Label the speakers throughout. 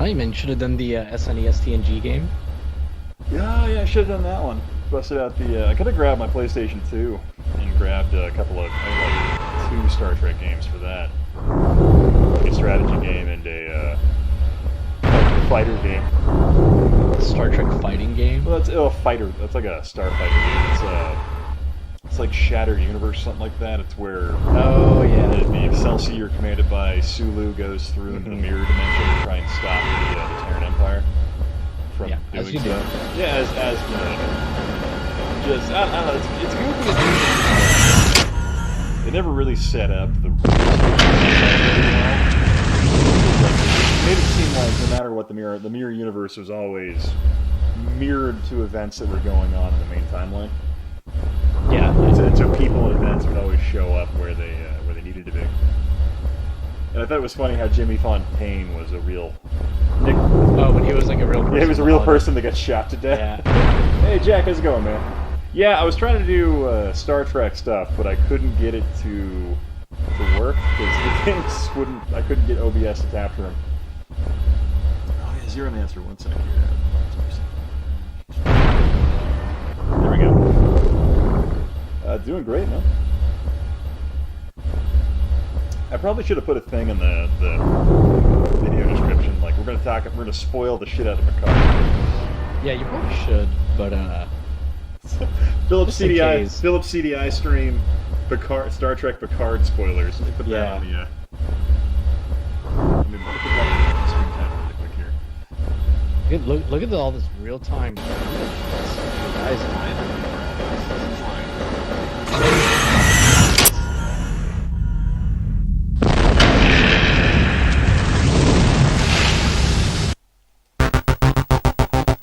Speaker 1: Oh, you man, should have done the SNES TNG game.
Speaker 2: Yeah, I should have done that one. Busted out the. I could have grabbed my PlayStation 2 and grabbed a couple of, like, 2 Star Trek games for that. Like a strategy game and a fighter game.
Speaker 1: Star Trek fighting game.
Speaker 2: Well, that's a fighter. That's like a starfighter game. It's like Shattered Universe, something like that. It's where the Excelsior, commanded by Sulu, goes through into the mirror dimension to try and stop the Terran Empire from doing stuff. Yeah, as you know, just I don't know. It's goofy. They never really set up the. Made it seem like no matter what the mirror universe was always mirrored to events that were going on in the main timeline.
Speaker 1: Yeah.
Speaker 2: And so people and events would always show up where they needed to be. And I thought it was funny how Jimmy Fontaine was a real Nick.
Speaker 1: Oh, when he was like a real person.
Speaker 2: Yeah, he was a real person that got shot to death. Yeah. Hey Jack, how's it going, man? Yeah, I was trying to do Star Trek stuff, but I couldn't get it to work because the games wouldn't. I couldn't get OBS to capture them. Oh yeah, zero answer. 1 second here. There we go. Doing great, man. I probably should have put a thing in the video description. Like, we're gonna spoil the shit out of Picard.
Speaker 1: Yeah, you probably should, but
Speaker 2: Philip CDI stream Picard, Star Trek Picard spoilers. Let me put that on the. Let me put that on the screen time really quick here.
Speaker 1: Look at all this real time. Guys,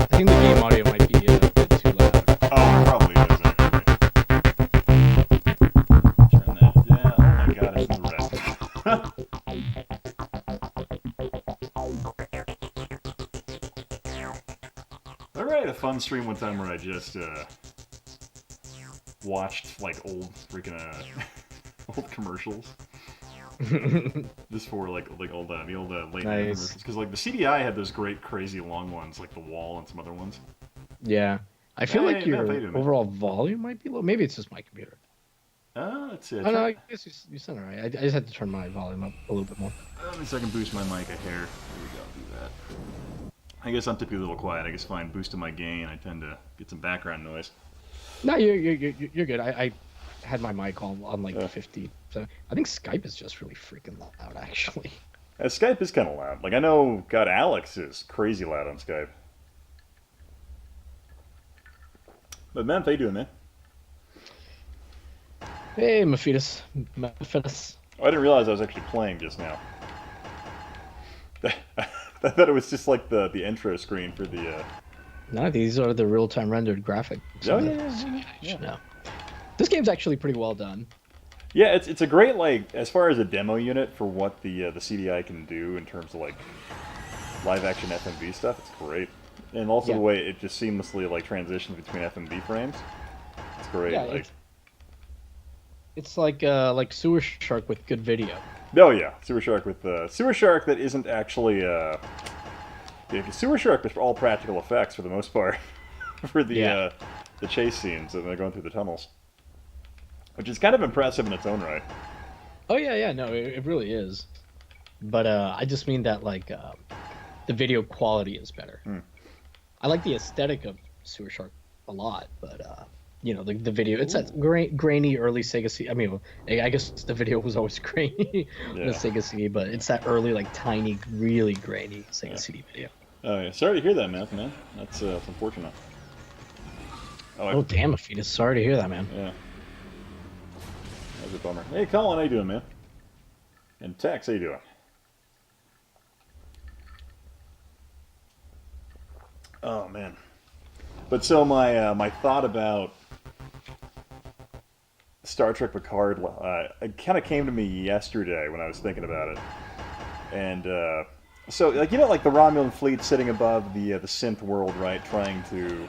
Speaker 1: I think the game audio might be a bit too loud.
Speaker 2: Oh, it probably is, actually. Turn that down. Oh my god, it's red. Alright, a fun stream one time where I just watched like old freaking old commercials. Just for like old the old late night commercials, because like the CDI had those great crazy long ones like The Wall and some other ones.
Speaker 1: Yeah, I feel like your overall volume might be low. Maybe it's just my computer.
Speaker 2: Let's see.
Speaker 1: Oh no, I guess you sound alright. I just had to turn my volume up a little bit more.
Speaker 2: Let me see if I can boost my mic a hair. There we go. Do that. I guess I'm typically a little quiet. I guess if I'm boosting my gain, I tend to get some background noise.
Speaker 1: No, you're good. I had my mic on like 50, so I think Skype is just really freaking loud, actually.
Speaker 2: Skype is kind of loud. Like I know, God, Alex is crazy loud on Skype. But man, how you doing, man?
Speaker 1: Hey, Mephitis.
Speaker 2: Oh, I didn't realize I was actually playing just now. I thought it was just like the intro screen for the.
Speaker 1: No, these are the real-time rendered graphics.
Speaker 2: Oh yeah.
Speaker 1: No. This game's actually pretty well done.
Speaker 2: Yeah, it's a great, like, as far as a demo unit for what the CDI can do in terms of like live action FMV stuff. It's great, and also the way it just seamlessly like transitions between FMV frames. It's great.
Speaker 1: Yeah,
Speaker 2: like
Speaker 1: it's like Sewer Shark with good video.
Speaker 2: Oh yeah, Sewer Shark with Sewer Shark that isn't actually Sewer Shark is all practical effects for the most part for the chase scenes and they're going through the tunnels. Which is kind of impressive in its own right.
Speaker 1: Oh yeah, no, it really is. But I just mean that like the video quality is better. I like the aesthetic of Sewer Shark a lot, but you know the video. It's that grainy early Sega CD. I mean, I guess the video was always grainy on the Sega CD, but it's that early like tiny, really grainy Sega CD video.
Speaker 2: Oh yeah, sorry to hear that, man. That's unfortunate.
Speaker 1: Oh damn, a fetus. Sorry to hear that, man.
Speaker 2: Yeah. That was a bummer. Hey, Colin, how you doing, man? And Tex, how you doing? Oh man. But so my thought about Star Trek Picard, it kind of came to me yesterday when I was thinking about it, and so like like the Romulan fleet sitting above the synth world, right, trying to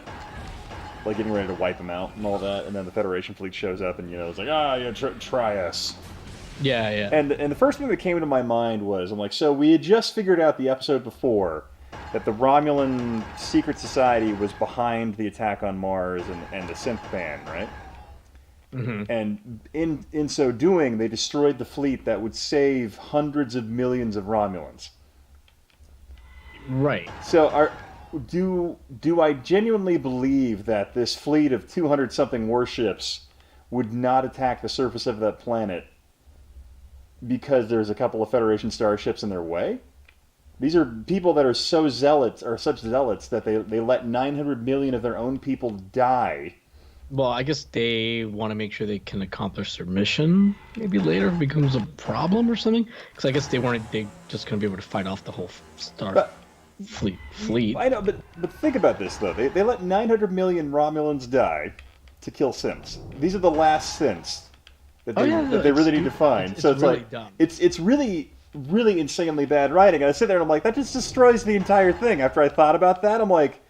Speaker 2: like getting ready to wipe them out and all that, and then the Federation fleet shows up and it's like try us.
Speaker 1: Yeah.
Speaker 2: And the first thing that came into my mind was I'm like, so we had just figured out the episode before that the Romulan secret society was behind the attack on Mars and the synth ban, right?
Speaker 1: Mm-hmm.
Speaker 2: And in so doing, they destroyed the fleet that would save hundreds of millions of Romulans.
Speaker 1: Right.
Speaker 2: So do I genuinely believe that this fleet of 200-something warships would not attack the surface of that planet because there's a couple of Federation starships in their way? These are people that are such zealots that they let 900 million of their own people die.
Speaker 1: Well, I guess they want to make sure they can accomplish their mission. Maybe later it becomes a problem or something. Because I guess they just couldn't be able to fight off the whole fleet.
Speaker 2: I know, but think about this though. They let 900 million Romulans die to kill synths. These are the last synths that they really need to find. So it's
Speaker 1: really
Speaker 2: like
Speaker 1: dumb.
Speaker 2: It's really insanely bad writing. And I sit there and I'm like, that just destroys the entire thing. After I thought about that, I'm like,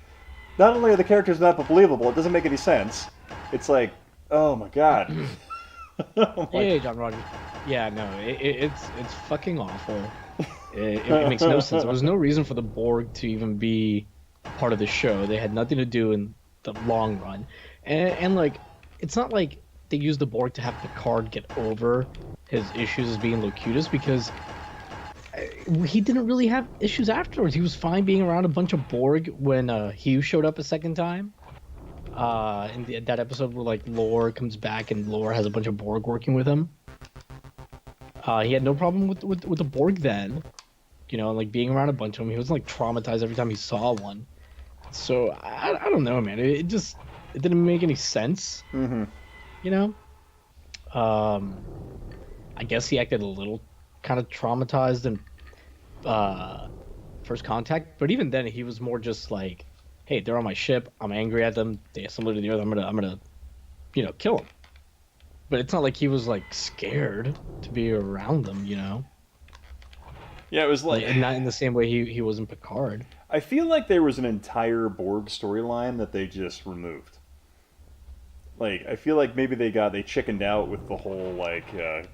Speaker 2: not only are the characters not believable, it doesn't make any sense. It's like, oh my god.
Speaker 1: Hey, John Rogers. Yeah, no, it's fucking awful. It makes no sense. There was no reason for the Borg to even be part of the show. They had nothing to do in the long run. And like, it's not like they used the Borg to have Picard get over his issues as being Locutus, because he didn't really have issues afterwards. He was fine being around a bunch of Borg when Hugh showed up a second time. In that episode where like Lore comes back and Lore has a bunch of Borg working with him. He had no problem with the Borg then, like being around a bunch of them. He wasn't like traumatized every time he saw one. So I don't know, man. It didn't make any sense.
Speaker 2: Mm-hmm.
Speaker 1: I guess he acted a little kind of traumatized in First Contact, but even then he was more just like, hey, they're on my ship. I'm angry at them. They assembled to the Earth. I'm gonna, kill them. But it's not like he was like scared to be around them,
Speaker 2: Yeah, it was like
Speaker 1: not in the same way he was in Picard.
Speaker 2: I feel like there was an entire Borg storyline that they just removed. Like, I feel like maybe they chickened out with the whole like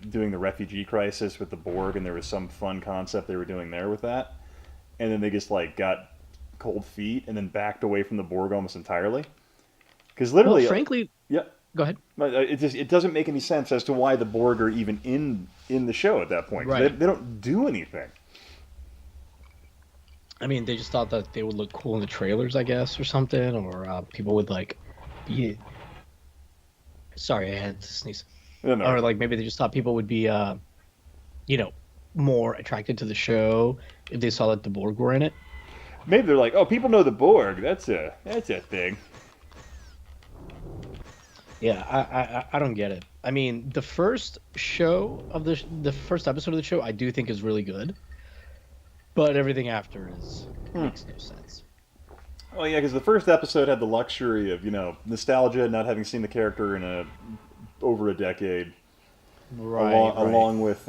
Speaker 2: doing the refugee crisis with the Borg, and there was some fun concept they were doing there with that, and then they just like got cold feet and then backed away from the Borg almost entirely. Because literally,
Speaker 1: frankly,
Speaker 2: yeah.
Speaker 1: Go ahead.
Speaker 2: It doesn't make any sense as to why the Borg are even in the show at that point.
Speaker 1: Right.
Speaker 2: They don't do anything.
Speaker 1: I mean, they just thought that they would look cool in the trailers, I guess, or something, or people would like be. Sorry, I had to sneeze.
Speaker 2: No.
Speaker 1: Or like maybe they just thought people would be, more attracted to the show if they saw that the Borg were in it.
Speaker 2: Maybe they're like, oh, people know the Borg. That's a thing.
Speaker 1: Yeah, I don't get it. I mean, the first show of the first episode of the show, I do think is really good, but everything after makes no sense.
Speaker 2: Oh yeah, because the first episode had the luxury of nostalgia, not having seen the character in over a decade,
Speaker 1: right?
Speaker 2: Along with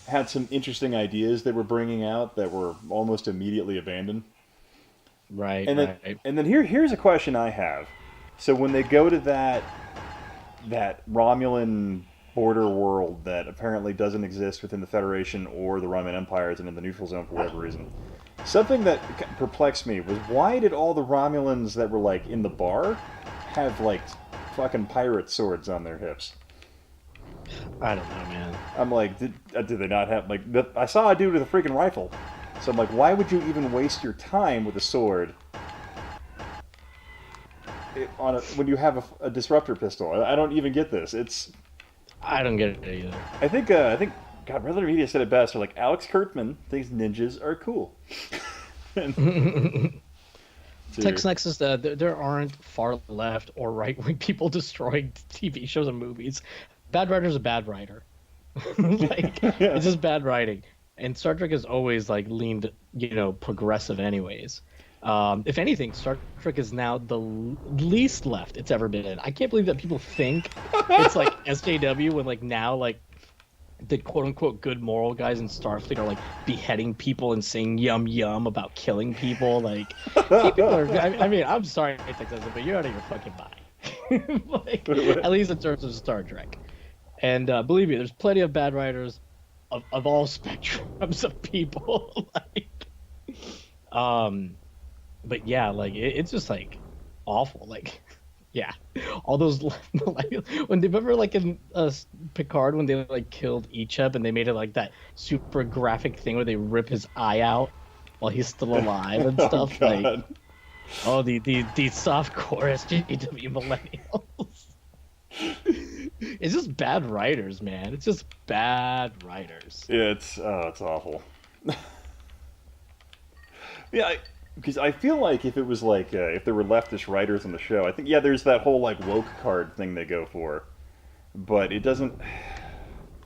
Speaker 2: had some interesting ideas they were bringing out that were almost immediately abandoned.
Speaker 1: Right.
Speaker 2: And then here's a question I have. So when they go to that Romulan border world that apparently doesn't exist within the Federation or the Romulan Empire, and in the neutral zone for whatever reason, something that perplexed me was, why did all the Romulans that were like in the bar have like fucking pirate swords on their hips?
Speaker 1: I don't know, man.
Speaker 2: I'm like, did they not have like? I saw a dude with a freaking rifle, so I'm like, why would you even waste your time with a sword when you have a disruptor pistol? I don't even get this.
Speaker 1: I don't get it either.
Speaker 2: I think God, Red Letter Media said it best. They're like, Alex Kurtzman thinks ninjas are cool.
Speaker 1: Tex Nexus, there aren't far left or right wing people destroying TV shows and movies. Bad writer's a bad writer. It's just bad writing. And Star Trek has always like leaned, progressive anyways. If anything, Star Trek is now the least left it's ever been in. I can't believe that people think it's like SJW when like now like the quote-unquote good moral guys in Starfleet are like beheading people and saying yum yum about killing people. Like, people are, I mean, I'm sorry, Texas, but you're out of your fucking mind. At least in terms of Star Trek. And believe me, there's plenty of bad writers of all spectrums of people. But yeah, like it's just like awful. Like, yeah, all those like, when they remember like in Picard when they like killed Icheb and they made it like that super graphic thing where they rip his eye out while he's still alive and
Speaker 2: Oh
Speaker 1: stuff. Like,
Speaker 2: God.
Speaker 1: oh, the softcore SJW millennials. It's just bad writers, man. It's just bad writers.
Speaker 2: Yeah, it's awful. Yeah, because I feel like if it was like if there were leftist writers on the show, I think there's that whole like woke card thing they go for, but it doesn't.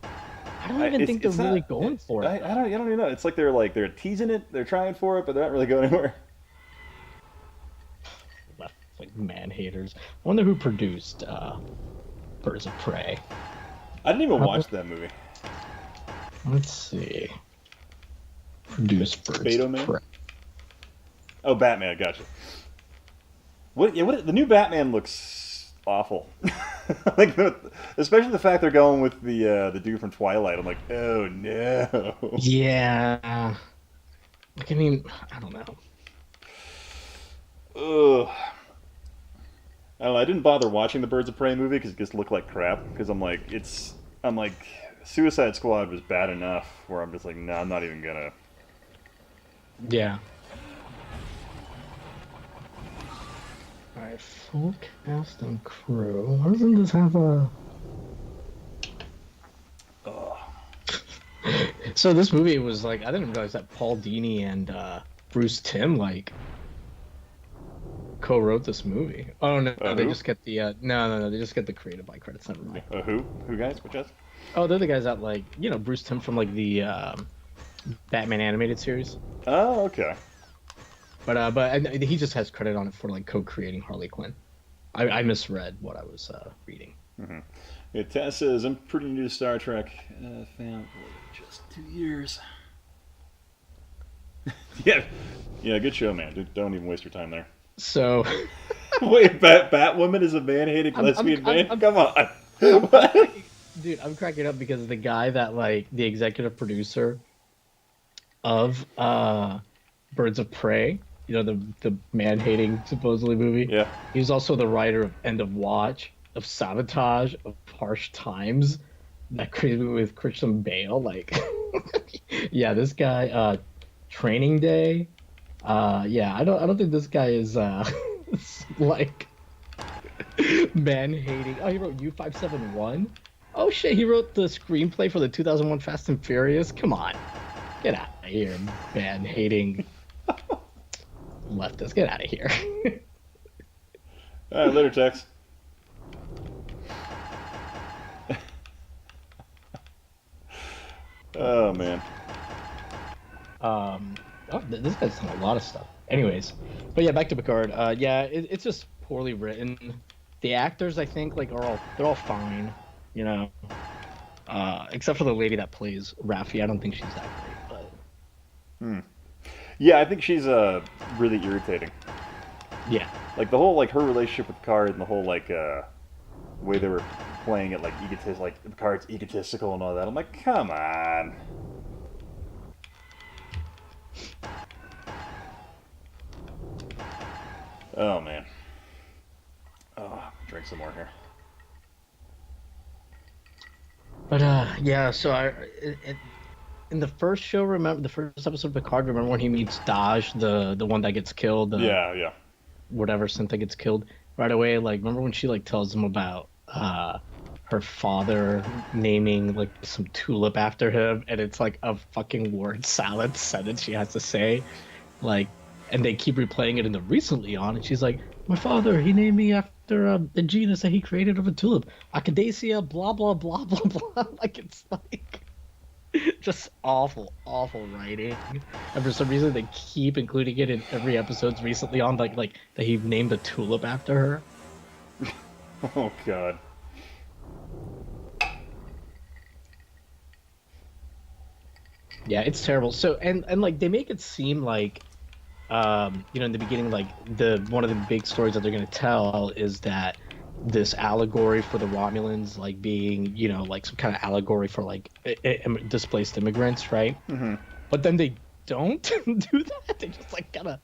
Speaker 1: I don't even think they're really
Speaker 2: not,
Speaker 1: going for it.
Speaker 2: I don't even know. It's like they're teasing it, they're trying for it, but they're not really going anywhere.
Speaker 1: Left like man haters. I wonder who produced Birds of Prey.
Speaker 2: I didn't even watch that movie.
Speaker 1: Let's see. Produced Birds
Speaker 2: Beto
Speaker 1: of
Speaker 2: Man?
Speaker 1: Prey.
Speaker 2: Oh, Batman, gotcha. What the new Batman looks awful. Like, especially the fact they're going with the dude from Twilight. I'm like, oh no.
Speaker 1: Yeah. Like, I mean, I don't know.
Speaker 2: Ugh. I don't know. I didn't bother watching the Birds of Prey movie because it just looked like crap. Because I'm like, Suicide Squad was bad enough where I'm just like, no, I'm not even gonna.
Speaker 1: Yeah. Alright, full cast and crew. Why doesn't this have a... So this movie was like, I didn't realize that Paul Dini and Bruce Timm like co-wrote this movie. Oh no, they just get the no, they just get the creative by credits. Never mind.
Speaker 2: Who guys? Which guys?
Speaker 1: Oh, they're the guys that like Bruce Timm from like the Batman animated series.
Speaker 2: Oh, okay.
Speaker 1: But he just has credit on it for like co-creating Harley Quinn. I misread what I was reading.
Speaker 2: Mm-hmm. Yeah, Tess says I'm pretty new to Star Trek. Found just 2 years. yeah, good show, man. Don't even waste your time there.
Speaker 1: So,
Speaker 2: wait, Batwoman is a man-hating lesbian man? Come on.
Speaker 1: Dude, I'm cracking up because the guy that like the executive producer of Birds of Prey, the man-hating supposedly movie.
Speaker 2: Yeah.
Speaker 1: He's also the writer of End of Watch, of Sabotage, of Harsh Times, that crazy movie with Christian Bale. Like, yeah, this guy, Training Day. Yeah, I don't think this guy is like man-hating. Oh, he wrote U571. Oh shit, he wrote the screenplay for the 2001 Fast and Furious. Come on, get out of here, man-hating leftist. Get out of here.
Speaker 2: All right, later, Tex. Oh man.
Speaker 1: This guy's done a lot of stuff. Anyways, but yeah, back to Picard. Yeah, it's just poorly written. The actors, I think, like they're all fine, except for the lady that plays Raffi. I don't think she's that great, but.
Speaker 2: Yeah, I think she's really irritating.
Speaker 1: Yeah.
Speaker 2: Like the whole her relationship with Picard and the whole way they were playing it Picard's egotistical and all that. I'm like, come on. Oh man. Oh, drink some more here.
Speaker 1: But yeah. So in the first show, remember the first episode of Picard? Remember when he meets Daj, the one that gets killed?
Speaker 2: Yeah.
Speaker 1: Whatever synth that gets killed right away. Like, remember when she tells him about her father naming some tulip after him, and it's like a fucking word salad sentence she has to say, and they keep replaying it in the recently on, and she's like, my father, he named me after the genus that he created of a tulip, Acadesia, blah blah blah blah blah. It's just awful writing, and for some reason they keep including it in every episode's recently on, like that he named a tulip after her.
Speaker 2: Oh god.
Speaker 1: Yeah, it's terrible. So and they make it seem like in the beginning, one of the big stories that they're going to tell is that this allegory for the Romulans being some kind of allegory for displaced immigrants, right?
Speaker 2: Mm-hmm.
Speaker 1: But then they don't do that. They just like kind of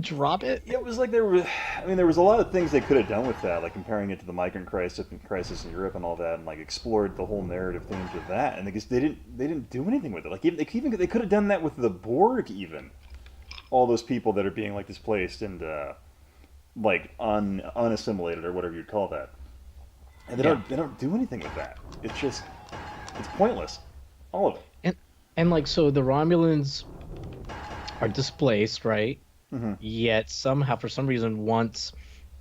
Speaker 1: drop it.
Speaker 2: Yeah, it was like there was a lot of things they could have done with that, like comparing it to the migrant crisis in Europe and all that, and like explored the whole narrative themes of that. And they didn't do anything with it. Like they could have done that with the Borg, even all those people that are being like displaced and like unassimilated or whatever you'd call that. And they don't do anything with that. It's pointless, all of it.
Speaker 1: And like, so the Romulans are displaced, right?
Speaker 2: Mm-hmm.
Speaker 1: Yet somehow, for some reason, once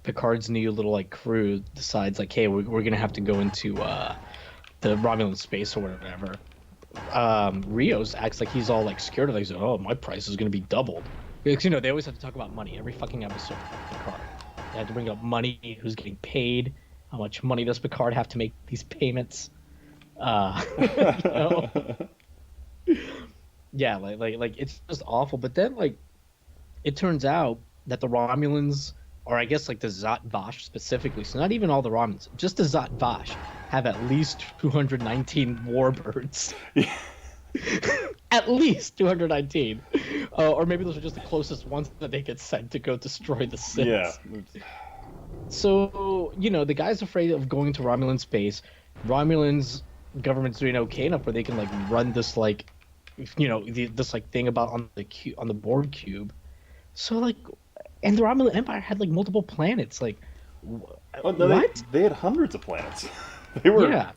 Speaker 1: Picard's new little like crew decides like, hey, we're gonna have to go into the Romulan space or whatever, Rios acts like he's all like scared of it. He's like, oh, my price is gonna be doubled. Because, you know, they always have to talk about money every fucking episode of Picard. They have to bring up money, who's getting paid, how much money does Picard have to make these payments. You know? Yeah, like it's just awful. But then like it turns out that the Romulans, or I guess like the Zat Vash specifically, so not even all the Romulans, just the Zat Vash have at least 219 warbirds.
Speaker 2: Yeah.
Speaker 1: At least 219. Or maybe those are just the closest ones that they get sent to go destroy the Sith.
Speaker 2: Yeah.
Speaker 1: So, you know, the guy's afraid of going to Romulan space. Romulans government's doing okay enough where they can like run this like, you know, this like thing about on the Borg cube. So like, and the Romulan Empire had like multiple planets. Like,
Speaker 2: oh, no,
Speaker 1: what?
Speaker 2: They had hundreds of planets. They were.
Speaker 1: Yeah.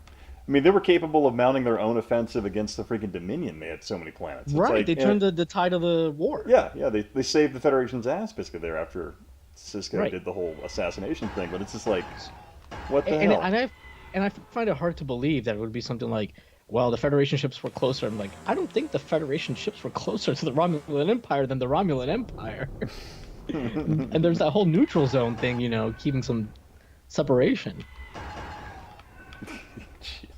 Speaker 2: I mean, they were capable of mounting their own offensive against the freaking Dominion. They had so many planets. It's
Speaker 1: Right,
Speaker 2: like,
Speaker 1: they turned the tide of the war.
Speaker 2: Yeah, they saved the Federation's ass basically there after Sisko
Speaker 1: Right.
Speaker 2: did the whole assassination thing. But it's just like, what the hell?
Speaker 1: And I find it hard to believe that it would be something like, well, the Federation ships were closer. I'm like, I don't think the Federation ships were closer to the Romulan Empire than the Romulan Empire. And there's that whole neutral zone thing, you know, keeping some separation.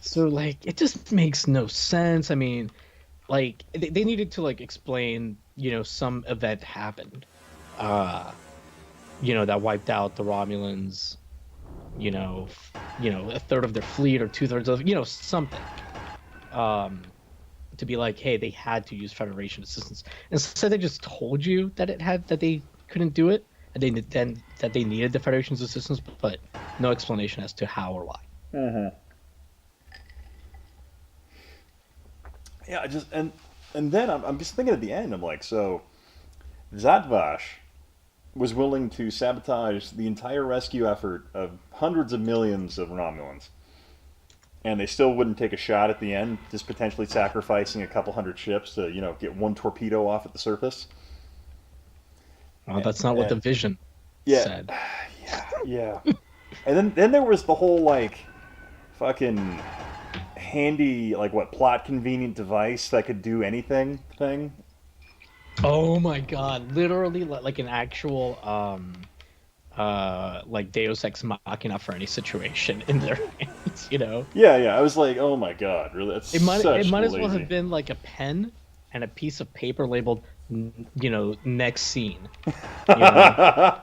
Speaker 1: So, like, it just makes no sense. I mean, like, they needed to, like, explain, you know, some event happened, you know, that wiped out the Romulans, you know, a third of their fleet or 2/3 of, you know, something. To be like, hey, they had to use Federation assistance. Instead, they just told you that they couldn't do it, and that they needed the Federation's assistance, but no explanation as to how or why.
Speaker 2: Mm-hmm. Yeah, and then I'm just thinking at the end, I'm like, so Zat Vash was willing to sabotage the entire rescue effort of hundreds of millions of Romulans, and they still wouldn't take a shot at the end, just potentially sacrificing a couple hundred ships to, you know, get one torpedo off at the surface.
Speaker 1: Well, that's not what the Vision said.
Speaker 2: Yeah. And then there was the whole like fucking handy, like, what, plot convenient device that could do anything thing.
Speaker 1: Oh my god, literally like an actual like Deus Ex Machina for any situation in their hands, you know.
Speaker 2: Yeah, I was like, oh my god, really? That's
Speaker 1: it might as well
Speaker 2: lazy.
Speaker 1: have been like a pen and a piece of paper labeled, you know, next scene. You know?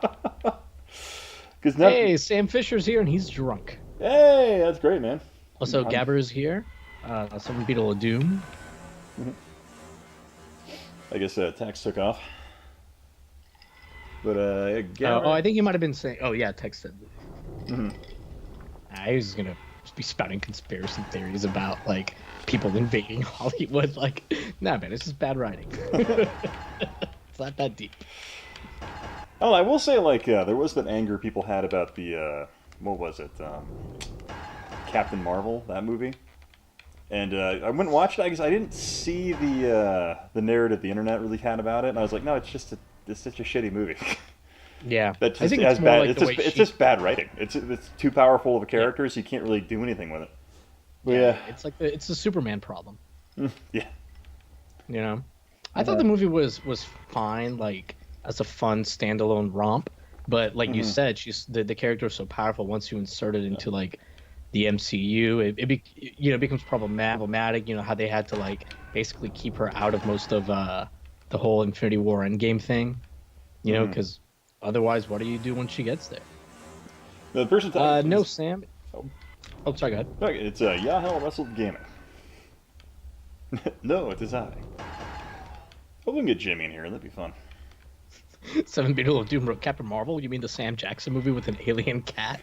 Speaker 1: Hey, Sam Fisher's here and he's drunk.
Speaker 2: Hey, that's great, man.
Speaker 1: Also, Gabber is here. Some Beetle of Doom.
Speaker 2: Mm-hmm. I guess Tex took off. But Gabber...
Speaker 1: I think you might have been saying. Oh yeah, Tex said.
Speaker 2: Mm-hmm.
Speaker 1: I was gonna be spouting conspiracy theories about like people invading Hollywood. Like, nah, man, it's just bad writing. It's not that deep.
Speaker 2: Oh, I will say, like, there was that anger people had about the what was it? Captain Marvel, that movie. And I went and watched it because I didn't see the narrative the internet really had about it, and I was like, no, it's such a shitty movie.
Speaker 1: Yeah,
Speaker 2: That's just,
Speaker 1: I think it's more
Speaker 2: bad.
Speaker 1: like
Speaker 2: It's just bad writing. It's too powerful of a character, so you can't really do anything with it. But yeah,
Speaker 1: it's like it's the Superman problem.
Speaker 2: Yeah,
Speaker 1: you know, I thought the movie was fine, like as a fun standalone romp, but like you said, the character is so powerful. Once you insert it into like the MCU, it becomes problematic. You know how they had to like basically keep her out of most of the whole Infinity War Endgame thing. You know, because otherwise, what do you do when she gets there?
Speaker 2: The person talking.
Speaker 1: No, Sam. Oh, sorry. Go ahead.
Speaker 2: Okay, it's Yahel Russell Gaming. No, it is I. Hope we can get Jimmy in here. That'd be fun.
Speaker 1: Seven Beetle of Doom wrote Captain Marvel. You mean the Sam Jackson movie with an alien cat?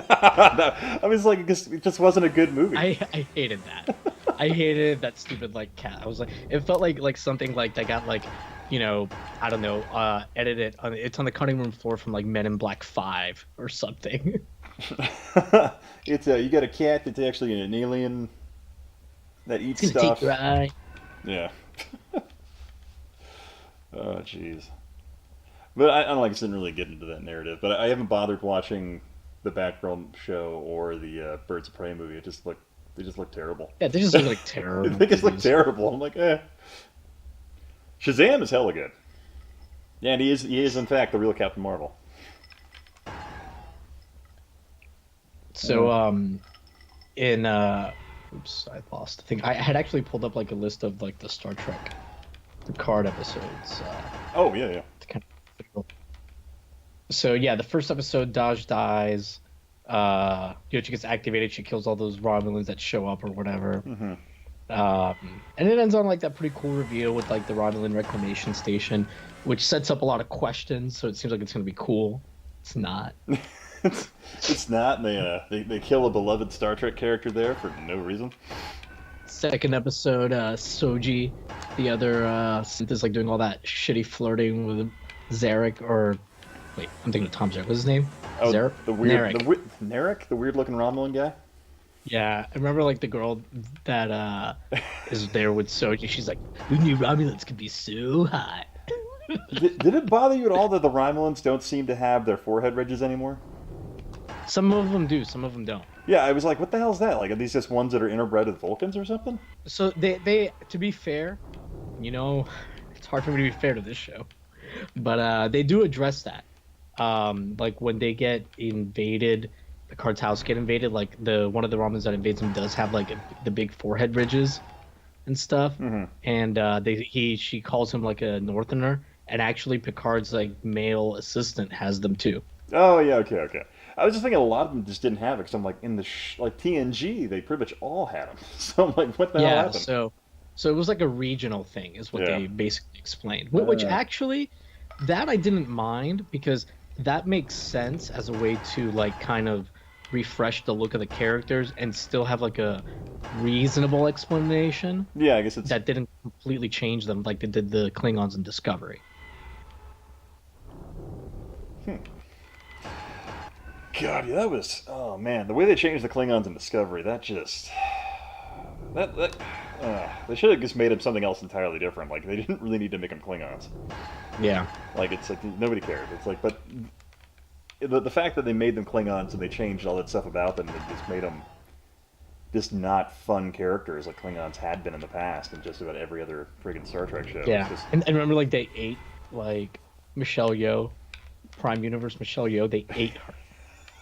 Speaker 2: I was like, it just wasn't a good movie.
Speaker 1: I hated that. I hated that stupid like cat. I was like, it felt like something like that got like, you know, I don't know, edited. It's on the cutting room floor from like Men in Black 5 or something.
Speaker 2: It's you got a cat that's actually an alien that eats
Speaker 1: It's gonna
Speaker 2: stuff.
Speaker 1: take your eye.
Speaker 2: Yeah. Oh, jeez. But I don't like. I didn't really get into that narrative. But I haven't bothered watching the Batgirl show or the Birds of Prey movie. They just look terrible.
Speaker 1: Yeah, they just look like terrible.
Speaker 2: They just look terrible. I'm like, eh. Shazam is hella good. Yeah, and he is in fact the real Captain Marvel.
Speaker 1: So oops, I lost the thing. I had actually pulled up like a list of like the Star Trek Picard episodes.
Speaker 2: Oh yeah.
Speaker 1: To kind of... So yeah, the first episode, Daj dies. She gets activated. She kills all those Romulans that show up or whatever.
Speaker 2: Mm-hmm.
Speaker 1: And it ends on like that pretty cool reveal with like the Romulan reclamation station, which sets up a lot of questions. So it seems like it's going to be cool. It's not.
Speaker 2: It's not. They kill a beloved Star Trek character there for no reason.
Speaker 1: Second episode, Soji, the other synth, is like doing all that shitty flirting with Zarek, or wait, I'm thinking of Tom Zarek. What's his name?
Speaker 2: Oh,
Speaker 1: Zarek?
Speaker 2: Narek, the weird looking Romulan guy.
Speaker 1: Yeah, I remember like the girl that is there with Soji. She's like, "We knew Romulans could be so hot."
Speaker 2: Did it bother you at all that the Romulans don't seem to have their forehead ridges anymore?
Speaker 1: Some of them do, some of them don't.
Speaker 2: Yeah, I was like, what the hell is that? Like, are these just ones that are interbred with Vulcans or something?
Speaker 1: So they to be fair, you know, it's hard for me to be fair to this show, but they do address that. Like when they get invaded, Picard's house get invaded, like one of the Romulans that invades him does have like the big forehead ridges and stuff,
Speaker 2: mm-hmm.
Speaker 1: and she calls him like a Northerner, and actually Picard's like male assistant has them too.
Speaker 2: Oh yeah, okay. I was just thinking a lot of them just didn't have it, because I'm like, in the like TNG, they pretty much all had them. So I'm like, what the hell happened?
Speaker 1: So it was like a regional thing, is what they basically explained. Which actually, that I didn't mind, because that makes sense as a way to like kind of refresh the look of the characters and still have like a reasonable explanation.
Speaker 2: Yeah, I guess it's...
Speaker 1: that didn't completely change them like they did the Klingons in Discovery.
Speaker 2: God, yeah, that was... Oh, man. The way they changed the Klingons in Discovery, that just... They should have just made him something else entirely different. Like, they didn't really need to make him Klingons.
Speaker 1: Yeah.
Speaker 2: Like, it's like, nobody cared. It's like, but... The fact that they made them Klingons and they changed all that stuff about them, and just made them just not fun characters like Klingons had been in the past in just about every other friggin' Star Trek show.
Speaker 1: Yeah.
Speaker 2: Just...
Speaker 1: And remember, like, they ate, like, Michelle Yeoh, Prime Universe Michelle Yeoh, they ate her.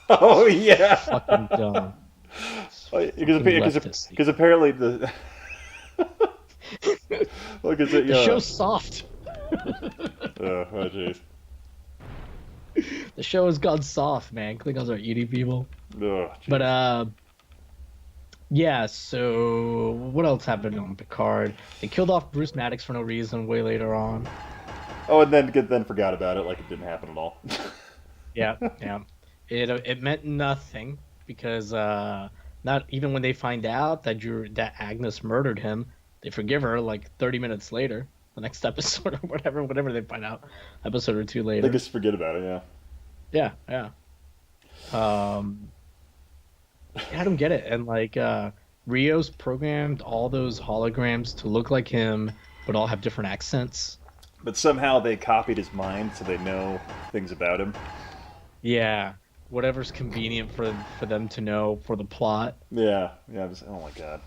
Speaker 2: Oh, yeah.
Speaker 1: Fucking dumb.
Speaker 2: Because apparently the... Look,
Speaker 1: the show's soft.
Speaker 2: Oh, jeez.
Speaker 1: The show has gone soft, man. Klingons are eating people.
Speaker 2: Oh,
Speaker 1: but, yeah, so what else happened on Picard? They killed off Bruce Maddox for no reason way later on.
Speaker 2: Oh, and then forgot about it like it didn't happen at all.
Speaker 1: Yeah. It meant nothing, because not even when they find out that Agnes murdered him, they forgive her like 30 minutes later, the next episode or whatever they find out, episode or two later.
Speaker 2: They just forget about it, yeah.
Speaker 1: Yeah. I don't get it. And like Rios programmed all those holograms to look like him, but all have different accents.
Speaker 2: But somehow they copied his mind, so they know things about him.
Speaker 1: Yeah. Whatever's convenient for them to know for the plot.
Speaker 2: Yeah. Oh my god.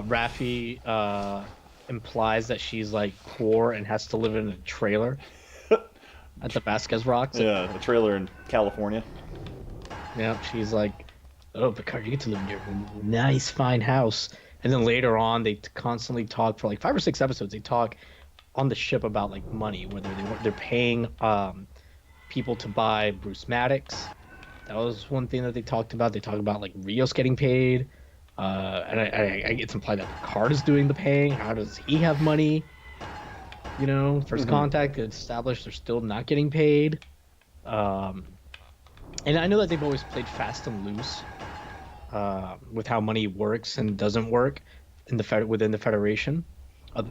Speaker 1: Raffi implies that she's like poor and has to live in a trailer at the Vasquez Rocks.
Speaker 2: Yeah, a trailer in California.
Speaker 1: Yeah, she's like, "Oh, Picard, you get to live in your nice, fine house." And then later on, they constantly talk for like 5 or 6 episodes. They talk on the ship about like money, whether they're paying people to buy Bruce Maddox. That was one thing that they talked about. They talked about like Rios getting paid, and I it's implied that Picard is doing the paying. How does he have money? First Contact established they're still not getting paid. And I know that they've always played fast and loose with how money works and doesn't work within the Federation.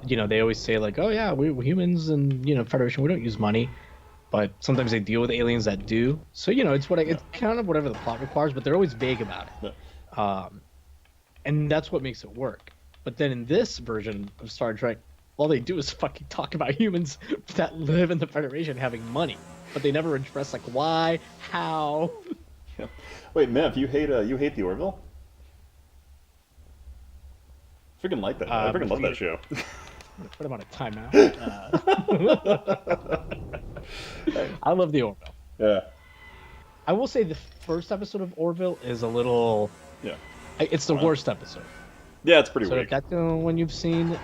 Speaker 1: They always say like, oh yeah, we're humans and Federation, we don't use money, but sometimes they deal with aliens that do. So it's it's kind of whatever the plot requires, but they're always vague about it. And that's what makes it work. But then in this version of Star Trek, all they do is fucking talk about humans that live in the Federation having money, but they never express like why, how.
Speaker 2: Yeah. Wait, Mev, you hate the Orville? Freaking like that. I freaking love that show.
Speaker 1: Put him on a timeout. I love the Orville.
Speaker 2: Yeah.
Speaker 1: I will say the first episode of Orville is a little.
Speaker 2: Yeah.
Speaker 1: It's the worst episode.
Speaker 2: Yeah, it's pretty
Speaker 1: weak.
Speaker 2: So
Speaker 1: if that's the one you've seen,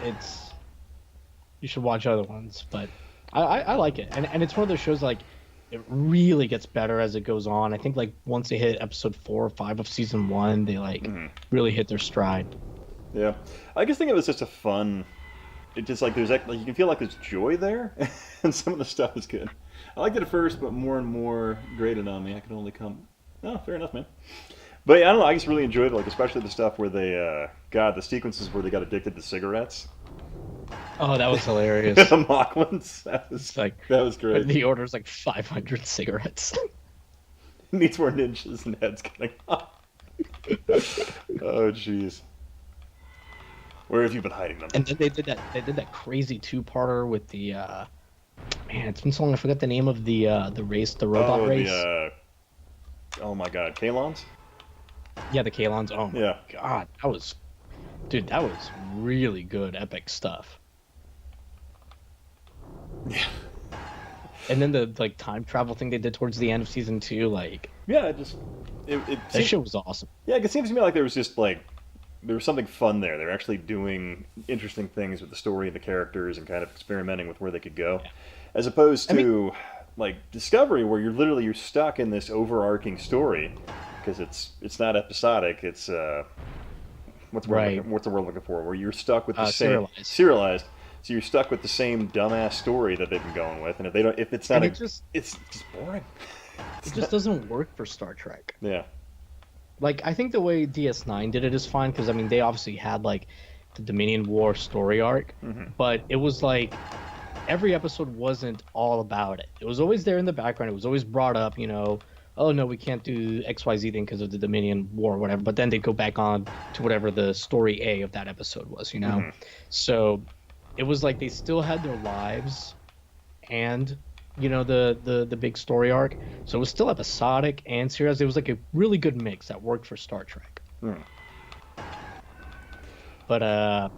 Speaker 1: you should watch other ones. But I like it, and it's one of those shows like it really gets better as it goes on. I think like once they hit episode 4 or 5 of season 1, they really hit their stride.
Speaker 2: Yeah, I just think it was just a fun. It just like there's like you can feel like there's joy there, and some of the stuff is good. I liked it at first, but more and more grated on me. I can only come. Oh, fair enough, man. But yeah, I don't know. I just really enjoyed it, like especially the stuff where they the sequences where they got addicted to cigarettes.
Speaker 1: Oh, that was hilarious.
Speaker 2: The Mocklins. That was great.
Speaker 1: The order's like 500 cigarettes.
Speaker 2: Needs more ninjas and heads cutting off. Oh, jeez. Where have you been hiding them?
Speaker 1: And then they did that crazy 2-parter with the man, it's been so long I forgot the name of the race, the robot race.
Speaker 2: Oh my god, Kalons?
Speaker 1: Yeah, the Kalons. Oh my
Speaker 2: yeah.
Speaker 1: god, that was really good, epic stuff.
Speaker 2: Yeah.
Speaker 1: And then the like time travel thing they did towards the end of season 2, like
Speaker 2: that
Speaker 1: shit was awesome.
Speaker 2: Yeah, it seems to me like there was just like there was something fun there. They're actually doing interesting things with the story and the characters and kind of experimenting with where they could go, as opposed to like Discovery, where you're stuck in this overarching story because it's not episodic. It's what's the word looking for? Where you're stuck with the same serialized. So you're stuck with the same dumbass story that they've been going with, and if it's just boring.
Speaker 1: It just doesn't work for Star Trek.
Speaker 2: Yeah.
Speaker 1: Like, I think the way DS9 did it is fine, because, I mean, they obviously had, like, the Dominion War story arc, but it was, like, every episode wasn't all about it. It was always there in the background. It was always brought up, oh, no, we can't do XYZ thing because of the Dominion War or whatever, but then they'd go back on to whatever the story A of that episode was, So it was like they still had their lives and the big story arc, so it was still episodic and serious. It was like a really good mix that worked for Star Trek. But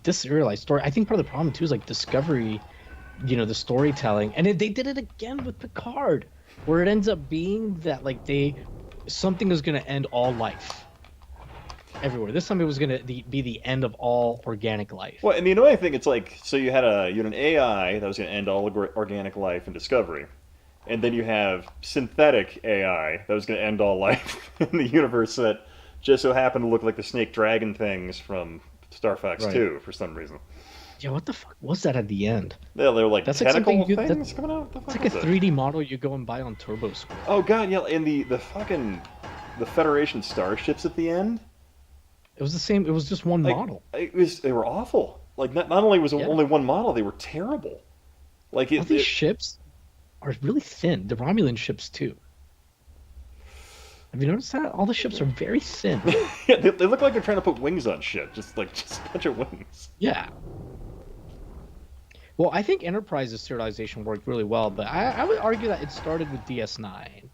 Speaker 1: this serialized story, I think part of the problem too is like Discovery, the storytelling, and they did it again with Picard, where it ends up being that like something is going to end all life everywhere. This time it was going to be the end of all organic life.
Speaker 2: Well, and the annoying thing, it's like, so you had an AI that was going to end all organic life in Discovery, and then you have synthetic AI that was going to end all life in the universe that just so happened to look like the snake dragon things from Star Fox 2 for some reason.
Speaker 1: Yeah, what the fuck was that at the end?
Speaker 2: Yeah, they're like tentacle things coming out.
Speaker 1: It's like a 3D model you go and buy on Turbo Square.
Speaker 2: Oh god, yeah, and the Federation starships at the end.
Speaker 1: It was the same. It was just one model.
Speaker 2: They were awful. Like not only was it only one model, they were terrible. Like
Speaker 1: these ships are really thin. The Romulan ships too. Have you noticed that? All the ships are very thin.
Speaker 2: Yeah, they look like they're trying to put wings on shit. Just a bunch of wings.
Speaker 1: Yeah. Well, I think Enterprise's serialization worked really well, but I would argue that it started with DS9.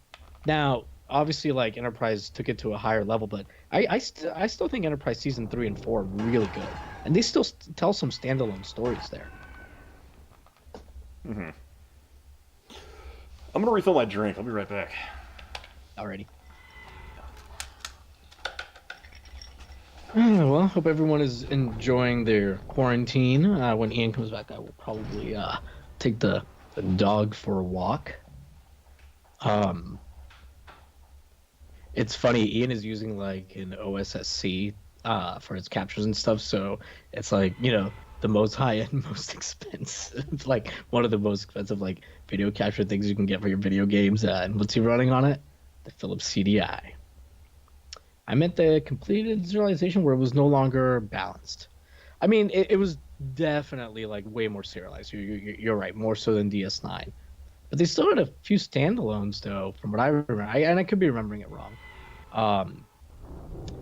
Speaker 1: Now, obviously, like Enterprise took it to a higher level, but I still think Enterprise season 3 and 4 are really good, and they still tell some standalone stories there.
Speaker 2: I'm gonna refill my drink. I'll be right back.
Speaker 1: Alrighty. Well, hope everyone is enjoying their quarantine. When Ian comes back, I will probably take the dog for a walk. It's funny, Ian is using like an OSSC for his captures and stuff, so it's like, the most high-end, most expensive, like one of the most expensive like video capture things you can get for your video games. And what's he running on it? The Philips CDI. I meant the completed serialization where it was no longer balanced. I mean, it was definitely like way more serialized. You're right, more so than DS9. But they still had a few standalones though, from what I remember. And I could be remembering it wrong.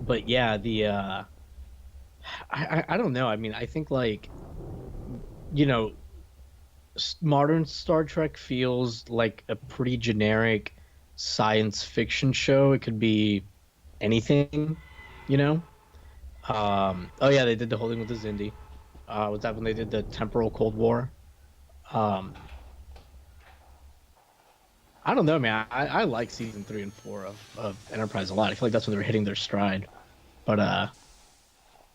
Speaker 1: But yeah, I don't know. I mean, I think like, you know, modern Star Trek feels like a pretty generic science fiction show. It could be anything, you know. Oh yeah, they did the whole thing with the Zindi. Was that when they did the temporal Cold War? Um, I don't know, man. I like season 3 and 4 of Enterprise a lot. I feel like that's when they were hitting their stride. But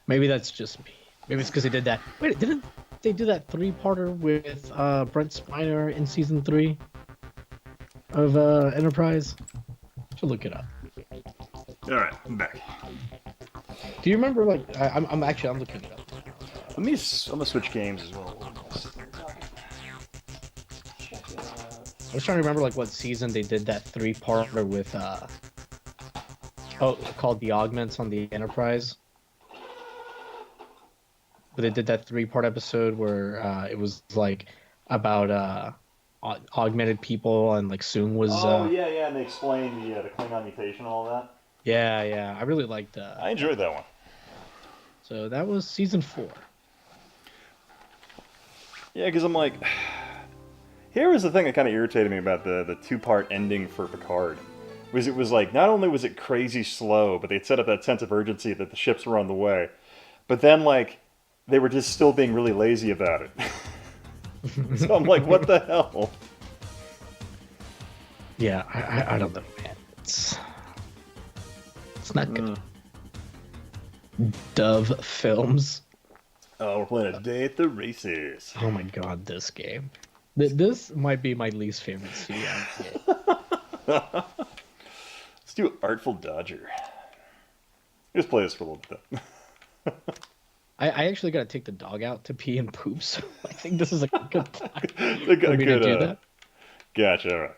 Speaker 1: maybe that's just me. Maybe it's because they did that. Wait, didn't they do that 3-parter with Brent Spiner in season 3 of Enterprise? Should look it up.
Speaker 2: All right, I'm back.
Speaker 1: Do you remember like I'm looking it up.
Speaker 2: I'm gonna switch games as well.
Speaker 1: I was trying to remember like what season they did that 3-parter with called The Augments on the Enterprise. But they did that 3-part episode where it was like about augmented people and like Soong was
Speaker 2: yeah, and they explained the Klingon mutation and all that.
Speaker 1: Yeah, I really liked
Speaker 2: I enjoyed that one.
Speaker 1: So that was season 4.
Speaker 2: Yeah, because I'm like, here was the thing that kind of irritated me about the 2-part ending for Picard. It was like, not only was it crazy slow, but they'd set up that sense of urgency that the ships were on the way. But then, like, they were just still being really lazy about it. So I'm like, what the hell?
Speaker 1: Yeah, I don't know, man. It's not good. Dove Films.
Speaker 2: Oh, we're playing a day at the races.
Speaker 1: Oh my god, this game. This might be my least favorite CDI game.
Speaker 2: Let's do Artful Dodger. Just play this for a little bit.
Speaker 1: I actually got to take the dog out to pee and poop, so I think this is a good time
Speaker 2: for me to do that. Gotcha, all right.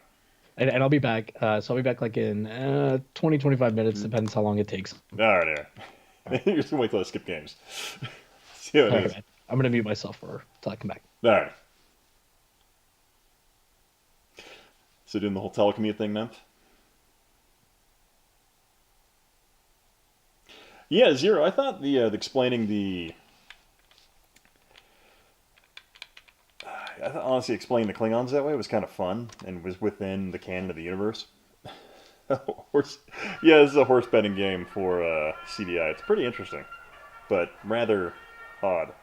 Speaker 1: And I'll be back. So I'll be back like in 20, 25 minutes, depends how long it takes.
Speaker 2: All right. You're just going to wait till I skip games. See how it is.
Speaker 1: Right, I'm going to mute myself till I come back.
Speaker 2: All right. So doing the whole telecommute thing now? Yeah, Zero. I thought the explaining the... I thought, honestly, explaining the Klingons that way was kind of fun and was within the canon of the universe. Yeah, this is a horse betting game for CDI. It's pretty interesting, but rather odd.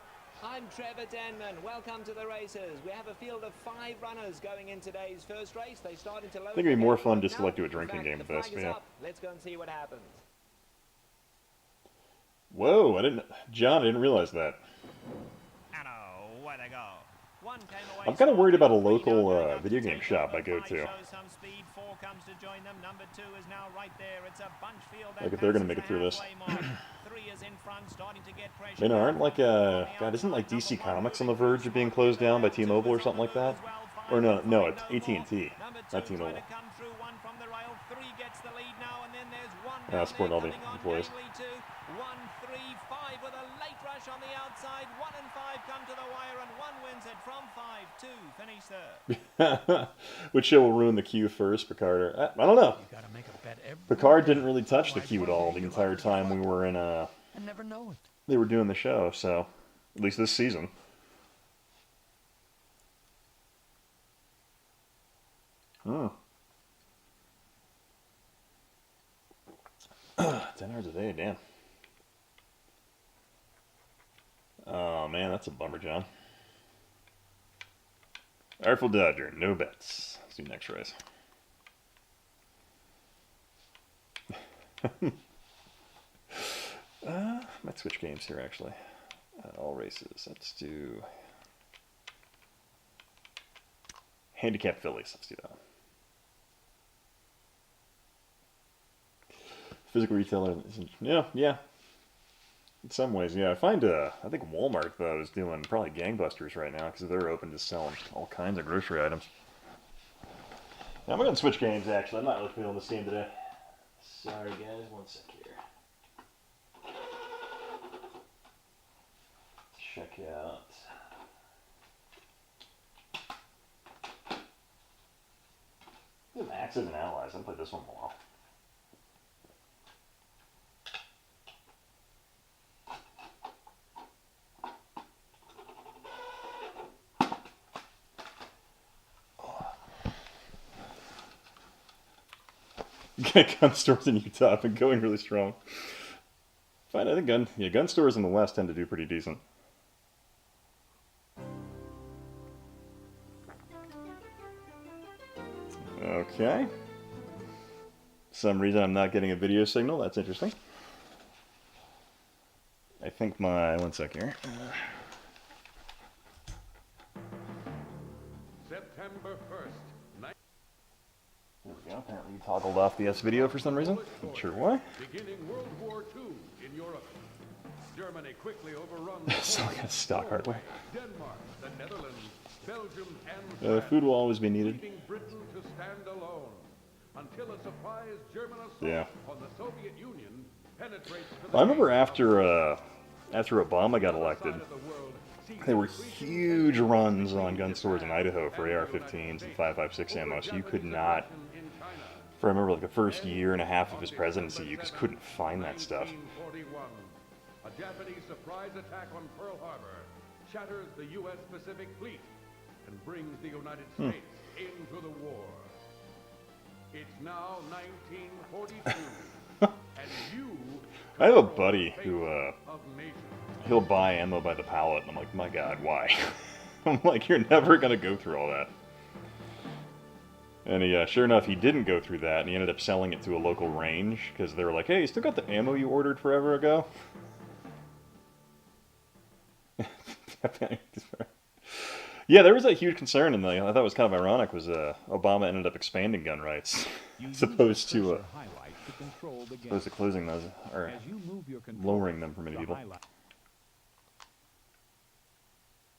Speaker 3: I'm Trevor Denman. Welcome to the races. We have a field of 5 runners going in today's first race. They started to load.
Speaker 2: I think it'd be more fun just to like do a drinking game with this. Yeah.
Speaker 3: Let's go and see what happens.
Speaker 2: Whoa! John, I didn't realize that.
Speaker 3: Where they go.
Speaker 2: I'm kind of worried about a local video game shop I go to. Like if they're going to make it through this. They aren't like God, isn't like DC Comics on the verge of being closed down by T-Mobile or something like that? Or no, it's AT&T, not T-Mobile. Supporting all the employees.
Speaker 3: 1, 3, 5 with a late rush on the outside. 1 and 5 come to the wire, and 1 wins it from 5 to finish third.
Speaker 2: Which show will ruin the queue first, Picard? I don't know. Picard didn't really touch the queue at all the entire time we were in. I never know it. They were doing the show, so at least this season. Oh. 10 hours a day, damn. Oh man, that's a bummer, John. Artful Dodger, no bets. Let's do next race. Might switch games here actually. All races. Let's do Handicap Phillies. Let's do that. Physical retailer. Yeah. In some ways, yeah. I find, I think Walmart, though, is doing probably gangbusters right now because they're open to selling all kinds of grocery items. Now, I'm going to switch games, actually. I'm not really feeling this game today. Sorry, guys. One sec here. Check out. Axis and Allies. I haven't played this one in a while. Gun stores in Utah have been going really strong. Fine, I think gun stores in the West tend to do pretty decent. Okay. For some reason I'm not getting a video signal. That's interesting. I think my... one sec here.
Speaker 4: September 1st.
Speaker 2: There we go. Apparently you toggled off the S video for some reason. Not sure why.
Speaker 4: Beginning World War II in Europe. Germany quickly overrun
Speaker 2: Still got stock hardware.
Speaker 4: Denmark, the Netherlands, Belgium, and France.
Speaker 2: Food will always be needed.
Speaker 4: Leaving Britain to stand alone until a surprise German assault on the Soviet Union penetrates to the
Speaker 2: I remember after Obama got elected, there were huge runs on gun stores in Idaho for AR-15s and 5.56 ammo, so you could not, for I remember like the first year and a half of his presidency, you just couldn't find that stuff.
Speaker 4: A Japanese surprise attack on Pearl Harbor shatters the U.S. Pacific Fleet and brings the United States into the war. It's now 1942, and you...
Speaker 2: I have a buddy who, he'll buy ammo by the pallet, and I'm like, my god, why? I'm like, you're never gonna go through all that. And he, sure enough, he didn't go through that, and he ended up selling it to a local range, because they were like, hey, you still got the ammo you ordered forever ago? Yeah, there was a huge concern, and I thought it was kind of ironic, was Obama ended up expanding gun rights, as opposed to closing those, or lowering them for many people.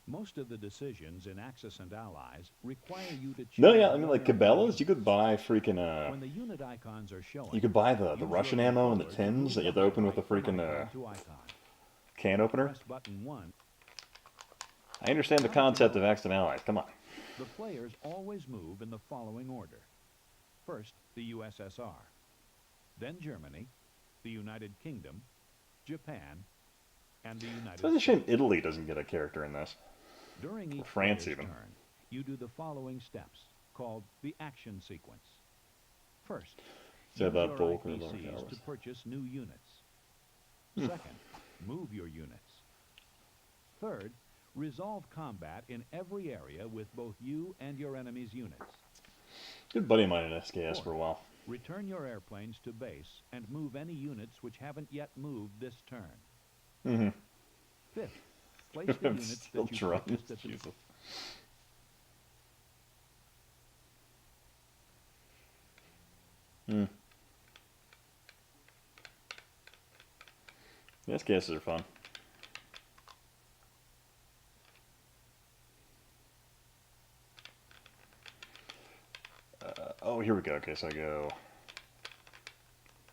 Speaker 5: Most of the decisions in Axis and Allies require you to choose.
Speaker 2: No, yeah, I mean, like Cabela's, you could buy freaking,
Speaker 5: when the unit icons are showing,
Speaker 2: you could buy the Russian ammo in the tins that you have to open with a freaking can opener.
Speaker 5: Press button 1.
Speaker 2: I understand the concept of Axis and Allies, come on.
Speaker 5: The players always move in the following order. First, the USSR, then Germany, the United Kingdom, Japan, and the United States.
Speaker 2: It's a shame Italy doesn't get a character in this.
Speaker 5: During each
Speaker 2: France
Speaker 5: player's
Speaker 2: even.
Speaker 5: turn, you do the following steps, called the action sequence. First,
Speaker 2: So
Speaker 5: use
Speaker 2: that
Speaker 5: your
Speaker 2: bulk or
Speaker 5: IPCs to purchase new units. Second, move your units. Third, resolve combat in every area with both you and your enemy's units.
Speaker 2: Good buddy of mine in SKS for a while.
Speaker 5: Return your airplanes to base and move any units which haven't yet moved this turn. Fifth, place the
Speaker 2: I'm
Speaker 5: units
Speaker 2: still
Speaker 5: that you
Speaker 2: drunk.
Speaker 5: purchased at the
Speaker 2: Jesus. The SKSs are fun. Oh, here we go. Okay, so I go...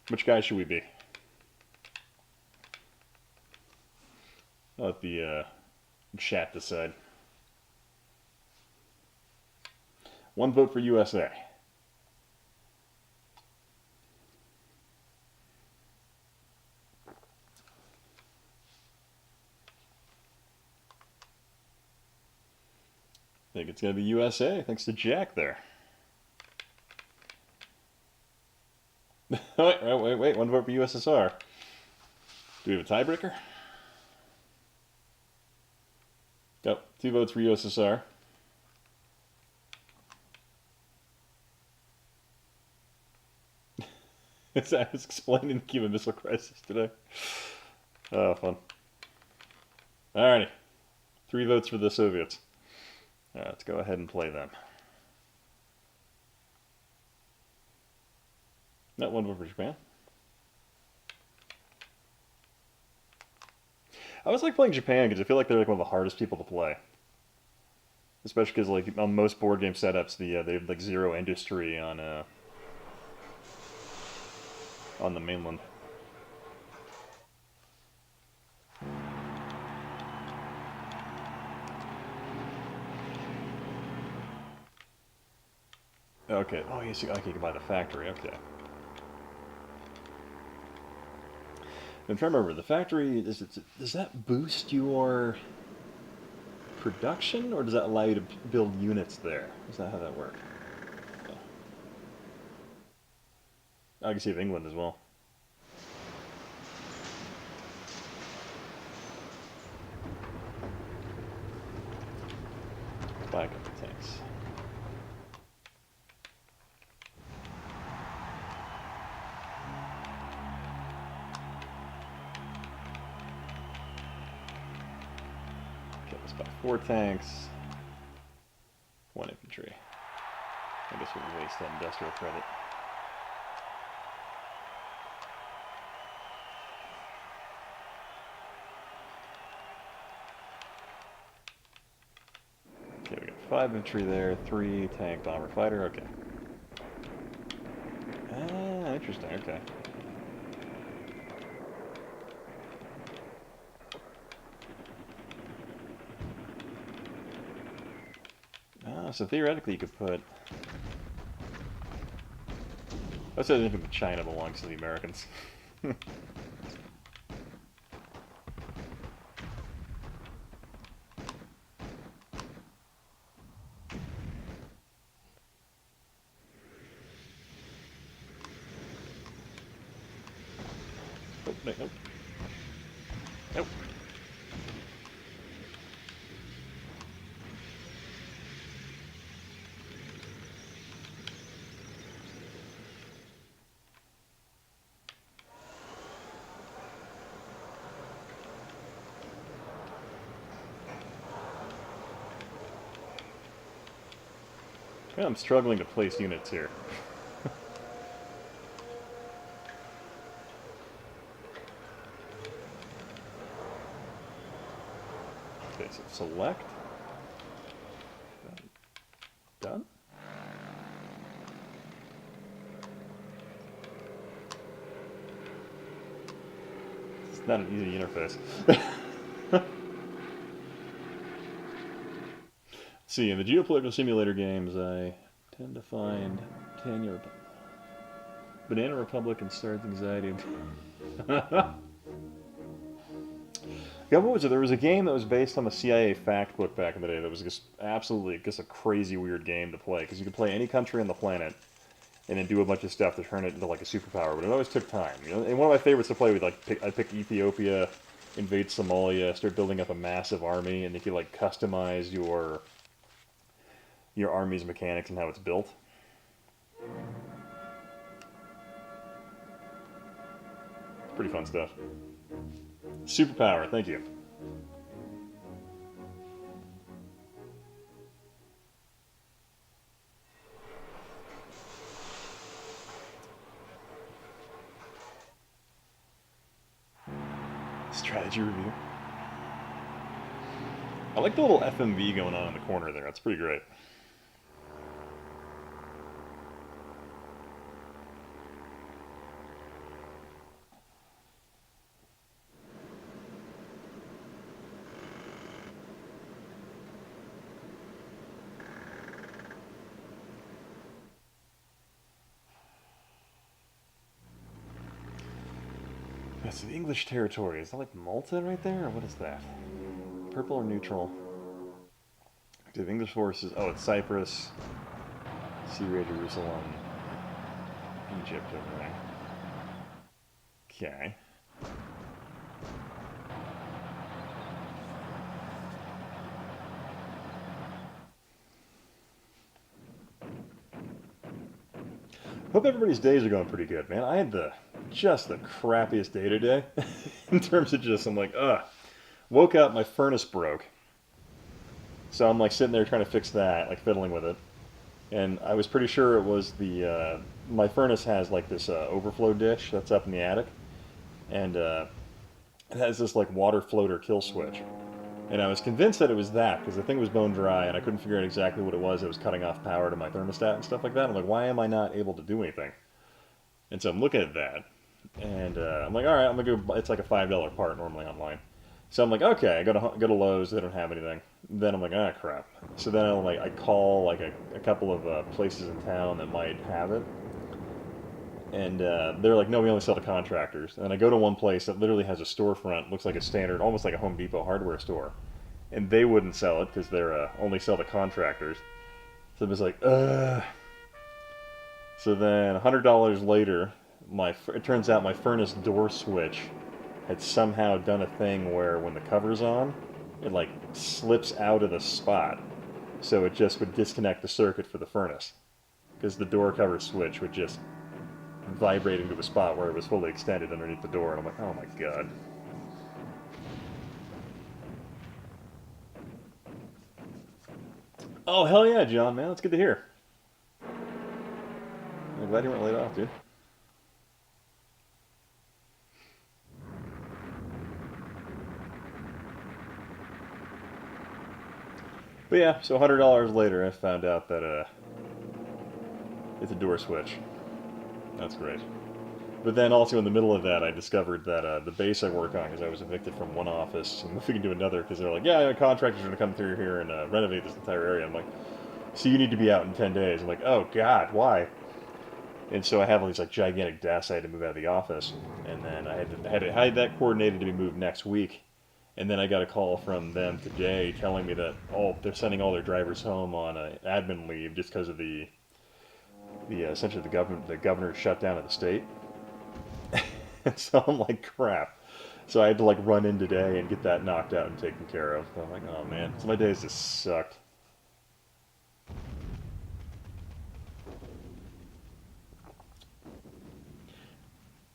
Speaker 2: Which guy should we be? I'll let the chat decide. One vote for USA. I think it's going to be USA, thanks to Jack there. Wait, one vote for USSR. Do we have a tiebreaker? Yep, 2 votes for USSR. As I was explaining the Cuban Missile Crisis today. Oh, fun. Alrighty. 3 votes for the Soviets. Let's go ahead and play them. Not 1 vote for Japan. I always like playing Japan because I feel like they're like one of the hardest people to play. Especially because like on most board game setups, they have like zero industry on the mainland. Okay. Oh, yes. Okay, you can buy the factory. Okay. I'm trying to remember. The factory does that boost your production, or does that allow you to build units there? Is that how that works? Okay. I can see of England as well. Buy a couple tanks. Okay, let's buy 4 tanks, 1 infantry. I guess we'll waste that industrial credit. Okay, we got 5 infantry there, 3 tank bomber fighter, okay. Ah, interesting, okay. Ah, so theoretically you could put... I said anything but China belongs to the Americans. Oh, no, nope. Nope. Yeah, I'm struggling to place units here. Okay, so select. Done. It's not an easy interface. See, in the geopolitical simulator games, I tend to find Banana Republic and Stars Anxiety. Yeah, what was it? There was a game that was based on the CIA fact book back in the day that was just absolutely just a crazy weird game to play, because you could play any country on the planet and then do a bunch of stuff to turn it into like a superpower, but it always took time. You know, and one of my favorites to play with, like, I pick Ethiopia, invade Somalia, start building up a massive army, and you could like customize your army's mechanics and how it's built. Pretty fun stuff. Superpower, thank you. Strategy review. I like the little FMV going on in the corner there. That's pretty great. That's the English territory. Is that like Malta right there, or what is that? Purple or neutral? Active English forces. Oh, it's Cyprus, Syria, Jerusalem, Egypt over there. Okay. Hope everybody's days are going pretty good, man. I had just the crappiest day today. In terms of just, I'm like, ugh. Woke up, my furnace broke. So I'm like sitting there trying to fix that, like fiddling with it. And I was pretty sure it was my furnace has like this overflow dish that's up in the attic. And It has this like water floater kill switch. And I was convinced that it was that, because the thing was bone dry, and I couldn't figure out exactly what it was. It was cutting off power to my thermostat and stuff like that. I'm like, why am I not able to do anything? And so I'm looking at that, and I'm like, all right, I'm gonna go. It's like a $5 part normally online. So I'm like, okay, I go to Lowe's. They don't have anything. Then I'm like, ah, crap. So then I call like a couple of places in town that might have it, and they're like, no, we only sell to contractors. And I go to one place that literally has a storefront, looks like a standard, almost like a Home Depot hardware store, and they wouldn't sell it because they're only sell to contractors. So it was like, ugh. So then $100 later, it turns out my furnace door switch had somehow done a thing where when the cover's on, it like slips out of the spot. So it just would disconnect the circuit for the furnace. Because the door cover switch would just vibrate into a spot where it was fully extended underneath the door. And I'm like, oh my god. Oh, hell yeah, John, man. That's good to hear. I'm glad you weren't laid off, dude. But yeah, so $100 later, I found out that it's a door switch. That's great. But then also in the middle of that, I discovered that the base I work on, because I was evicted from one office and moving into another, because they're like, yeah, contractors are going to come through here and renovate this entire area. I'm like, so you need to be out in 10 days. I'm like, oh god, why? And so I have all these like gigantic desks I had to move out of the office, and then I had that coordinated to be moved next week. And then I got a call from them today telling me that they're sending all their drivers home on admin leave just because of the essentially the governor's shutdown of the state. And so I'm like, crap. So I had to like run in today and get that knocked out and taken care of. So I'm like, oh man. So my days just sucked.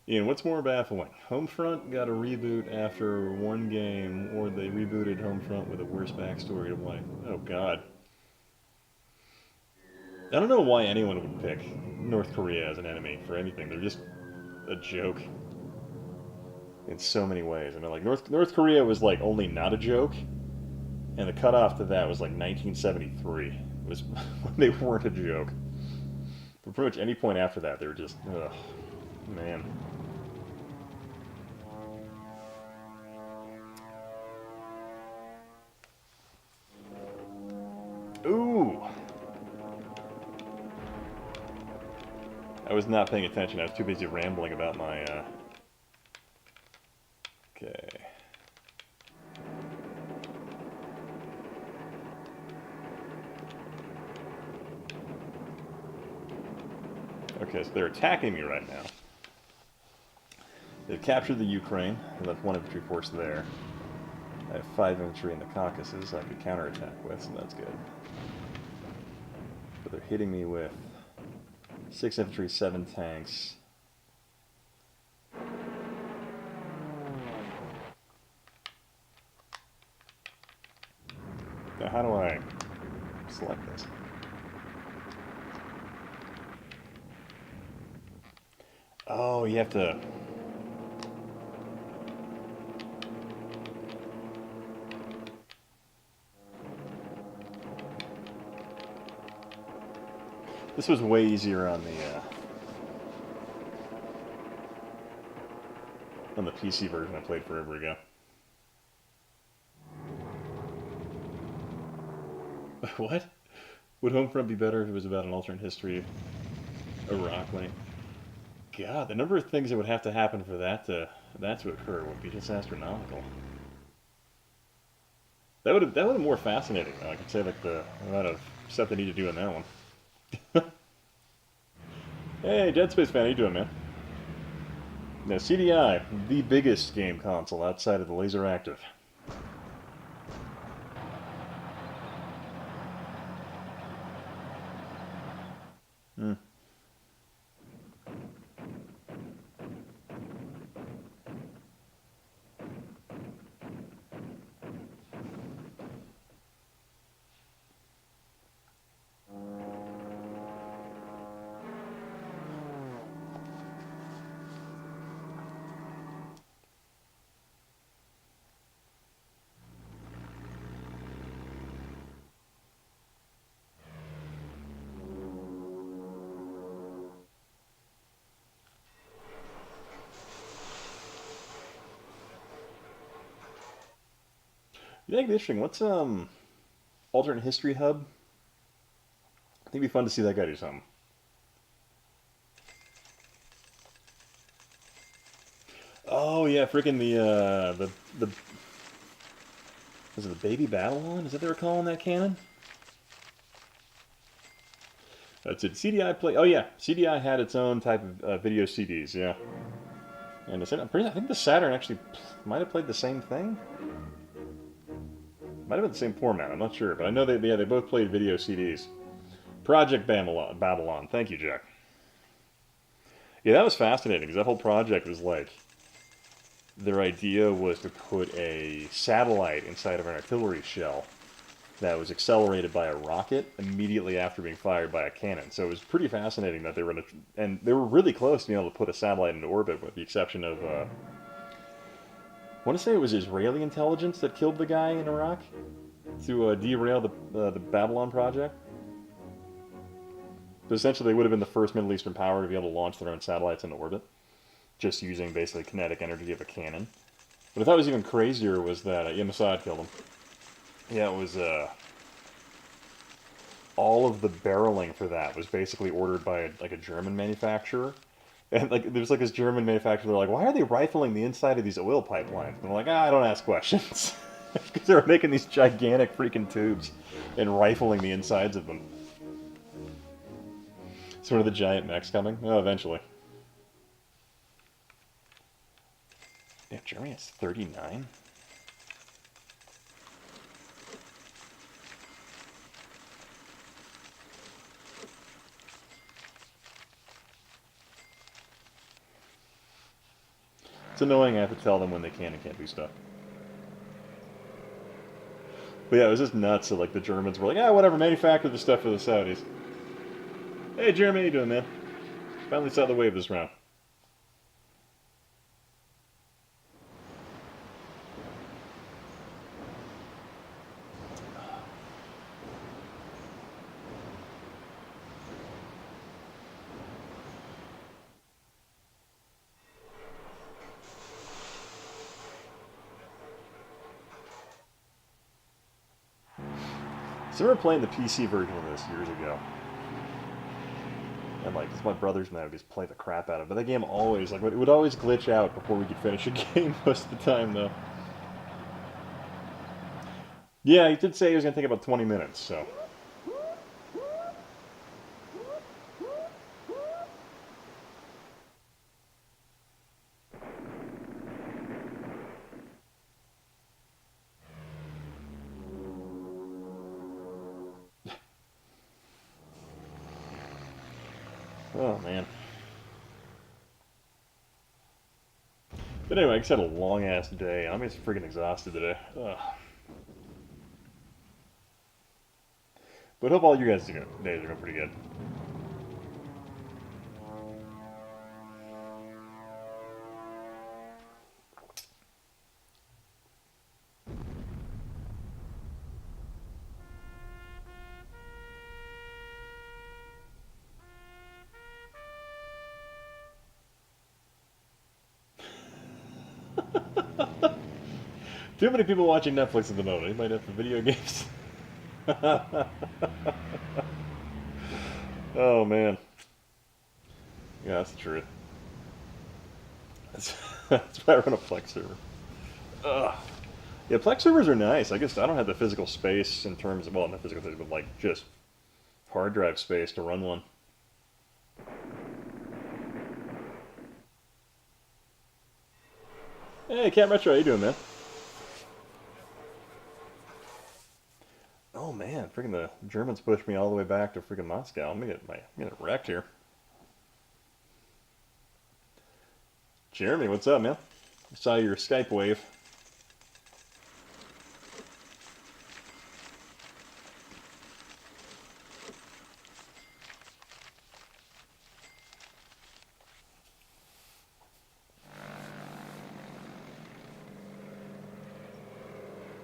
Speaker 2: Ian, what's more baffling? Homefront got a reboot after one game, or they rebooted Homefront with a worse backstory to why? Oh god. I don't know why anyone would pick North Korea as an enemy for anything. They're just a joke in so many ways. I mean, like North Korea was like only not a joke, and the cutoff to that was like 1973. Was when they weren't a joke. But pretty much any point after that, they were just, ugh, man. Ooh. I was not paying attention. I was too busy rambling about my, Okay. Okay, so they're attacking me right now. They've captured the Ukraine. They left one infantry force there. I have 5 infantry in the Caucasus I could counterattack with, so that's good. But they're hitting me with 6 infantry, 7 tanks. Now how do I select this? Oh, you have to... This was way easier on the PC version I played forever ago. What? Would Homefront be better if it was about an alternate history of Iraq? God, the number of things that would have to happen for that to occur would be just astronomical. That would have been more fascinating, though. I could say like the amount of stuff they need to do in that one. Hey, Dead Space fan, how you doing, man? Now, CDI, the biggest game console outside of the Laser Active. Hmm. That'd be interesting. What's alternate history hub? I think it'd be fun to see that guy do something. Oh yeah, freaking the was it the baby Babylon? Is that what they were calling that cannon? That's it. CDI play. Oh yeah, CDI had its own type of video CDs. Yeah, and I think the Saturn actually might have played the same thing. Might have been the same format. I'm not sure, but I know they both played video CDs. Project Babylon. Thank you, Jack. Yeah, that was fascinating because that whole project was like, their idea was to put a satellite inside of an artillery shell that was accelerated by a rocket immediately after being fired by a cannon. So it was pretty fascinating that they were and they were really close to being able to put a satellite into orbit, with the exception of, I want to say it was Israeli intelligence that killed the guy in Iraq to derail the Babylon project. So essentially, they would have been the first Middle Eastern power to be able to launch their own satellites into orbit, just using basically kinetic energy of a cannon. But I thought was even crazier was that Mossad killed him. Yeah, it was all of the barreling for that was basically ordered by a German manufacturer. And there's this German manufacturer, they're like, why are they rifling the inside of these oil pipelines? And they're like, I don't ask questions. Because they were making these gigantic freaking tubes and rifling the insides of them. Sort of the giant mechs coming? Oh, eventually. Yeah, Germany has 39? It's annoying I have to tell them when they can and can't do stuff. But yeah, it was just nuts that the Germans were like, ah, whatever, manufacture the stuff for the Saudis. Hey, Jeremy, how you doing, man? Finally saw the wave this round. So I remember playing the PC version of this years ago. And it's my brothers and I would just play the crap out of it. But that game always, it would always glitch out before we could finish a game most of the time, though. Yeah, he did say he was going to take about 20 minutes, so. Oh, man. But anyway, I just had a long-ass day. I'm just freaking exhausted today. Ugh. But hope all you guys' days are going pretty good. Too many people watching Netflix at the moment. They might have the video games. Oh, man. Yeah, that's the truth. That's why I run a Plex server. Ugh. Yeah, Plex servers are nice. I guess I don't have the physical space in terms of, well, not physical space, but just hard drive space to run one. Hey, Cat Retro, how you doing, man? Oh man, freaking the Germans pushed me all the way back to freaking Moscow. I'm gonna get wrecked here. Jeremy, what's up, man? I saw your Skype wave.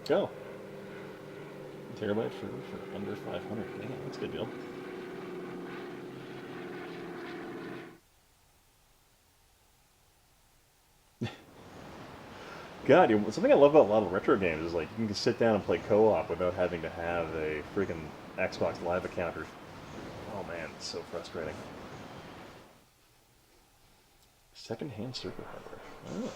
Speaker 2: Go. Terabyte for under 500. Damn, that's a good deal. God, something I love about a lot of retro games is like you can sit down and play co-op without having to have a freaking Xbox Live account. Or oh man, it's so frustrating. Second-hand circuit hardware. Oh.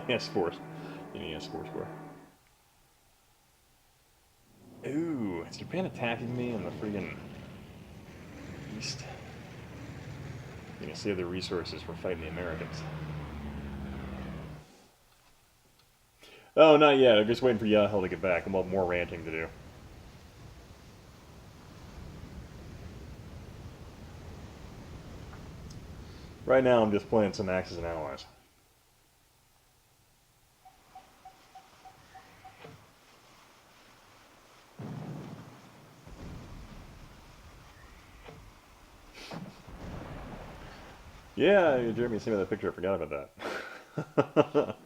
Speaker 2: Yeah, sports. Yeah, sports bar. Ooh, is Japan attacking me in the friggin' east? You can save their resources for fighting the Americans. Oh, not yet. I'm just waiting for Yahel to get back. I'm have more ranting to do. Right now, I'm just playing some Axis and Allies. Yeah, Jeremy sent me that picture. I forgot about that.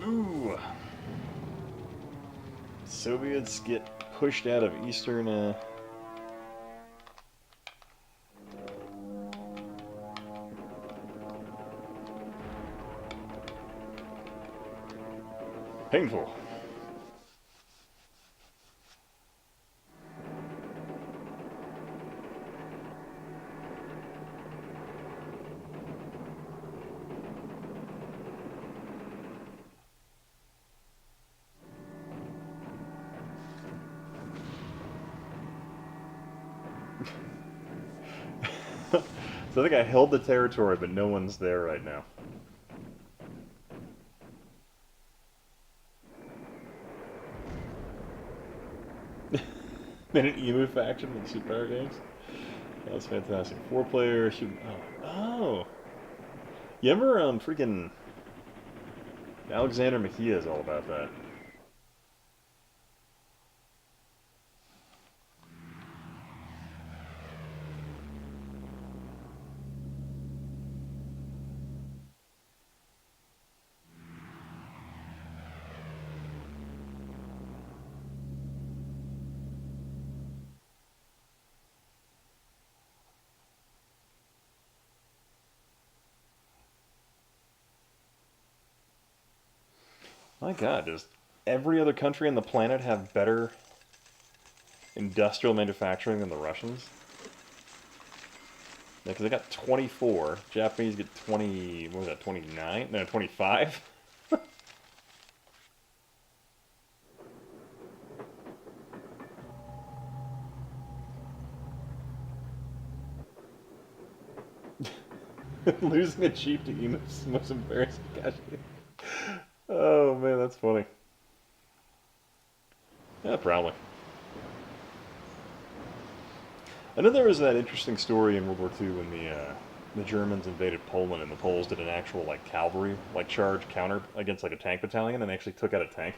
Speaker 2: Ooh. Soviets get pushed out of Eastern, painful. So I think I held the territory, but no one's there right now. Then an emu faction with Super games. That was fantastic. 4-player shoot. Oh. You remember freaking Alexander Mejia is all about that. My God, does every other country on the planet have better industrial manufacturing than the Russians? Yeah, because they got 24. Japanese get 20, what was that, 29? No, 25? Losing a chief to Emus most embarrassing casualty. Oh man, that's funny. Yeah, probably. I know there was that interesting story in World War II when the Germans invaded Poland and the Poles did an actual like cavalry charge counter against like a tank battalion and they actually took out a tank.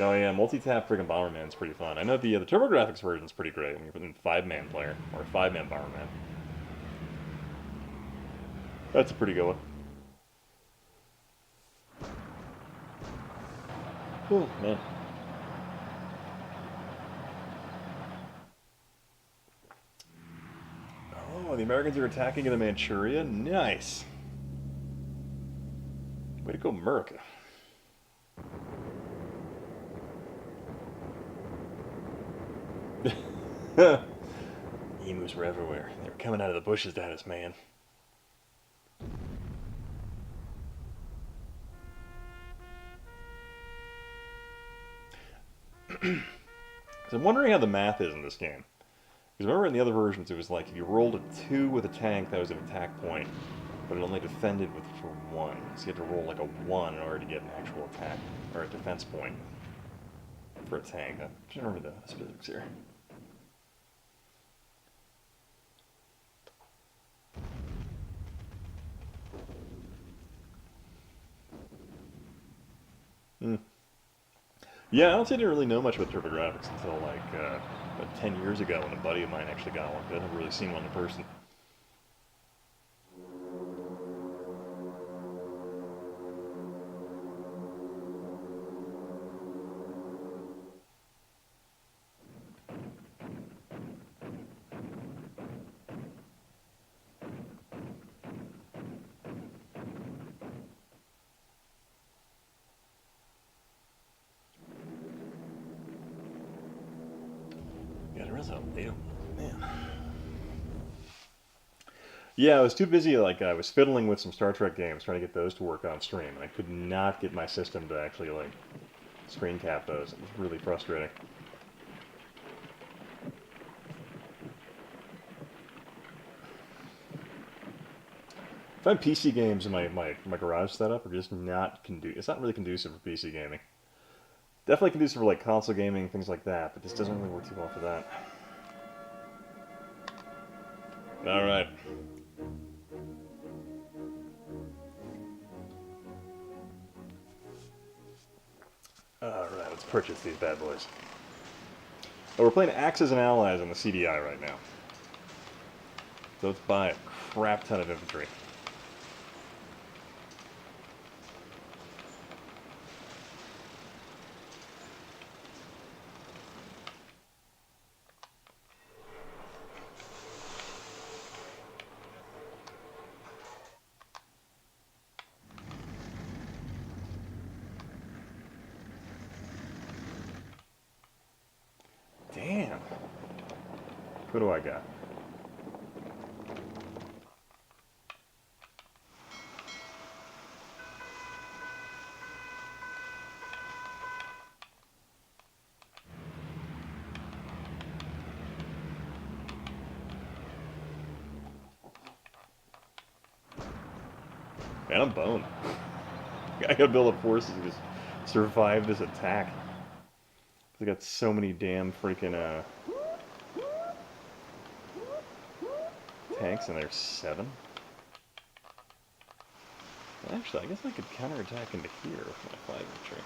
Speaker 2: Oh yeah, multi-tap friggin' Bomberman's pretty fun. I know the TurboGrafx version's pretty great when you're putting 5-man player or 5-man Bomberman. That's a pretty good one. Oh man. Oh, the Americans are attacking into Manchuria? Nice. Way to go, America. Emus were everywhere. They were coming out of the bushes at us, man. So I'm wondering how the math is in this game. Because remember in the other versions, it was like if you rolled a 2 with a tank, that was an attack point, but it only defended for 1. So you had to roll like a 1 in order to get an actual attack, or a defense point for a tank. I should remember the specifics here. Yeah, I honestly didn't really know much about TurboGrafx until like about 10 years ago when a buddy of mine actually got one. I've never really seen one in person. Man. Yeah, I was too busy, like, I was fiddling with some Star Trek games, trying to get those to work on stream, and I could not get my system to actually, like, screen cap those. It was really frustrating. I find PC games in my garage setup are just not it's not really conducive for PC gaming. Definitely conducive for, like, console gaming, things like that, but this doesn't really work too well for that. Alright. Alright, let's purchase these bad boys. Oh, we're playing Axis and Allies on the CDI right now. So let's buy a crap ton of infantry. Damn. Who do I got? Man, I'm boned. I gotta build up forces to just survive this attack. I got so many damn freaking tanks, and there's 7. Actually, I guess I could counterattack into here with my 5 infantry.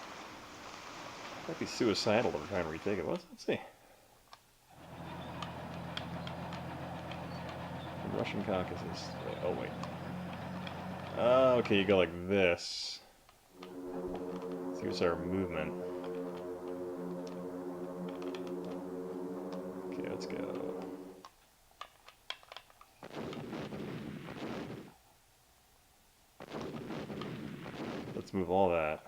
Speaker 2: Might be suicidal to try and retake it. Let's see. The Russian Caucasus. Oh wait. Okay, you go like this. See what's our movement. Okay, let's go. Let's move all that.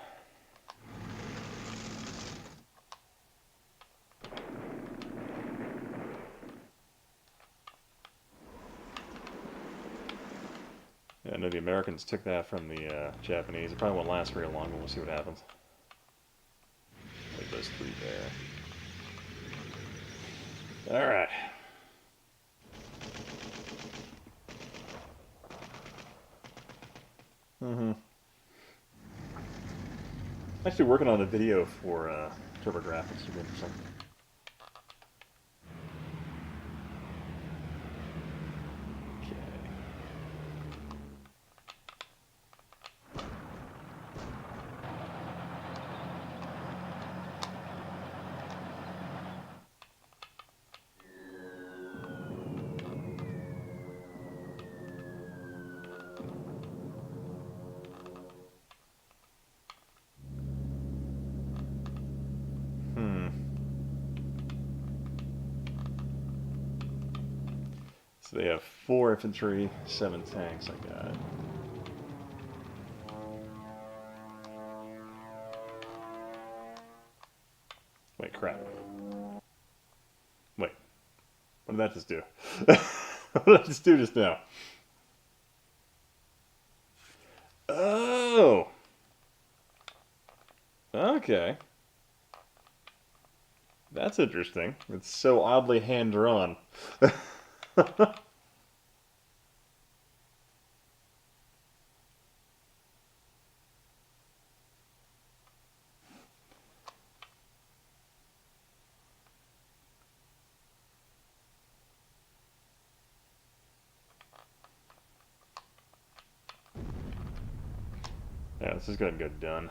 Speaker 2: Yeah, I know the Americans took that from the Japanese. It probably won't last very long, but we'll see what happens. Like those 3 there. Alright. I'm actually working on a video for TurboGrafx. Should be interesting. So they have 4 infantry, 7 tanks, I got. Wait, crap. Wait. What did that just do? What did I just do just now? Oh! Okay. That's interesting. It's so oddly hand-drawn. Yeah, this is gonna get done.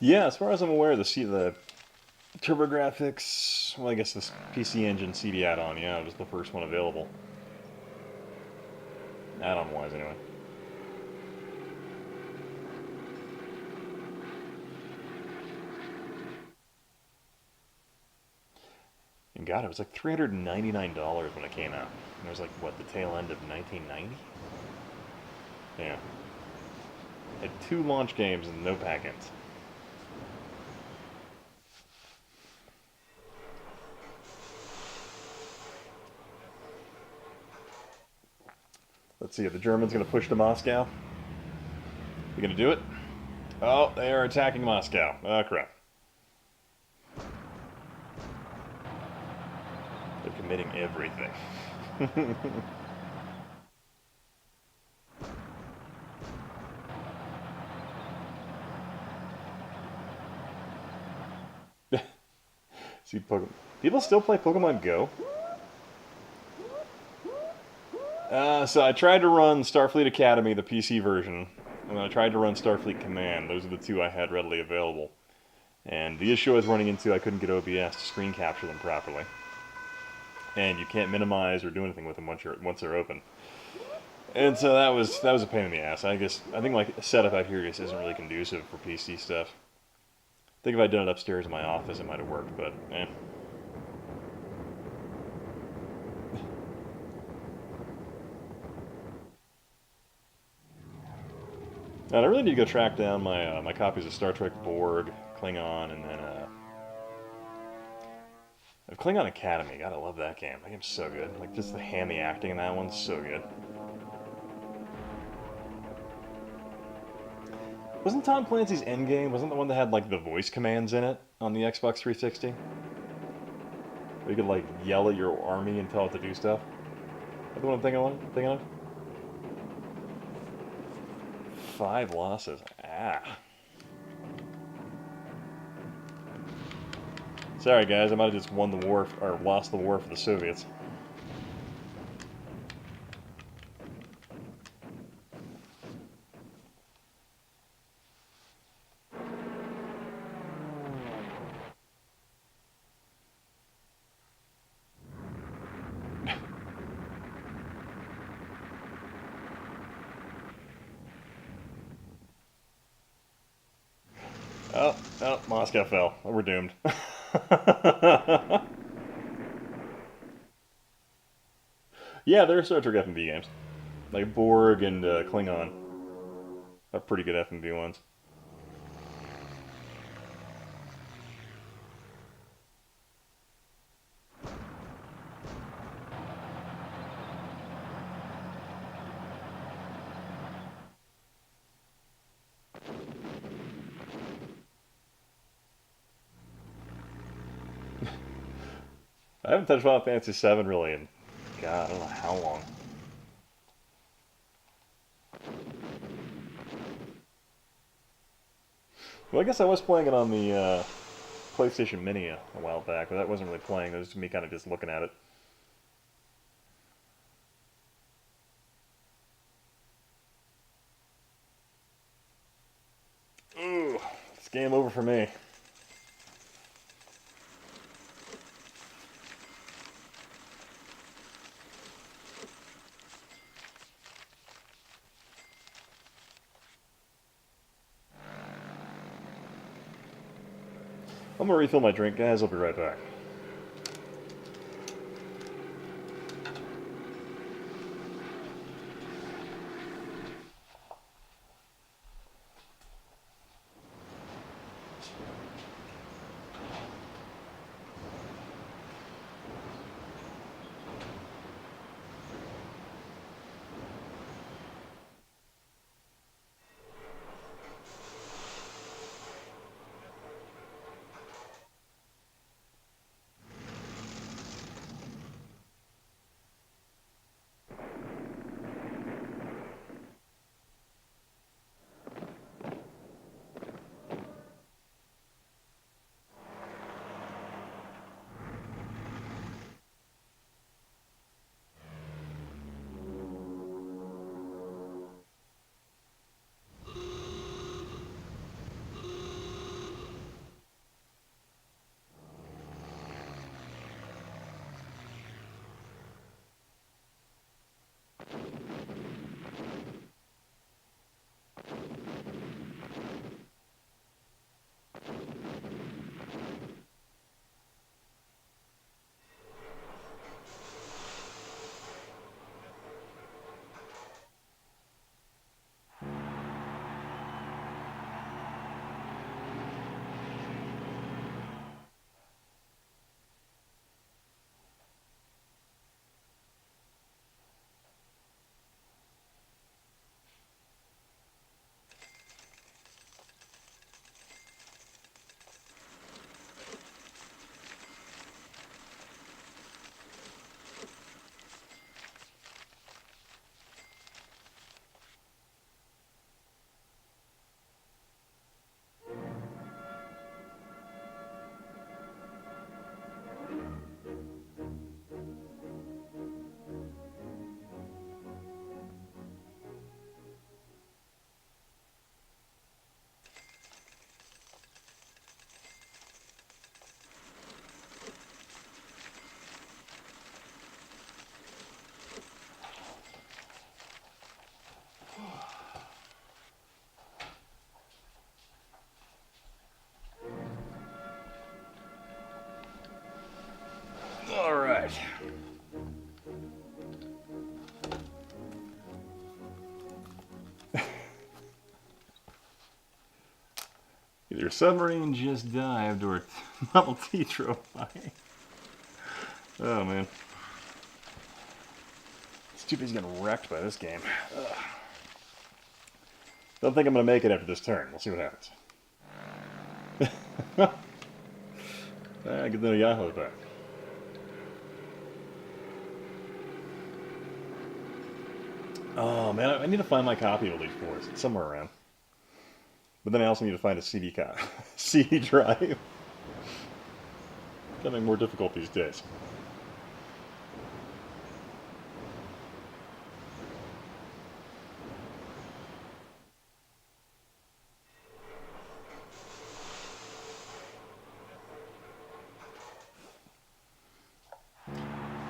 Speaker 2: Yeah, as far as I'm aware, the TurboGrafx, well, I guess this PC Engine CD add-on, yeah, it was the first one available. Add-on-wise, anyway. And God, it was like $399 when it came out. And it was like, what, the tail end of 1990? Yeah. Had 2 launch games and no pack-ins. Let's see, if the Germans going to push to Moscow? You going to do it? Oh, they are attacking Moscow. Oh, crap. They're committing everything. See, Pokemon. People still play Pokemon Go? So I tried to run Starfleet Academy, the PC version, and I tried to run Starfleet Command. Those are the 2 I had readily available. And the issue I was running into, I couldn't get OBS to screen capture them properly. And you can't minimize or do anything with them once they're open. And so that was a pain in the ass. I think my setup out here just isn't really conducive for PC stuff. I think if I'd done it upstairs in my office, it might have worked, but eh. Now, I really need to go track down my copies of Star Trek Borg, Klingon, and then Klingon Academy. God, I love that game. That game's so good. Like, just the hammy acting in that one's so good. Wasn't Tom Clancy's Endgame, wasn't the one that had, like, the voice commands in it on the Xbox 360? Where you could, like, yell at your army and tell it to do stuff? Is that the one I'm thinking of? 5 losses. Ah. Sorry, guys. I might have just won the war, or lost the war for the Soviets. Oh, Moscow fell. We're doomed. Yeah, there are Star Trek FMV games. Like Borg and Klingon are pretty good FMV ones. I haven't touched Final Fantasy VII really in, God, I don't know how long. Well, I guess I was playing it on the PlayStation Mini a while back, but that wasn't really playing. It was me kind of just looking at it. Ooh, it's game over for me. I'm gonna refill my drink, guys. I'll be right back. All right. Either a submarine just dived or a Model T drove by. Oh man. Stupid's getting wrecked by this game. Ugh. Don't think I'm going to make it after this turn. We'll see what happens. Get the Yahoo back. Oh man, I need to find my copy of Elite Force. It's somewhere around. But then I also need to find a CD drive. Becoming more difficult these days.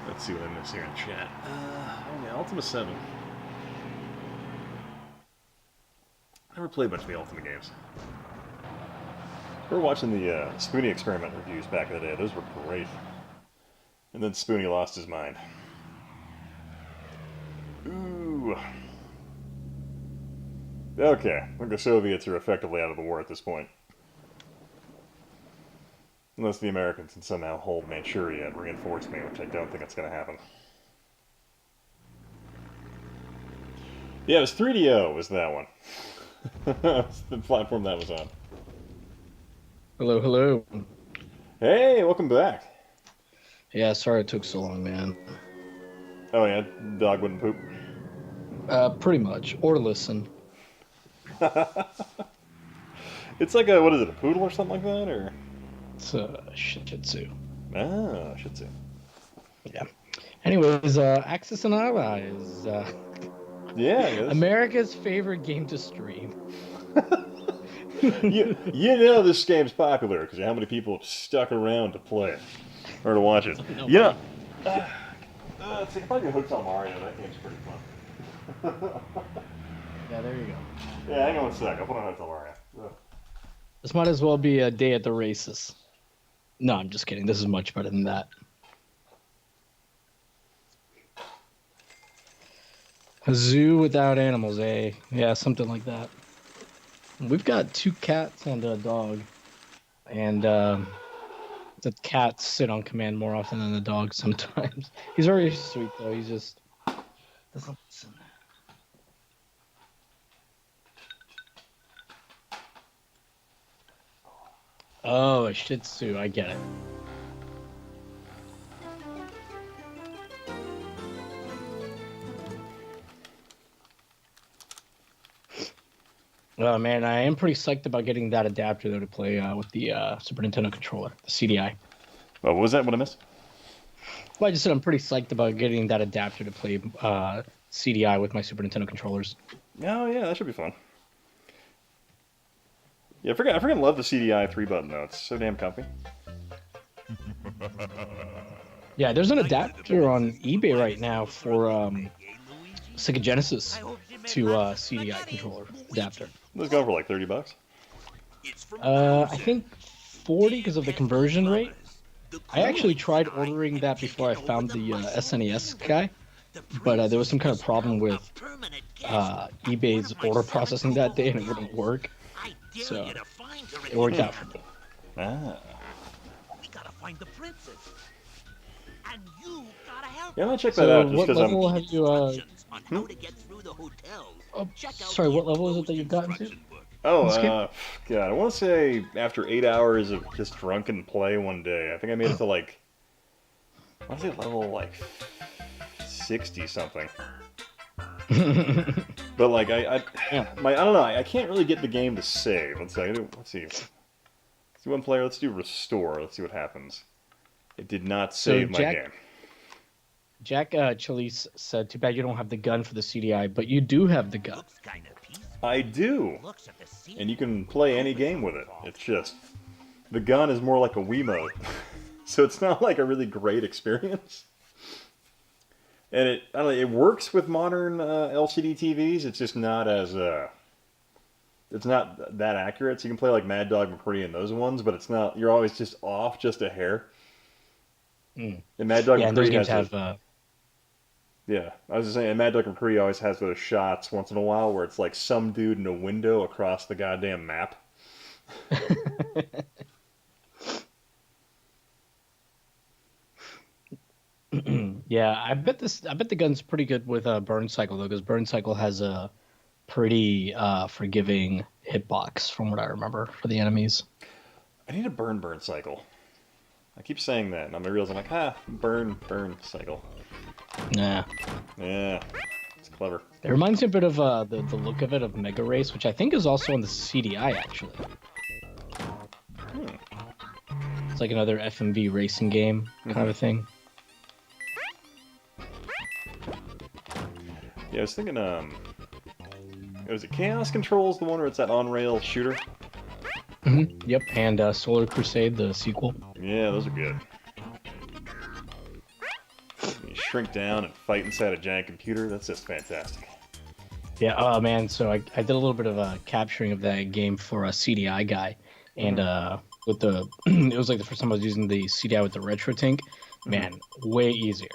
Speaker 2: Let's see what I miss here in chat. Oh yeah, Ultima 7. Never played much of the Ultima games. We were watching the Spoonie Experiment reviews back in the day. Those were great. And then Spoonie lost his mind. Ooh. Okay, I think the Soviets are effectively out of the war at this point. Unless the Americans can somehow hold Manchuria and reinforce me, which I don't think it's going to happen. Yeah, it was 3DO was that one. That's the platform that was on.
Speaker 1: Hello, hello.
Speaker 2: Hey, welcome back.
Speaker 1: Yeah, sorry it took so long, man.
Speaker 2: Oh yeah, dog wouldn't poop?
Speaker 1: Pretty much. Or listen.
Speaker 2: Yeah, It's like a, what is it, a poodle or something like that, or?
Speaker 1: It's a Shih Tzu.
Speaker 2: Ah, Shih Tzu.
Speaker 1: Yeah. Anyways, Axis and Allies.
Speaker 2: Yeah, I guess.
Speaker 1: America's favorite game to stream.
Speaker 2: you know this game's popular because how many people have stuck around to play it or to watch it.
Speaker 1: No,
Speaker 2: Yeah. Let's see, probably Hotel Mario. That game's pretty fun.
Speaker 1: Yeah, there you go.
Speaker 2: Yeah, hang on one sec. I'll put on Hotel Mario.
Speaker 1: This might as well be a day at the races. No, I'm just kidding. This is much better than that. A zoo without animals, eh? Yeah, something like that. We've got 2 cats and a dog. And the cats sit on command more often than the dog sometimes. He's very sweet, though. He just doesn't listen. Oh, a Shih Tzu. I get it. Oh man, I am pretty psyched about getting that adapter though to play with the Super Nintendo controller, the CDI.
Speaker 2: Oh, what was that? What I missed?
Speaker 1: Well, I just said I'm pretty psyched about getting that adapter to play CDI with my Super Nintendo controllers.
Speaker 2: Oh yeah, that should be fun. Yeah, I freaking love the CDI 3-button though. It's so damn comfy.
Speaker 1: Yeah, there's an adapter on eBay right now for Sega Genesis to CDI controller adapter.
Speaker 2: Those go for like $30.
Speaker 1: I think 40 because of the conversion rate. I actually tried ordering that before I found the SNES guy, but there was some kind of problem with eBay's order processing that day and it wouldn't work. So it worked out for me.
Speaker 2: Ah.
Speaker 6: We gotta find the princess. And you gotta help.
Speaker 2: Yeah, I'm gonna check that out just
Speaker 1: what
Speaker 2: because
Speaker 1: level
Speaker 2: I'm.
Speaker 1: have you?
Speaker 6: On how to get through the hotel.
Speaker 1: Oh, sorry, what level is it that you've gotten to?
Speaker 2: Oh,
Speaker 1: This game?
Speaker 2: God, I want to say after 8 hours of just drunken play one day, I think I made it to like, I want to say level like 60 something. But like I don't know, I can't really get the game to save. Let's see. Let's do one player. Let's do restore. Let's see what happens. It did not save my game.
Speaker 1: Jack Chalice said, "Too bad you don't have the gun for the CDI, but you do have the gun."
Speaker 6: Looks kind of peaceful.
Speaker 2: I do.
Speaker 6: Looks at the scene.
Speaker 2: And you can play any game with it. It's just, the gun is more like a Wiimote. So it's not like a really great experience. And it works with modern LCD TVs. It's just not as, it's not that accurate. So you can play like Mad Dog McCree and those ones, but it's not, you're always just off just a hair. And Mad Dog
Speaker 1: Yeah, and those
Speaker 2: McCree
Speaker 1: games
Speaker 2: has
Speaker 1: have...
Speaker 2: yeah, I was just saying, Mad Dog McCree always has those shots once in a while where it's like some dude in a window across the goddamn map.
Speaker 1: Yeah, I bet the gun's pretty good with Burn Cycle though, because Burn Cycle has a pretty forgiving hitbox from what I remember for the enemies.
Speaker 2: I need a burn cycle. I keep saying that, and I'm realizing like, burn cycle.
Speaker 1: Nah.
Speaker 2: Yeah, it's clever.
Speaker 1: It reminds me a bit of the look of it of Mega Race, which I think is also on the CDI actually. It's like another FMV racing game kind of a thing.
Speaker 2: Yeah, I was thinking, was it Chaos Control's the one where it's that on-rail shooter?
Speaker 1: Yep, and Solar Crusade, the sequel.
Speaker 2: Yeah, those are good. You shrink down and fight inside a giant computer. That's just fantastic.
Speaker 1: Yeah, oh man, so I did a little bit of capturing of that game for a CDI guy, and with the it was like the first time I was using the CDI with the retro tank. Man, way easier.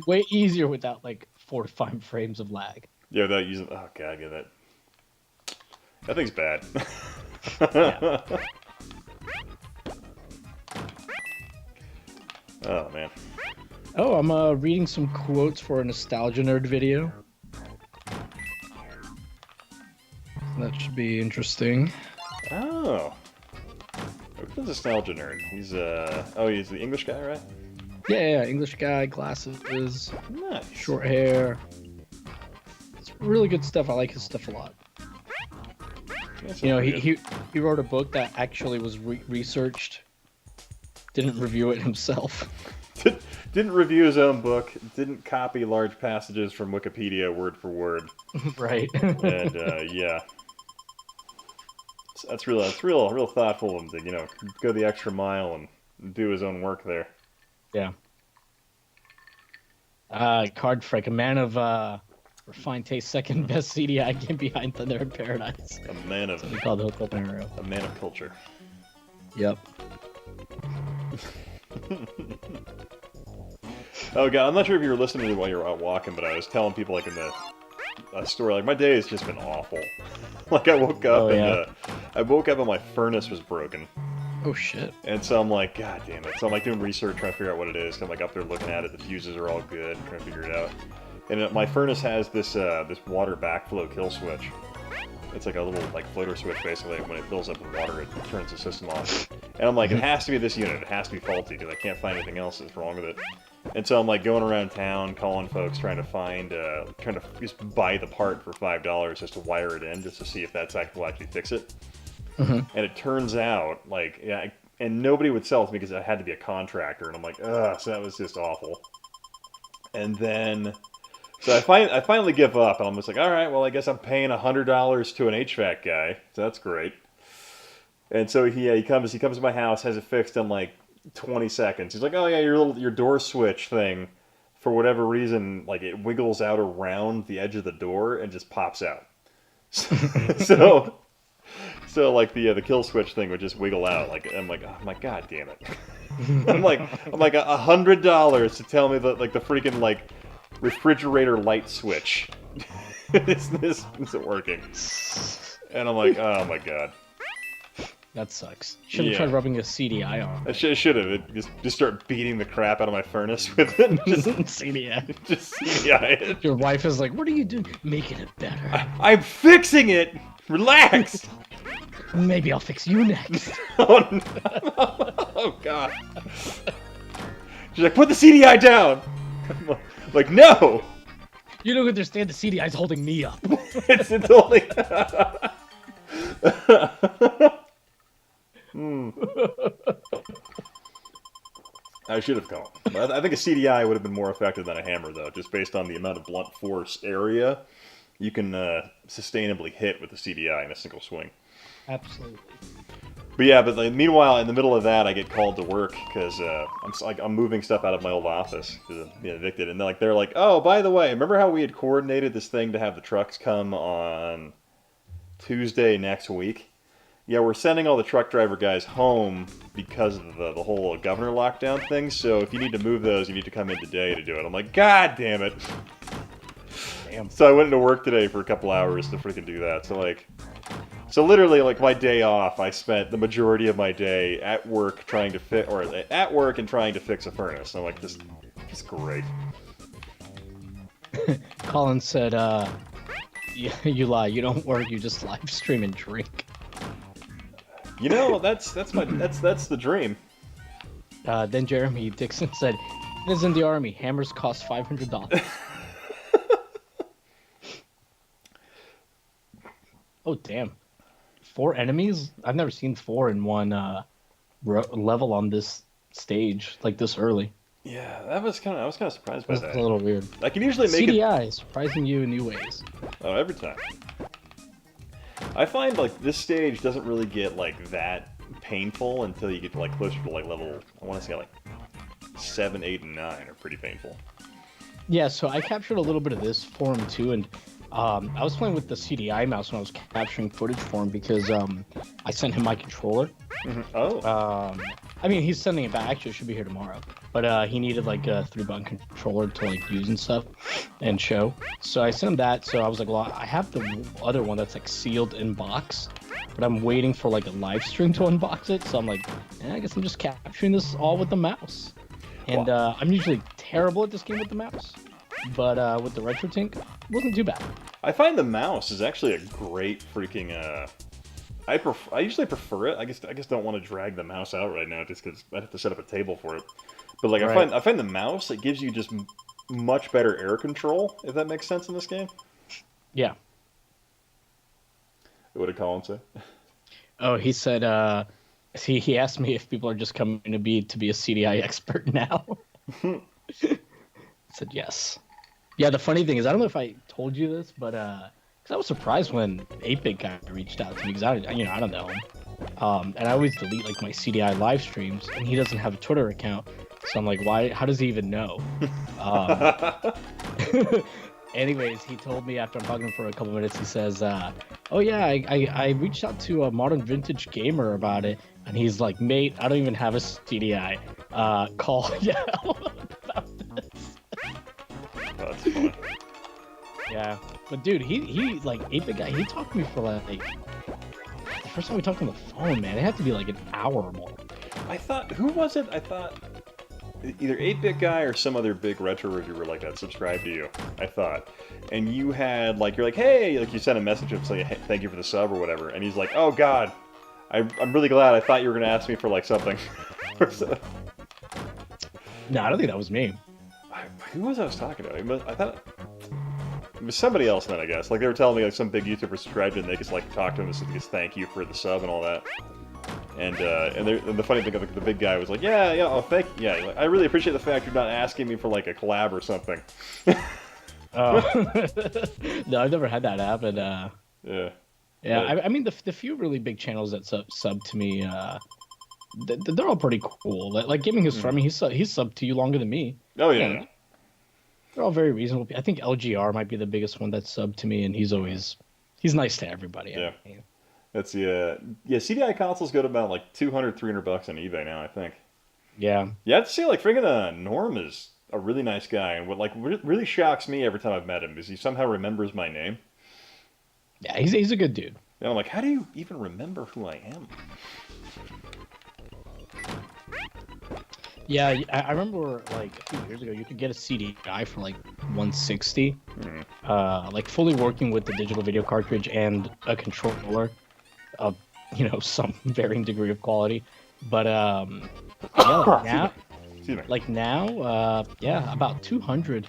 Speaker 1: Way easier without like 4 to 5 frames of lag.
Speaker 2: Yeah, without using. Oh god, yeah, that thing's bad.
Speaker 1: Yeah.
Speaker 2: Oh man.
Speaker 1: Oh, I'm reading some quotes for a Nostalgia Nerd video. That should be interesting.
Speaker 2: Oh. Who's Nostalgia Nerd? He's he's the English guy, right?
Speaker 1: Yeah, English guy, glasses,
Speaker 2: Nice.
Speaker 1: short hair. It's really good stuff. I like his stuff a lot.
Speaker 2: That's
Speaker 1: You know,
Speaker 2: pretty good.
Speaker 1: he wrote a book that actually was researched. Didn't review it himself.
Speaker 2: Didn't review his own book. Didn't copy large passages from Wikipedia word for word.
Speaker 1: Right.
Speaker 2: And yeah, that's real thoughtful of him to go the extra mile and do his own work there.
Speaker 1: Yeah. Card Freak, a man of refined taste, second best CDI game behind Thunder in Paradise.
Speaker 2: A man of
Speaker 1: We call the Hotel Panero.
Speaker 2: a man of culture.
Speaker 1: Yep.
Speaker 2: Oh god, I'm not sure if you were listening to it while you were out walking, but I was telling people like in the store, like my day has just been awful. Like I woke up and my furnace was broken.
Speaker 1: Oh shit.
Speaker 2: And so I'm like, god damn it. So I'm like doing research trying to figure out what it is. I'm like up there looking at it, the fuses are all good, trying to figure it out. And my furnace has this this water backflow kill switch. It's like a little like floater switch basically. When it fills up with water, it turns the system off. And I'm like, it has to be this unit. It has to be faulty because I can't find anything else that's wrong with it. And so I'm like going around town, calling folks, trying to just buy the part for $5 just to wire it in, just to see if that's will actually fix it. And it turns out, like, yeah, and nobody would sell it to me because it had to be a contractor, and I'm like, ugh, so that was just awful. And then, so I finally give up, and I'm just like, all right, well, I guess I'm paying $100 to an HVAC guy, so that's great. And so he comes to my house, has it fixed in like 20 seconds. He's like, oh yeah, your door switch thing, for whatever reason, like it wiggles out around the edge of the door and just pops out. So like the kill switch thing would just wiggle out. Like I'm like, oh my god damn it. I'm like $100 to tell me that like the freaking like refrigerator light switch this isn't working. And I'm like, oh my god.
Speaker 1: That sucks. Should have tried rubbing a CDI on.
Speaker 2: I should have. Just start beating the crap out of my furnace with it. Just
Speaker 1: CDI.
Speaker 2: Just CDI it.
Speaker 1: Your wife is like, what are you doing? Making it better.
Speaker 2: I'm fixing it! Relax!
Speaker 1: Maybe I'll fix you next.
Speaker 2: Oh, no. Oh god. She's like, put the CDI down! I'm like, no!
Speaker 1: You don't understand, the CDI's holding me up.
Speaker 2: It's only... I should have called. I think a CDI would have been more effective than a hammer, though, just based on the amount of blunt force area you can sustainably hit with the CDI in a single swing.
Speaker 1: Absolutely.
Speaker 2: But yeah, but like, meanwhile, in the middle of that, I get called to work because I'm moving stuff out of my old office because I'm being evicted, and they're like, oh, by the way, remember how we had coordinated this thing to have the trucks come on Tuesday next week? Yeah, we're sending all the truck driver guys home because of the whole governor lockdown thing, so if you need to move those, you need to come in today to do it. I'm like, god damn it.
Speaker 1: Damn.
Speaker 2: So I went into work today for a couple hours to freaking do that. So literally, like, my day off, I spent the majority of my day at work trying to fix a furnace. I'm like, this is great.
Speaker 1: Colin said, you lie, you don't work, you just live stream and drink.
Speaker 2: You know, that's the dream.
Speaker 1: Then Jeremy Dixon said, "This is in the army. Hammers cost $500." Oh damn! 4 enemies? I've never seen 4 in one level on this stage like this early.
Speaker 2: Yeah, I was kind of surprised by that.
Speaker 1: That's a little weird.
Speaker 2: I can usually make
Speaker 1: CDI surprising you in new ways.
Speaker 2: Oh, every time. I find like this stage doesn't really get like that painful until you get to like closer to like level, I want to say like 7, 8, and 9 are pretty painful.
Speaker 1: Yeah, so I captured a little bit of this for him too, and I was playing with the CDI mouse when I was capturing footage for him because I sent him my controller.
Speaker 2: Mm-hmm. Oh.
Speaker 1: I mean, he's sending it back. Actually, it should be here tomorrow. But he needed like a 3-button controller to like use and stuff and show. So I sent him that. So I was like, well, I have the other one that's like sealed in box, but I'm waiting for like a live stream to unbox it. So I'm like, I guess I'm just capturing this all with the mouse. And I'm usually terrible at this game with the mouse, but with the Retro Tink, it wasn't too bad.
Speaker 2: I find the mouse is actually a great freaking. I usually prefer it. I guess don't want to drag the mouse out right now just because I have to set up a table for it. But like I find the mouse, it gives you just much better air control, if that makes sense in this game.
Speaker 1: Yeah.
Speaker 2: What did Colin say?
Speaker 1: Oh, he said he asked me if people are just coming to be a CDI expert now. I said yes. Yeah, the funny thing is, I don't know if I told you this, but because I was surprised when 8-Bit guy reached out to me, because I don't know him. And I always delete like my CDI live streams, and he doesn't have a Twitter account, so I'm like, why? How does he even know? Anyways, he told me after I'm talking to him for a couple minutes, he says, "Oh yeah, I reached out to a Modern Vintage Gamer about it, and he's like, mate, I don't even have a CDI. Call Yell about this."
Speaker 2: That's funny.
Speaker 1: Yeah, but dude, he like 8-Bit guy. He talked to me for like the first time we talked on the phone, man. It had to be like an hour or more.
Speaker 2: I thought, who was it? I thought either 8-Bit guy or some other big retro reviewer like that subscribed to you, I thought. And you had, like, you're like, hey, like you sent a message of saying, hey, thank you for the sub or whatever. And he's like, oh god, I'm really glad. I thought you were going to ask me for, like, something.
Speaker 1: No, I don't think that was me.
Speaker 2: Who was I was talking to? I thought it was somebody else then, I guess. Like, they were telling me, like, some big YouTuber subscribed and they could, like, talk to him and say, thank you for the sub and all that. And the funny thing, like, the big guy was like, yeah, oh, thank you. Yeah, like, I really appreciate the fact you're not asking me for, like, a collab or something.
Speaker 1: Oh. No, I've never had that happen.
Speaker 2: Yeah.
Speaker 1: Yeah, I mean, the few really big channels that sub to me, they're all pretty cool. Like Gaming History, I mean, he's subbed to you longer than me.
Speaker 2: Oh, yeah.
Speaker 1: They're all very reasonable. I think LGR might be the biggest one that's subbed to me, and he's nice to everybody.
Speaker 2: Yeah. That's CDI consoles go to about like $200, $300 on eBay now, I think.
Speaker 1: Yeah.
Speaker 2: Yeah, I have to say, like, friggin' Norm is a really nice guy, and what like really shocks me every time I've met him is he somehow remembers my name.
Speaker 1: Yeah, he's a good dude.
Speaker 2: And I'm like, how do you even remember who I am?
Speaker 1: Yeah, I remember like a few years ago you could get a CDI for like $160, like fully working with the digital video cartridge and a controller of some varying degree of quality. But yeah, now, about 200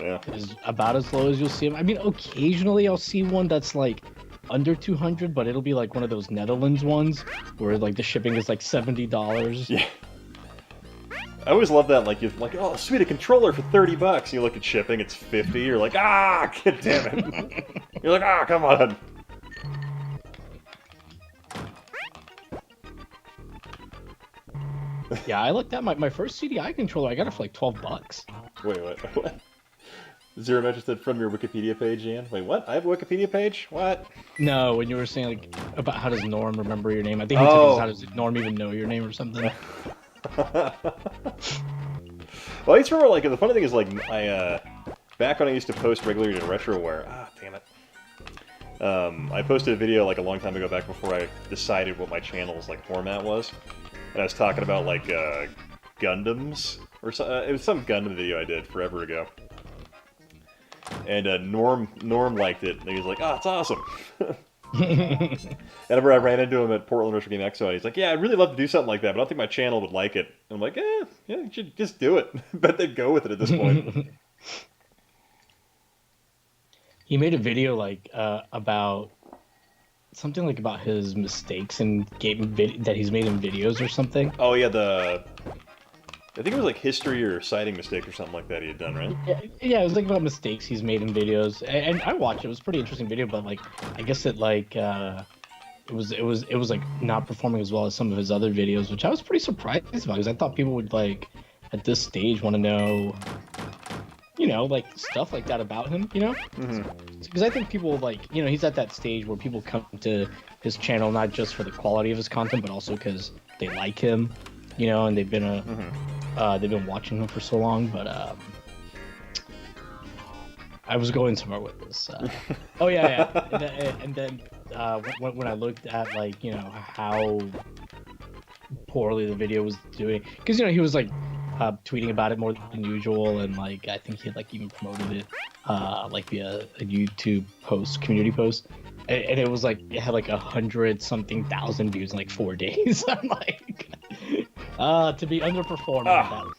Speaker 1: is about as low as you'll see them. I mean, occasionally I'll see one that's like under 200, but it'll be like one of those Netherlands ones where like the shipping is like $70.
Speaker 2: Yeah. I always love that, like, you're like, oh, sweet, a controller for $30. You look at shipping, it's 50. You're like, ah, god damn it. You're like, ah, come on.
Speaker 1: Yeah, I looked at my first CDI controller. I got it for like $12.
Speaker 2: Wait, what? Zero Metric said from your Wikipedia page, Ian. Wait, what? I have a Wikipedia page? What?
Speaker 1: No, when you were saying like about how does Norm remember your name, I think he took it as how does Norm even know your name or something.
Speaker 2: Well, I used to remember, like, the funny thing is, like, back when I used to post regularly to RetroWare, damn it. I posted a video, like, a long time ago, back before I decided what my channel's, like, format was. And I was talking about, like, Gundams, or it was some Gundam video I did forever ago. And Norm liked it, and he was like, oh, it's awesome. And whenever I ran into him at Portland Retro Game Expo, he's like, yeah, I'd really love to do something like that, but I don't think my channel would like it. And I'm like, yeah, you should just do it. Bet they'd go with it at this point.
Speaker 1: He made a video like about something like about his mistakes in game that he's made in videos or something.
Speaker 2: Oh yeah, I think it was like history or citing mistake or something like that he had done, right?
Speaker 1: Yeah, it was like about mistakes he's made in videos, and I watched it. It was a pretty interesting video, but like I guess it like it was like not performing as well as some of his other videos, which I was pretty surprised about because I thought people would like at this stage want to know, like stuff like that about him, Because I think people like he's at that stage where people come to his channel not just for the quality of his content, but also because they like him, and they've been watching him for so long. But I was going somewhere with this. Oh yeah. And then when I looked at like how poorly the video was doing, because he was like tweeting about it more than usual, and like I think he had like even promoted it like via a YouTube post, community post, and it was like it had like 100-something thousand views in like 4 days. I'm like, to be underperforming.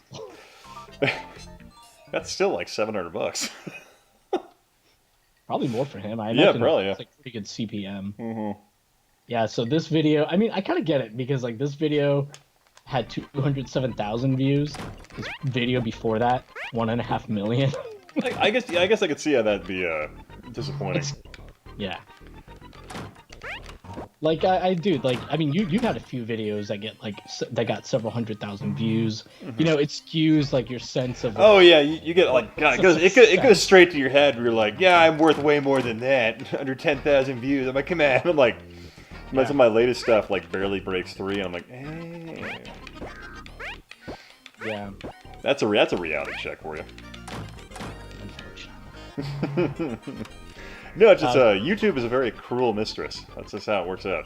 Speaker 2: That's still like $700.
Speaker 1: Probably more for him. I
Speaker 2: Yeah,
Speaker 1: imagine
Speaker 2: probably,
Speaker 1: it's
Speaker 2: yeah.
Speaker 1: like pretty good CPM.
Speaker 2: Mm-hmm.
Speaker 1: Yeah, so this video, I mean, I kind of get it because like this video had 207,000 views. This video before that, 1.5 million.
Speaker 2: I guess I could see how that'd be disappointing.
Speaker 1: Yeah. Like I do, like I mean, you've had a few videos that get like that got several 100,000 views. You know, it skews like your sense of.
Speaker 2: Oh yeah, you get like God, it goes straight to your head. Where you're like, yeah, I'm worth way more than that. Under 10,000 views. I'm like, come on. I'm like, some of my latest stuff like barely breaks 3, and I'm like,
Speaker 1: Yeah.
Speaker 2: That's a reality check for you. No, it's just YouTube is a very cruel mistress. That's just how it works out.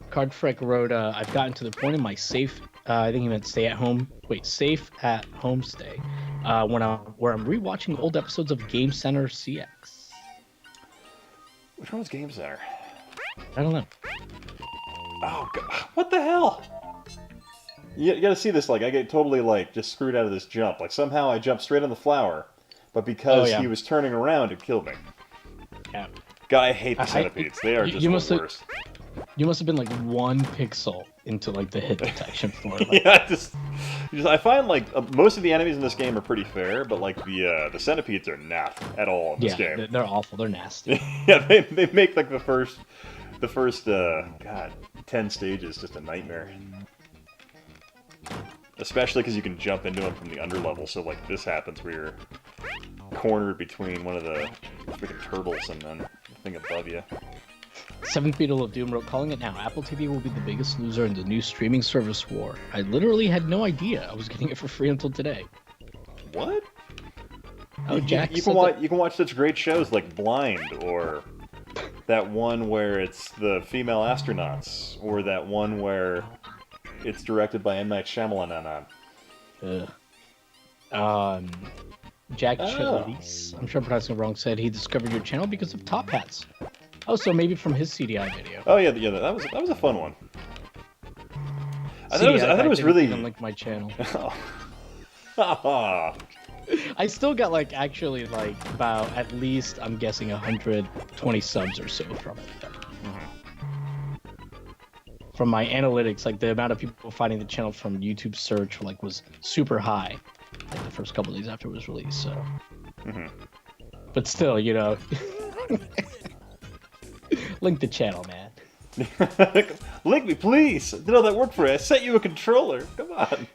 Speaker 1: Cardfreck wrote, I've gotten to the point in my safe, I think he meant safe at home stay, where I'm rewatching old episodes of Game Center CX.
Speaker 2: Which one was Game Center?
Speaker 1: I don't know.
Speaker 2: Oh, God. What the hell? You gotta see this, like, I get totally, like, just screwed out of this jump. Like, somehow I jumped straight on the flower, but because he was turning around, it killed me.
Speaker 1: Yeah.
Speaker 2: God, I hate the centipedes. They are just the worst.
Speaker 1: You must have been, like, 1 pixel into, like, the hit detection for it.
Speaker 2: Like. Yeah, I find, like, most of the enemies in this game are pretty fair, but, like, the centipedes are not at all in this game.
Speaker 1: Yeah, they're awful. They're nasty.
Speaker 2: Yeah, they make, like, the first, God, 10 stages just a nightmare. Especially because you can jump into them from the underlevel, so like this happens where you're cornered between one of the freaking turtles and then the thing above you.
Speaker 1: 7th Beetle of Doom wrote, calling it now, Apple TV will be the biggest loser in the new streaming service war. I literally had no idea I was getting it for free until today.
Speaker 2: What?
Speaker 1: Oh, Jack
Speaker 2: you can watch such great shows like Blind, or that one where it's the female astronauts, or that one where it's directed by M. Night Shyamalan.
Speaker 1: Jack Chalice, I'm sure I'm pronouncing it wrong, said he discovered your channel because of top hats. Oh, so maybe from his CDI video.
Speaker 2: Oh yeah, that was a fun one. I thought it was really
Speaker 1: like my channel.
Speaker 2: Oh.
Speaker 1: I still got like actually like about at least I'm guessing 120 subs or so from it. From my analytics, like the amount of people finding the channel from YouTube search like was super high, like the first couple of days after it was released. So, but still, you know, link the channel, man.
Speaker 2: Link me, please. Did all that work for you? I sent you a controller. Come on.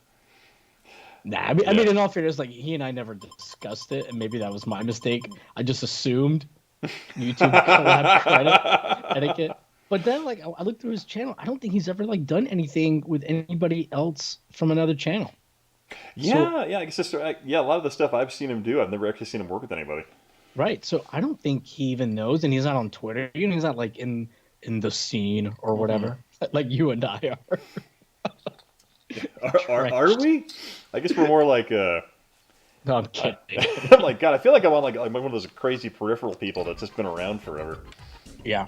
Speaker 1: Nah, I mean, in all fairness, like he and I never discussed it, and maybe that was my mistake. I just assumed YouTube collab credit etiquette. But then, like, I looked through his channel. I don't think he's ever like done anything with anybody else from another channel.
Speaker 2: Yeah, I guess a lot of the stuff I've seen him do, I've never actually seen him work with anybody.
Speaker 1: Right. So I don't think he even knows, and he's not on Twitter. You know, he's not like in the scene or whatever, like you and I are.
Speaker 2: Are we? I guess we're more like.
Speaker 1: No, I'm kidding.
Speaker 2: I'm like, God, I feel like I'm on like one of those crazy peripheral people that's just been around forever.
Speaker 1: Yeah.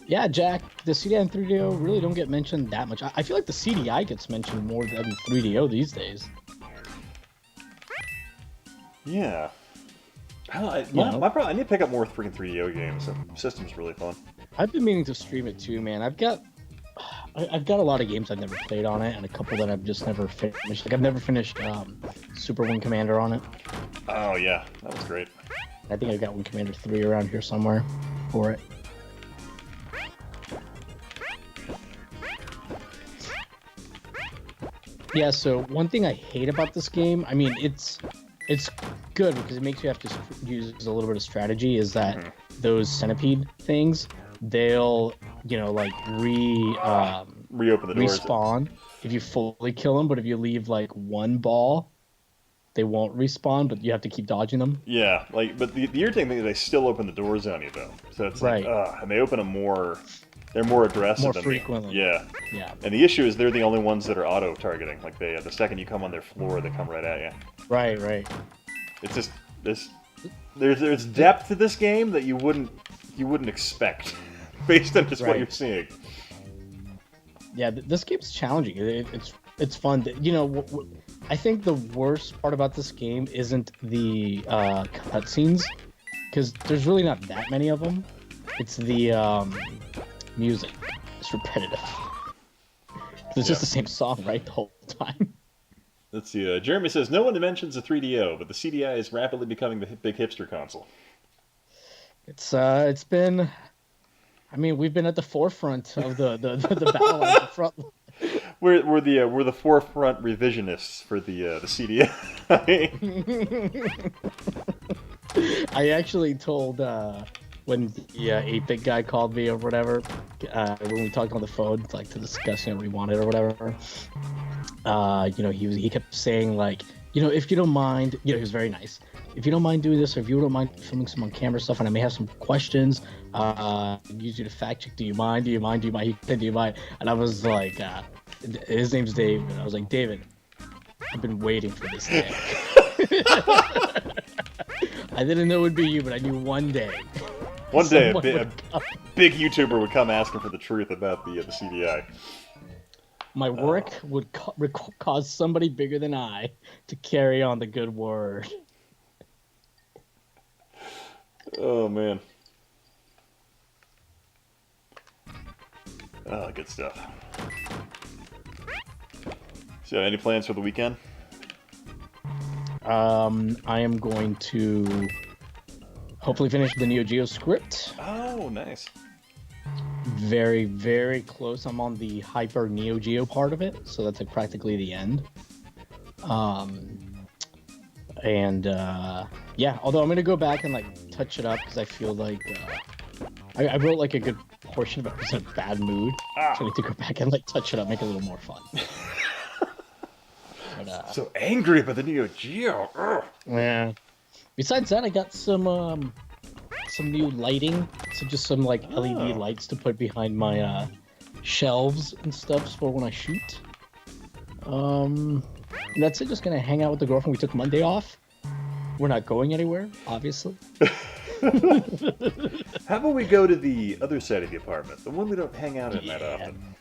Speaker 1: Yeah, Jack, the CDI and 3DO really don't get mentioned that much. I feel like the CDI gets mentioned more than 3DO these days.
Speaker 2: Yeah. I need to pick up more freaking 3DO games. The system's really fun.
Speaker 1: I've been meaning to stream it too, man. I've got a lot of games I've never played on it, and a couple that I've just never finished. Like I've never finished Super Wing Commander on it.
Speaker 2: Oh yeah, that was great.
Speaker 1: I think I've got Wing Commander 3 around here somewhere for it. Yeah, so one thing I hate about this game, I mean, it's good because it makes you have to use a little bit of strategy, is that those centipede things, they'll, you know, like
Speaker 2: reopen the doors.
Speaker 1: Respawn if you fully kill them, but if you leave like one ball, they won't respawn, but you have to keep dodging them.
Speaker 2: Yeah, like, but the irritating thing is they still open the doors on you though. So it's like, and they open them more. They're more aggressive.
Speaker 1: More frequently.
Speaker 2: Yeah.
Speaker 1: Yeah.
Speaker 2: And the issue is they're the only ones that are auto-targeting. Like the second you come on their floor, they come right at you.
Speaker 1: Right.
Speaker 2: It's just there's depth to this game that you wouldn't expect based on just what you're seeing.
Speaker 1: Yeah, this game's challenging. It's fun. You know, I think the worst part about this game isn't the cutscenes, because there's really not that many of them. It's the music. It's repetitive. It's just the same song, right, the whole time.
Speaker 2: Let's see. Jeremy says, no one mentions the 3DO, but the CDI is rapidly becoming the big hipster console.
Speaker 1: It's been... I mean, we've been at the forefront of the battle at the front.
Speaker 2: We're the forefront revisionists for the CDI.
Speaker 1: I actually told when the 8-bit guy called me or whatever, when we talked on the phone, like to discuss what we wanted or whatever. He kept saying like, if you don't mind, he was very nice. If you don't mind doing this, or if you don't mind filming some on camera stuff, and I may have some questions, use you to fact check. Do you mind? Do you mind? Do you mind? Do you mind? And I was like, his name's Dave, and I was like, David, I've been waiting for this day. I didn't know it would be you, but I knew one day.
Speaker 2: One day, a big YouTuber would come asking for the truth about the CDI.
Speaker 1: My work would cause somebody bigger than I to carry on the good word.
Speaker 2: Oh, man. Oh, good stuff. So, any plans for the weekend?
Speaker 1: I am going to hopefully finish the Neo Geo script.
Speaker 2: Oh, nice.
Speaker 1: Very, very close. I'm on the Hyper Neo Geo part of it, so that's like practically the end. Yeah, although I'm gonna go back and like touch it up because I feel like I wrote like a good portion of it was in a bad mood, so I need to go back and like touch it up, make it a little more fun. But,
Speaker 2: so angry about the Neo Geo. Ugh.
Speaker 1: Yeah. Besides that, I got some new lighting, so just some like LED lights to put behind my shelves and stuff for when I shoot. And that's it. Just gonna hang out with the girlfriend. We took Monday off. We're not going anywhere, obviously.
Speaker 2: How about we go to the other side of the apartment, the one we don't hang out in that often?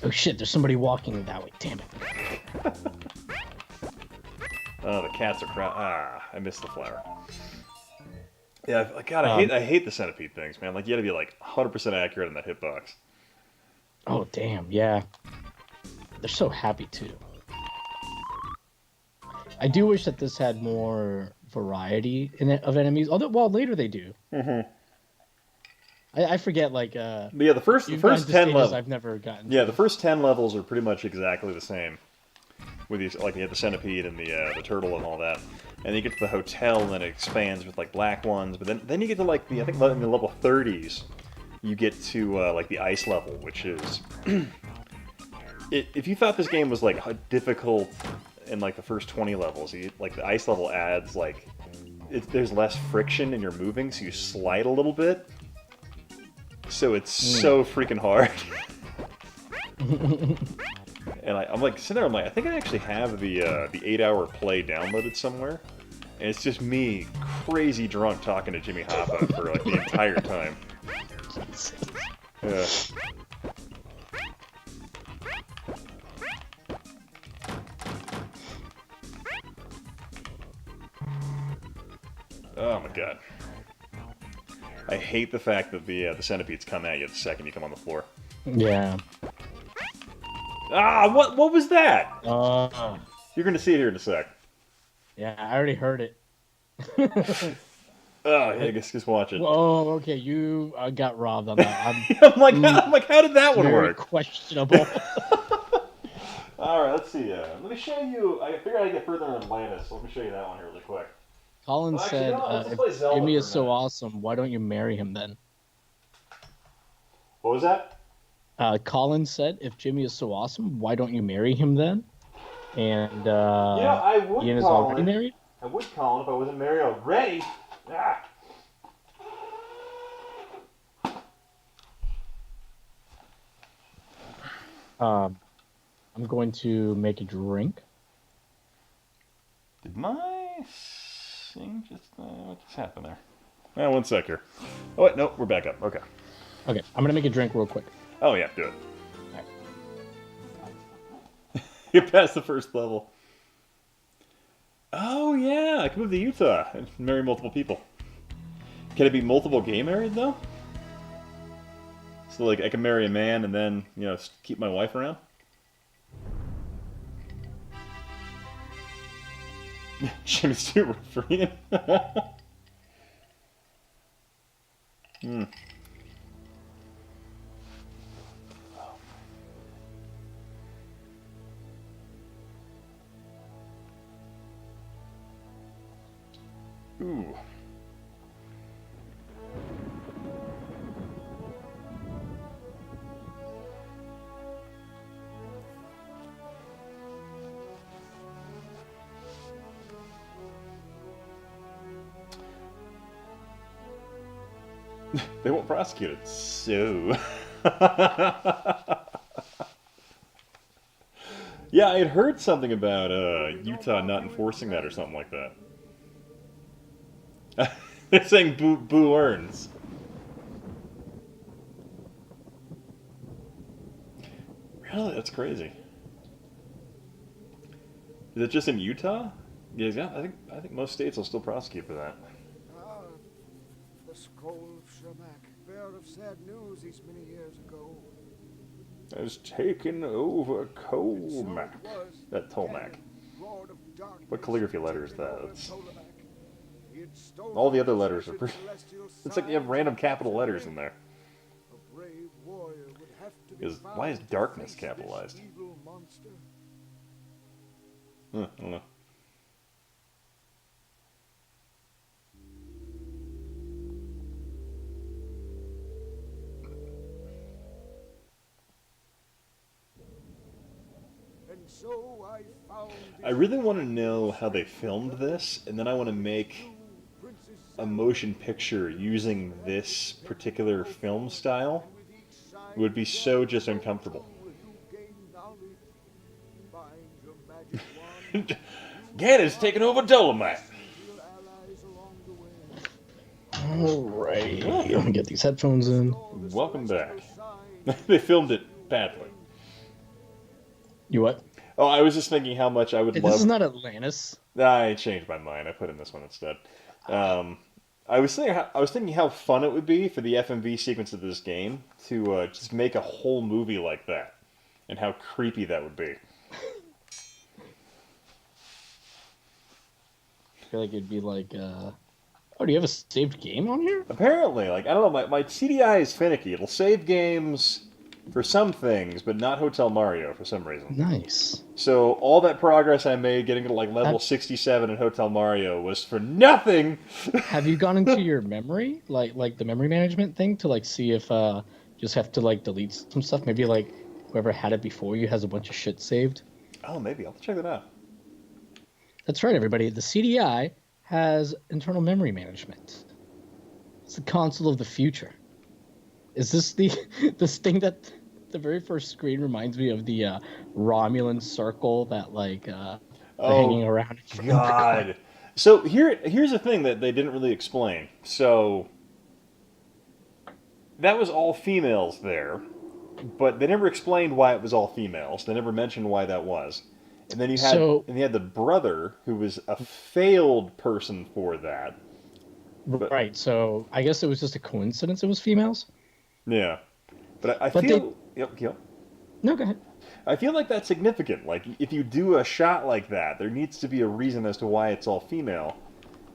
Speaker 1: Oh shit! There's somebody walking that way. Damn it.
Speaker 2: Oh, the cats are crying. I missed the flower. Yeah, God, I hate the centipede things, man. Like, you gotta be like 100% accurate in that hitbox.
Speaker 1: Oh damn, yeah. They're so happy too. I do wish that this had more variety in it of enemies. Although, well, later they do.
Speaker 2: Mm-hmm.
Speaker 1: I forget, like.
Speaker 2: But yeah, the first 10 levels.
Speaker 1: I've never gotten.
Speaker 2: Yeah, the first 10 levels are pretty much exactly the same. With these, like, you have the centipede and the turtle and all that, and then you get to the hotel and then it expands with like black ones. But then you get to like I think in the level 30s, you get to like the ice level, which is. If you thought this game was like difficult in like the first 20 levels, like the ice level adds like there's less friction in your moving, so you slide a little bit. So it's so freaking hard. And I'm like sitting there, I'm like, I think I actually have the 8-hour play downloaded somewhere, and it's just me crazy drunk talking to Jimmy Hoppa for like the entire time. Yeah. Oh my god. I hate the fact that the centipedes come at you the second you come on the floor.
Speaker 1: Yeah.
Speaker 2: Ah, what was that? You're gonna see it here in a sec.
Speaker 1: Yeah, I already heard it.
Speaker 2: Oh, yeah, just watch it.
Speaker 1: Oh, okay, you got robbed on that.
Speaker 2: I'm like, how did that one work?
Speaker 1: Questionable.
Speaker 2: All right, let's see. Let me show you. I figured I'd get further in Atlantis, so let me show you that one here really quick.
Speaker 1: Colin said, if Jimmy is so awesome, why don't you marry him then?
Speaker 2: What was that?
Speaker 1: Colin said, if Jimmy is so awesome, why don't you marry him then? And
Speaker 2: I would.
Speaker 1: Ian is already married?
Speaker 2: I would, Colin, if I wasn't married already.
Speaker 1: I'm going to make a drink.
Speaker 2: Did my thing just... what just happened there? One sec here. Oh, wait, no, we're back up. Okay.
Speaker 1: Okay, I'm going to make a drink real quick.
Speaker 2: Oh, yeah, do it.
Speaker 1: Right.
Speaker 2: You're past the first level. Oh, yeah, I can move to Utah and marry multiple people. Can it be multiple gay married, though? So, like, I can marry a man and then, you know, keep my wife around? Jimmy Stewart refereeing. Hmm. Ooh. They won't prosecute it, so... Yeah, I had heard something about Utah not enforcing that or something like that. They're saying boo earns. Really? That's crazy. Is it just in Utah? Yeah, I think most states will still prosecute for that.
Speaker 7: Ah, the skull of Shamak, bearer of sad news these many years ago.
Speaker 2: Has taken over Colmac. That Tolmac. What calligraphy letter is that? All the other letters are pretty... It's like you have random capital letters in there. Why is darkness capitalized? I don't know. I really want to know how they filmed this, and then I want to make a motion picture using this particular film style. It would be so just uncomfortable. Ganon's taking over Dolomite.
Speaker 1: Alright, let me get these headphones in.
Speaker 2: Welcome back. They filmed it badly.
Speaker 1: You what?
Speaker 2: Oh, I was just thinking how much I would love...
Speaker 1: This is not Atlantis.
Speaker 2: I changed my mind. I put in this one instead. I was thinking how fun it would be for the FMV sequence of this game to just make a whole movie like that, and how creepy that would be.
Speaker 1: I feel like it'd be like, oh, do you have a saved game on here?
Speaker 2: Apparently, like, I don't know, my CDI is finicky. It'll save games for some things, but not Hotel Mario for some reason.
Speaker 1: Nice.
Speaker 2: So all that progress I made getting to like level 67 in Hotel Mario was for nothing.
Speaker 1: Have you gone into your memory, like the memory management thing, to like see if you just have to like delete some stuff? Maybe like whoever had it before you has a bunch of shit saved.
Speaker 2: Oh, maybe I'll check that out.
Speaker 1: That's right, everybody. The CDI has internal memory management. It's the console of the future. Is this this thing that the very first screen reminds me of the Romulan circle that like hanging around?
Speaker 2: God. So here's the thing that they didn't really explain. So that was all females there, but they never explained why it was all females. They never mentioned why that was. And then you had the brother who was a failed person for that.
Speaker 1: Right. So I guess it was just a coincidence. It was females.
Speaker 2: Yeah, but I feel... Yep.
Speaker 1: No, go ahead.
Speaker 2: I feel like that's significant. Like, if you do a shot like that, there needs to be a reason as to why it's all female.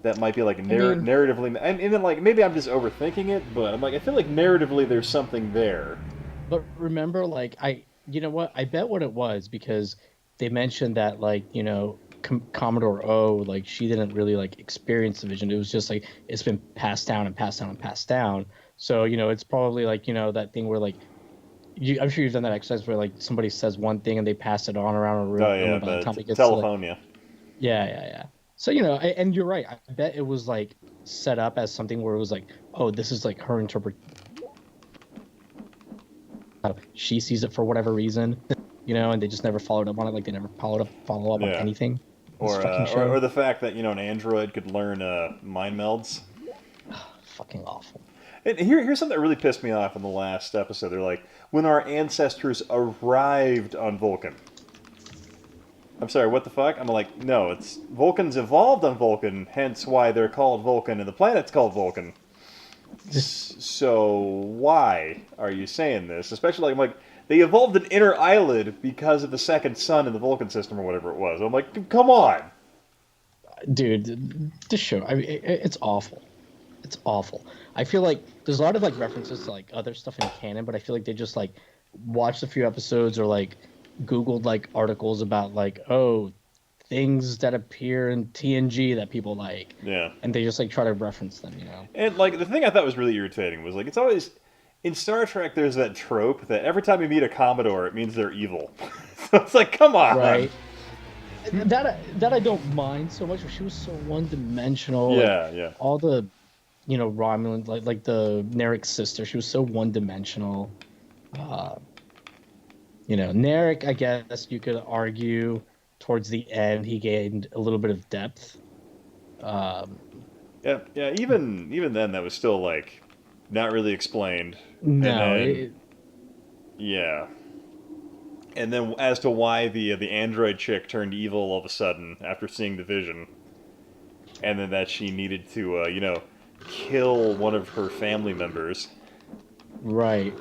Speaker 2: That might be, like, narratively... And then, like, maybe I'm just overthinking it, but I'm like, I feel like narratively there's something there.
Speaker 1: But remember, like, you know what? I bet what it was, because they mentioned that, like, you know, Commodore O, like, she didn't really, like, experience the vision. It was just, like, it's been passed down and passed down and passed down. So, you know, it's probably like, you know, that thing where like, I'm sure you've done that exercise where like somebody says one thing and they pass it on around a room.
Speaker 2: Oh yeah,
Speaker 1: by the time it gets
Speaker 2: telephone,
Speaker 1: to, like, yeah. So, you know, and you're right. I bet it was like set up as something where it was like, oh, this is like her she sees it for whatever reason, you know, and they just never followed up on it. Like they never follow up on anything.
Speaker 2: Or the fact that, you know, an android could learn mind melds.
Speaker 1: Fucking awful.
Speaker 2: And here's something that really pissed me off in the last episode. They're like, when our ancestors arrived on Vulcan. I'm sorry, what the fuck? I'm like, no, it's Vulcans evolved on Vulcan, hence why they're called Vulcan and the planet's called Vulcan. So why are you saying this? Especially, I'm like, they evolved an inner eyelid because of the second sun in the Vulcan system or whatever it was. I'm like, come on.
Speaker 1: Dude, this show, I mean, it's awful. It's awful. I feel like there's a lot of like references to like other stuff in canon, but I feel like they just like watched a few episodes or like Googled like articles about like, oh, things that appear in TNG that people like.
Speaker 2: Yeah.
Speaker 1: And they just like try to reference them, you know?
Speaker 2: And like the thing I thought was really irritating was like, it's always, in Star Trek there's that trope that every time you meet a Commodore it means they're evil. So it's like, come on.
Speaker 1: Right. That I don't mind so much. She was so one-dimensional.
Speaker 2: Yeah,
Speaker 1: like,
Speaker 2: yeah.
Speaker 1: All the, you know, Romulan, like the Narek's sister, she was so one-dimensional. You know, Narek, I guess you could argue towards the end he gained a little bit of depth.
Speaker 2: Yeah. Even then, that was still like not really explained.
Speaker 1: No.
Speaker 2: Yeah. And then as to why the android chick turned evil all of a sudden after seeing the vision, and then that she needed to, you know, kill one of her family members.
Speaker 1: Right.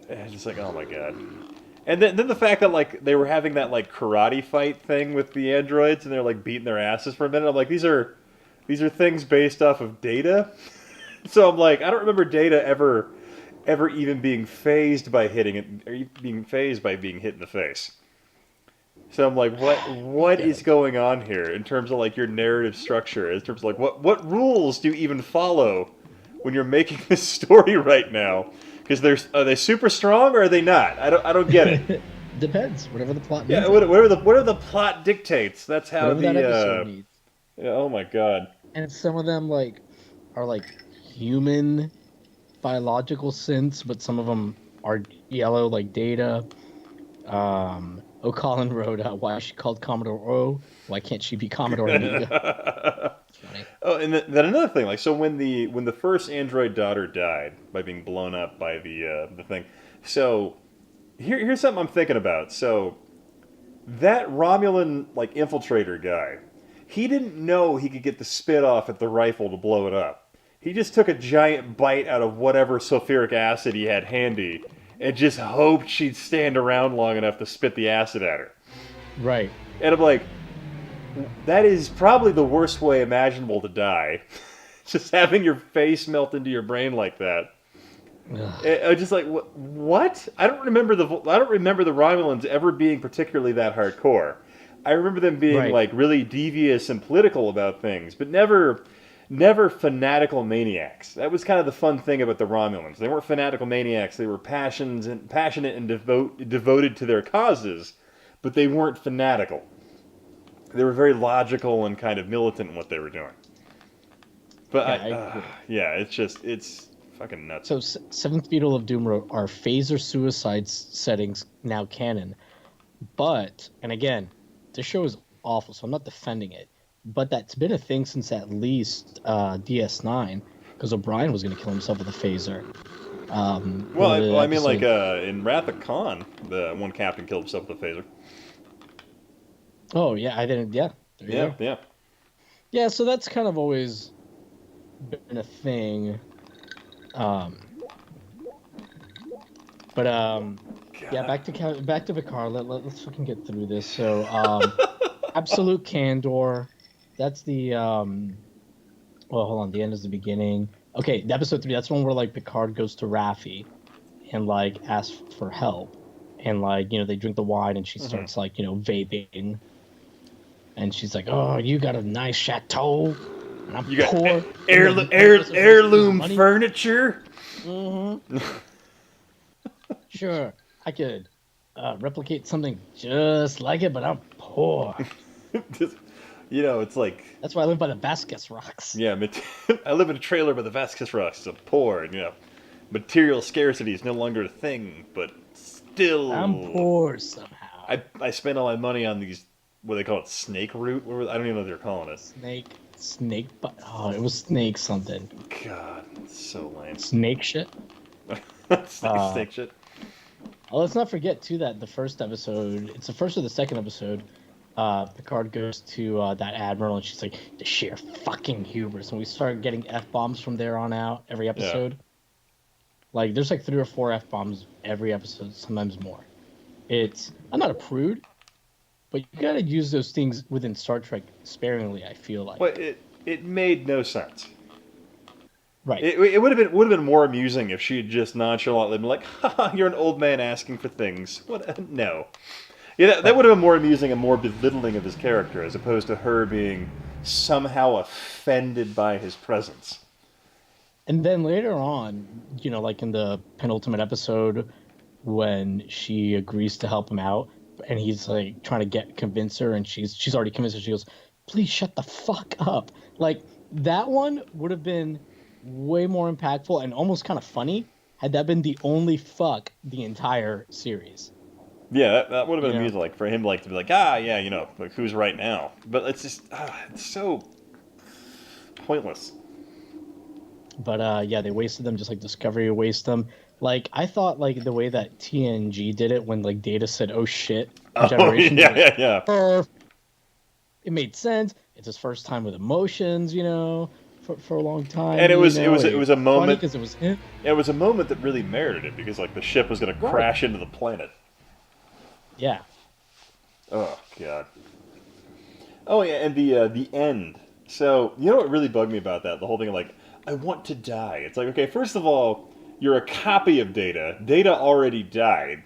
Speaker 2: And just like, oh my god. And then the fact that like they were having that like karate fight thing with the androids, and they're like beating their asses for a minute. I'm like, these are things based off of Data. So I'm like, I don't remember Data ever even being phased by hitting it, or being phased by being hit in the face. So I'm like, what is going on here in terms of like your narrative structure? In terms of like what rules do you even follow when you're making this story right now? Because are they super strong or are they not? I don't get it.
Speaker 1: Depends. Whatever the plot.
Speaker 2: Yeah,
Speaker 1: needs.
Speaker 2: whatever the plot dictates. That's how
Speaker 1: whatever that episode needs.
Speaker 2: Yeah, oh my god.
Speaker 1: And some of them like are like human biological synths, but some of them are yellow like Data. O'Colin wrote, why is she called Commodore O? Why can't she be Commodore Amiga? Funny.
Speaker 2: Oh, and then another thing, like, so when the first android daughter died by being blown up by the thing, so here's something I'm thinking about. So that Romulan like infiltrator guy, he didn't know he could get the spit off at the rifle to blow it up. He just took a giant bite out of whatever sulfuric acid he had handy and just hoped she'd stand around long enough to spit the acid at her.
Speaker 1: Right.
Speaker 2: And I'm like, that is probably the worst way imaginable to die. Just having your face melt into your brain like that. I just like, what? I don't remember the Romulans ever being particularly that hardcore. I remember them being like really devious and political about things, but never fanatical maniacs. That was kind of the fun thing about the Romulans. They weren't fanatical maniacs. They were passionate and devoted to their causes, but they weren't fanatical. They were very logical and kind of militant in what they were doing. But
Speaker 1: yeah,
Speaker 2: it's fucking nuts.
Speaker 1: So Seventh Beetle of Doom wrote, are phaser suicide settings now canon? But, and again, this show is awful, so I'm not defending it. But that's been a thing since at least DS9, because O'Brien was going to kill himself with a phaser.
Speaker 2: I mean, like in Wrath of Khan, the one captain killed himself with a phaser.
Speaker 1: Oh yeah, I didn't. Yeah, yeah. So that's kind of always been a thing. Yeah, back to Picard. Let's fucking get through this. So, absolute candor. That's the well, hold on. The end is the beginning. Okay, episode 3. That's one where like Picard goes to Raffi and like asks for help, and like they drink the wine and she starts like vaping, and she's like, "Oh, you got a nice chateau, and I'm poor.
Speaker 2: Heirloom furniture."
Speaker 1: Mm-hmm. Sure, I could replicate something just like it, but I'm poor.
Speaker 2: It's like...
Speaker 1: That's why I live by the Vasquez Rocks.
Speaker 2: Yeah, I live in a trailer by the Vasquez Rocks. I'm poor, and, material scarcity is no longer a thing, but still...
Speaker 1: I'm poor somehow.
Speaker 2: I spent all my money on these, what do they call it, snake root? I don't even know what they're calling it.
Speaker 1: It was snake something.
Speaker 2: God, it's so lame.
Speaker 1: Snake shit?
Speaker 2: Snake shit?
Speaker 1: Well, let's not forget, too, that the first episode, it's the first or the second episode, Picard goes to that admiral, and she's like, the sheer fucking hubris. And we start getting F-bombs from there on out every episode. Like, there's like 3 or 4 F-bombs every episode, sometimes more. I'm not a prude, but you gotta use those things within Star Trek sparingly, I feel like.
Speaker 2: But it made no sense.
Speaker 1: Right.
Speaker 2: It would have been more amusing if she had just nonchalantly been like, haha, you're an old man asking for things. What? No. Yeah, that would have been more amusing and more belittling of his character, as opposed to her being somehow offended by his presence.
Speaker 1: And then later on, like in the penultimate episode, when she agrees to help him out, and he's like trying to convince her, and she's already convinced her. She goes, "Please shut the fuck up." Like, that one would have been way more impactful and almost kind of funny had that been the only fuck the entire series.
Speaker 2: Yeah, that would have been amusing, like for him, like to be like, yeah, like who's right now? But it's just, it's so pointless.
Speaker 1: But yeah, they wasted them just like Discovery wasted them. Like, I thought like the way that TNG did it when like Data said, "Oh shit," Generation.
Speaker 2: Yeah.
Speaker 1: It made sense. It's his first time with emotions, for a long time.
Speaker 2: And it was a moment
Speaker 1: because it was him.
Speaker 2: It was a moment that really merited it because like the ship was going to crash into the planet.
Speaker 1: Yeah.
Speaker 2: Oh god. Oh yeah, and the end. So you know what really bugged me about that? The whole thing of like, I want to die. It's like, okay, first of all, you're a copy of Data. Data already died.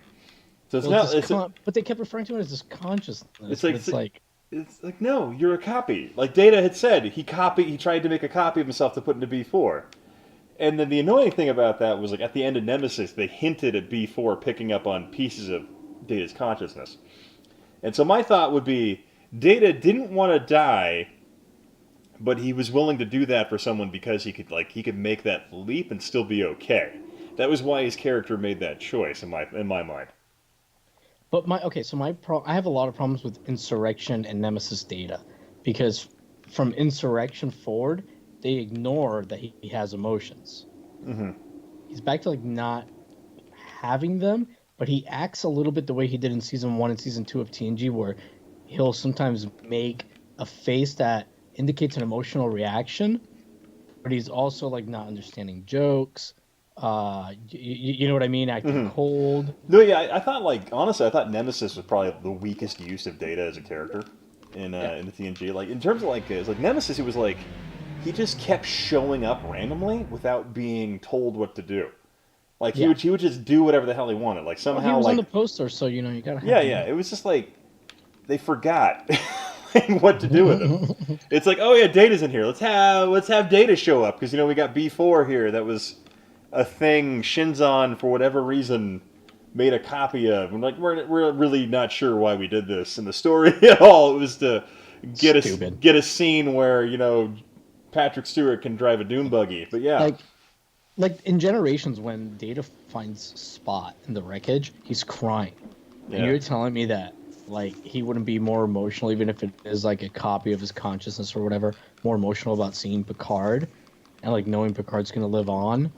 Speaker 2: So it's
Speaker 1: but they kept referring to it as this consciousness. It's
Speaker 2: like no, you're a copy. Like Data had said, he tried to make a copy of himself to put into B4. And then the annoying thing about that was like at the end of Nemesis, they hinted at B4 picking up on pieces of Data's consciousness. And so my thought would be, Data didn't want to die, but he was willing to do that for someone because he could make that leap and still be okay. That was why his character made that choice in my mind.
Speaker 1: But I have a lot of problems with Insurrection and Nemesis Data, because from Insurrection forward, they ignore that he has emotions.
Speaker 2: Mm-hmm.
Speaker 1: He's back to like not having them, but he acts a little bit the way he did in season 1 and season 2 of TNG, where he'll sometimes make a face that indicates an emotional reaction, but he's also like not understanding jokes. You know what I mean? Acting cold.
Speaker 2: No, yeah, I thought honestly, I thought Nemesis was probably the weakest use of Data as a character in the TNG. Like in terms of it's like Nemesis, it was like he just kept showing up randomly without being told what to do. Like he would just do whatever the hell he wanted. Like somehow
Speaker 1: he was on the poster, so you gotta.
Speaker 2: It was just like they forgot what to do with him. It's like, oh yeah, Data's in here. Let's have Data show up because we got B4 here. That was a thing Shinzon for whatever reason made a copy of. I'm like, we're really not sure why we did this in the story at all. It was to get a scene where Patrick Stewart can drive a dune buggy. But yeah.
Speaker 1: Like in Generations, when Data finds Spot in the wreckage, he's crying. Yeah. And you're telling me that he wouldn't be more emotional, even if it is like a copy of his consciousness or whatever, more emotional about seeing Picard and knowing Picard's gonna live on.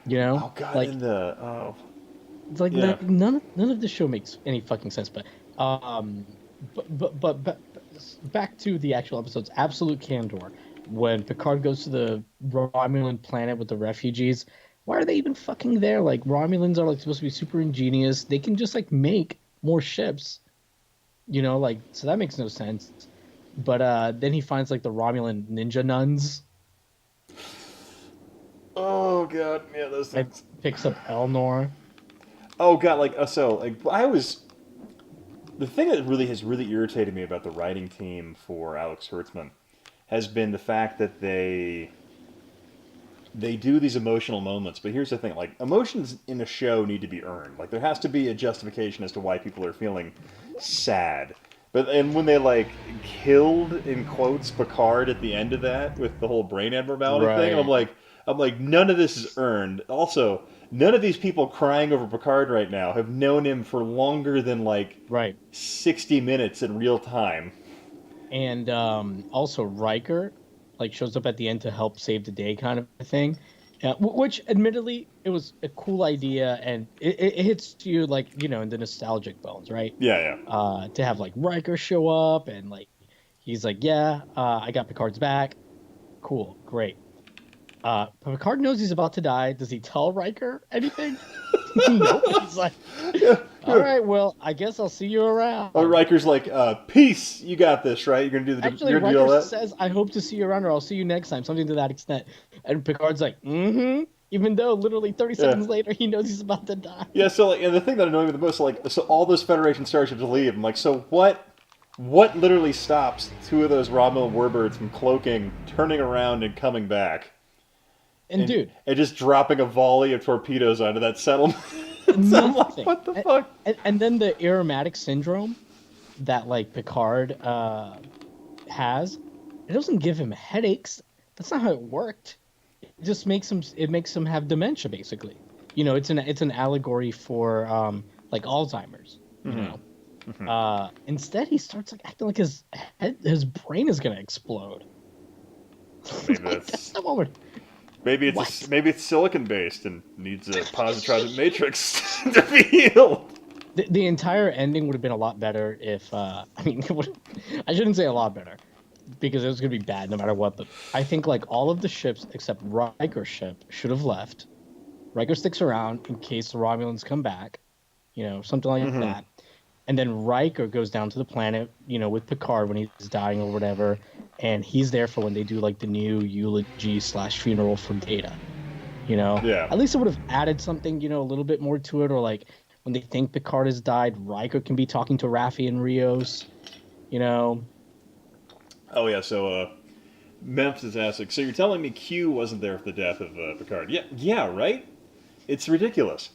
Speaker 2: Oh god,
Speaker 1: it's like none of this show makes any fucking sense. But back to the actual episodes. Absolute candor. When Picard goes to the Romulan planet with the refugees, why are they even fucking there? Like, Romulans are supposed to be super ingenious. They can just make more ships, so that makes no sense. But then he finds the Romulan ninja nuns.
Speaker 2: Oh god, yeah, those things.
Speaker 1: Picks up Elnor.
Speaker 2: Oh god, the thing that has really irritated me about the writing team for Alex Kurtzman has been the fact that they do these emotional moments. But here's the thing, emotions in a show need to be earned. There has to be a justification as to why people are feeling sad. And when they killed in quotes Picard at the end of that with the whole brain abnormality thing, I'm like, none of this is earned. Also, none of these people crying over Picard right now have known him for longer than 60 minutes in real time.
Speaker 1: And also Riker shows up at the end to help save the day kind of thing. Yeah, which admittedly it was a cool idea, and it hits you like in the nostalgic bones, right?
Speaker 2: Yeah,
Speaker 1: To have like Riker show up and like he's like, yeah, I got Picard's back. Cool, great. Picard knows he's about to die. Does he tell Riker anything? Nope. He's like,
Speaker 2: yeah.
Speaker 1: all right, well, I guess I'll see you around.
Speaker 2: Riker's like, peace. You got this, right? You're gonna do the.
Speaker 1: Actually,
Speaker 2: you're gonna do all
Speaker 1: Riker
Speaker 2: that?
Speaker 1: says, I hope to see you around, or I'll see you next time. Something to that extent. And Picard's like, mm-hmm. Even though literally 30 seconds later he knows he's about to die.
Speaker 2: Yeah. So like, and the thing that annoyed me the most, like, so all those Federation starships leave. I'm like, so what? What literally stops two of those Romulan warbirds from cloaking, turning around, and coming back?
Speaker 1: And dude,
Speaker 2: and just dropping a volley of torpedoes onto that settlement. So I'm like, what the fuck?
Speaker 1: And then the aromatic syndrome that like Picard has, it doesn't give him headaches. That's not how it worked. It just makes him have dementia, basically. It's an allegory for like Alzheimer's. Instead, he starts like acting like his brain is gonna explode.
Speaker 2: Maybe
Speaker 1: that's the moment.
Speaker 2: Maybe it's silicon based and needs a positronic matrix to be healed.
Speaker 1: The entire ending would have been a lot better if I shouldn't say a lot better because it was gonna be bad no matter what. But I think like all of the ships except Riker's ship should have left. Riker sticks around in case the Romulans come back, something like that. And then Riker goes down to the planet, with Picard when he's dying or whatever, and he's there for when they do like the new eulogy / funeral for Data.
Speaker 2: Yeah.
Speaker 1: At least it would have added something, a little bit more to it, or like when they think Picard has died, Riker can be talking to Raffi and Rios.
Speaker 2: Oh yeah, so Memphis is asking, so you're telling me Q wasn't there for the death of Picard? Yeah, right? It's ridiculous.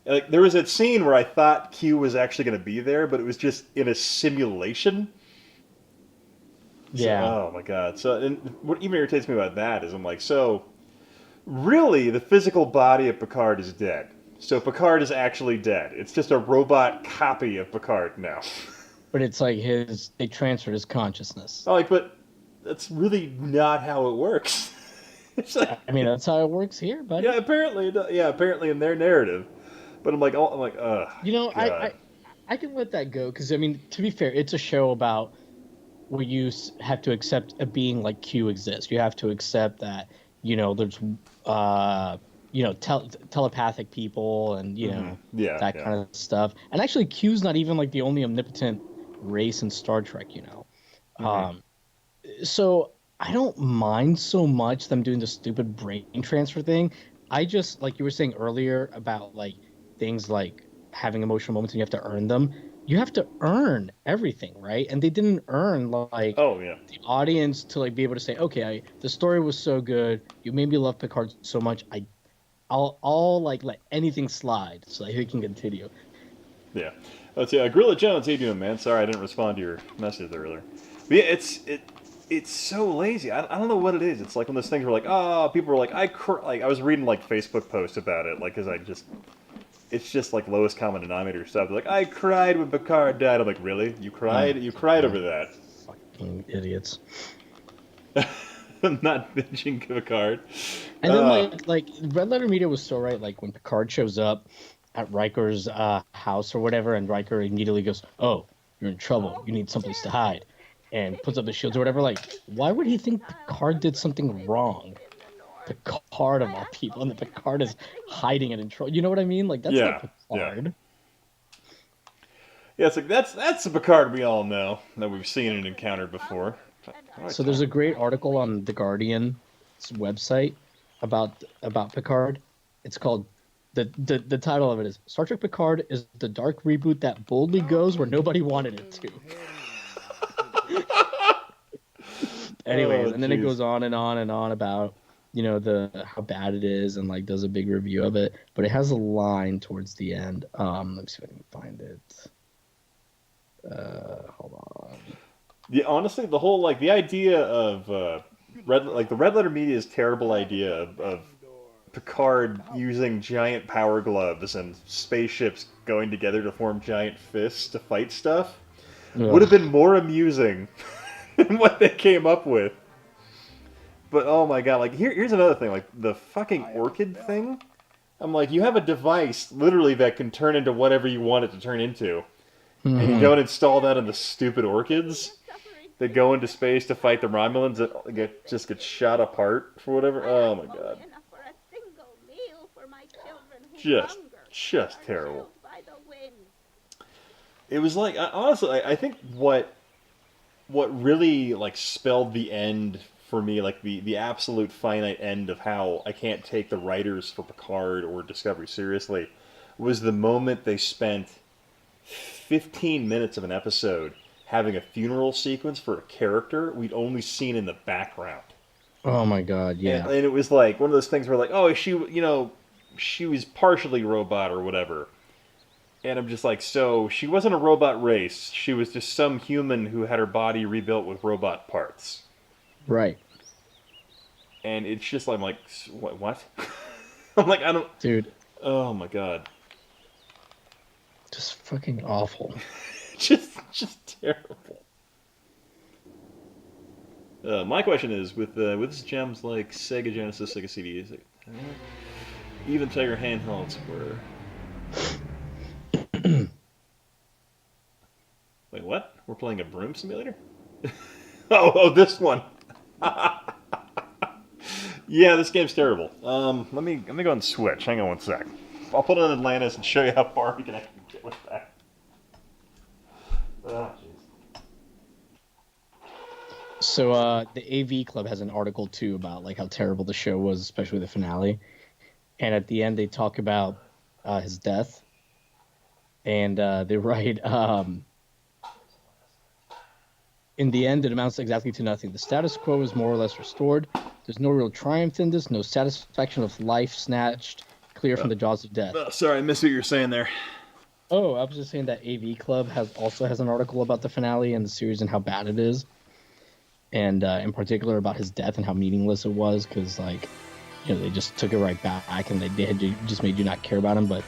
Speaker 2: Like, there was that scene where I thought Q was actually going to be there, but it was just in a simulation.
Speaker 1: Yeah.
Speaker 2: So, oh my god. So, and what even irritates me about that is I'm like, so really the physical body of Picard is dead. So Picard is actually dead. It's just a robot copy of Picard now.
Speaker 1: But it's like they transferred his consciousness.
Speaker 2: But that's really not how it works. It's like,
Speaker 1: that's how it works here, buddy.
Speaker 2: Yeah, apparently in their narrative. But I'm like, ugh.
Speaker 1: I can let that go because to be fair, it's a show about where you have to accept a being like Q exists. You have to accept that there's telepathic people and that kind of stuff. And actually, Q's not even like the only omnipotent race in Star Trek. So I don't mind so much them doing the stupid brain transfer thing. I just, like you were saying earlier about like things like having emotional moments and you have to earn them. You have to earn everything, right? And they didn't earn like the audience to like be able to say, okay, the story was so good, you made me love Picard so much, I'll like let anything slide so that he can continue.
Speaker 2: Yeah. Let's see. Gorilla Jones, how you doing, man? Sorry I didn't respond to your message earlier. But yeah, it's so lazy. I don't know what it is. It's like one of those things where like, people are like, I was reading like Facebook posts about it, like, because it's just like lowest common denominator stuff. They're like, I cried when Picard died. I'm like, really? You cried? You cried over that?
Speaker 1: Fucking idiots.
Speaker 2: I'm not bitching Picard.
Speaker 1: And then like Red Letter Media was so right. Like when Picard shows up at Riker's house or whatever, and Riker immediately goes, "Oh, you're in trouble. You need someplace to hide," and puts up the shields or whatever. Like, why would he think Picard did something wrong? Picard of all people, and the Picard is hiding it in trouble. You know what I mean? Like that's not Picard.
Speaker 2: Yeah, it's like that's the Picard we all know that we've seen and encountered before.
Speaker 1: So there's a great article on The Guardian's website about Picard. It's called the title of it is Star Trek Picard is the dark reboot that boldly goes where nobody wanted it to. Anyways, and then it goes on and on and on about how bad it is and like does a big review of it. But it has a line towards the end. Let me see if I can find it. Hold on.
Speaker 2: Yeah, honestly, the whole the idea of the Red Letter Media's terrible idea of Picard using giant power gloves and spaceships going together to form giant fists to fight stuff would have been more amusing than what they came up with. But oh my god, like here's another thing, like the fucking orchid thing. I'm like, you have a device literally that can turn into whatever you want it to turn into, and you don't install that in the stupid orchids that go into space to fight the Romulans that just get shot apart for whatever. Oh my god, just terrible. It was like honestly, I think what really like spelled the end for me, like the absolute finite end of how I can't take the writers for Picard or Discovery seriously, was the moment they spent 15 minutes of an episode having a funeral sequence for a character we'd only seen in the background.
Speaker 1: Oh my god, yeah.
Speaker 2: And it was like one of those things where like, oh, she was partially robot or whatever. And I'm just like, so she wasn't a robot race. She was just some human who had her body rebuilt with robot parts.
Speaker 1: Right.
Speaker 2: And it's just like, I'm like, what? I'm like, I don't...
Speaker 1: Dude.
Speaker 2: Oh my god.
Speaker 1: Just fucking awful.
Speaker 2: just terrible. My question is, with this gems like Sega Genesis, Sega CD, is it, even Tiger handhelds were... Wait, what? We're playing a broom simulator? oh, this one. Yeah, this game's terrible. Let me go and switch. Hang on one sec. I'll put on Atlantis and show you how far we can actually get with that. Oh, jeez.
Speaker 1: So the AV Club has an article too about like how terrible the show was, especially the finale. And at the end, they talk about his death. And they write, in the end, it amounts exactly to nothing. The status quo is more or less restored. There's no real triumph in this, no satisfaction of life snatched clear from the jaws of death.
Speaker 2: Sorry, I missed what you were saying there.
Speaker 1: Oh, I was just saying that AV Club also has an article about the finale and the series and how bad it is. And in particular about his death and how meaningless it was, because, like, you know, they just took it right back and they had just made you not care about him. But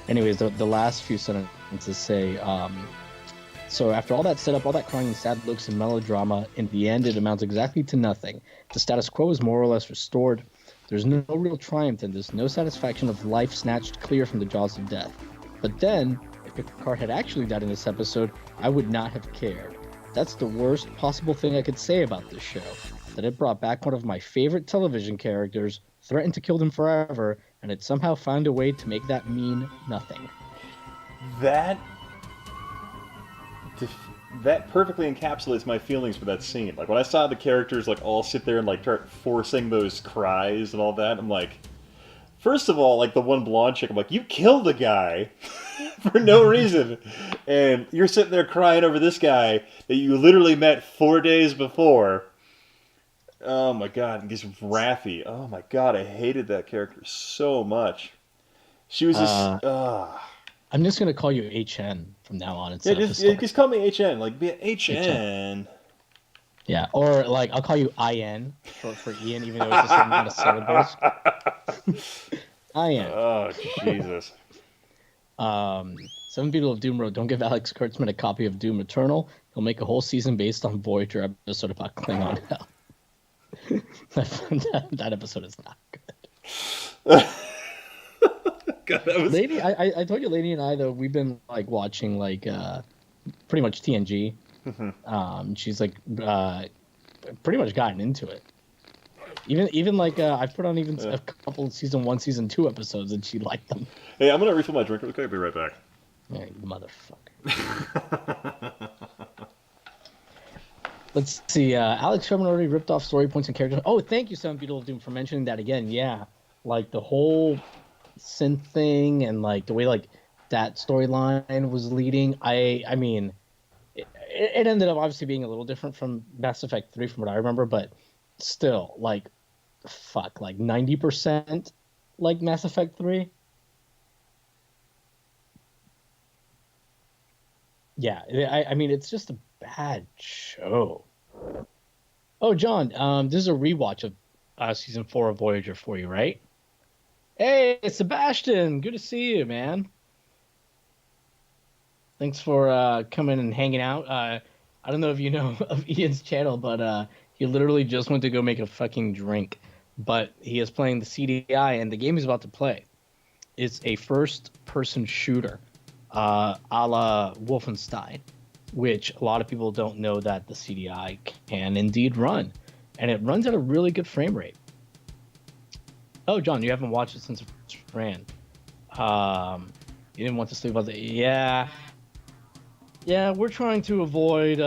Speaker 1: anyways, the last few sentences say, so after all that setup, all that crying and sad looks and melodrama, in the end it amounts exactly to nothing. The status quo is more or less restored. There's no real triumph in this, no satisfaction of life snatched clear from the jaws of death. But then, if Picard had actually died in this episode, I would not have cared. That's the worst possible thing I could say about this show. That it brought back one of my favorite television characters, threatened to kill them forever, and it somehow found a way to make that mean nothing.
Speaker 2: That perfectly encapsulates my feelings for that scene. Like, when I saw the characters, like, all sit there and, like, start forcing those cries and all that, I'm like, first of all, like, the one blonde chick, I'm like, you killed a guy for no reason. And you're sitting there crying over this guy that you literally met 4 days before. Oh, my God. And he's wrathy. Oh, my God. I hated that character so much. She was just...
Speaker 1: I'm just going to call you HN from now on.
Speaker 2: Just call me HN. Like, be HN.
Speaker 1: Yeah, or, like, I'll call you IN, short for Ian, even though it's a certain amount of syllables. IN.
Speaker 2: Oh, Jesus.
Speaker 1: 7 People of Doom wrote, don't give Alex Kurtzman a copy of Doom Eternal. He'll make a whole season based on Voyager episode about Klingon hell. that episode is not good.
Speaker 2: God, that was...
Speaker 1: Lady, I told you, Lady and I, though, we've been, like, watching, like, pretty much TNG. She's, like, pretty much gotten into it. Even like, I've put on even a couple of season 1, season 2 episodes, and she liked them.
Speaker 2: Hey, I'm going to refill my drink real quick. I'll be right back.
Speaker 1: Yeah, you motherfucker. Let's see. Alex Sherman already ripped off story points and characters. Oh, thank you, 7 People of Doom, for mentioning that again. Yeah, like, the whole synth thing and, like, the way, like, that storyline was leading. I mean, it ended up obviously being a little different from Mass Effect 3 from what I remember, but still, like, fuck, like 90% like Mass Effect 3. Yeah, I mean, it's just a bad show. Oh, John, this is a rewatch of season 4 of Voyager for you, right? Hey, Sebastian, good to see you, man. Thanks for coming and hanging out. I don't know if you know of Ian's channel, but He literally just went to go make a fucking drink, but he is playing the CDI, and the game he's about to play is a first-person shooter, a la Wolfenstein, which a lot of people don't know that the CDI can indeed run, and it runs at a really good frame rate. Oh, John, you haven't watched it since it ran. You didn't want to sleep on the... Yeah, we're trying to avoid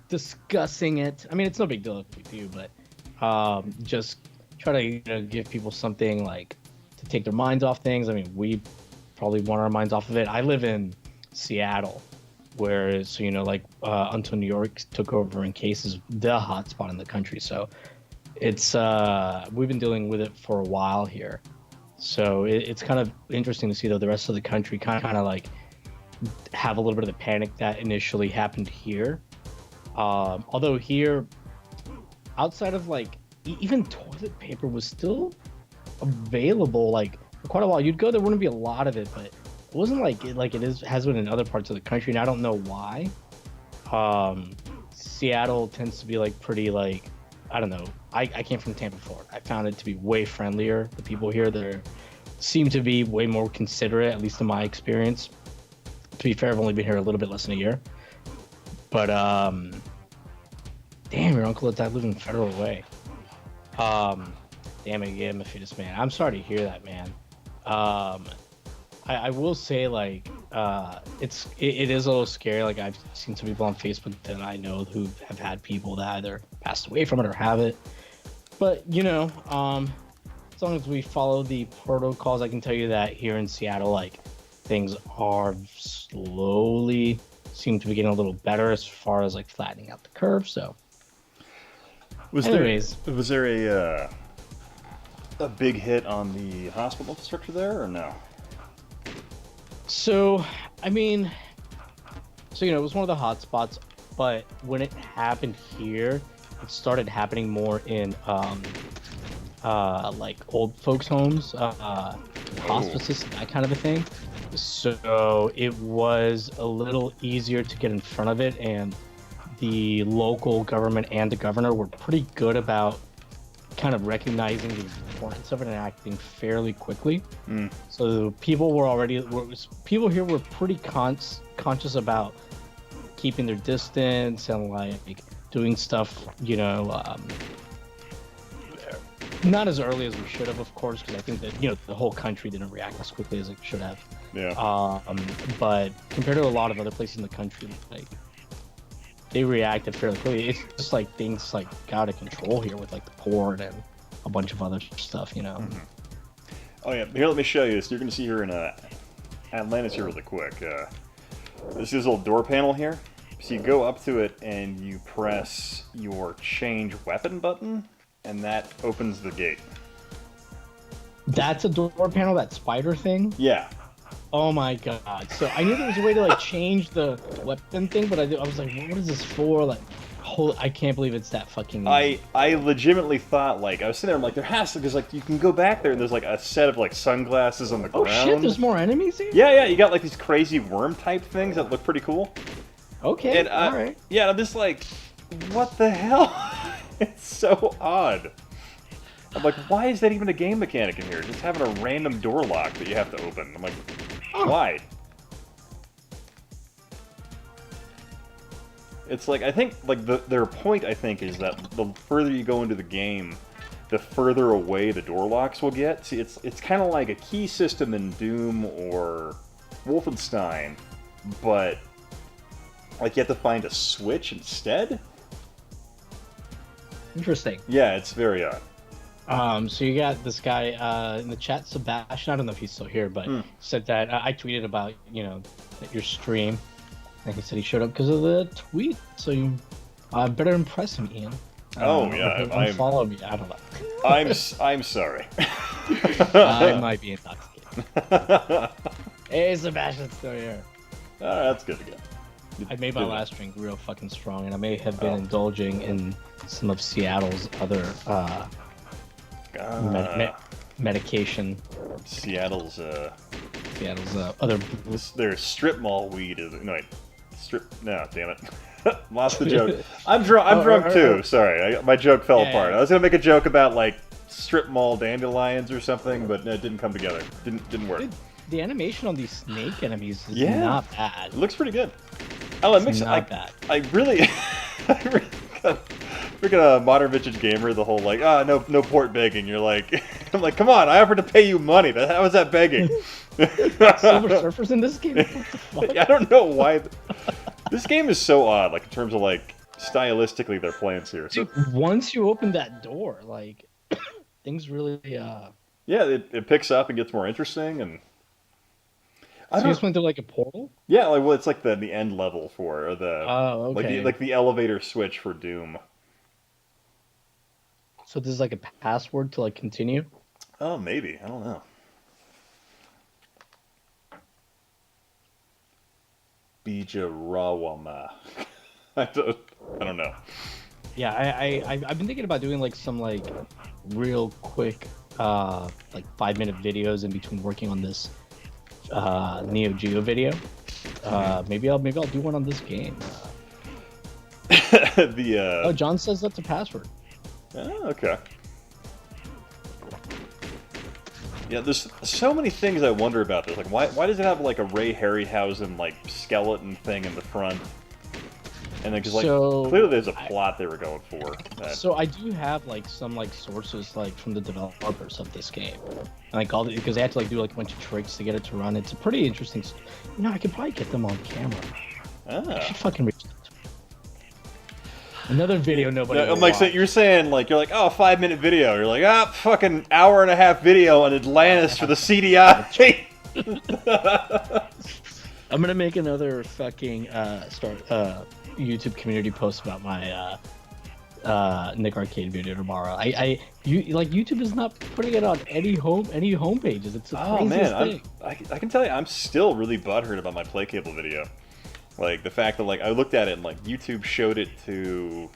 Speaker 1: discussing it. I mean, it's no big deal if we do, but just try to give people something like to take their minds off things. I mean, we probably want our minds off of it. I live in Seattle, whereas until New York took over in cases, the hotspot in the country. So it's we've been dealing with it for a while here. So it's kind of interesting to see though the rest of the country kind of like have a little bit of the panic that initially happened here. Although here, outside of like even toilet paper was still available like for quite a while. You'd go, there wouldn't be a lot of it, but it wasn't like it has been in other parts of the country, and I don't know why. Seattle tends to be like pretty like, I don't know. I came from Tampa, Florida. I found it to be way friendlier. The people here there seem to be way more considerate, at least in my experience. To be fair, I've only been here a little bit less than a year. But damn, your uncle let that live in Federal Way. Damn it, yeah, Mephitis, man. I'm sorry to hear that, man. I will say, like, it is a little scary. Like, I've seen some people on Facebook that I know who have had people that either passed away from it or have it. But, as long as we follow the protocols, I can tell you that here in Seattle, like, things are slowly seem to be getting a little better as far as, like, flattening out the curve, so.
Speaker 2: Was there a big hit on the hospital infrastructure there, or no?
Speaker 1: So, I mean, it was one of the hot spots, but when it happened here, it started happening more in, like old folks' homes, hospices, that kind of a thing. So it was a little easier to get in front of it, and the local government and the governor were pretty good about kind of recognizing the importance of it and acting fairly quickly. So people here were pretty conscious about keeping their distance and like doing stuff, not as early as we should have, of course, because I think that the whole country didn't react as quickly as it should have.
Speaker 2: Yeah.
Speaker 1: But compared to a lot of other places in the country, like, they reacted fairly quickly. It's just like things like got out of control here with like the port and a bunch of other stuff,
Speaker 2: Mm-hmm. Oh yeah, here, let me show you. So you're going to see here in Atlantis here really quick. This is a little door panel here. So you go up to it and you press your change weapon button, and that opens the gate.
Speaker 1: That's a door panel, that spider thing?
Speaker 2: Yeah.
Speaker 1: Oh my god. So I knew there was a way to like change the weapon thing, but I was like, what is this for? Like, I can't believe it's that fucking easy.
Speaker 2: I legitimately thought, like, I was sitting there, I'm like, there has to, because like you can go back there and there's like a set of like sunglasses on the ground.
Speaker 1: Oh shit, there's more enemies here?
Speaker 2: Yeah, you got like these crazy worm type things that look pretty cool.
Speaker 1: Okay,
Speaker 2: and,
Speaker 1: alright.
Speaker 2: Yeah, I'm just like, what the hell? It's so odd. I'm like, why is that even a game mechanic in here? Just having a random door lock that you have to open. I'm like, why? It's like, I think, like, their point, I think, is that the further you go into the game, the further away the door locks will get. See, it's kind of like a key system in Doom or Wolfenstein, but, like, you have to find a switch instead?
Speaker 1: Interesting.
Speaker 2: Yeah, it's very odd.
Speaker 1: So you got this guy in the chat, Sebastian. I don't know if he's still here, but said that I tweeted about your stream. And he said he showed up because of the tweet. So you better impress him, Ian.
Speaker 2: Unfollow
Speaker 1: me. I don't know.
Speaker 2: I'm sorry.
Speaker 1: I might be intoxicated. Hey, Sebastian's still here.
Speaker 2: That's good to go.
Speaker 1: I made my last drink real fucking strong, and I may have been indulging in some of Seattle's other medication.
Speaker 2: Seattle's
Speaker 1: other.
Speaker 2: Their strip mall weed is damn it. Lost the joke. I'm drunk too. Sorry, my joke fell apart. I was gonna make a joke about like strip mall dandelions or something, but it didn't come together. Didn't work.
Speaker 1: The animation on these snake enemies is not bad.
Speaker 2: It looks pretty good. Oh, it makes
Speaker 1: not bad.
Speaker 2: I really, freaking modern vintage gamer. The whole like, no port begging. You're like, I'm like, come on, I offered to pay you money. How was that begging?
Speaker 1: Silver Surfers in this game? What the fuck?
Speaker 2: I don't know why. This game is so odd, like in terms of like stylistically their plans here. So
Speaker 1: dude, once you open that door, like things really
Speaker 2: yeah, it picks up and gets more interesting. And
Speaker 1: so you just went through like a portal?
Speaker 2: Yeah, like well, it's like the end level for the
Speaker 1: okay.
Speaker 2: like the elevator switch for Doom.
Speaker 1: So this is like a password to like continue?
Speaker 2: Oh, maybe. I don't know. Bija Rawama. I don't know.
Speaker 1: Yeah, I've been thinking about doing like some like real quick like 5-minute videos in between working on this Neo Geo video. Maybe I'll do one on this game. Oh, John says that's a password.
Speaker 2: Oh, okay. Yeah, there's so many things I wonder about this. Like, why does it have like a Ray Harryhausen like skeleton thing in the front? And then, because like clearly there's a plot they were going for.
Speaker 1: So I do have like some like sources like from the developers of this game, and like all because they had to like do like a bunch of tricks to get it to run. It's a pretty interesting. You know, I could probably get them on camera. I should fucking reach out to them. Another video nobody.
Speaker 2: I'm like, so you're saying like you're like, oh, 5-minute video. You're like, fucking hour-and-a-half video on Atlantis for the CDI.
Speaker 1: I'm gonna make another fucking YouTube community post about my Nick Arcade video tomorrow. YouTube is not putting it on any home pages. It's the craziest thing.
Speaker 2: I can tell you, I'm still really butthurt about my Play Cable video. Like the fact that like I looked at it and like YouTube showed it to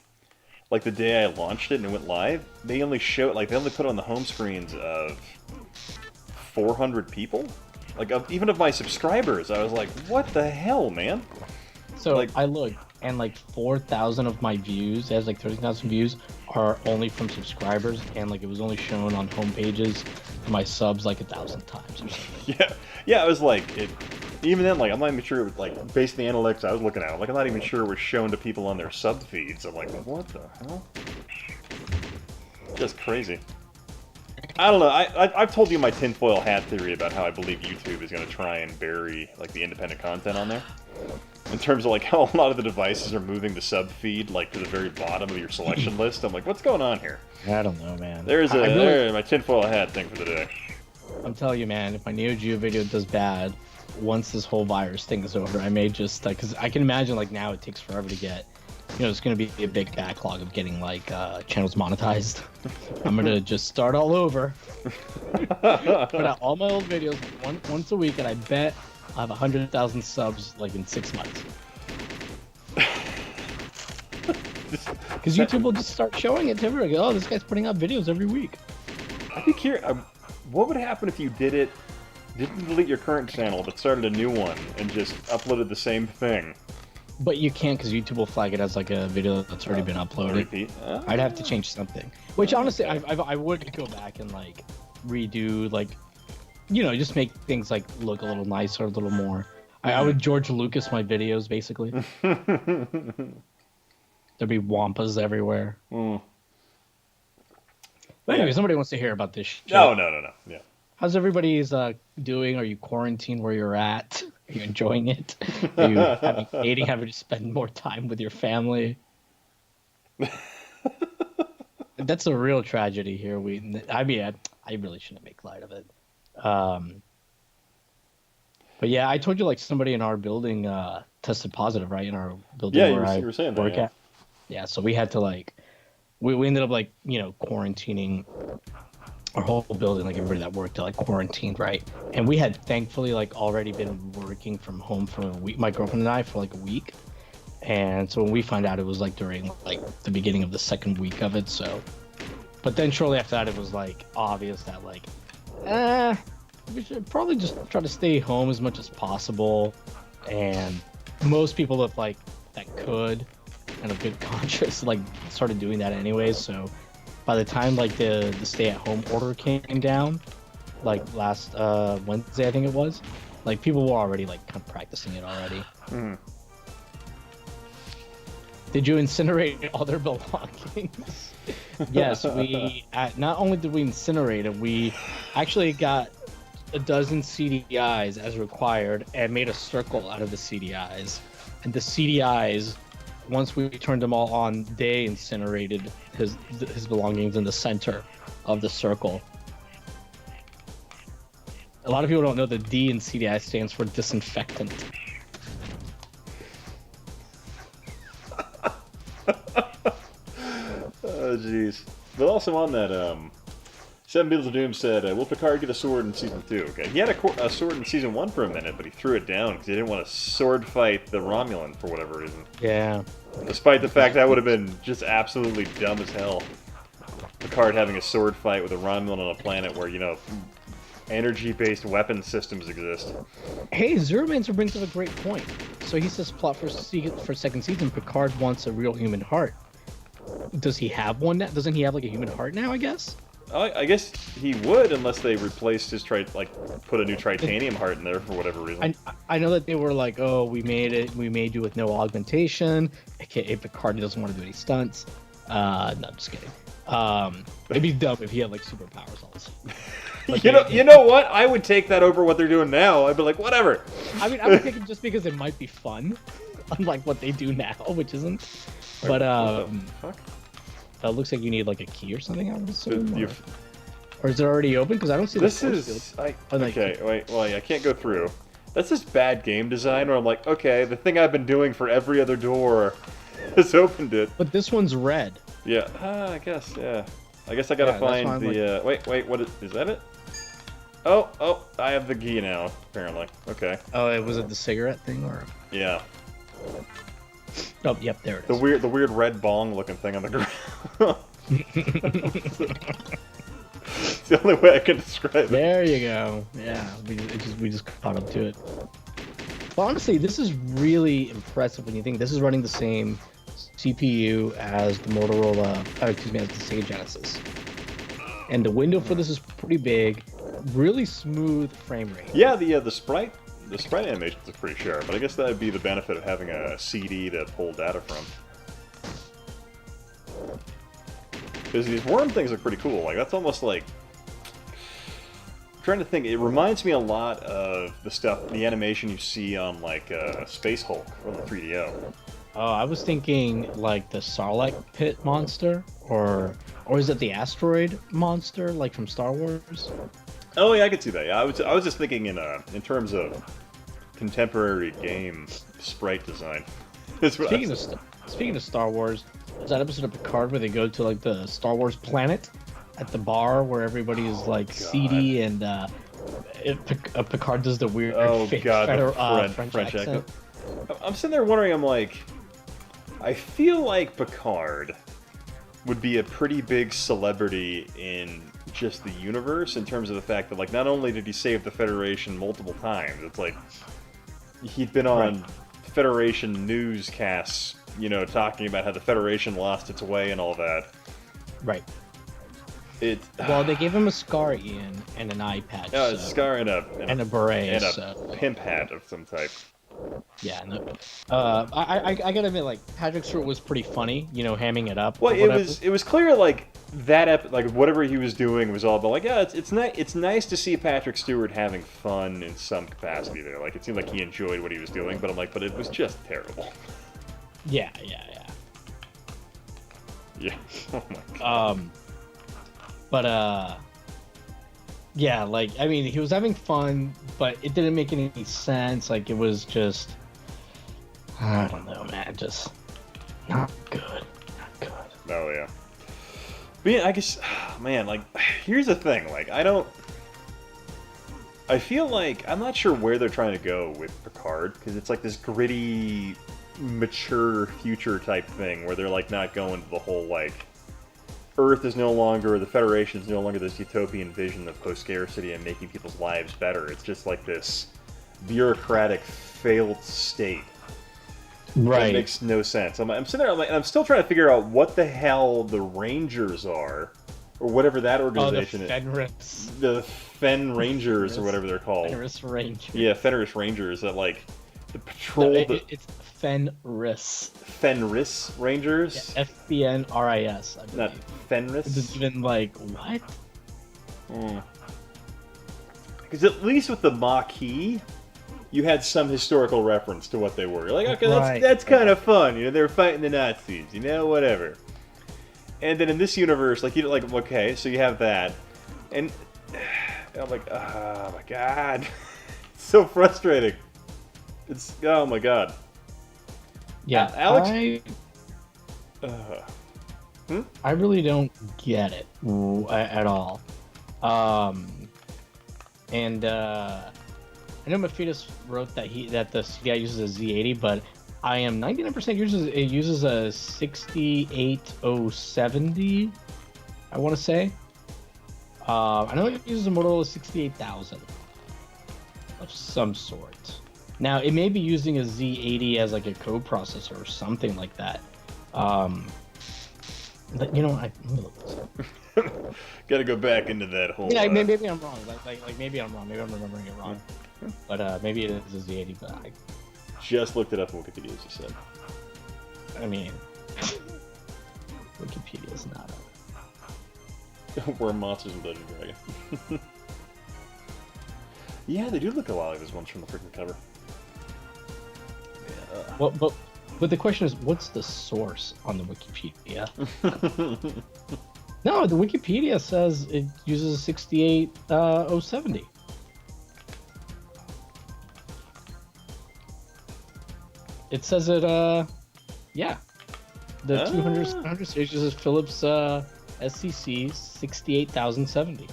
Speaker 2: like the day I launched it and it went live. They only put it on the home screens of 400 people. Like even of my subscribers, I was like, what the hell, man?
Speaker 1: So like, I looked, and like 4,000 of my views, it has like 30,000 views, are only from subscribers, and like it was only shown on home pages for my subs like 1,000 times or something.
Speaker 2: Yeah, I was like, even then, like I'm not even sure it was like based on the analytics I was looking at. Like I'm not even sure it was shown to people on their sub feeds. I'm like, what the hell? Just crazy. I don't know. I've told you my tinfoil hat theory about how I believe YouTube is going to try and bury like the independent content on there. In terms of like how a lot of the devices are moving the sub feed like to the very bottom of your selection list. I'm like, what's going on here?
Speaker 1: I don't know, man.
Speaker 2: There's my tinfoil hat thing for the day.
Speaker 1: I'm telling you, man, if my Neo Geo video does bad, once this whole virus thing is over, I may just because I can imagine like now it takes forever to get. You know, it's going to be a big backlog of getting, like, channels monetized. I'm going to just start all over. Put out all my old videos once a week, and I bet I'll have 100,000 subs, like, in 6 months. Because YouTube will just start showing it to everyone. Oh, this guy's putting out videos every week.
Speaker 2: I'd be curious, what would happen if you didn't delete your current channel, but started a new one, and just uploaded the same thing?
Speaker 1: But you can't, because YouTube will flag it as like a video that's already been uploaded.
Speaker 2: Repeat.
Speaker 1: I'd have to change something. Which honestly, I would go back and like redo, like, you know, just make things like look a little nicer, a little more. I would George Lucas my videos basically. There'd be wampas everywhere. But anyway, somebody wants to hear about this shit.
Speaker 2: No. Yeah.
Speaker 1: How's everybody's doing? Are you quarantined where you're at? Are you enjoying it? Are you having to spend more time with your family? That's a real tragedy here. I really shouldn't make light of it. But yeah, I told you like somebody in our building tested positive, right? In our building where I work at. Yeah, so we had to like, we ended up like, you know, quarantining our whole building, like everybody that worked, like quarantined, right? And we had thankfully like already been working from home for a week, my girlfriend and I, for like a week. And so when we found out, it was like during like the beginning of the second week of it. So, but then shortly after that, it was like obvious that like, we should probably just try to stay home as much as possible. And most people that could and a good conscience like started doing that anyways. So by the time like the stay-at-home order came down, like last Wednesday I think it was, like people were already like kind of practicing it already. Did you incinerate all their belongings? Yes, we not only did we incinerate it, we actually got a dozen CDIs as required and made a circle out of the CDIs. And the CDIs, once we turned them all on, they incinerated his belongings in the center of the circle. A lot of people don't know that D in CDI stands for disinfectant.
Speaker 2: Oh, jeez. But also on that, Seven Beatles of Doom said, will Picard get a sword in Season 2? Okay, he had a sword in Season 1 for a minute, but he threw it down because he didn't want to sword fight the Romulan for whatever reason.
Speaker 1: Yeah.
Speaker 2: Despite the fact that would have been just absolutely dumb as hell. Picard having a sword fight with a Romulan on a planet where, you know, energy-based weapon systems exist.
Speaker 1: Hey, Zero Mancer brings up a great point. So he says plot for second season, Picard wants a real human heart. Does he have one now? Doesn't he have like a human heart now, I guess?
Speaker 2: I guess he would, unless they replaced his put a new titanium heart in there for whatever reason.
Speaker 1: I know that they were like, oh, we made you with no augmentation, aka Picard doesn't want to do any stunts. No, I'm just kidding. It'd be dumb if he had like superpowers all of a sudden.
Speaker 2: You know what? I would take that over what they're doing now. I'd be like, whatever.
Speaker 1: I mean, I would take it just because it might be fun, unlike what they do now, which isn't. But
Speaker 2: what the fuck?
Speaker 1: It looks like you need like a key or something, I would assume. Or is it already open? Because I don't see the force field.
Speaker 2: Okay, wait, well, I can't go through. That's just bad game design where I'm like, okay, the thing I've been doing for every other door has opened it.
Speaker 1: But this one's red.
Speaker 2: Yeah, I guess, yeah. I guess I gotta find the, wait, what is that it? Oh, I have the key now, apparently. Okay.
Speaker 1: Oh, was it the cigarette thing, or?
Speaker 2: Yeah.
Speaker 1: Oh, yep, there it is.
Speaker 2: The weird red bong looking thing on the ground. It's the only way I can describe it.
Speaker 1: There you go. Yeah, we just caught up to it. But honestly, this is really impressive when you think this is running the same CPU as the Motorola, as the Sega Genesis. And the window for this is pretty big, really smooth frame rate.
Speaker 2: Yeah, the sprite animations are pretty sharp, but I guess that would be the benefit of having a CD to pull data from. Because these worm things are pretty cool. Like, that's almost like... I'm trying to think, it reminds me a lot of the animation you see on, like, Space Hulk from the 3DO.
Speaker 1: Oh, I was thinking, like, the Sarlacc pit monster, or is it the asteroid monster, like from Star Wars?
Speaker 2: Oh yeah, I could see that. Yeah, I was just thinking in terms of contemporary game sprite design.
Speaker 1: Speaking of Star Wars, there's that episode of Picard where they go to like the Star Wars planet at the bar where everybody is like seedy and Picard does the weird fake French accent.
Speaker 2: I'm sitting there wondering, I'm like, I feel like Picard would be a pretty big celebrity in just the universe in terms of the fact that, like, not only did he save the Federation multiple times, it's like he'd been on Federation newscasts, you know, talking about how the Federation lost its way and all that.
Speaker 1: Right. Well, they gave him a scar, Ian, and an eye patch.
Speaker 2: Oh, a scar and a
Speaker 1: beret
Speaker 2: and a pimp hat of some type.
Speaker 1: Yeah, no. I gotta admit, like, Patrick Stewart was pretty funny, you know, hamming it up.
Speaker 2: Well, it was clear, like, like whatever he was doing was all about, like, yeah, it's nice to see Patrick Stewart having fun in some capacity there. Like, it seemed like he enjoyed what he was doing, but I'm like, but it was just terrible.
Speaker 1: Yeah.
Speaker 2: Yeah. Oh my god.
Speaker 1: Yeah, like, I mean, he was having fun, but it didn't make any sense. Like, it was just, I don't know, man, just not good.
Speaker 2: Oh, yeah. But yeah, I guess, man, like, here's the thing, like, I feel like, I'm not sure where they're trying to go with Picard, because it's like this gritty, mature future type thing, where they're, like, not going to the whole, like, Earth is no longer, the Federation is no longer this utopian vision of post-scarcity and making people's lives better. It's just like this bureaucratic, failed state.
Speaker 1: Right.
Speaker 2: That makes no sense. I'm sitting there, and I'm still trying to figure out what the hell the Rangers are, or whatever that organization
Speaker 1: the Fenris.
Speaker 2: is. The Fen Rangers, or whatever they're called.
Speaker 1: Fenris Rangers.
Speaker 2: Yeah, Fenris Rangers. That like the patrol.
Speaker 1: No, it's Fenris.
Speaker 2: Fenris Rangers.
Speaker 1: Yeah, FBNRIS. I believe.
Speaker 2: Not Fenris.
Speaker 1: It's been like what?
Speaker 2: Because at least with the Maquis, you had some historical reference to what they were. You're like, okay, that's kind of fun. You know, they were fighting the Nazis. You know, whatever. And then in this universe, like okay, so you have that, and I'm like, oh my god, it's so frustrating. It's oh my god.
Speaker 1: Yeah,
Speaker 2: Alex.
Speaker 1: I really don't get it at all. And I know Mephitis wrote that the CDI uses a Z80, but I am 99% it uses a 68070. I want to say. I know it uses a Motorola 68000 of some sort. Now it may be using a Z80 as like a co-processor or something like that. But, you know, let me look this up.
Speaker 2: Gotta go back into that whole.
Speaker 1: Yeah, maybe I'm wrong. Like maybe I'm wrong. Maybe I'm remembering it wrong. But maybe it is a Z80. But I
Speaker 2: just looked it up on Wikipedia, as you said.
Speaker 1: I mean, Wikipedia is not
Speaker 2: We're monsters with Dungeon Dragon. Yeah, they do look a lot like those ones from the freaking cover. Yeah.
Speaker 1: Well, but the question is, what's the source on the Wikipedia? No, the Wikipedia says it uses a 68070. It says it, yeah. The 200 series uses Philips SCC 68070.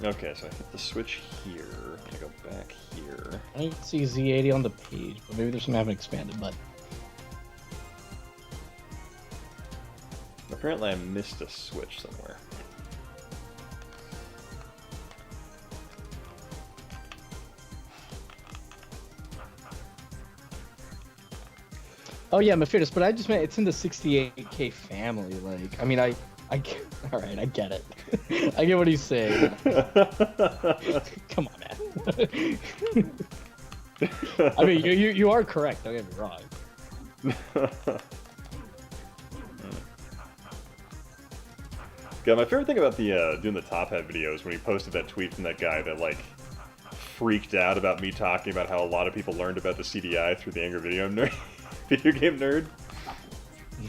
Speaker 2: Okay, so I hit the switch here. I go back here.
Speaker 1: I don't see Z80 on the page, but maybe there's some I haven't expanded, but...
Speaker 2: Apparently I missed a switch somewhere.
Speaker 1: Oh yeah, Mephitis, but I just meant it's in the 68K family. Like, I mean, all right, I get it. I get what he's saying. Come on, man. I mean, you are correct. Don't get me wrong.
Speaker 2: Yeah, my favorite thing about the doing the Top Hat videos when he posted that tweet from that guy that like freaked out about me talking about how a lot of people learned about the CDI through the Angry Video Game Nerd.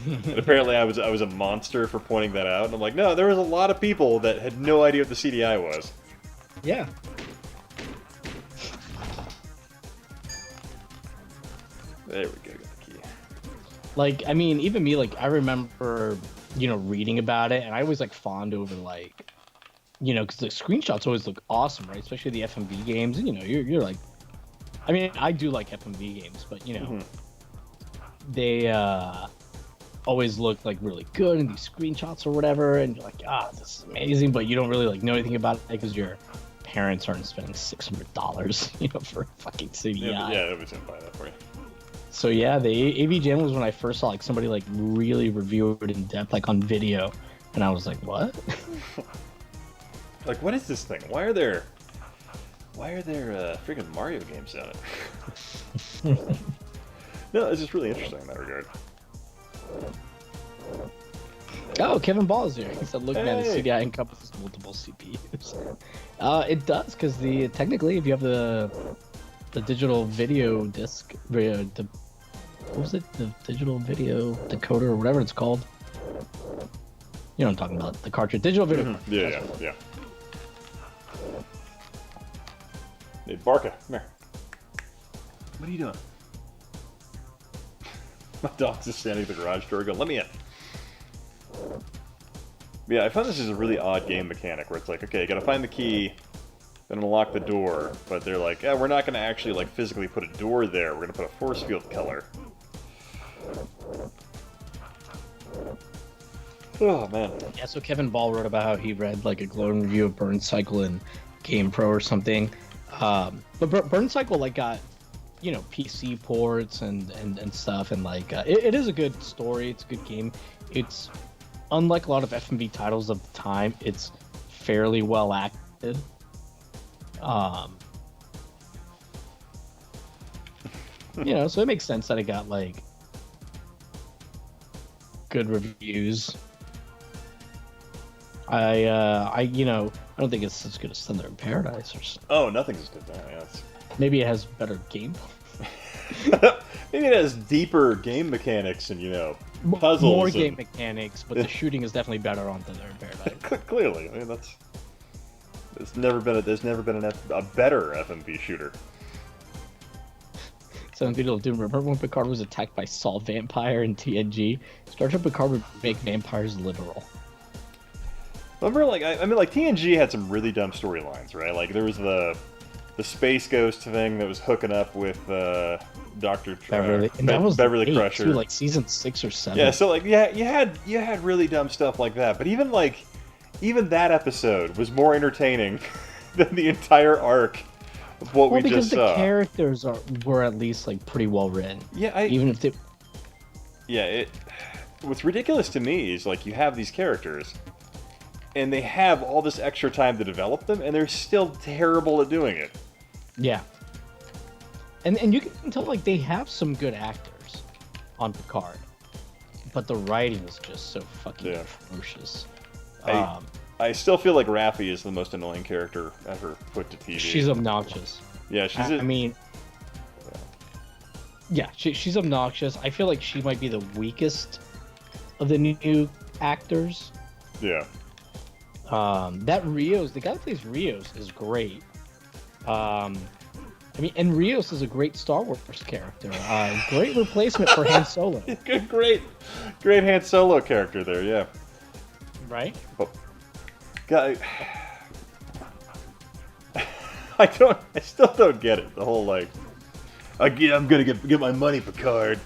Speaker 2: And apparently I was a monster for pointing that out. And I'm like, no, there was a lot of people that had no idea what the CDI was.
Speaker 1: Yeah.
Speaker 2: There we go. Got the key.
Speaker 1: Like, I mean, even me, like, I remember, you know, reading about it, and I always like fawned over like, you know, because the screenshots always look awesome, right? Especially the FMV games, and you know, you're like, I mean, I do like FMV games, but you know, they always look like really good in these screenshots or whatever, and you're like, this is amazing, but you don't really like know anything about it because your parents aren't spending $600, you know, for a fucking CDI.
Speaker 2: Yeah, nobody's gonna buy that for you.
Speaker 1: So yeah, the AV Jam was when I first saw like somebody like really review it in depth, like on video, and I was like, what?
Speaker 2: Like, what is this thing? Why are there freaking Mario games on it? No, it's just really interesting in that regard.
Speaker 1: Oh, Kevin Ball is here. He said, look, man, the
Speaker 2: Hey.
Speaker 1: CDI encompasses multiple CPUs. It does, because technically, if you have the digital video disc, what was it? The digital video decoder or whatever it's called. You know what I'm talking about, the cartridge. Digital video.
Speaker 2: Mm-hmm. Yeah. Hey, Barca, come here. What are you doing? My dog's just standing at the garage door going, let me in. Yeah, I found this is a really odd game mechanic where it's like, okay, you gotta find the key, then unlock the door, but they're like, we're not gonna actually like physically put a door there, we're gonna put a force field color. Oh, man.
Speaker 1: Yeah, so Kevin Ball wrote about how he read like a glowing review of Burn Cycle in Game Pro or something. But Burn Cycle like got, you know, PC ports and stuff, and like it is a good story. It's a good game. It's unlike a lot of FMV titles of the time. It's fairly well acted. You know, so it makes sense that it got like good reviews. You know, I don't think it's as good as Thunder in Paradise or something.
Speaker 2: Oh, nothing's as good as that. Yeah,
Speaker 1: Maybe it has better gameplay.
Speaker 2: Maybe it has deeper game mechanics and, you know, puzzles.
Speaker 1: More game mechanics, but the shooting is definitely better on Thunder in Paradise.
Speaker 2: Clearly, I mean there's never been a better FMV shooter.
Speaker 1: Some people do remember when Picard was attacked by Saw Vampire in TNG. Star Trek Picard would make vampires literal.
Speaker 2: Remember, like I mean, like TNG had some really dumb storylines, right? Like there was the Space Ghost thing that was hooking up with Dr.
Speaker 1: Beverly, and that was
Speaker 2: Beverly Crusher,
Speaker 1: too, like season 6 or 7.
Speaker 2: Yeah, so like you had really dumb stuff like that, but even that episode was more entertaining than the entire arc of what we just saw.
Speaker 1: Because the characters were at least like pretty well written.
Speaker 2: Yeah,
Speaker 1: even if they.
Speaker 2: Yeah, what's ridiculous to me is like you have these characters, and they have all this extra time to develop them, and they're still terrible at doing it.
Speaker 1: Yeah. And you can tell like they have some good actors on Picard, but the writing is just so fucking atrocious.
Speaker 2: I still feel like Raffi is the most annoying character ever put to TV.
Speaker 1: She's obnoxious.
Speaker 2: Yeah, she's.
Speaker 1: She's obnoxious. I feel like she might be the weakest of the new actors.
Speaker 2: Yeah.
Speaker 1: That Rios, the guy that plays Rios, is great. And Rios is a great Star Wars character. Great replacement for Han Solo.
Speaker 2: Great Han Solo character there, yeah.
Speaker 1: Right?
Speaker 2: But, God, I still don't get it. The whole like, I'm gonna get my money, Picard.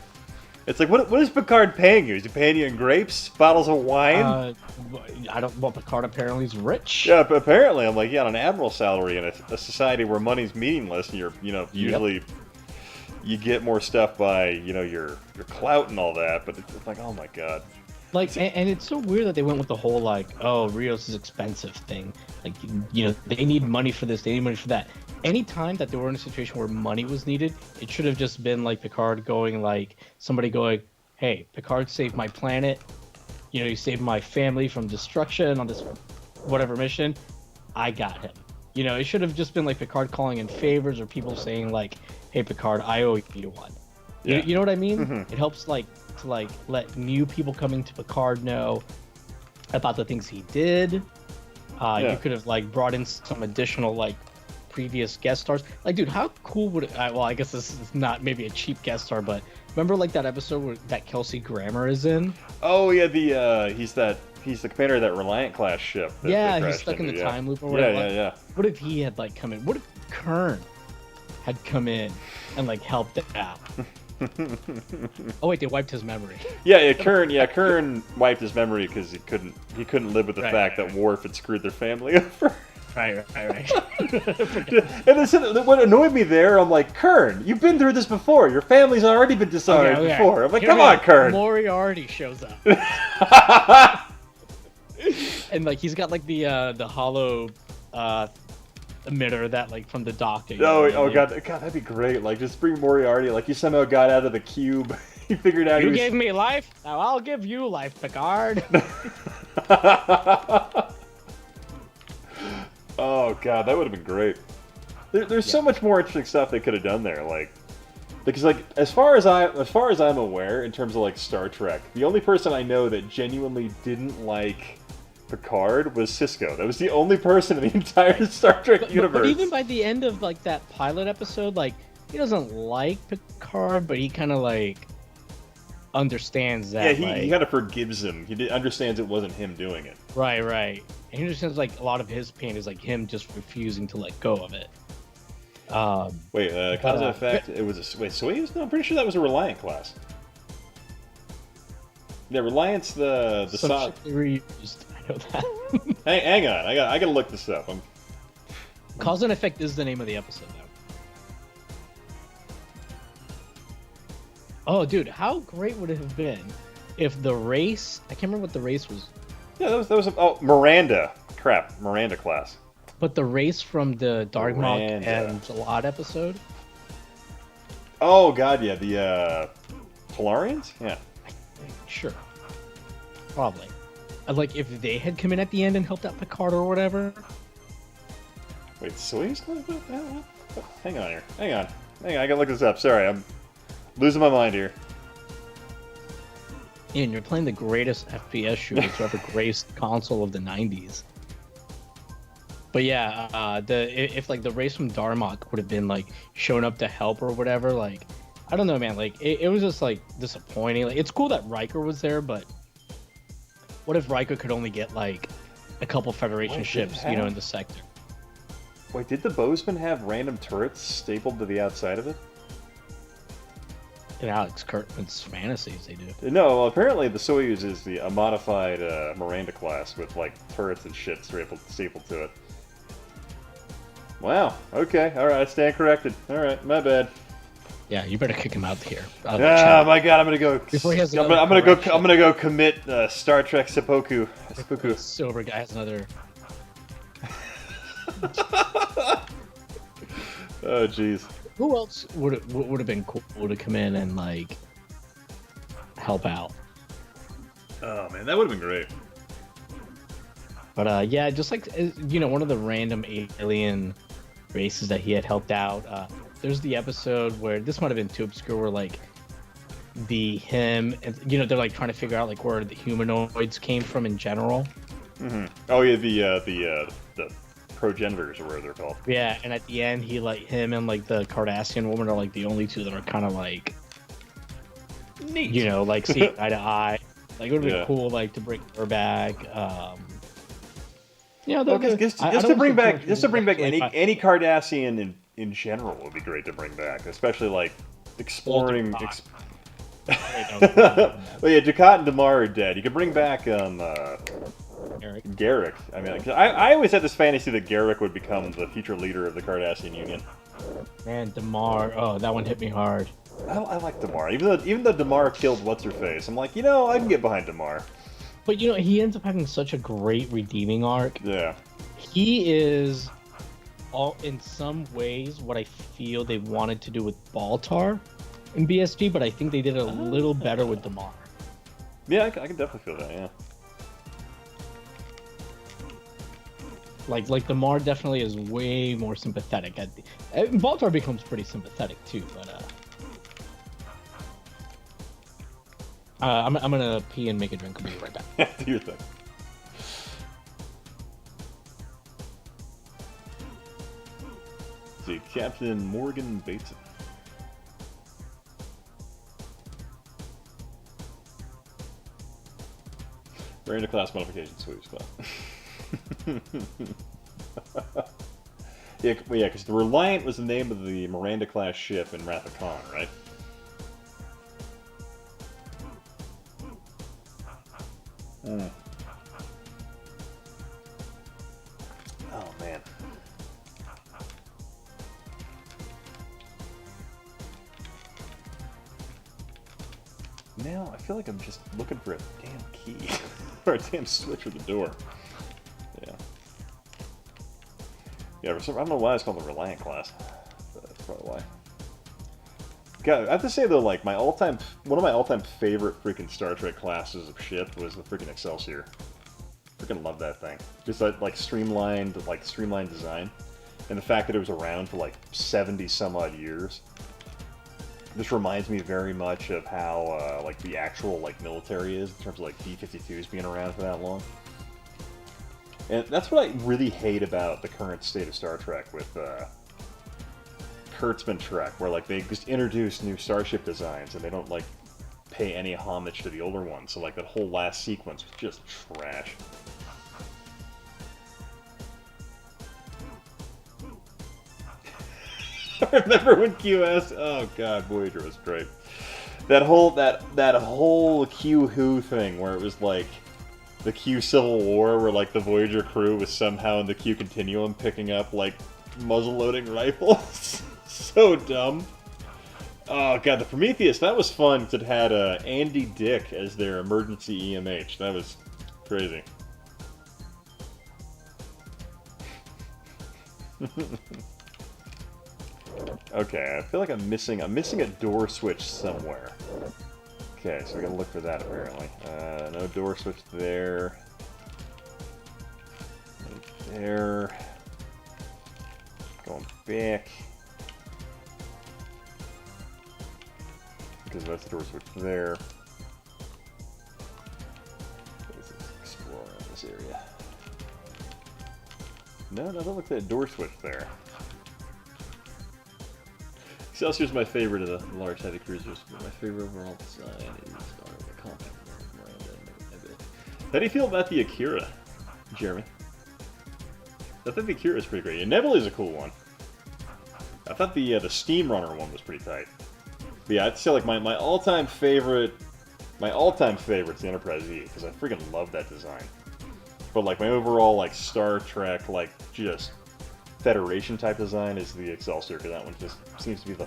Speaker 2: It's like, what is Picard paying you? Is he paying you in grapes, bottles of wine?
Speaker 1: Well, Picard apparently is rich.
Speaker 2: Yeah, but apparently, I'm like, on an admiral salary in a society where money's meaningless, and usually you get more stuff by, your clout and all that. But it's like, oh my god.
Speaker 1: Like, and it's so weird that they went with the whole like, oh, Rios is expensive thing. Like, they need money for this, they need money for that. Anytime that they were in a situation where money was needed, it should have just been like Picard going like, somebody going, hey, Picard saved my planet. You saved my family from destruction on this whatever mission. I got him. It should have just been like Picard calling in favors or people saying like, hey, Picard, I owe you one. Yeah. You know what I mean? Mm-hmm. It helps to let new people coming to Picard know about the things he did. You could have brought in some additional previous guest stars. Dude, how cool would it? Well, I guess this is not maybe a cheap guest star, but remember that episode where that Kelsey Grammer is in?
Speaker 2: Oh yeah, he's the commander of that Reliant class ship.
Speaker 1: Yeah, he's stuck in the time loop or whatever.
Speaker 2: Yeah.
Speaker 1: What if he had come in? What if Kern had come in and helped it out? Oh wait, they wiped his memory.
Speaker 2: Kern wiped his memory because he couldn't live with the fact that Worf had screwed their family over.
Speaker 1: Right.
Speaker 2: And what annoyed me there, I'm like, Kern, you've been through this before. Your family's already been dishonored before. I'm like, come on, Kern.
Speaker 1: Moriarty shows up. And he's got the hollow emitter that from the doctor.
Speaker 2: God, that'd be great. Just bring Moriarty. You somehow got out of the cube. You figured out.
Speaker 1: You gave me life. Now I'll give you life, Picard.
Speaker 2: Oh god, that would have been great. There's so much more interesting stuff they could have done there. Because as far as I'm aware, in terms of Star Trek, the only person I know that genuinely didn't like Picard was Sisko. That was the only person in the entire Star Trek universe.
Speaker 1: But even by the end of that pilot episode, he doesn't like Picard, but he kind of understands that.
Speaker 2: Yeah, he kind of forgives him. He understands it wasn't him doing it.
Speaker 1: Right. And he understands a lot of his pain is him just refusing to let go of it.
Speaker 2: Cause and effect. It was Soyuz? No, I'm pretty sure that was a Reliant class. Yeah, Reliant's the
Speaker 1: some shit they reused. I know that.
Speaker 2: Hang on, I gotta look this up.
Speaker 1: Cause and Effect is the name of the episode, Oh, dude, how great would it have been if the race... I can't remember what the race was.
Speaker 2: Yeah, that was oh, Miranda. Crap, Miranda class.
Speaker 1: But the race from the Darmok
Speaker 2: Miranda.
Speaker 1: and Jalad episode?
Speaker 2: Oh, God, yeah, the, Polarians? Yeah.
Speaker 1: Sure. Probably. Like, if they had come in at the end and helped out Picard or whatever.
Speaker 2: Wait, Soyuz class? Hang on here. Hang on, I gotta look this up. Sorry, I'm losing my mind here.
Speaker 1: Ian, you're playing the greatest FPS shooter to ever grace the console of the 90s. But yeah, if like the race from Darmok would have been like showing up to help or whatever, like I don't know, man. Like it was just like disappointing. Like it's cool that Riker was there, but what if Riker could only get like a couple Federation ships, you know, in the sector?
Speaker 2: Wait, did the Bozeman have random turrets stapled to the outside of it?
Speaker 1: In Alex Kurtzman's fantasies, they do.
Speaker 2: No, well, apparently the Soyuz is a modified Miranda class with like turrets and shit stapled to it. Wow. Okay. All right. I stand corrected. All right. My bad.
Speaker 1: Yeah, you better kick him out here.
Speaker 2: Oh my God! I'm gonna go.
Speaker 1: Before he has
Speaker 2: I'm gonna go commit Star Trek seppuku.
Speaker 1: Silver guy has another.
Speaker 2: Oh jeez.
Speaker 1: Who else would have been cool to come in and like help out?
Speaker 2: Oh man, that would have been great.
Speaker 1: But yeah, just like you know, one of the random alien races that he had helped out. There's the episode where this might have been too obscure, where like him and you know they're like trying to figure out like where the humanoids came from in general.
Speaker 2: Mm-hmm. Oh yeah, the progenitors or whatever they're called.
Speaker 1: Yeah, and at the end, him and like the Cardassian woman are like the only two that are kind of like neat, you know, like seeing eye to eye. Like it would be cool, like to bring her back. You know, just to bring back any Cardassian in general would be great to bring back, especially like exploring. Well, yeah, Dukat and Damar are dead. You could bring back Garrick. I mean, I always had this fantasy that Garrick would become the future leader of the Cardassian Union. Man, Damar. Oh, that one hit me hard.
Speaker 2: I like Damar. Even though Damar killed what's her face, I'm like, you know, I can get behind Damar.
Speaker 1: But you know, he ends up having such a great redeeming arc.
Speaker 2: Yeah.
Speaker 1: He is in some ways what I feel they wanted to do with Baltar in BSG, but I think they did it a little better with Damar.
Speaker 2: Yeah, I can definitely feel that. Yeah.
Speaker 1: Like Damar definitely is way more sympathetic. Baltar becomes pretty sympathetic too, but I'm gonna pee and make a drink. I'll be right back.
Speaker 2: Do your thing. See, Captain Morgan Bateson. Miranda class modification, Swedish class. yeah, because the Reliant was the name of the Miranda class ship in Wrath of Khan, right? Oh man. Now I feel like I'm just looking for a damn key or a damn switch for the door. Yeah. Yeah, I don't know why it's called the Reliant class. But that's probably why. God, I have to say though, like one of my all-time favorite freaking Star Trek classes of ship was the freaking Excelsior. Freaking love that thing. Just that like streamlined design, and the fact that it was around for like 70 some odd years. This reminds me very much of how like the actual like military is in terms of like B-52s being around for that long. And that's what I really hate about the current state of Star Trek with Kurtzman Trek, where like they just introduce new starship designs and they don't like pay any homage to the older ones. So like that whole last sequence was just trash. I remember when QS. Oh god, Voyager was great. That whole Q Who thing where it was like the Q Civil War, where like the Voyager crew was somehow in the Q Continuum picking up like muzzle-loading rifles. So dumb. Oh god, the Prometheus, that was fun because it had Andy Dick as their emergency EMH. That was crazy. Okay, I feel like I'm missing a door switch somewhere. Okay, so we gotta look for that apparently. No door switch there. Right there. Going back. Because that's the door switch there. Let's explore around this area. No, I don't look at that door switch there. Excelsior's my favorite of the large-sided cruisers. My favorite overall design is the compact. How do you feel about the Akira, Jeremy? I think the Akira is pretty great. And Nebula is a cool one. I thought the Steam Runner one was pretty tight. But yeah, I'd say like my all-time favorite, is the Enterprise E because I freaking love that design. But like my overall like Star Trek like just Federation type design is the Excelsior, because that one just seems to be the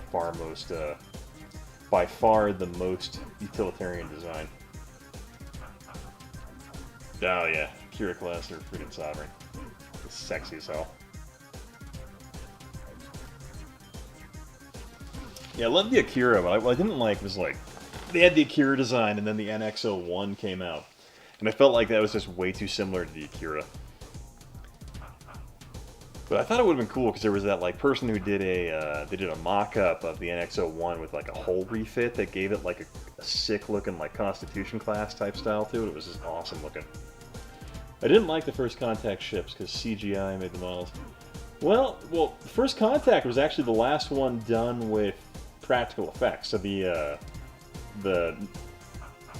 Speaker 2: by far the most utilitarian design. Oh yeah, Kira class or freaking Sovereign. It's sexy as hell. Yeah, I love the Akira, but what I didn't like was like, they had the Akira design and then the NX-01 came out. And I felt like that was just way too similar to the Akira. But I thought it would have been cool because there was that like person who did they did a mock-up of the NX-01 with like a hull refit that gave it like a sick looking like Constitution class type style to it. It was just awesome looking. I didn't like the First Contact ships because CGI made the models. Well, First Contact was actually the last one done with practical effects. So the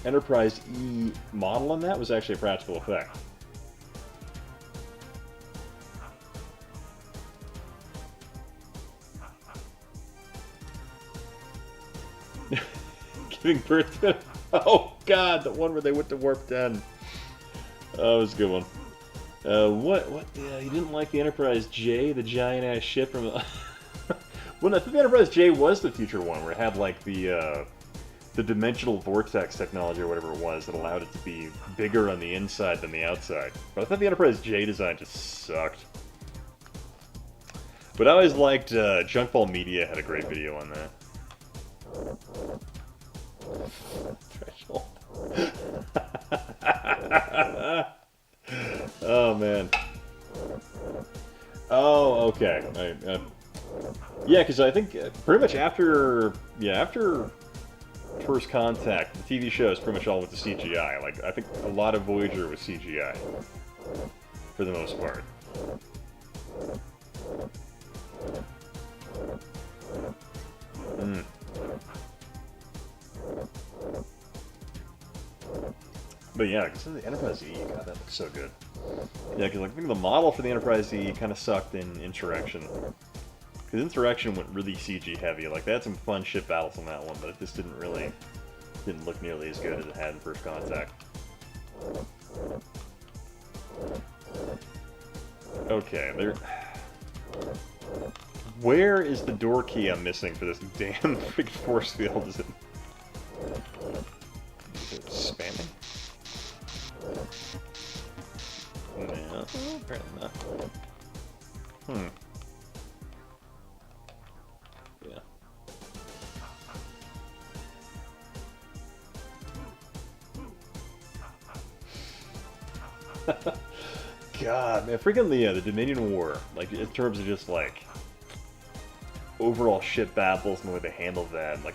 Speaker 2: Enterprise E model on that was actually a practical effect. Giving birth to... Oh god, the one where they went to Warp 10. Oh, it was a good one. You didn't like the Enterprise J, the giant-ass ship from... Well, I think the Enterprise J was the future one, where it had, like, the dimensional vortex technology or whatever it was that allowed it to be bigger on the inside than the outside. But I thought the Enterprise J design just sucked. But I always liked... Junkball Media had a great video on that. Threshold. Oh man. Oh, okay. Yeah, because I think pretty much after First Contact, the TV shows pretty much all went to CGI. Like I think a lot of Voyager was CGI for the most part. But yeah, because the Enterprise E, God, that looks so good. Yeah, because like, I think the model for the Enterprise E kind of sucked in Insurrection. Because Insurrection went really CG heavy. Like, they had some fun ship battles on that one, but it just didn't look nearly as good as it had in First Contact. Okay, where is the door key I'm missing for this damn big force field? Is it spamming? No, apparently not. Yeah. God, man, freaking the Dominion War, like, in terms of just, like, overall ship battles and the way they handled that, like,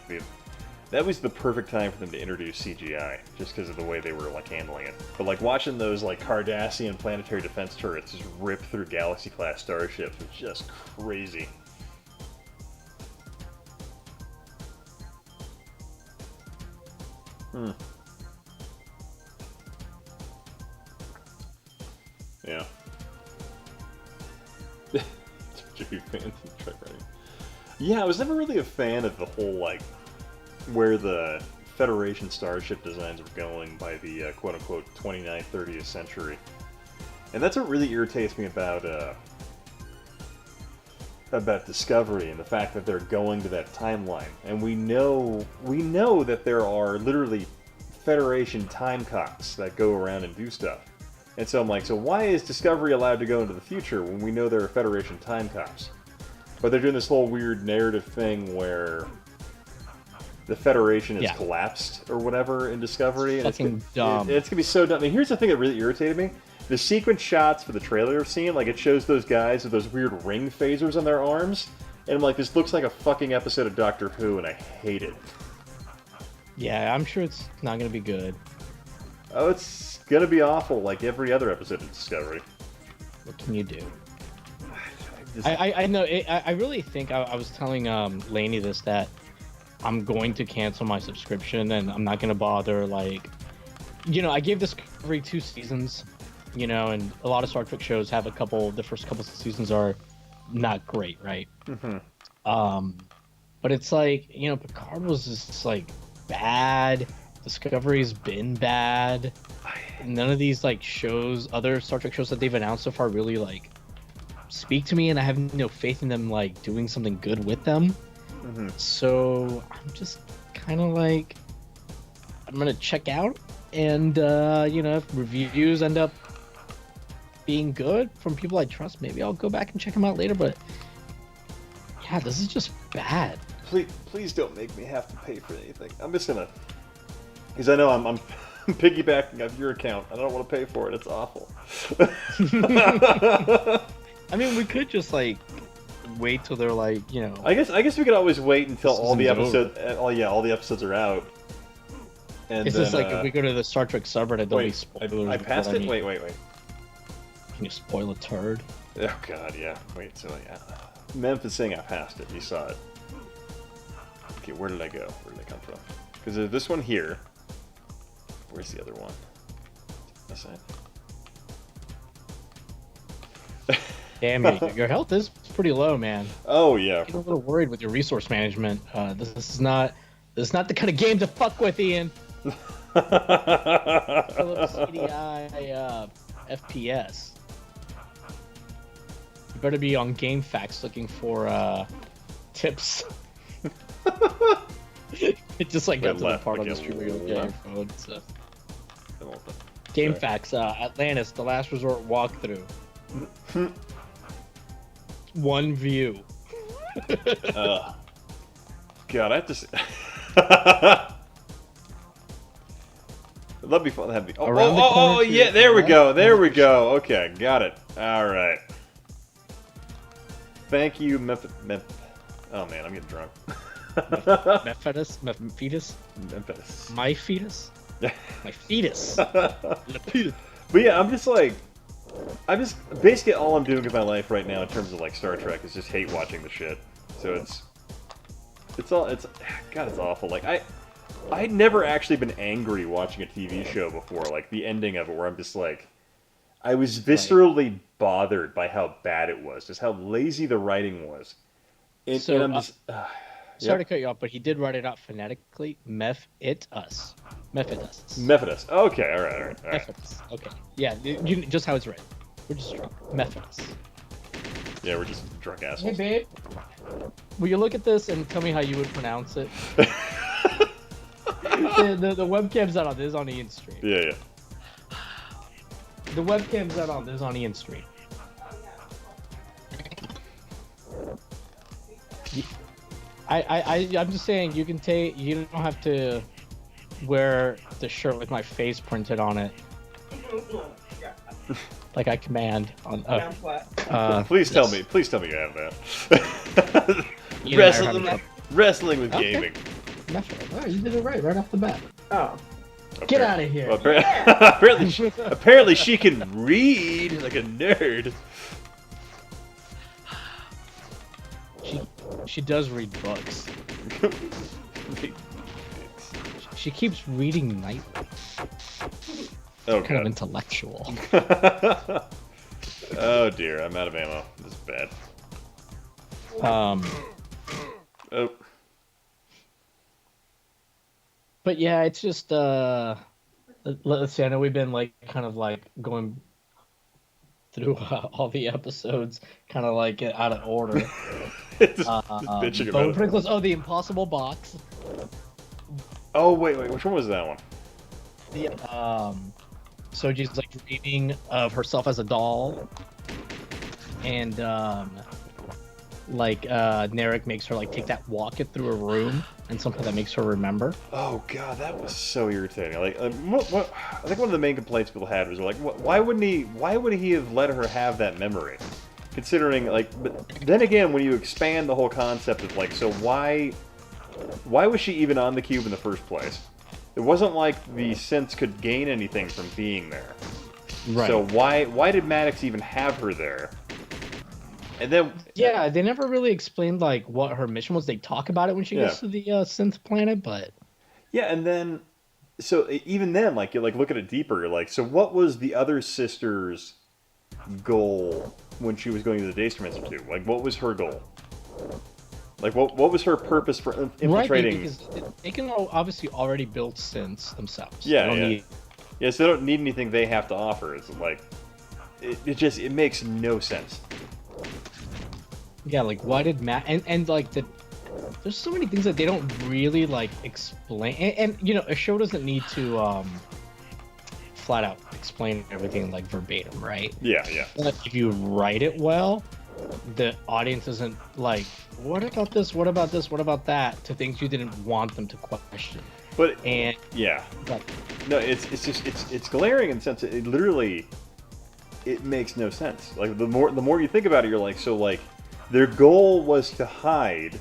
Speaker 2: that was the perfect time for them to introduce CGI, just because of the way they were, like, handling it. But, like, watching those, like, Cardassian planetary defense turrets just rip through Galaxy-class starships was just crazy. Yeah. Yeah, I was never really a fan of the whole, like, where the Federation starship designs were going by the quote-unquote 29th, 30th century. And that's what really irritates me about about Discovery and the fact that they're going to that timeline, and we know that there are literally Federation time cops that go around and do stuff. And so I'm like, so why is Discovery allowed to go into the future when we know there are Federation time cops? But they're doing this whole weird narrative thing where the Federation has collapsed or whatever in Discovery.
Speaker 1: Fucking
Speaker 2: and
Speaker 1: dumb.
Speaker 2: It's gonna be so dumb. I mean, here's the thing that really irritated me. The sequence shots for the trailer I've seen, like, it shows those guys with those weird ring phasers on their arms, and I'm like, this looks like a fucking episode of Doctor Who, and I hate it.
Speaker 1: Yeah, I'm sure it's not gonna be good.
Speaker 2: Oh, it's gonna be awful, like every other episode of Discovery.
Speaker 1: What can you do? I know. I really think I was telling Lainey this, that I'm going to cancel my subscription, and I'm not gonna bother, like, you know, I gave Discovery 2 seasons. You know, and a lot of Star Trek shows have the first couple of seasons are not great, right?
Speaker 2: Mm-hmm.
Speaker 1: But it's like, you know, Picard was just like bad. Discovery's been bad. None of these like shows, other Star Trek shows that they've announced so far, really like speak to me, and I have no faith in them like doing something good with them.
Speaker 2: Mm-hmm.
Speaker 1: So I'm just kind of like, I'm gonna check out, and you know, if reviews end up being good from people I trust, maybe I'll go back and check them out later. But yeah, this is just bad.
Speaker 2: Please don't make me have to pay for anything. I'm just gonna, because I know I'm piggybacking off your account. I don't want to pay for it. It's awful.
Speaker 1: I mean, we could just like wait till they're like, you know.
Speaker 2: I guess we could always wait until all the episodes. All the episodes are out. And
Speaker 1: it's
Speaker 2: then,
Speaker 1: just like if we go to the Star Trek subreddit, there'll be spoilers.
Speaker 2: I passed it. Wait.
Speaker 1: Can you spoil a turd?
Speaker 2: Oh god, yeah. Wait, so yeah. Memphis saying I passed it. You saw it. Okay, where did I go? Where did I come from? Because there's this one here. Where's the other one? This side.
Speaker 1: Damn, your health is pretty low, man.
Speaker 2: Oh yeah.
Speaker 1: I'm a little worried with your resource management. This is not the kind of game to fuck with, Ian. Philips CDI FPS. You better be on GameFAQs looking for tips. It just like got to the part on the stream where you look at your phone. So. GameFAQs, Atlantis, The Last Resort walkthrough. One view.
Speaker 2: God, I have to. That'd be fun. That'd be. Oh, yeah! There we go. There we go. Okay, got it. All right. Thank you, Oh man, I'm getting drunk.
Speaker 1: Mephitis?
Speaker 2: Mephitis.
Speaker 1: My fetus? My fetus.
Speaker 2: But yeah, I'm just basically all I'm doing with my life right now in terms of like Star Trek is just hate watching the shit. So it's awful. Like I'd never actually been angry watching a TV show before, like the ending of it, where I'm just like, I was viscerally bothered by how bad it was, just how lazy the writing was. And I'm just
Speaker 1: sorry to cut you off, but he did write it out phonetically. Mephitus.
Speaker 2: Okay, all right.
Speaker 1: Mephitus. Okay. Yeah, you just how it's written. We're just drunk. Mephitus.
Speaker 2: Yeah, we're just drunk assholes.
Speaker 1: Hey, babe. Will you look at this and tell me how you would pronounce it? the webcam's not on. This is on Ian's stream.
Speaker 2: Yeah.
Speaker 1: The webcam's not on. This is on Ian's stream. I'm just saying, you don't have to wear the shirt with my face printed on it. Like I command on.
Speaker 2: Please tell me you have that. Wrestling with gaming.
Speaker 1: Oh, you did it right off the bat. Oh. Get out of here.
Speaker 2: Well, apparently she can read like a nerd.
Speaker 1: She does read books. She keeps reading nightly.
Speaker 2: Oh,
Speaker 1: kind of intellectual.
Speaker 2: Oh dear, I'm out of ammo. This is bad. Oh.
Speaker 1: But yeah, it's just let's see. I know we've been like kind of like going through all the episodes, kind of like out of order.
Speaker 2: Just bitching
Speaker 1: but
Speaker 2: about
Speaker 1: pretty
Speaker 2: it.
Speaker 1: close. Oh, the Impossible Box.
Speaker 2: Oh wait, which one was that one?
Speaker 1: The Soji's like dreaming of herself as a doll, and Narek makes her like take that walk it through a room, and somehow that makes her remember.
Speaker 2: Oh god, that was so irritating. Like, I think one of the main complaints people had was like, why would he have let her have that memory? Considering, like, but then again, when you expand the whole concept of like, so why was she even on the cube in the first place? It wasn't like the synths could gain anything from being there.
Speaker 1: Right.
Speaker 2: So why did Maddox even have her there? And then
Speaker 1: yeah, they never really explained like what her mission was. They talk about it when she gets to the synth planet, but
Speaker 2: yeah, and then so even then, like you look at it deeper, you're like, so what was the other sister's goal when she was going to the Daystrom Institute? Like, what was her goal? Like, what was her purpose for infiltrating?
Speaker 1: Right, because they can obviously already build synths themselves.
Speaker 2: Yeah, yeah, so they don't need anything they have to offer. It's like, it makes no sense.
Speaker 1: Yeah, like, why did Matt... And like, there's so many things that they don't really, like, explain. And you know, a show doesn't need to, flat out explain everything, like, verbatim, right?
Speaker 2: Yeah, yeah.
Speaker 1: But if you write it well, the audience isn't like, what about this, what about this, what about that, to things you didn't want them to question.
Speaker 2: But,
Speaker 1: and
Speaker 2: yeah.
Speaker 1: But,
Speaker 2: no, it's glaring in the sense that it literally, it makes no sense. Like, the more you think about it, you're like, so, like, their goal was to hide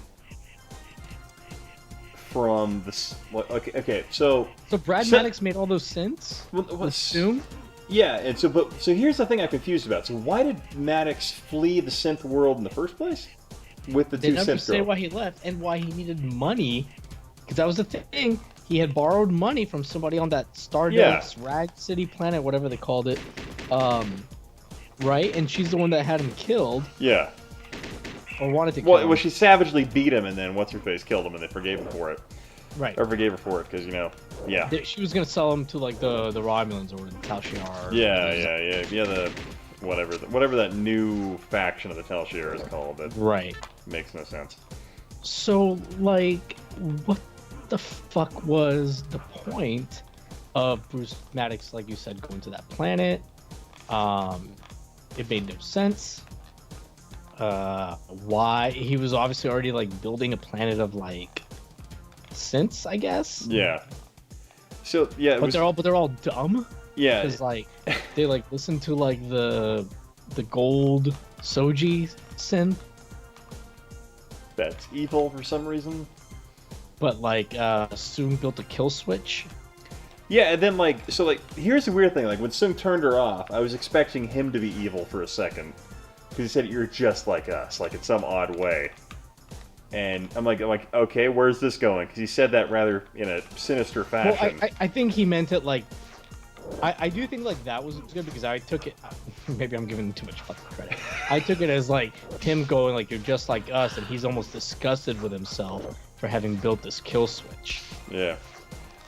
Speaker 2: from the... Okay, so...
Speaker 1: So Brad Maddox made all those synths? Assume?
Speaker 2: Yeah, and so here's the thing I'm confused about. So why did Maddox flee the synth world in the first place? With the two synth girls? They never say
Speaker 1: why he left and why he needed money. Because that was the thing. He had borrowed money from somebody on that Stardust Rag City planet, whatever they called it. Right? And she's the one that had him killed.
Speaker 2: Yeah.
Speaker 1: Or wanted to kill him.
Speaker 2: Well, she savagely beat him, and then what's-her-face killed him, and they forgave him for it.
Speaker 1: Right.
Speaker 2: Or forgave her for it, because, you know, yeah.
Speaker 1: She was going to sell him to, like, the Romulans or the Tal Shiar.
Speaker 2: Yeah, the... Whatever that new faction of the Tal Shiar is called. That
Speaker 1: right.
Speaker 2: Makes no sense.
Speaker 1: So, like, what the fuck was the point of Bruce Maddox, like you said, going to that planet? It made no sense. Why? He was obviously already, like, building a planet of, like, synths, I guess?
Speaker 2: Yeah. So, yeah,
Speaker 1: but they're all dumb?
Speaker 2: Yeah.
Speaker 1: Because, like, they, like, listen to, like, the gold Soji synth.
Speaker 2: That's evil for some reason.
Speaker 1: But, like, Soong built a kill switch.
Speaker 2: Yeah, and then, like, so, like, here's the weird thing. Like, when Soong turned her off, I was expecting him to be evil for a second. Because he said, you're just like us, like, in some odd way. And I'm like, okay, where's this going? Because he said that rather in a sinister fashion.
Speaker 1: Well, I think he meant it, like, I do think, like, that was good because I took it, maybe I'm giving him too much fucking credit. I took it as, like, him going, like, you're just like us, and he's almost disgusted with himself for having built this kill switch.
Speaker 2: Yeah.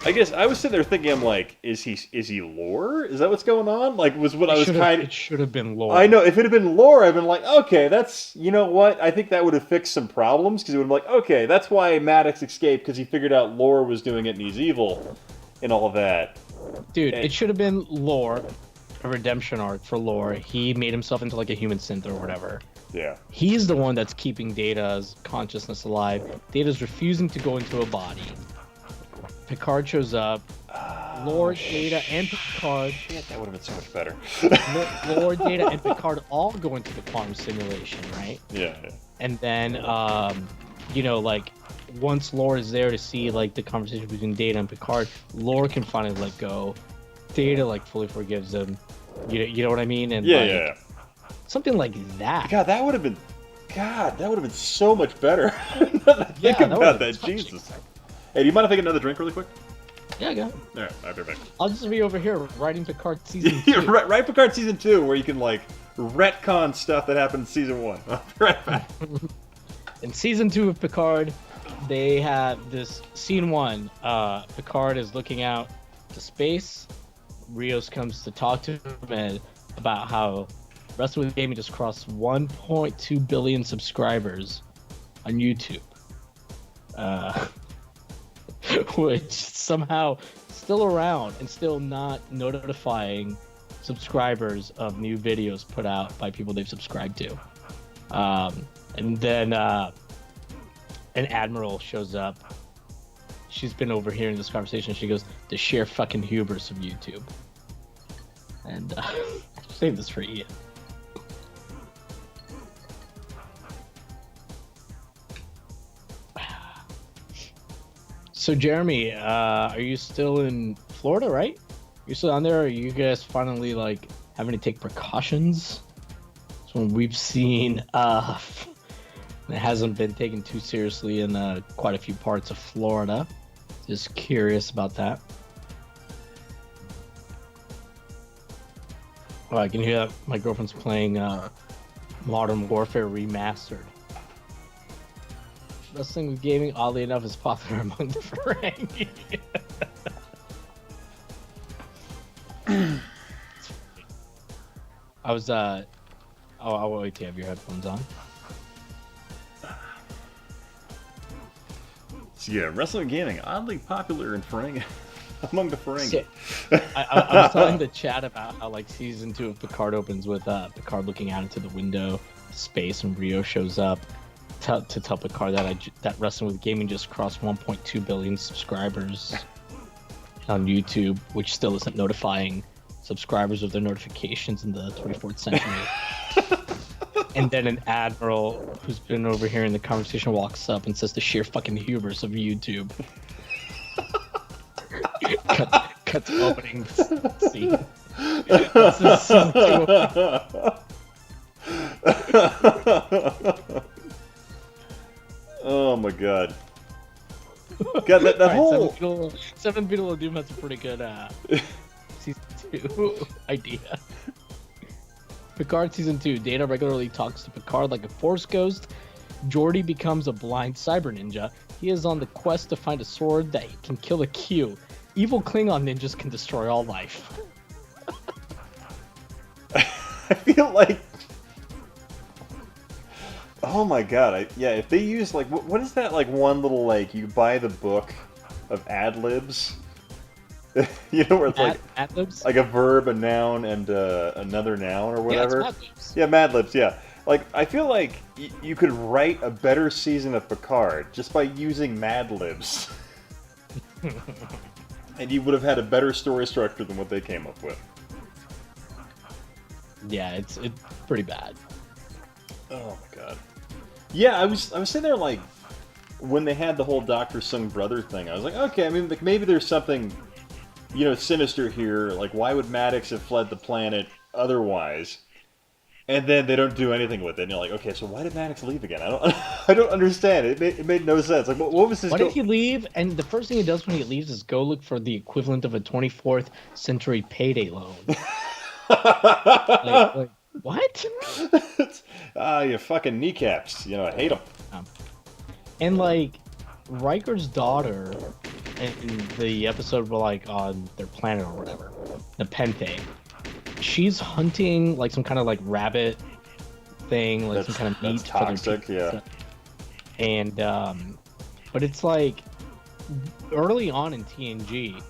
Speaker 2: I guess I was sitting there thinking, I'm like, is he lore? Is that what's going on? Like, was what I was kind of...
Speaker 1: It should have been lore.
Speaker 2: I know, if it had been lore, I'd been like, okay, that's... You know what? I think that would have fixed some problems, because it would have been like, okay, that's why Maddox escaped, because he figured out lore was doing it and he's evil, and all of that.
Speaker 1: Dude, it should have been lore, a redemption arc for lore. He made himself into, like, a human synth or whatever.
Speaker 2: Yeah.
Speaker 1: He's the one that's keeping Data's consciousness alive. Data's refusing to go into a body. Picard shows up. Lord, Data, and Picard.
Speaker 2: Shit, that would have been so much better.
Speaker 1: Lord, Data, and Picard all go into the quantum simulation, right?
Speaker 2: Yeah.
Speaker 1: And then, you know, like, once Lore is there to see, like, the conversation between Data and Picard, Lore can finally let go. Data, like, fully forgives him. You know what I mean? And
Speaker 2: yeah.
Speaker 1: Something like that.
Speaker 2: God, that would have been so much better. Think about that, Jesus. Hey, do you mind if I get another drink really quick?
Speaker 1: Yeah, go ahead.
Speaker 2: Alright, I'll be right back.
Speaker 1: I'll just be over here writing Picard Season 2.
Speaker 2: Write Picard Season 2, where you can, like, retcon stuff that happened in Season 1. I'll be right back.
Speaker 1: In Season 2 of Picard, they have this Scene 1. Picard is looking out to space. Rios comes to talk to him about how Wrestling with Gaming just crossed 1.2 billion subscribers on YouTube. Which somehow still around and still not notifying subscribers of new videos put out by people they've subscribed to. And then an admiral shows up. She's been overhearing this conversation. She goes, "The sheer fucking hubris of YouTube." And save this for Ian. So Jeremy, are you still in Florida, right? You're still on there? Are you guys finally like having to take precautions? So we've seen it hasn't been taken too seriously in quite a few parts of Florida. Just curious about that. Oh, I can hear that my girlfriend's playing Modern Warfare Remastered. Wrestling with Gaming, oddly enough, is popular among the Ferengi. I was, I'll wait till you have your headphones on.
Speaker 2: So yeah, Wrestling with Gaming, oddly popular in Ferengi. Among the Ferengi.
Speaker 1: So, I was telling the chat about how like season 2 of Picard opens with Picard looking out into the window, space, and Rio shows up to tell Picard that Wrestling with Gaming just crossed 1.2 billion subscribers on YouTube, which still isn't notifying subscribers of their notifications in the 24th century. And then an admiral who's been overhearing the conversation walks up and says the sheer fucking hubris of YouTube. Cut the opening scene. This is season 2.
Speaker 2: Oh my god. God, that
Speaker 1: Right,
Speaker 2: whole...
Speaker 1: Seven Beetle of Doom has a pretty good season 2 idea. Picard season 2. Data regularly talks to Picard like a Force ghost. Geordi becomes a blind cyber ninja. He is on the quest to find a sword that can kill a Q. Evil Klingon ninjas can destroy all life.
Speaker 2: I feel like... Oh my god, yeah, if they use, like, what is that, like, one little, like, you buy the book of ad-libs? You know, where it's
Speaker 1: ad-libs?
Speaker 2: like a verb, a noun, and another noun, or whatever?
Speaker 1: Yeah, it's Mad-libs.
Speaker 2: Yeah, Mad-libs, yeah. Like, I feel like you could write a better season of Picard just by using Mad-libs. And you would have had a better story structure than what they came up with.
Speaker 1: Yeah, it's pretty bad.
Speaker 2: Oh my god. Yeah, I was sitting there like, when they had the whole Dr. Sung brother thing, I was like, okay, I mean, like, maybe there's something, you know, sinister here. Like, why would Maddox have fled the planet otherwise? And then they don't do anything with it. And you're like, okay, so why did Maddox leave again? I don't understand. It made no sense. Like, what was his...
Speaker 1: Why did he leave? And the first thing he does when he leaves is go look for the equivalent of a 24th century payday loan. like, what?
Speaker 2: You fucking kneecaps. You know, I hate them.
Speaker 1: And, like, Riker's daughter in the episode where, like, on their planet or whatever, the Pente, she's hunting, like, some kind of, like, rabbit thing, like, some kind of meat.
Speaker 2: That's toxic, yeah.
Speaker 1: And, but it's, like, early on in TNG,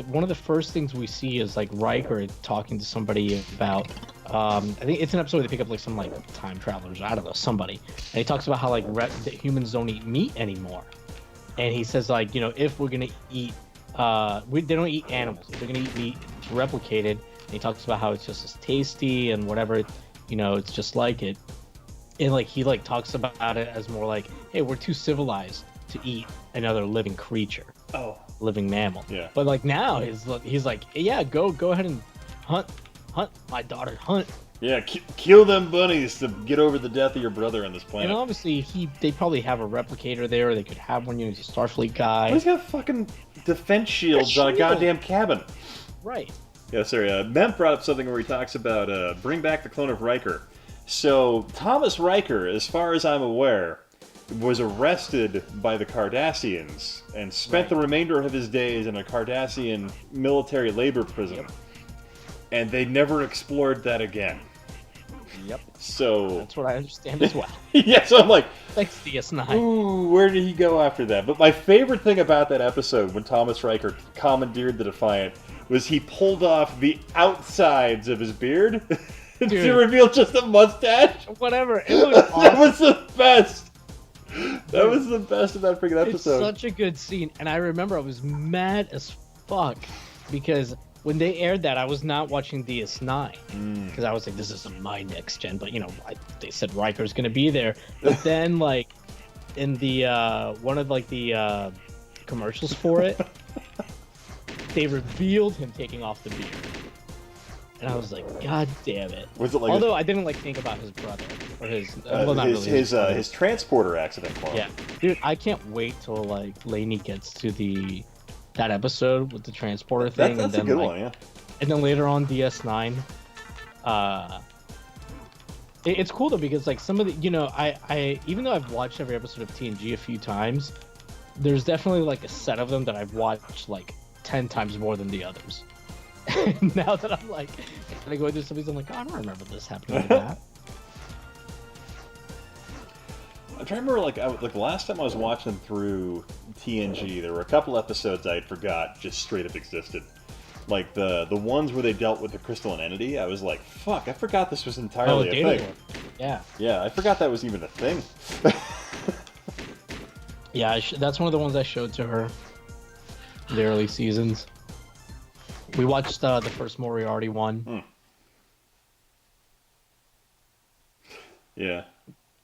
Speaker 1: one of the first things we see is, like, Riker talking to somebody about... I think it's an episode where they pick up like some like time travelers, I don't know, somebody, and he talks about how like that humans don't eat meat anymore, and he says like, you know, if we're gonna eat, they don't eat animals. If they're gonna eat meat, it's replicated. And he talks about how it's just as tasty and whatever, you know, it's just like it, and like he like talks about it as more like, hey, we're too civilized to eat another living creature, living mammal.
Speaker 2: Yeah.
Speaker 1: But like now he's like, yeah, go ahead and hunt my daughter, hunt.
Speaker 2: Yeah, kill them bunnies to get over the death of your brother on this planet.
Speaker 1: And obviously they probably have a replicator there. They could have one. You know, he's a Starfleet guy.
Speaker 2: He's got fucking defense shields on a goddamn cabin.
Speaker 1: Right.
Speaker 2: Yeah, sorry. Mem brought up something where he talks about bring back the clone of Riker. So Thomas Riker, as far as I'm aware, was arrested by the Cardassians and spent the remainder of his days in a Cardassian military labor prison. Yep. And they never explored that again.
Speaker 1: Yep.
Speaker 2: So
Speaker 1: That's what I understand as well.
Speaker 2: yeah, so I'm like,
Speaker 1: Thanks, DS9.
Speaker 2: ooh, where did he go after that? But my favorite thing about that episode, when Thomas Riker commandeered the Defiant, was he pulled off the outsides of his beard to reveal just a mustache.
Speaker 1: Whatever. It was awesome.
Speaker 2: That was the best. That was the best of that freaking episode.
Speaker 1: It's such a good scene, and I remember I was mad as fuck because when they aired that, I was not watching DS9 because I was like, "This isn't my next gen." But you know, they said Riker's gonna be there. But then, like, in the one of like the commercials for it, they revealed him taking off the beard, and I was like, "God damn it!"
Speaker 2: Was it like
Speaker 1: Although I didn't like think about his brother or his well, not really
Speaker 2: his transporter accident clone.
Speaker 1: Yeah, dude, I can't wait till like Lainey gets to that episode with the transporter thing.
Speaker 2: That's
Speaker 1: and then,
Speaker 2: a good
Speaker 1: like,
Speaker 2: one, yeah.
Speaker 1: And then later on DS9, it's cool though because like some of the, you know, I even though I've watched every episode of TNG a few times, there's definitely like a set of them that I've watched like 10 times more than the others. And now that I'm like, I go through some of these, I'm like, oh, I don't remember this happening to that.
Speaker 2: I'm trying to remember, like last time I was watching through TNG, there were a couple episodes I forgot just straight up existed. Like the ones where they dealt with the crystalline entity, I was like, fuck, I forgot this was entirely a thing.
Speaker 1: Yeah.
Speaker 2: Yeah, I forgot that was even a thing.
Speaker 1: Yeah, that's one of the ones I showed to her. The early seasons. We watched the first Moriarty one.
Speaker 2: Yeah.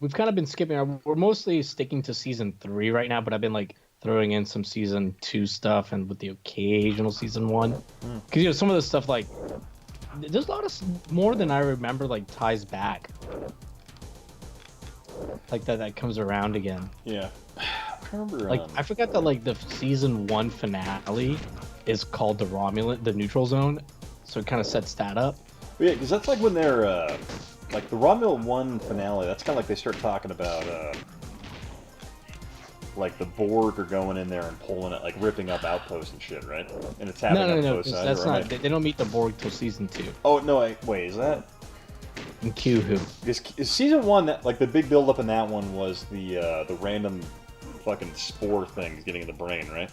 Speaker 1: We've kind of been skipping. We're mostly sticking to season 3 right now, but I've been like throwing in some season 2 stuff and with the occasional season 1. Because you know some of the stuff like there's a lot of more than I remember like ties back. Like that comes around again.
Speaker 2: Yeah. I remember.
Speaker 1: Like I forgot that like the season 1 finale is called the Neutral Zone, so it kind of sets that up.
Speaker 2: Yeah, because that's like when they're like the Romulan 1 finale. That's kind of like they start talking about like the Borg are going in there and pulling it, like ripping up outposts and shit, right? And it's happening.
Speaker 1: No. That's not. They don't meet the Borg till season 2.
Speaker 2: Oh no! Wait, is that?
Speaker 1: And Q who?
Speaker 2: Is season 1 that like the big build up in that one was the random fucking spore things getting in the brain, right?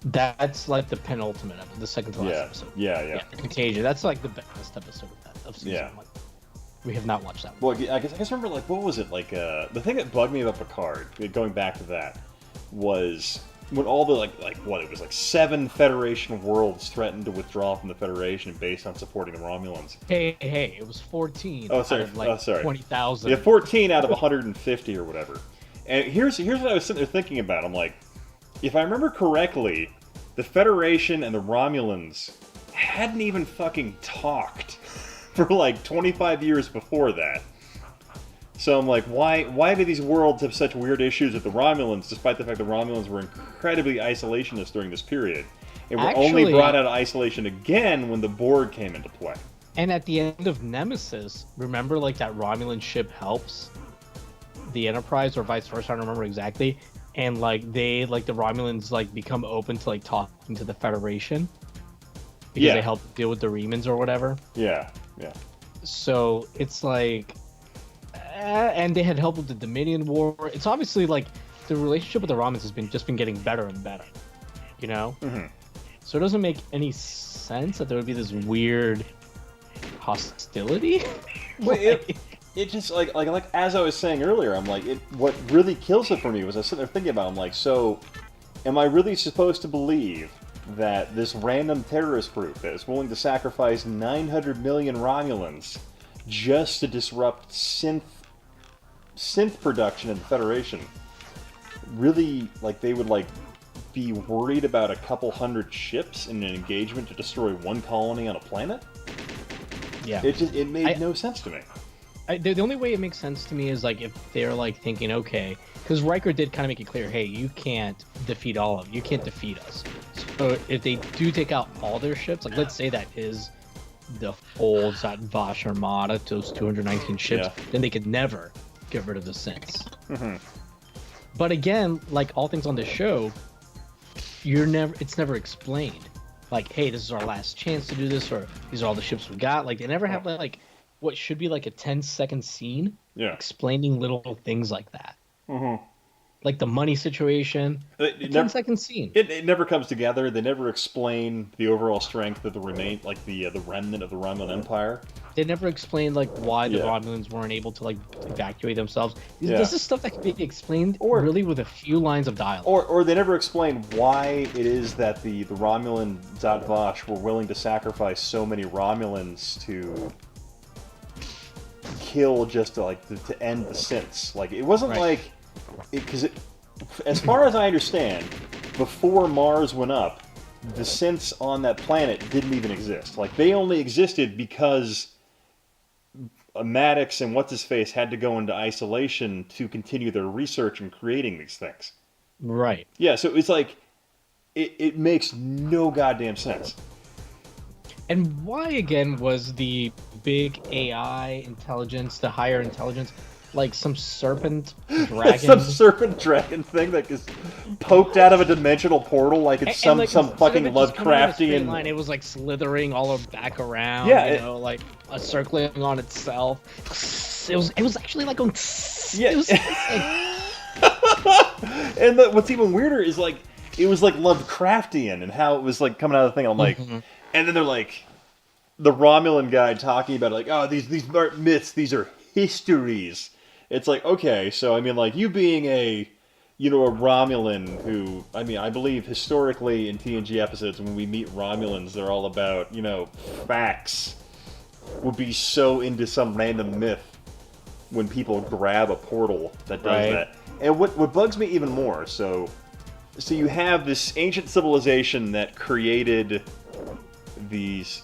Speaker 1: That's like the penultimate episode, the second to last episode.
Speaker 2: Yeah.
Speaker 1: Contagion. That's like the best episode of season 1. We have not watched that one.
Speaker 2: Well, I guess remember, like, what was it? Like, the thing that bugged me about Picard, going back to that, was when all the, it was like 7 Federation worlds threatened to withdraw from the Federation based on supporting the Romulans.
Speaker 1: Hey, it was 14
Speaker 2: Oh, sorry.
Speaker 1: out of, like, 20,000.
Speaker 2: Yeah, 14 out of 150 or whatever. And here's what I was sitting there thinking about. I'm like, if I remember correctly, the Federation and the Romulans hadn't even fucking talked for like 25 years before that. So I'm like, why do these worlds have such weird issues with the Romulans, despite the fact the Romulans were incredibly isolationist during this period? And were only brought out of isolation again when the Borg came into play.
Speaker 1: And at the end of Nemesis, remember like that Romulan ship helps the Enterprise or vice versa, I don't remember exactly. And like the Romulans like become open to like talking to the Federation because they help deal with the Remans or whatever.
Speaker 2: Yeah.
Speaker 1: So it's like, and they had help with the Dominion War. It's obviously like the relationship with the Romulans has been getting better and better, you know.
Speaker 2: Mm-hmm.
Speaker 1: So it doesn't make any sense that there would be this weird hostility.
Speaker 2: It just like as I was saying earlier, I'm like, what really kills it for me was I was sitting there thinking about, I'm like, so am I really supposed to believe that this random terrorist group that is willing to sacrifice 900 million Romulans just to disrupt synth production in the Federation, really, like, they would like be worried about a couple hundred ships in an engagement to destroy one colony on a planet?
Speaker 1: Yeah,
Speaker 2: it made no sense to me.
Speaker 1: The only way it makes sense to me is like if they're like thinking, okay, because Riker did kind of make it clear, hey, you can't defeat all of them. You can't defeat us. So if they do take out all their ships, like let's say that is the whole Vash Armada, those 219 ships, then they could never get rid of the synths.
Speaker 2: Mm-hmm.
Speaker 1: But again, like all things on the show, it's never explained. Like, hey, this is our last chance to do this, or these are all the ships we got. Like they never have like what should be like a 10-second scene,
Speaker 2: Yeah.
Speaker 1: explaining little things like that.
Speaker 2: Mm-hmm.
Speaker 1: Like the money situation, a 10-second scene.
Speaker 2: It never comes together. They never explain the overall strength of the the remnant of the Romulan Empire.
Speaker 1: They never explained like why the Romulans weren't able to like evacuate themselves. This is stuff that can be explained really with a few lines of dialogue.
Speaker 2: Or they never explain why it is that the Romulan Zat Vash were willing to sacrifice so many Romulans to kill just to end the synths. Like it wasn't like because as far as I understand, before Mars went up, the synths on that planet didn't even exist. Like they only existed because Maddox and what's-his-face had to go into isolation to continue their research and creating these things.
Speaker 1: Right.
Speaker 2: Yeah, so it's like, it makes no goddamn sense.
Speaker 1: And why, again, was the big AI intelligence, the higher intelligence, like some serpent dragon?
Speaker 2: Some serpent dragon thing that is poked out of a dimensional portal like it's some fucking Lovecraftian...
Speaker 1: Line, it was like slithering all back around, like circling on itself. It was actually like on...
Speaker 2: Yeah.
Speaker 1: It was
Speaker 2: and what's even weirder is like, it was like Lovecraftian and how it was like coming out of the thing. I'm like... And then they're like, the Romulan guy talking about it, like, oh, these aren't myths, these are histories. It's like, okay, so I mean, like, you being a Romulan who, I mean, I believe historically in TNG episodes when we meet Romulans, they're all about, facts, would be so into some random myth when people grab a portal that does that. And what bugs me even more, so you have this ancient civilization that created these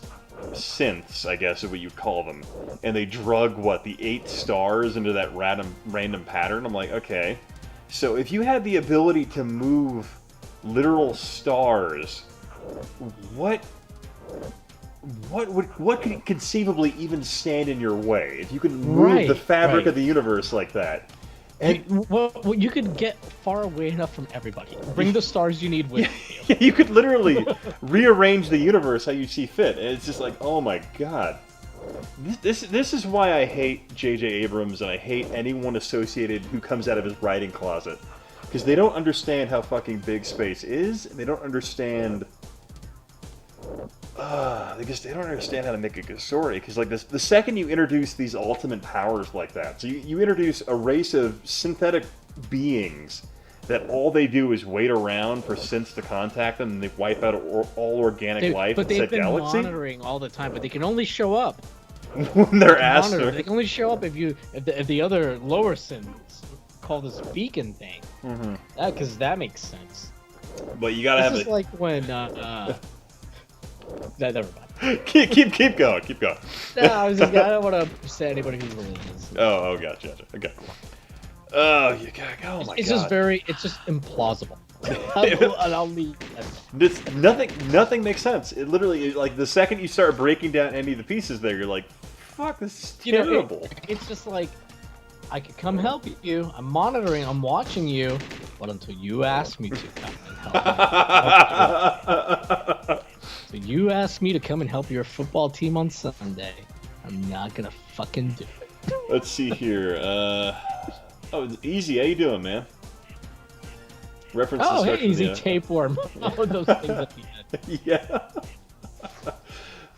Speaker 2: synths, I guess is what you'd call them, and they drug the 8 stars into that random pattern. I'm like, okay, so if you had the ability to move literal stars, what could conceivably even stand in your way if you could move the fabric of the universe like that?
Speaker 1: And you could get far away enough from everybody. Bring the stars you need with you.
Speaker 2: You could literally rearrange the universe how you see fit. And it's just like, oh my god. This is why I hate J.J. Abrams and I hate anyone associated who comes out of his writing closet. Because they don't understand how fucking big space is. And they don't understand... they don't understand how to make a good story. Because like the second you introduce these ultimate powers like that, so you introduce a race of synthetic beings that all they do is wait around for synths to contact them, and they wipe out all organic life in said galaxy. But they've been
Speaker 1: monitoring all the time, but they can only show up
Speaker 2: when they're asked.
Speaker 1: They can only show up if the other lower synths call this beacon thing. Because that makes sense.
Speaker 2: But you gotta have it.
Speaker 1: This is like when never mind.
Speaker 2: Keep going.
Speaker 1: No, I don't want to upset anybody who's religious.
Speaker 2: Oh, gotcha. Okay. Oh, you gotta go. Oh my god.
Speaker 1: It's just implausible. I'll leave.
Speaker 2: Nothing makes sense. It literally, like, the second you start breaking down any of the pieces there, you're like, fuck, this is terrible.
Speaker 1: It's just like, I could come help you. I'm monitoring. I'm watching you. But until you ask me to come and help you. So you ask me to come and help your football team on Sunday. I'm not gonna fucking do it.
Speaker 2: Let's see here. It's Easy. How you doing, man? References.
Speaker 1: Oh, hey, Easy Tapeworm. Oh, those things at the end.
Speaker 2: Yeah.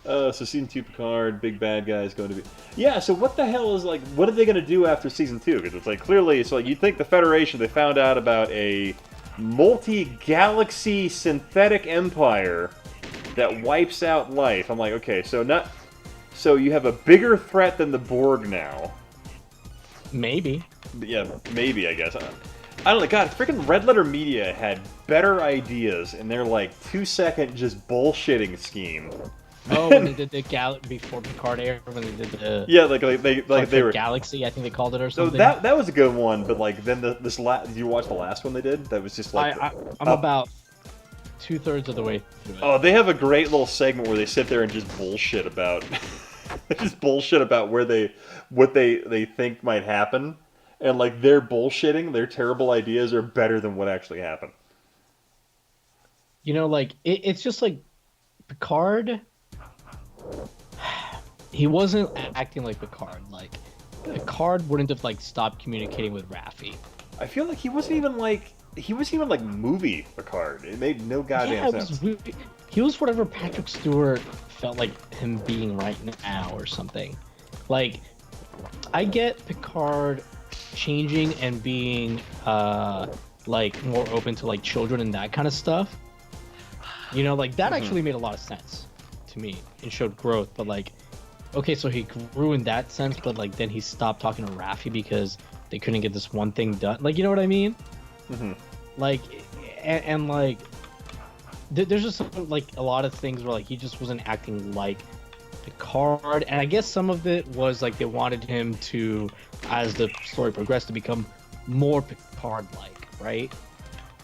Speaker 2: So season 2 Picard, big bad guy is going to be... Yeah, so what the hell is, like, what are they going to do after season 2? Because it's like, clearly, it's like, you'd think the Federation, they found out about a multi-galaxy synthetic empire that wipes out life. I'm like, okay, so you have a bigger threat than the Borg now.
Speaker 1: Maybe.
Speaker 2: Yeah, maybe, I guess. I don't know, God, freaking Red Letter Media had better ideas in their, like, 2-second just bullshitting scheme.
Speaker 1: Oh, when they did the before Picard aired, when they did the
Speaker 2: they were
Speaker 1: Galaxy, I think they called it or something.
Speaker 2: So that was a good one, but like then did you watch the last one they did? That was just like
Speaker 1: I'm about 2/3 of the way through it.
Speaker 2: Oh, they have a great little segment where they sit there and just bullshit about what they think might happen, and like their bullshitting, their terrible ideas are better than what actually happened. It's
Speaker 1: just like Picard. he wasn't acting like Picard. Like Picard wouldn't have like stopped communicating with Raffi.
Speaker 2: I feel like he wasn't even like movie Picard. It made no goddamn sense.
Speaker 1: He was whatever Patrick Stewart felt like him being right now or something. Like, I get Picard changing and being like more open to like children and that kind of stuff. You know, like that actually made a lot of sense to me and showed growth. But like, okay, so he grew in that sense, but like then he stopped talking to Raffi because they couldn't get this one thing done. Like, you know what I mean? Like, and like, there's just like a lot of things where like he just wasn't acting like Picard, and I guess some of it was like they wanted him to, as the story progressed, to become more Picard-like, right?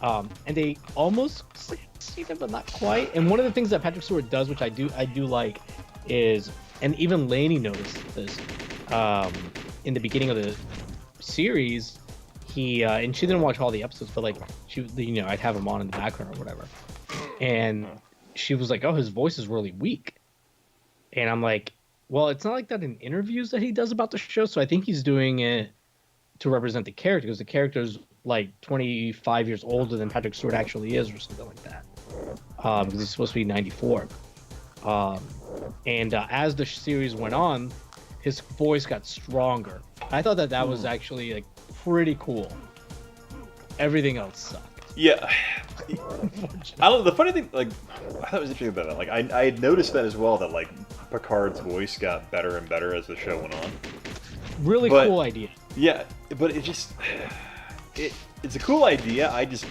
Speaker 1: And they almost succeeded, but not quite. And one of the things that Patrick Stewart does, which I do like, is, and even Lainey noticed this, in the beginning of the series, he and she didn't watch all the episodes, but like she, you know, I'd have him on in the background or whatever, and she was like, "Oh, his voice is really weak," and I'm like, "Well, it's not like that in interviews that he does about the show, so I think he's doing it to represent the character, because the character's like 25 years older than Patrick Stewart actually is, or something like that, because he's supposed to be 94." And as the series went on, his voice got stronger. I thought that was actually like pretty cool. Everything else sucked.
Speaker 2: Yeah. I don't know, the funny thing, like, I thought it was interesting about that. Like, I had noticed that as well, that like Picard's voice got better and better as the show went on.
Speaker 1: Really cool idea.
Speaker 2: Yeah, but it just, it's a cool idea. I just,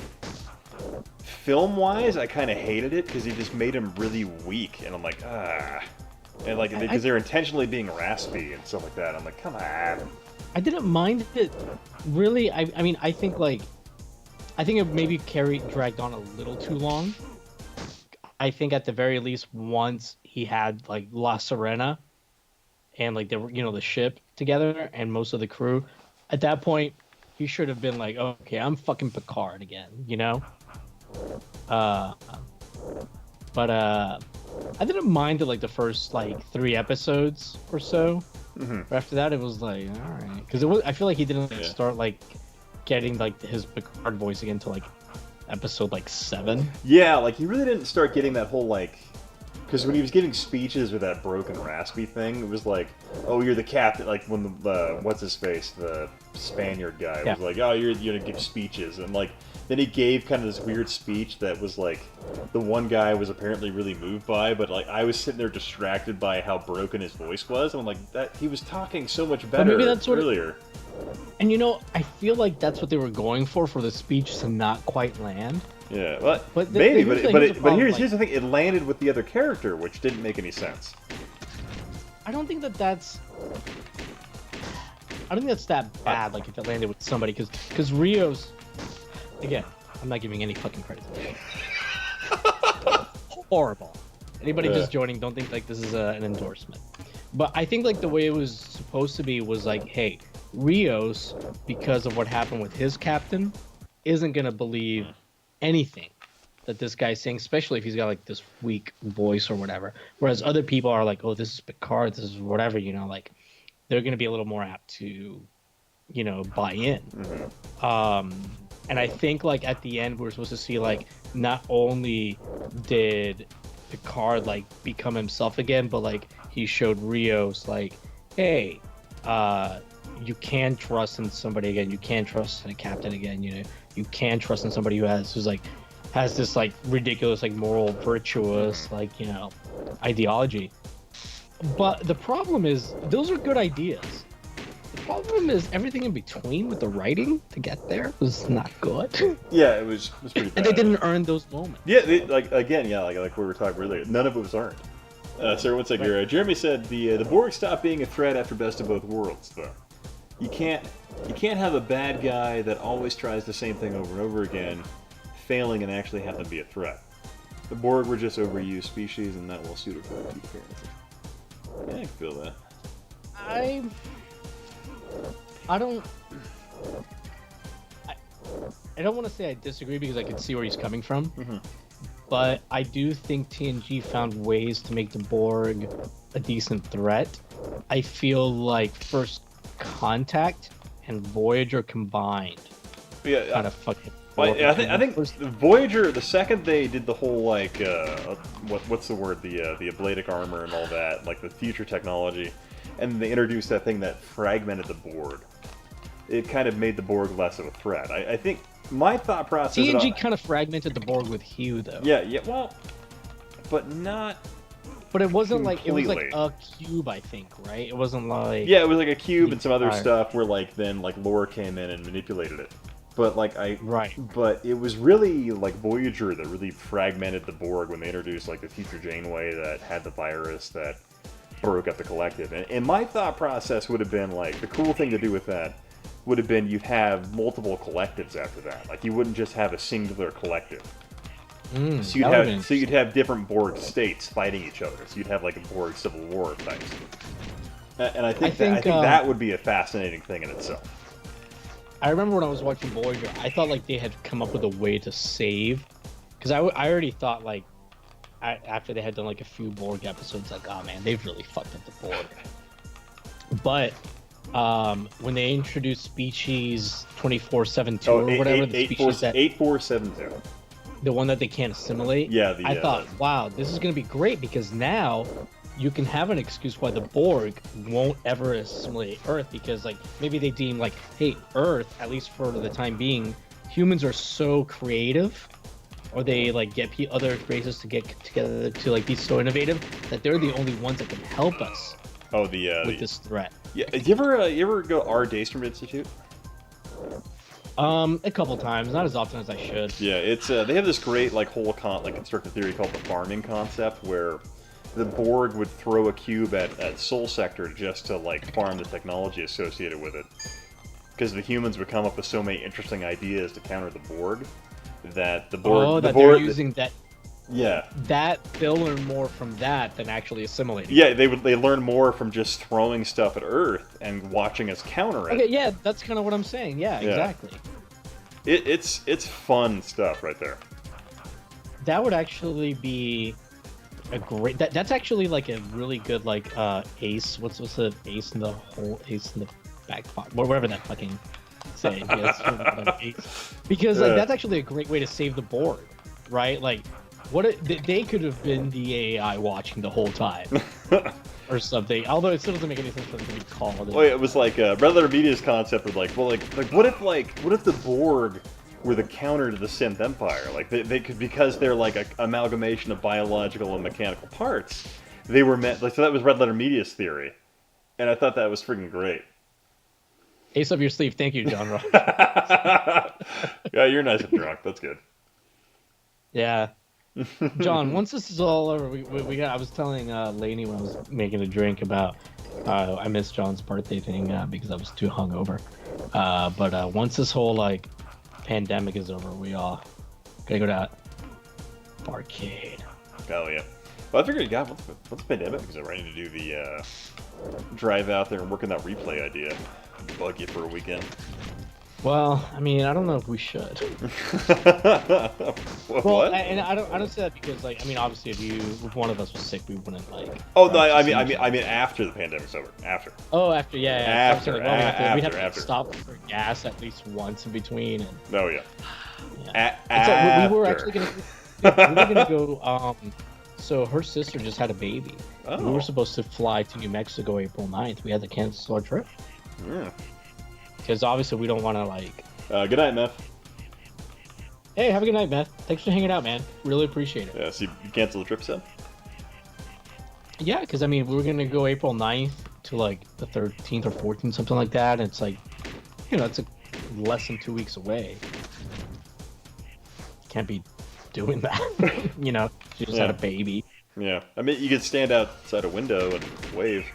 Speaker 2: film-wise, I kind of hated it because he just made him really weak, and I'm like, and like because they're intentionally being raspy and stuff like that. I'm like, come on.
Speaker 1: I didn't mind it, really. I mean, I think it maybe dragged on a little too long. I think at the very least once he had like La Serena and like they were, you know, the ship together and most of the crew, at that point he should have been like, oh, okay, I'm fucking Picard again, you know? But I didn't mind it like the first like 3 episodes or so. But after that, it was like, all right, because I feel like he didn't start like getting like his Picard voice again until like episode like 7.
Speaker 2: Yeah, like he really didn't start getting that whole like, because when he was giving speeches with that broken raspy thing, it was like, oh, you're the captain. Like when the what's his face, the Spaniard guy was like, oh, you're gonna give speeches, and like then he gave kind of this weird speech that was like the one guy was apparently really moved by, but like I was sitting there distracted by how broken his voice was, and I'm like, that he was talking so much better earlier.
Speaker 1: And you know, I feel like that's what they were going for the speech to not quite land.
Speaker 2: Yeah, but maybe, but here's the thing: it landed with the other character, which didn't make any sense.
Speaker 1: I don't think that's that bad. Like if it landed with somebody, because Rios, again, I'm not giving any fucking credit to him. Horrible. Anybody just joining, don't think like this is an endorsement. But I think like the way it was supposed to be was like, hey, Rios, because of what happened with his captain, isn't gonna believe anything that this guy's saying, especially if he's got like this weak voice or whatever. Whereas other people are like, oh, this is Picard, this is whatever, you know, like they're gonna be a little more apt to, you know, buy in. And I think like at the end we're supposed to see like not only did Picard like become himself again, but like he showed Rios like, hey, you can trust in somebody again. You can trust in a captain again. You know, you can trust in somebody has this like ridiculous like moral virtuous like, you know, ideology. But the problem is those are good ideas. The problem is everything in between with the writing to get there was not good.
Speaker 2: Yeah, it was pretty bad.
Speaker 1: And they didn't earn those moments.
Speaker 2: Yeah, like we were talking earlier, none of it was earned. So one second here. Jeremy said the Borg stopped being a threat after Best of Both Worlds, though. You can't have a bad guy that always tries the same thing over and over again, failing and actually have them be a threat. The Borg were just overused species, and that will suit it for a few appearances. Yeah, I can feel that.
Speaker 1: I don't want to say I disagree because I can see where he's coming from, but I do think TNG found ways to make the Borg a decent threat, I feel like First Contact and Voyager combined kind of fucking.
Speaker 2: I think Voyager, the second they did the whole like what's the word, the ablatic armor and all that, like the future technology, and they introduced that thing that fragmented the Borg. It kind of made the Borg less of a threat. I think my thought process.
Speaker 1: TNG kind of fragmented the Borg with Hugh, though.
Speaker 2: Yeah, well, but not.
Speaker 1: But it wasn't
Speaker 2: completely.
Speaker 1: like it was like a cube, I think, right? It wasn't like.
Speaker 2: Yeah, it was like a cube and some other stuff where like then like lore came in and manipulated it. But like But it was really like Voyager that really fragmented the Borg when they introduced like the future Janeway that had the virus that broke up the collective. And my thought process would have been like the cool thing to do with that would have been you'd have multiple collectives after that. Like you wouldn't just have a singular collective. So you'd have different Borg states fighting each other. So you'd have like a Borg Civil War type. And I think that would be a fascinating thing in itself.
Speaker 1: I remember when I was watching Voyager, I thought like they had come up with a way to save, because I already thought like after they had done like a few Borg episodes, like, oh man, they've really fucked up the Borg. But when they introduced species 2472 or whatever, the species that
Speaker 2: 8470,
Speaker 1: the one that they can't assimilate, I thought, wow, this is gonna be great, because now you can have an excuse why the Borg won't ever assimilate Earth, because like maybe they deem like, hey, Earth, at least for the time being, humans are so creative, or they like get other races to get together to like be so innovative that they're the only ones that can help us. With this threat.
Speaker 2: Yeah, you ever go to our Daystrom Institute?
Speaker 1: A couple times, not as often as I should.
Speaker 2: Yeah, it's they have this great like whole constructed theory called the farming concept, where the Borg would throw a cube at Sol Sector just to like farm the technology associated with it, because the humans would come up with so many interesting ideas to counter the Borg that the Borg.
Speaker 1: They're using that.
Speaker 2: Yeah.
Speaker 1: That they'll learn more from that than actually assimilating.
Speaker 2: Yeah, they learn more from just throwing stuff at Earth and watching us counter it.
Speaker 1: Okay, yeah, that's kind of what I'm saying. Yeah, exactly.
Speaker 2: It's fun stuff right there.
Speaker 1: That would actually be a great. That's actually like a really good like ace. What's the ace in the back pocket? Whatever that fucking saying. Ace. Because like that's actually a great way to save the Borg, right? Like. They could have been the AI watching the whole time, or something. Although it still doesn't make any sense for them to be called.
Speaker 2: Well, it was like Red Letter Media's concept of like what if the Borg were the counter to the Synth Empire? Like they could, because they're like an amalgamation of biological and mechanical parts. They were meant like, so that was Red Letter Media's theory, and I thought that was freaking great.
Speaker 1: Ace up your sleeve, thank you, John Ross.
Speaker 2: Yeah, you're nice and drunk. That's good.
Speaker 1: Yeah. John, once this is all over, I was telling Lainey when I was making a drink about I missed John's birthday thing because I was too hungover. But once this whole like pandemic is over, we all gotta go to barcade.
Speaker 2: Oh yeah. Well, I figured, God, once the pandemic is over, I need to do the drive out there and work on that replay idea. Bug you for a weekend.
Speaker 1: Well, I mean, I don't know if we should.
Speaker 2: What?
Speaker 1: And I don't say that because, like, I mean, obviously, if one of us was sick, we wouldn't like.
Speaker 2: Oh no, I mean after the pandemic's over. After.
Speaker 1: Oh, after, yeah.
Speaker 2: After,
Speaker 1: we'd have to stop for gas at least once in between. And,
Speaker 2: oh yeah.
Speaker 1: So we were actually gonna go. So her sister just had a baby. Oh. We were supposed to fly to New Mexico April 9th. We had to cancel our trip.
Speaker 2: Yeah.
Speaker 1: Because obviously we don't want to like.
Speaker 2: Good night, Meth.
Speaker 1: Hey, have a good night, Meth. Thanks for hanging out, man. Really appreciate it.
Speaker 2: Yeah, so you cancel the trip, Seb?
Speaker 1: Yeah, because I mean we were gonna go April 9th to like the 13th or 14th, something like that. And it's like, you know, it's less than 2 weeks away. Can't be doing that. You know, she just had a baby.
Speaker 2: Yeah, I mean you could stand outside a window and wave.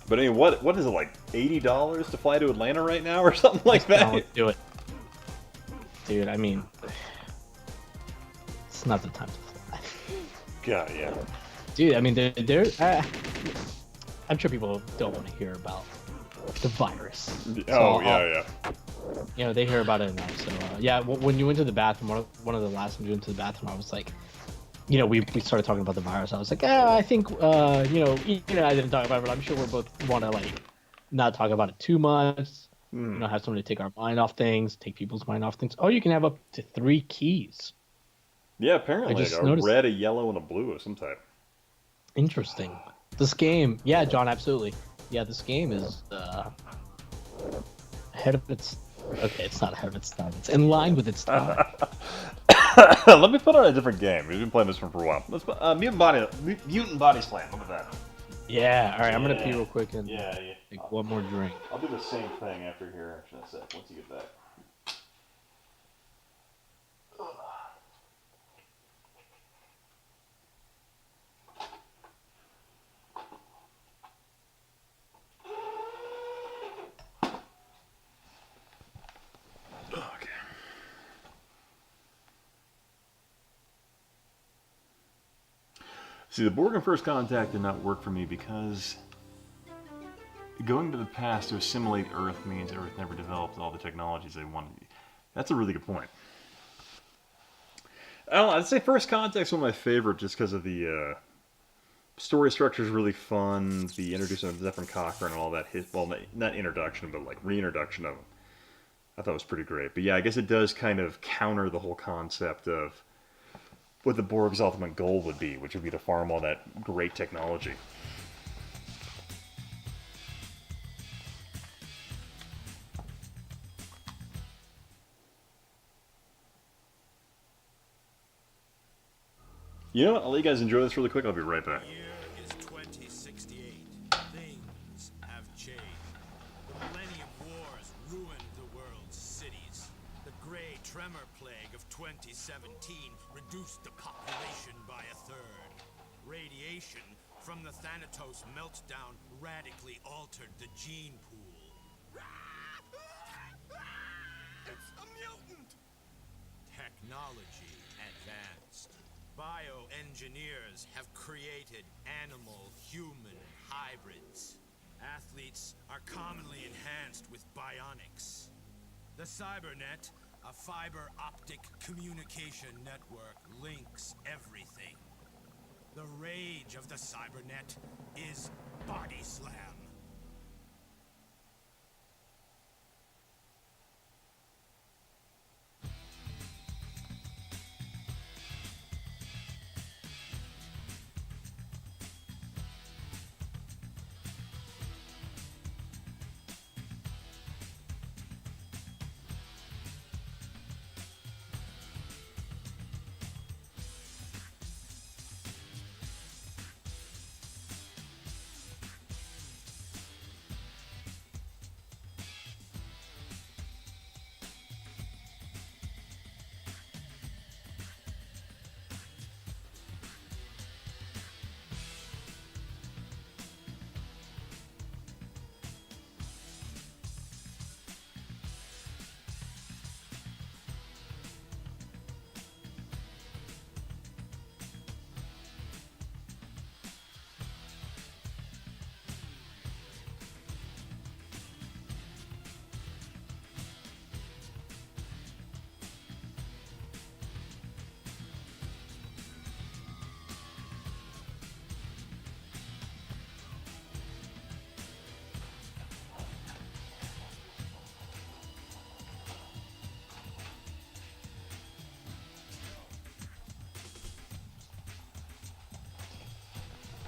Speaker 2: But I mean, what is it, like $80 to fly to Atlanta right now or something like that?
Speaker 1: Let's do it. Dude, I mean, it's not the time to fly.
Speaker 2: God, yeah.
Speaker 1: Dude, I mean, I'm sure people don't want to hear about the virus.
Speaker 2: Oh, yeah.
Speaker 1: You know, they hear about it enough. So, yeah, when you went to the bathroom, one of the last times you went to the bathroom, I was like, we started talking about the virus. I was like, I think I didn't talk about it, but I'm sure we both want to like not talk about it too much. Have somebody take our mind off things, take people's mind off things. Oh, you can have up to 3 keys.
Speaker 2: Yeah, apparently, like a
Speaker 1: noticed...
Speaker 2: red, a yellow, and a blue of some type.
Speaker 1: Interesting. This game, yeah, John, absolutely. Yeah, this game is ahead of its. Okay, it's not ahead of its time. It's in line with its time.
Speaker 2: Let me put on a different game. We've been playing this one for a while. Let's put Mutant Body Slam. Look at that.
Speaker 1: Yeah. All right, I'm gonna pee real quick and
Speaker 2: take
Speaker 1: one more drink.
Speaker 2: I'll do the same thing after here. Actually, in a sec. Once you get back. See, the Borg in First Contact did not work for me because going to the past to assimilate Earth means Earth never developed all the technologies they wanted. That's a really good point. I don't know, I'd say First Contact is one of my favorite just because of the story structure is really fun, the introduction of Zephyr Cochrane and all that. Well, not introduction, but like reintroduction of him. I thought it was pretty great. But yeah, I guess it does kind of counter the whole concept of what the Borg's ultimate goal would be, which would be to farm all that great technology. You know what? I'll let you guys enjoy this really quick. I'll be right back.
Speaker 3: Year is 2068. Things have changed. The Millennium Wars ruined the world's cities. The Grey Tremor Plague of 2017 reduced the population by a third. Radiation from the Thanatos meltdown radically altered the gene pool. It's a mutant! Technology advanced. Bioengineers have created animal-human hybrids. Athletes are commonly enhanced with bionics. The Cybernet, a fiber-optic communication network, links everything. The rage of the Cybernet is Body Slam.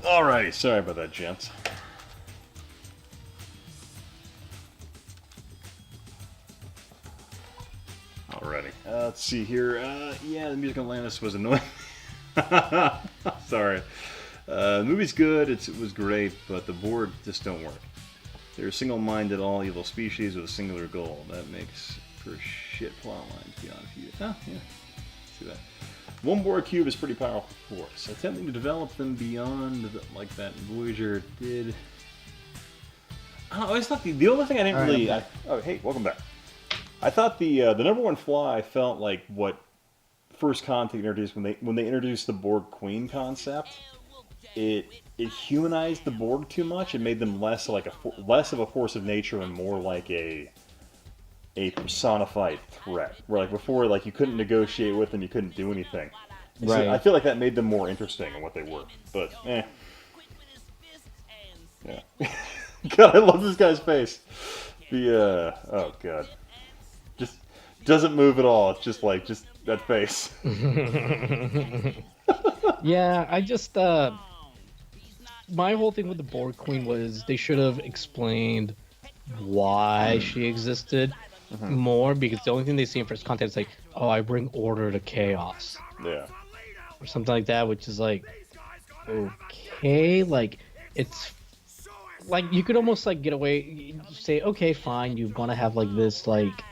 Speaker 2: Alrighty, sorry about that, gents. Alrighty, let's see here. Yeah, the music on Atlantis was annoying. Sorry. The movie's good, it was great, but the Borg just don't work. They're a single-minded, all-evil species with a singular goal. That makes for a shit plotline, to be honest with you. Huh? Yeah. See that. One Borg cube is pretty powerful force. Attempting to develop them beyond, like that Voyager did. I don't know, I always thought the only thing I didn't really... oh, hey, welcome back. I thought the number one flaw, I felt like what First Contact introduced when they introduced the Borg Queen concept. It humanized the Borg too much. It made them less of a force of nature and more like a personified threat. Where like before, like you couldn't negotiate with them, you couldn't do anything.
Speaker 1: Right.
Speaker 2: I feel like that made them more interesting in what they were. But, eh. Yeah. God, I love this guy's face. Oh, God. Just doesn't move at all. It's just that face.
Speaker 1: Yeah, I just, my whole thing with the Borg Queen was they should have explained why she existed more, because the only thing they see in first contact is like, oh, I bring order to chaos.
Speaker 2: Yeah.
Speaker 1: Or something like that, which is like, okay, like, it's, like, you could almost, like, get away, say, okay, fine, you want to have, like, this, like,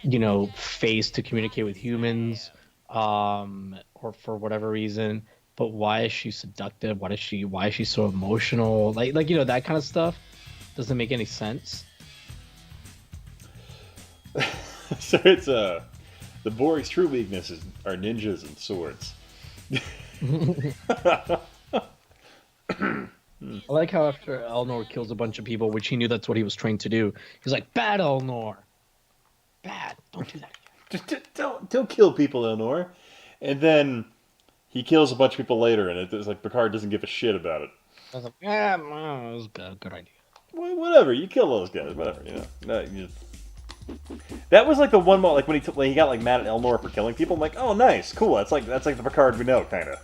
Speaker 1: you know, face to communicate with humans, or for whatever reason, but why is she seductive? Why is she so emotional? Like, you know, that kind of stuff doesn't make any sense.
Speaker 2: So it's, the Borg's true weaknesses are ninjas and swords.
Speaker 1: I like how after Elnor kills a bunch of people, which he knew that's what he was trained to do, he's like, bad Elnor. Bad. Don't do that.
Speaker 2: Don't kill people, Elnor. And then he kills a bunch of people later, and it's like Picard doesn't give a shit about it.
Speaker 1: I was like, no, it was a good idea.
Speaker 2: Well, whatever, you kill those guys, whatever, you know. No, that was like the one moment, like when he got like mad at Elnor for killing people. I'm like, oh, nice, cool. That's like the Picard we know, kind of.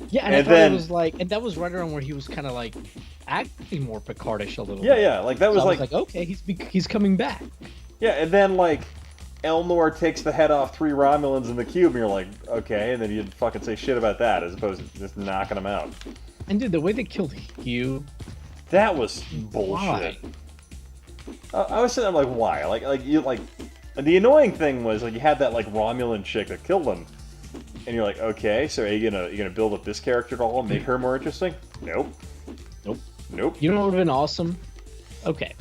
Speaker 1: Yeah, and I thought it was like, and that was right around where he was kind of like acting more Picardish a little bit.
Speaker 2: Yeah, like that was
Speaker 1: so I was like, okay, he's coming back.
Speaker 2: Yeah, and then like Elnor takes the head off 3 Romulans in the cube, and you're like, okay, and then you fucking say shit about that as opposed to just knocking them out.
Speaker 1: And dude, the way they killed Hugh,
Speaker 2: that was bullshit. I was sitting there like, why? Like the annoying thing was like you had that like Romulan chick that killed him, and you're like, okay, so are you gonna build up this character at all and make her more interesting? Nope.
Speaker 1: You know what would have been awesome? Okay,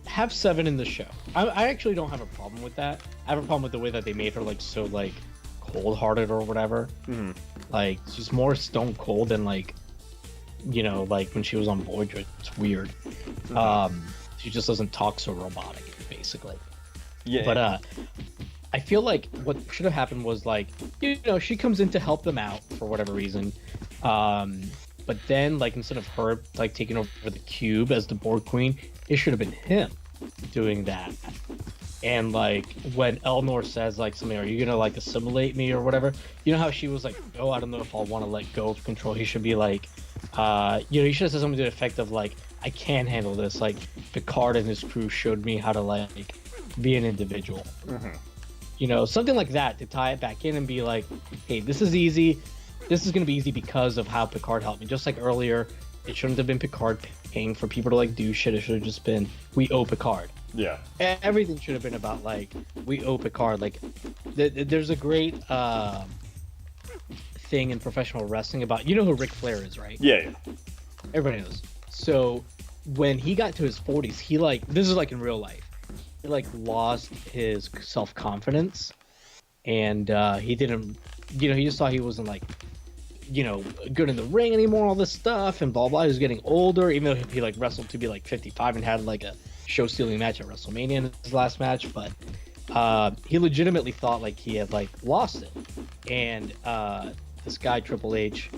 Speaker 1: have Seven in the show. I actually don't have a problem with that. I have a problem with the way that they made her like so like cold-hearted or whatever.
Speaker 2: Mm-hmm.
Speaker 1: Like she's more stone cold than like, you know, like when she was on Voyager. It's weird. Mm-hmm. She just doesn't talk so robotic, basically.
Speaker 2: Yeah.
Speaker 1: But I feel like what should have happened was like, you know, she comes in to help them out for whatever reason. But then like instead of her like taking over the cube as the Borg Queen, it should have been him doing that. And like when Elnor says like something, are you gonna like assimilate me or whatever? You know how she was like, oh, I don't know if I'll want to let go of control. He should be like, you know, he should have said something to the effect of like, I can't handle this. Like Picard and his crew showed me how to like be an individual.
Speaker 2: Mm-hmm. You
Speaker 1: know, something like that to tie it back in and be like, hey, this is easy. This is going to be easy because of how Picard helped me. Just like earlier, it shouldn't have been Picard paying for people to like do shit. It should have just been, we owe Picard.
Speaker 2: Yeah.
Speaker 1: Everything should have been about like, we owe Picard. Like, there's a great thing in professional wrestling about, you know who Ric Flair is, right?
Speaker 2: Yeah.
Speaker 1: Everybody knows. So when he got to his 40s, he like, this is like in real life, he like lost his self-confidence, and he didn't, you know, he just thought he wasn't like, you know, good in the ring anymore, all this stuff, and blah blah. He was getting older, even though he like wrestled to be like 55 and had like a show-stealing match at WrestleMania in his last match, but he legitimately thought like he had like lost it. And this guy Triple H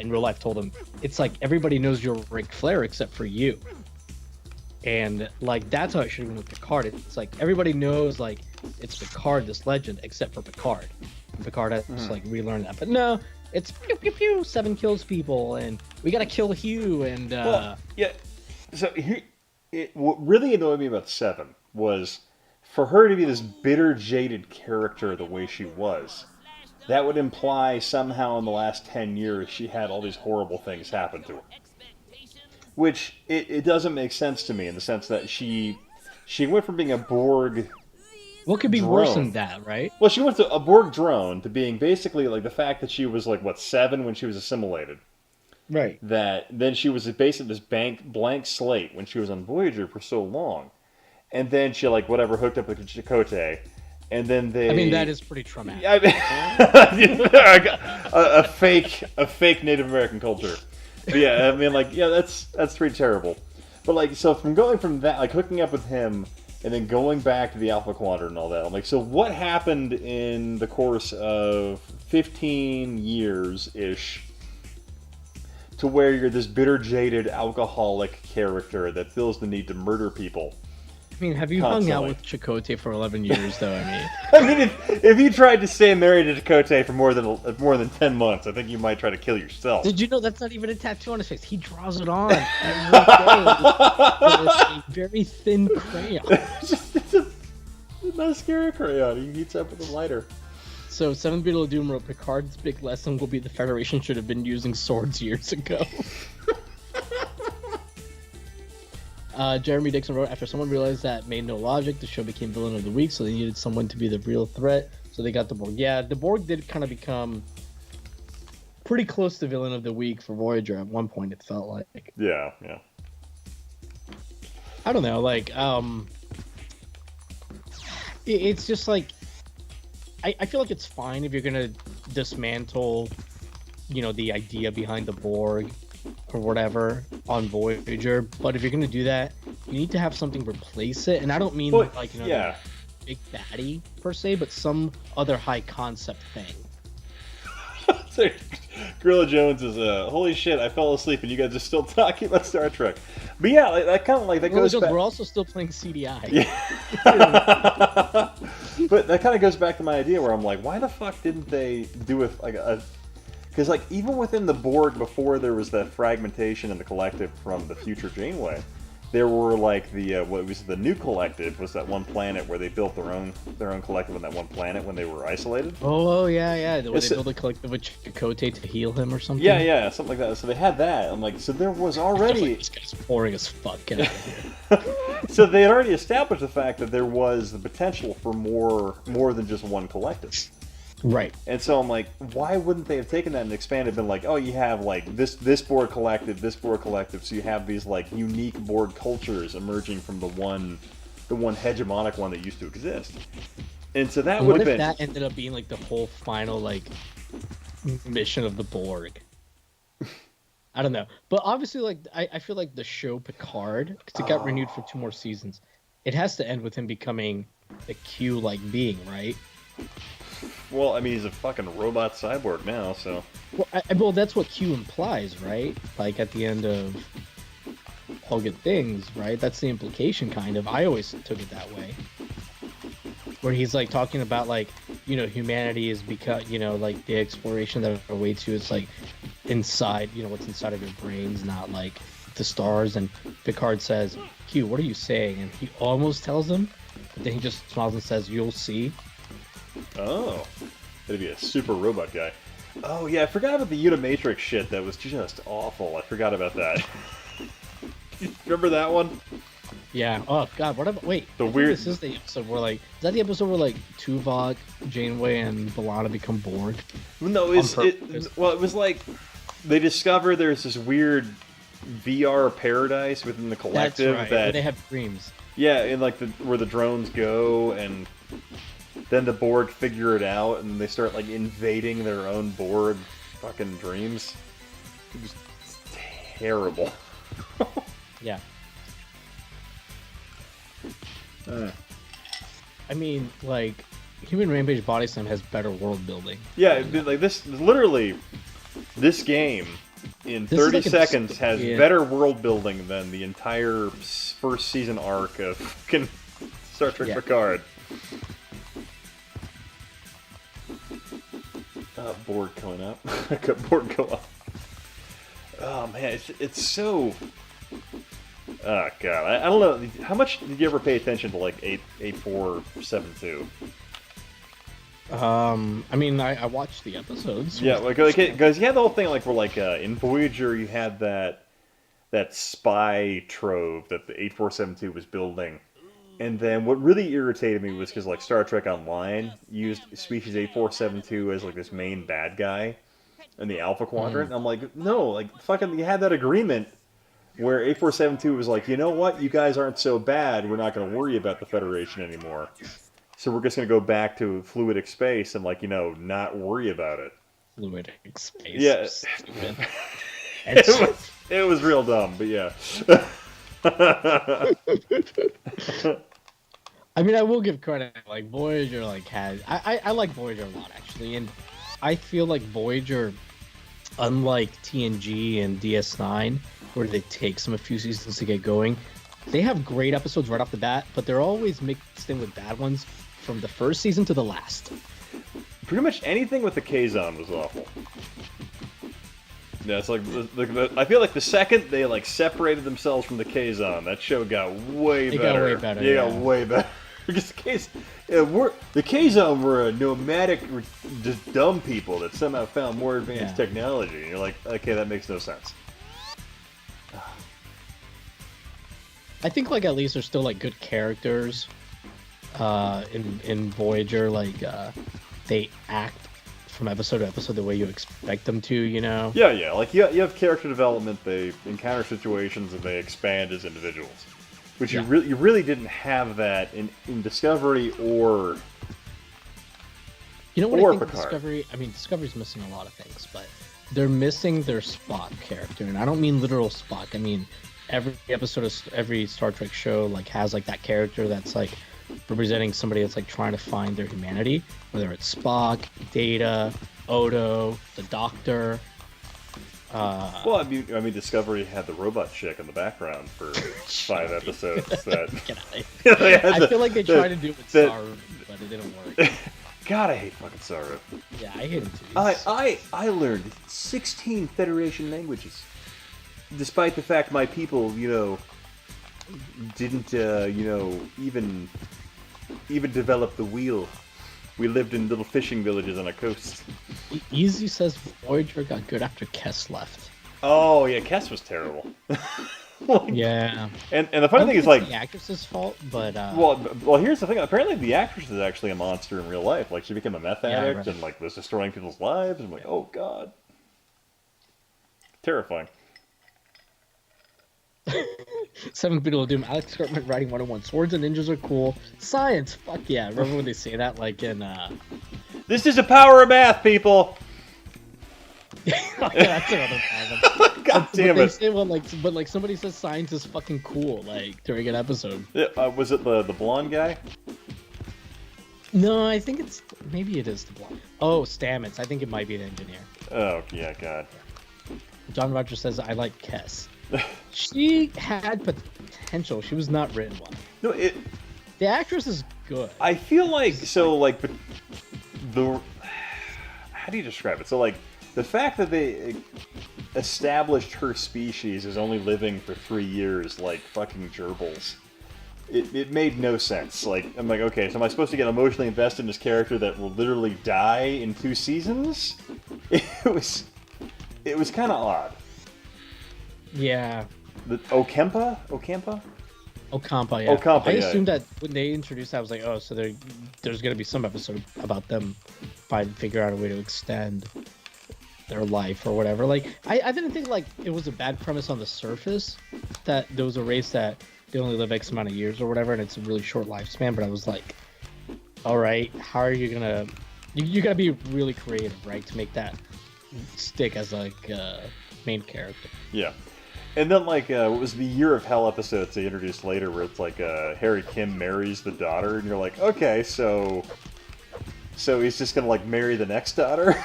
Speaker 1: in real life told him, it's like everybody knows you're Ric Flair except for you. And like that's how it should have been with Picard. It's like everybody knows like it's Picard, this legend, except for Picard. And Picard has to like relearn that. But no, it's pew pew pew, 7 kills people, and we gotta kill Hugh. And
Speaker 2: well, yeah. So what really annoyed me about 7 was for her to be this bitter, jaded character the way she was. That would imply somehow in the last 10 years she had all these horrible things happen to her. Which, it doesn't make sense to me in the sense that she went from being a Borg
Speaker 1: what could be
Speaker 2: drone.
Speaker 1: Worse than that, right?
Speaker 2: Well, she went to a Borg drone to being basically like the fact that she was like, 7 when she was assimilated.
Speaker 1: Right.
Speaker 2: That then she was basically this blank slate when she was on Voyager for so long. And then she hooked up with Chakotay. And then they...
Speaker 1: I mean, that is pretty traumatic.
Speaker 2: a fake Native American culture. But yeah, I mean, that's pretty terrible. But so from going from that, hooking up with him, and then going back to the Alpha Quadrant and all that, I'm like, so what happened in the course of 15 years-ish to where you're this bitter, jaded, alcoholic character that feels the need to murder people.
Speaker 1: I mean, have you hung out with Chakotay for 11 years, though?
Speaker 2: I mean, if you tried to stay married to Chakotay for more than 10 months, I think you might try to kill yourself.
Speaker 1: Did you know that's not even a tattoo on his face? He draws it on every day with a very thin crayon.
Speaker 2: It's a mascara crayon. He heats up with a lighter.
Speaker 1: So, Seventh Beetle of Doom wrote, Picard's big lesson will be the Federation should have been using swords years ago. Jeremy Dixon wrote, after someone realized that made no logic, the show became villain of the week, so they needed someone to be the real threat, so they got the Borg. Yeah, the Borg did kind of become pretty close to villain of the week for Voyager at one point, it felt like.
Speaker 2: Yeah.
Speaker 1: I don't know, like, it's just like, I feel like it's fine if you're gonna dismantle, the idea behind the Borg or whatever on Voyager, but if you're gonna do that, you need to have something replace it, and I don't mean big baddie per se, but some other high concept thing.
Speaker 2: Gorilla Jones is holy shit, I fell asleep and you guys are still talking about Star Trek. But yeah, that kind of like that goes back.
Speaker 1: We're also still playing CDI.
Speaker 2: Yeah. But that kind of goes back to my idea where I'm like, why the fuck didn't they do it like a? Because like even within the Borg, before there was that fragmentation in the collective from the future Janeway, there were like the what was the new collective was that one planet where they built their own collective on that one planet when they were isolated.
Speaker 1: Oh yeah, where they built a collective with Chakotay to heal him or something.
Speaker 2: Yeah, something like that. So they had that. I'm like, so there was already
Speaker 1: this guy's boring as fuck. Get out of here.
Speaker 2: So they had already established the fact that there was the potential for more than just one collective.
Speaker 1: Right.
Speaker 2: And so I'm like, why wouldn't they have taken that and expanded, been like, oh, you have like this Borg collective, so you have these like unique Borg cultures emerging from the one hegemonic one that used to exist. And so that would have been.
Speaker 1: What if that ended up being like the whole final like mission of the Borg? I don't know, but obviously, like I feel like the show Picard, because it got renewed for 2 more seasons, it has to end with him becoming a Q-like being, right?
Speaker 2: Well, I mean, he's a fucking robot cyborg now, so.
Speaker 1: Well, that's what Q implies, right? Like at the end of All Good Things, right? That's the implication, kind of. I always took it that way. Where he's like talking about like, humanity is because, like the exploration that awaits you is like inside, what's inside of your brains, not like the stars. And Picard says, Q, what are you saying? And he almost tells him, but then he just smiles and says, you'll see.
Speaker 2: Oh, that'd be a super robot guy. Oh yeah, I forgot about the Unimatrix shit. That was just awful. I forgot about that. Remember that one?
Speaker 1: Yeah. Oh god. What about? Wait. This is the episode where like. Is that the episode where like Tuvok, Janeway, and B'Elanna become Borg?
Speaker 2: No, it was like they discover there's this weird VR paradise within the collective.
Speaker 1: That's right.
Speaker 2: That
Speaker 1: where they have dreams.
Speaker 2: Yeah, and like where the drones go and. Then the Borg figure it out, and they start like invading their own Borg fucking dreams. It was terrible.
Speaker 1: Yeah. I mean, like, Human Rampage Body Slam has better world building.
Speaker 2: Yeah, like this game in 30 seconds has better world building than the entire first season arc of fucking Star Trek Picard. Borg going up. Borg go up. Oh man, it's so. Oh god, I don't know. How much did you ever pay attention to like 8472?
Speaker 1: I mean, I watched the episodes.
Speaker 2: Yeah, because you had the whole thing like where like in Voyager you had that spy trove that the 8472 was building. And then what really irritated me was because like Star Trek Online used Species 8472 as like this main bad guy in the Alpha Quadrant. And I'm like, no, like fucking you had that agreement where 8472 was like, you know what, you guys aren't so bad, we're not going to worry about the Federation anymore. So we're just going to go back to fluidic space and like, not worry about it.
Speaker 1: Fluidic space.
Speaker 2: Yeah. It was real dumb, but yeah.
Speaker 1: I mean, I will give credit. Like Voyager, like has I like Voyager a lot actually, and I feel like Voyager, unlike TNG and DS9, where they take a few seasons to get going, they have great episodes right off the bat, but they're always mixed in with bad ones from the first season to the last.
Speaker 2: Pretty much anything with the K-Zone was awful. Yeah, it's like I feel like the second they like separated themselves from the K-Zone, that show got way better.
Speaker 1: It got way better.
Speaker 2: Yeah, got way better. Because the K-Zone were nomadic, just dumb people that somehow found more advanced technology, and you're like, okay, that makes no sense.
Speaker 1: I think like at least there's still like good characters in Voyager. Like they act from episode to episode the way you expect them to, you know?
Speaker 2: Yeah. Like you have character development. They encounter situations and they expand as individuals, which you really didn't have that in Discovery or.
Speaker 1: You know what I think
Speaker 2: Picard.
Speaker 1: Discovery? I mean, Discovery's missing a lot of things, but they're missing their Spock character, and I don't mean literal Spock. I mean every episode of every Star Trek show like has like that character that's like representing somebody that's like trying to find their humanity, whether it's Spock, Data, Odo, the Doctor.
Speaker 2: Well, I mean, Discovery had the robot chick in the background for 5 episodes. That
Speaker 1: I feel like they tried to do it with Saru, but it didn't work.
Speaker 2: God, I hate fucking Saru.
Speaker 1: Yeah, I hate him too.
Speaker 2: I learned 16 Federation languages, despite the fact my people, didn't, even develop the wheel. We lived in little fishing villages on a coast.
Speaker 1: Easy says Voyager got good after Kess left.
Speaker 2: Oh yeah, Kess was terrible.
Speaker 1: Yeah.
Speaker 2: And the funny thing is, like,
Speaker 1: the actress's fault, but
Speaker 2: well, here's the thing. Apparently, the actress is actually a monster in real life. Like, she became a meth addict and like was destroying people's lives. I'm like, oh god, terrifying.
Speaker 1: 7 Beetle of Doom, Alex Cartman writing 101. Swords and ninjas are cool. Science, fuck yeah. Remember when they say that, like, in,
Speaker 2: This is the power of math, people!
Speaker 1: Oh, yeah, that's another problem.
Speaker 2: God damn it.
Speaker 1: They say, well, but somebody says science is fucking cool, like, during an episode.
Speaker 2: Yeah, was it the blonde guy?
Speaker 1: No, I think maybe it is the blonde. Oh, Stamets. I think it might be an engineer.
Speaker 2: Oh, yeah, God.
Speaker 1: John Rogers says, I like Kess. She had potential. She was not written well.
Speaker 2: No,
Speaker 1: the actress is good.
Speaker 2: I feel like but how do you describe it? So like the fact that they established her species as only living for 3 years, like fucking gerbils, it made no sense. Like I'm like, okay, so am I supposed to get emotionally invested in this character that will literally die in 2 seasons? It was kind of odd.
Speaker 1: Yeah.
Speaker 2: The Ocampa,
Speaker 1: yeah.
Speaker 2: Ocampa,
Speaker 1: I assumed that when they introduced that, I was like, oh, so there's going to be some episode about them figure out a way to extend their life or whatever. Like, I didn't think, like, it was a bad premise on the surface, that there was a race that they only live X amount of years or whatever, and it's a really short lifespan, but I was like, all right, how are you going to... You got to be really creative, right, to make that stick as, like, main character.
Speaker 2: Yeah. And then, like, what was the Year of Hell episodes they introduced later, where it's like Harry Kim marries the daughter, and you're like, okay, so he's just gonna like marry the next daughter,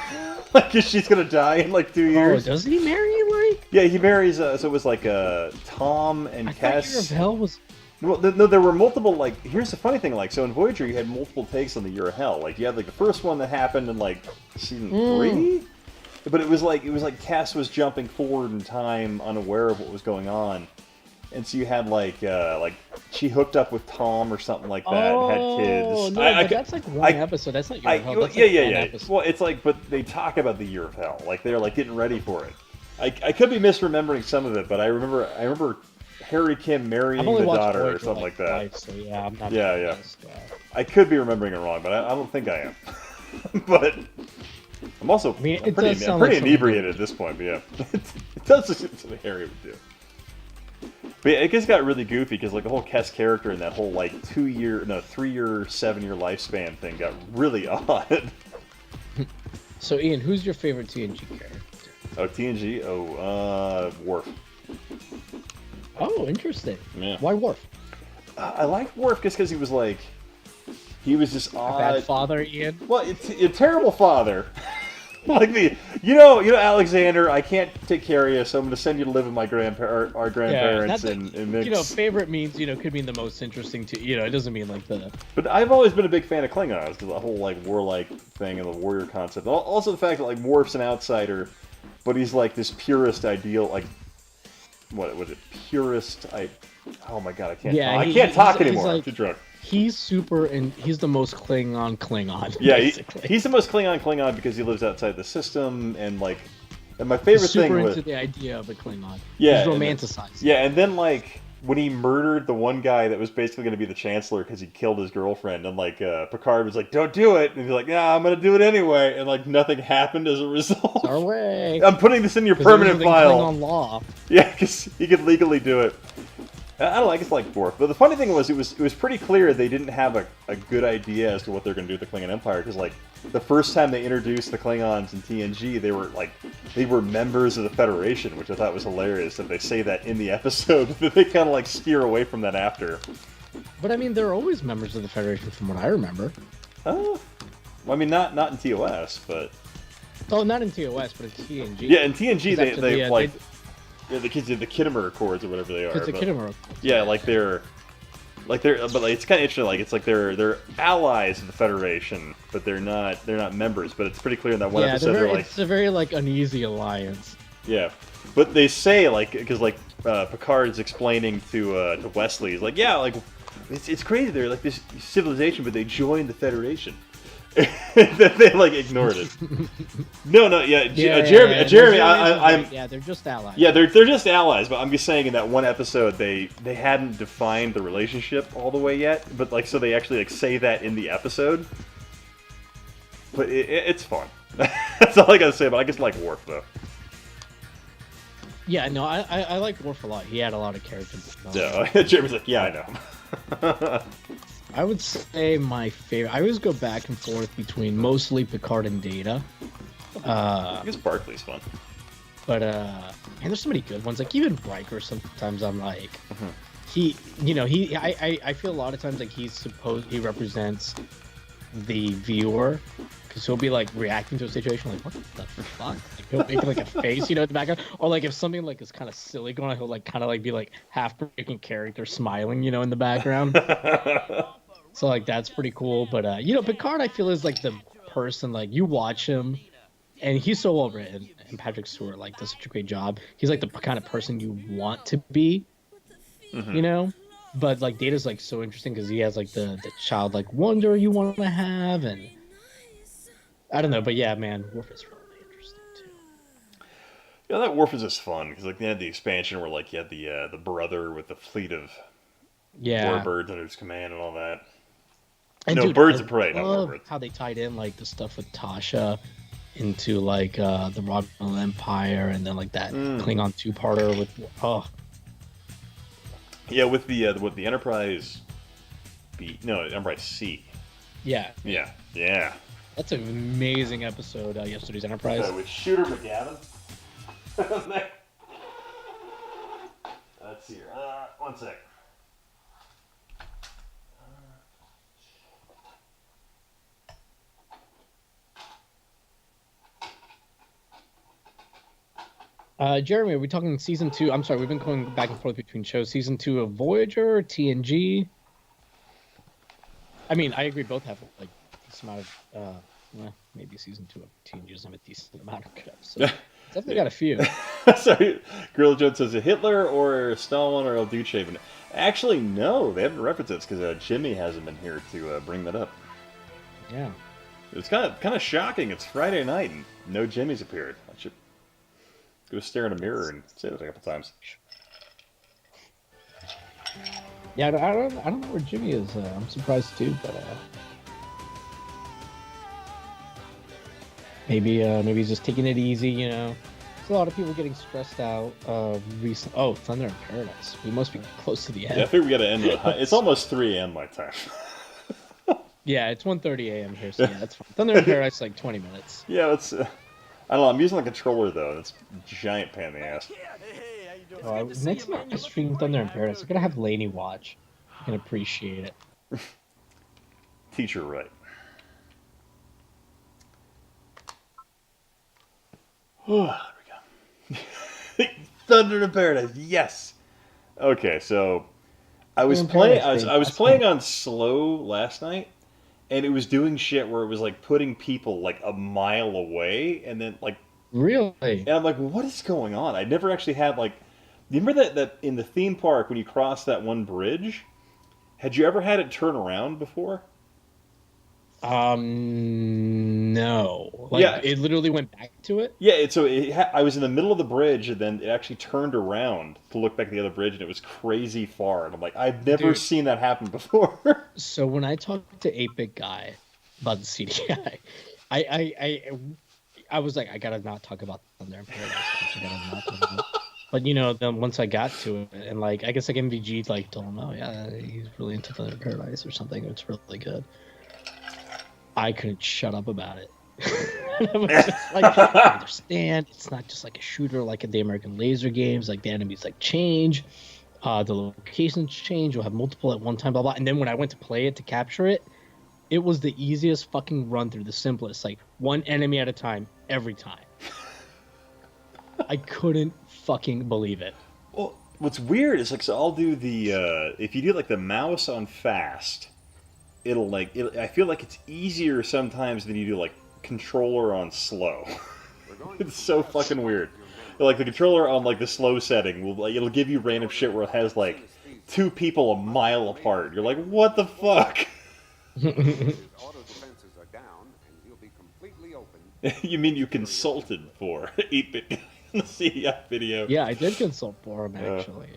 Speaker 2: like, 'cause she's gonna die in like 2 years.
Speaker 1: Oh, does he marry like?
Speaker 2: Yeah, he marries. So it was like Tom and Kess.
Speaker 1: Year of Hell was.
Speaker 2: Well, no, there were multiple. Like, here's the funny thing. Like, so in Voyager, you had multiple takes on the Year of Hell. Like, you had like the first one that happened in like season 3. But it was like Cass was jumping forward in time, unaware of what was going on, and so you had like she hooked up with Tom or something like that and had kids.
Speaker 1: No, but that's like one episode. That's not Year of Hell. That's
Speaker 2: yeah.
Speaker 1: Episode.
Speaker 2: Well, it's like, but they talk about the Year of Hell, like they're like getting ready for it. I could be misremembering some of it, but I remember Harry Kim marrying the daughter or something like that.
Speaker 1: Twice, so yeah, I'm not.
Speaker 2: Yeah. I could be remembering it wrong, but I don't think I am. But. I'm also pretty inebriated at this point, but yeah. It does something Harry would do. But yeah, it just got really goofy because like the whole Kess character and that whole like 3-year, 7-year lifespan thing got really odd.
Speaker 1: So Ian, who's your favorite TNG character?
Speaker 2: Oh, TNG? Worf.
Speaker 1: Oh, interesting.
Speaker 2: Yeah.
Speaker 1: Why Worf?
Speaker 2: I like Worf just because he was just odd.
Speaker 1: A bad father, Ian?
Speaker 2: Well, it's a terrible father. Like you know, Alexander, I can't take care of you, so I'm going to send you to live with our grandparents and mix.
Speaker 1: You know, favorite means, could mean the most interesting to, it doesn't mean like the...
Speaker 2: But I've always been a big fan of Klingons, because the whole, like, warlike thing and the warrior concept. Also the fact that, like, Worf's an outsider, but he's, like, this purist ideal, like, what was it? Purist, oh my god, I can't talk. I can't talk anymore, I'm too drunk.
Speaker 1: He's super, and he's the most Klingon.
Speaker 2: Yeah, he's the most Klingon because he lives outside the system, and like, and my favorite thing was
Speaker 1: super into the idea of a Klingon.
Speaker 2: Yeah,
Speaker 1: he's romanticized.
Speaker 2: Yeah, and then like when he murdered the one guy that was basically going to be the Chancellor because he killed his girlfriend, and like Picard was like, "Don't do it," and he's like, "Yeah, I'm going to do it anyway," and like nothing happened as a result.
Speaker 1: It's our way.
Speaker 2: I'm putting this in your permanent file.
Speaker 1: Klingon law.
Speaker 2: Yeah, because he could legally do it. I don't know, I guess like Worf. But the funny thing was, it was pretty clear they didn't have a good idea as to what they're going to do with the Klingon Empire. Because like the first time they introduced the Klingons in TNG, they were members of the Federation, which I thought was hilarious. That they say that in the episode, but they kind of like steer away from that after.
Speaker 1: But I mean, they're always members of the Federation, from what I remember.
Speaker 2: Well, I mean, not in TOS, but.
Speaker 1: Oh, not in TOS, but in TNG.
Speaker 2: Yeah, in TNG they like. Yeah, the Kittimer Accords or whatever they are.
Speaker 1: It's the Kittimer Accords.
Speaker 2: Yeah, but like, it's kind of interesting. Like it's like they're allies of the Federation, but they're not members. But it's pretty clear in that one episode they're like,
Speaker 1: it's a very like uneasy alliance.
Speaker 2: Yeah, but they say like, because like Picard's explaining to Wesley, he's like, yeah, like it's crazy. They're like this civilization, but they joined the Federation. That they like ignored it. Jeremy, I'm.
Speaker 1: Yeah, they're just allies.
Speaker 2: Yeah, they're just allies. But I'm just saying, in that one episode, they hadn't defined the relationship all the way yet. But like, so they actually like say that in the episode. But it's fun. That's all I gotta say. But I just like Worf though.
Speaker 1: Yeah, no, I like Worf a lot. He had a lot of character.
Speaker 2: Yeah, Jeremy's like, yeah, I know.
Speaker 1: I would say my favorite. I always go back and forth between mostly Picard and Data.
Speaker 2: I guess Barclay's fun.
Speaker 1: But and there's so many good ones. Like even Riker. Sometimes I'm like, I feel a lot of times like he represents the viewer, because he'll be like reacting to a situation like, what the fuck? Like, he'll make like a face, in the background, or like if something like is kind of silly going on, he'll like kind of like be like half breaking character, smiling, in the background. So like that's pretty cool. But Picard, I feel, is like the person, like you watch him, and he's so well written, and Patrick Stewart like does such a great job. He's like the kind of person you want to be, But like Data's like so interesting because he has like the childlike wonder you want to have, and I don't know, but yeah, man, Worf is really interesting too.
Speaker 2: Yeah, that Worf is just fun because like they had the expansion where like you had the brother with the fleet of warbirds under his command and all that.
Speaker 1: And
Speaker 2: no,
Speaker 1: dude,
Speaker 2: Birds of Prey, not
Speaker 1: love
Speaker 2: warbirds.
Speaker 1: how they tied in like the stuff with Tasha into like the Romulan Empire, and then like that Klingon two-parter with
Speaker 2: Yeah, with the Enterprise B, no, Enterprise C.
Speaker 1: Yeah.
Speaker 2: That's
Speaker 1: an amazing episode, yesterday's Enterprise.
Speaker 2: With Shooter McGavin. Let's see here. One sec.
Speaker 1: Jeremy, are we talking season 2? I'm sorry, we've been going back and forth between shows. Season 2 of Voyager, TNG. I mean, I agree, both have like a decent amount of. Maybe season 2 of TNG doesn't have a decent amount of good episodes. Definitely got a few.
Speaker 2: Sorry, Gorilla Jones says, Hitler or Stalin or El Duce? Actually, no, they haven't referenced it because Jimmy hasn't been here to bring that up.
Speaker 1: Yeah.
Speaker 2: It's kind of shocking. It's Friday night and no Jimmy's appeared. I should go stare in a mirror and say that a couple times.
Speaker 1: Yeah, I don't know where Jimmy is. I'm surprised too, but maybe he's just taking it easy. There's a lot of people getting stressed out. Recent. Oh, Thunder in Paradise. We must be close to the end.
Speaker 2: Yeah, I think we got to end it. It's almost 3 a.m. my time.
Speaker 1: Yeah, it's 1:30 a.m. here, so yeah, that's fine. Thunder in Paradise, like 20 minutes.
Speaker 2: Yeah, let's. I don't know. I'm using the controller though. It's a giant pain in the ass.
Speaker 1: Next time I stream Thunder in Paradise, I'm gonna have Lainey watch. I can appreciate it.
Speaker 2: Teacher, right? There we go. Thunder in Paradise, yes. Okay, so I was playing. I was playing on slow last night, and it was doing shit where it was like putting people like a mile away, and then like
Speaker 1: Really?
Speaker 2: and I'm like, what is going on? I never actually had like. You remember that in the theme park when you cross that one bridge? Had you ever had it turn around before?
Speaker 1: No. Like, it literally went back to it?
Speaker 2: Yeah, I was in the middle of the bridge, and then it actually turned around to look back at the other bridge, and it was crazy far. And I'm like, I've never seen that happen before.
Speaker 1: So when I talked to 8-Bit Guy about the CDI, I was like, I gotta not talk about Thunder in Paradise. I gotta not talk about it. But you know, then once I got to it, and like, I guess like MVG like told him, oh yeah, he's really into Thunder in Paradise or something. It's really good. I couldn't shut up about it. I was just like, I understand it's not just like a shooter like the American laser games. Like the enemies like change, the locations change. You'll have multiple at one time, blah blah. And then when I went to play it to capture it, it was the easiest fucking run through, the simplest. Like one enemy at a time every time. I couldn't fucking believe it.
Speaker 2: Well, what's weird is like, so I'll do the if you do like the mouse on fast. I feel like it's easier sometimes than you do like controller on slow. It's so fucking weird. Like the controller on like the slow setting will it'll give you random shit where it has like 2 people a mile apart. You're like, what the fuck?
Speaker 7: Auto defenses are down, and you'll be completely open.
Speaker 2: You mean you consulted for 8-Bit in the CDI video?
Speaker 1: Yeah, I did consult for him actually.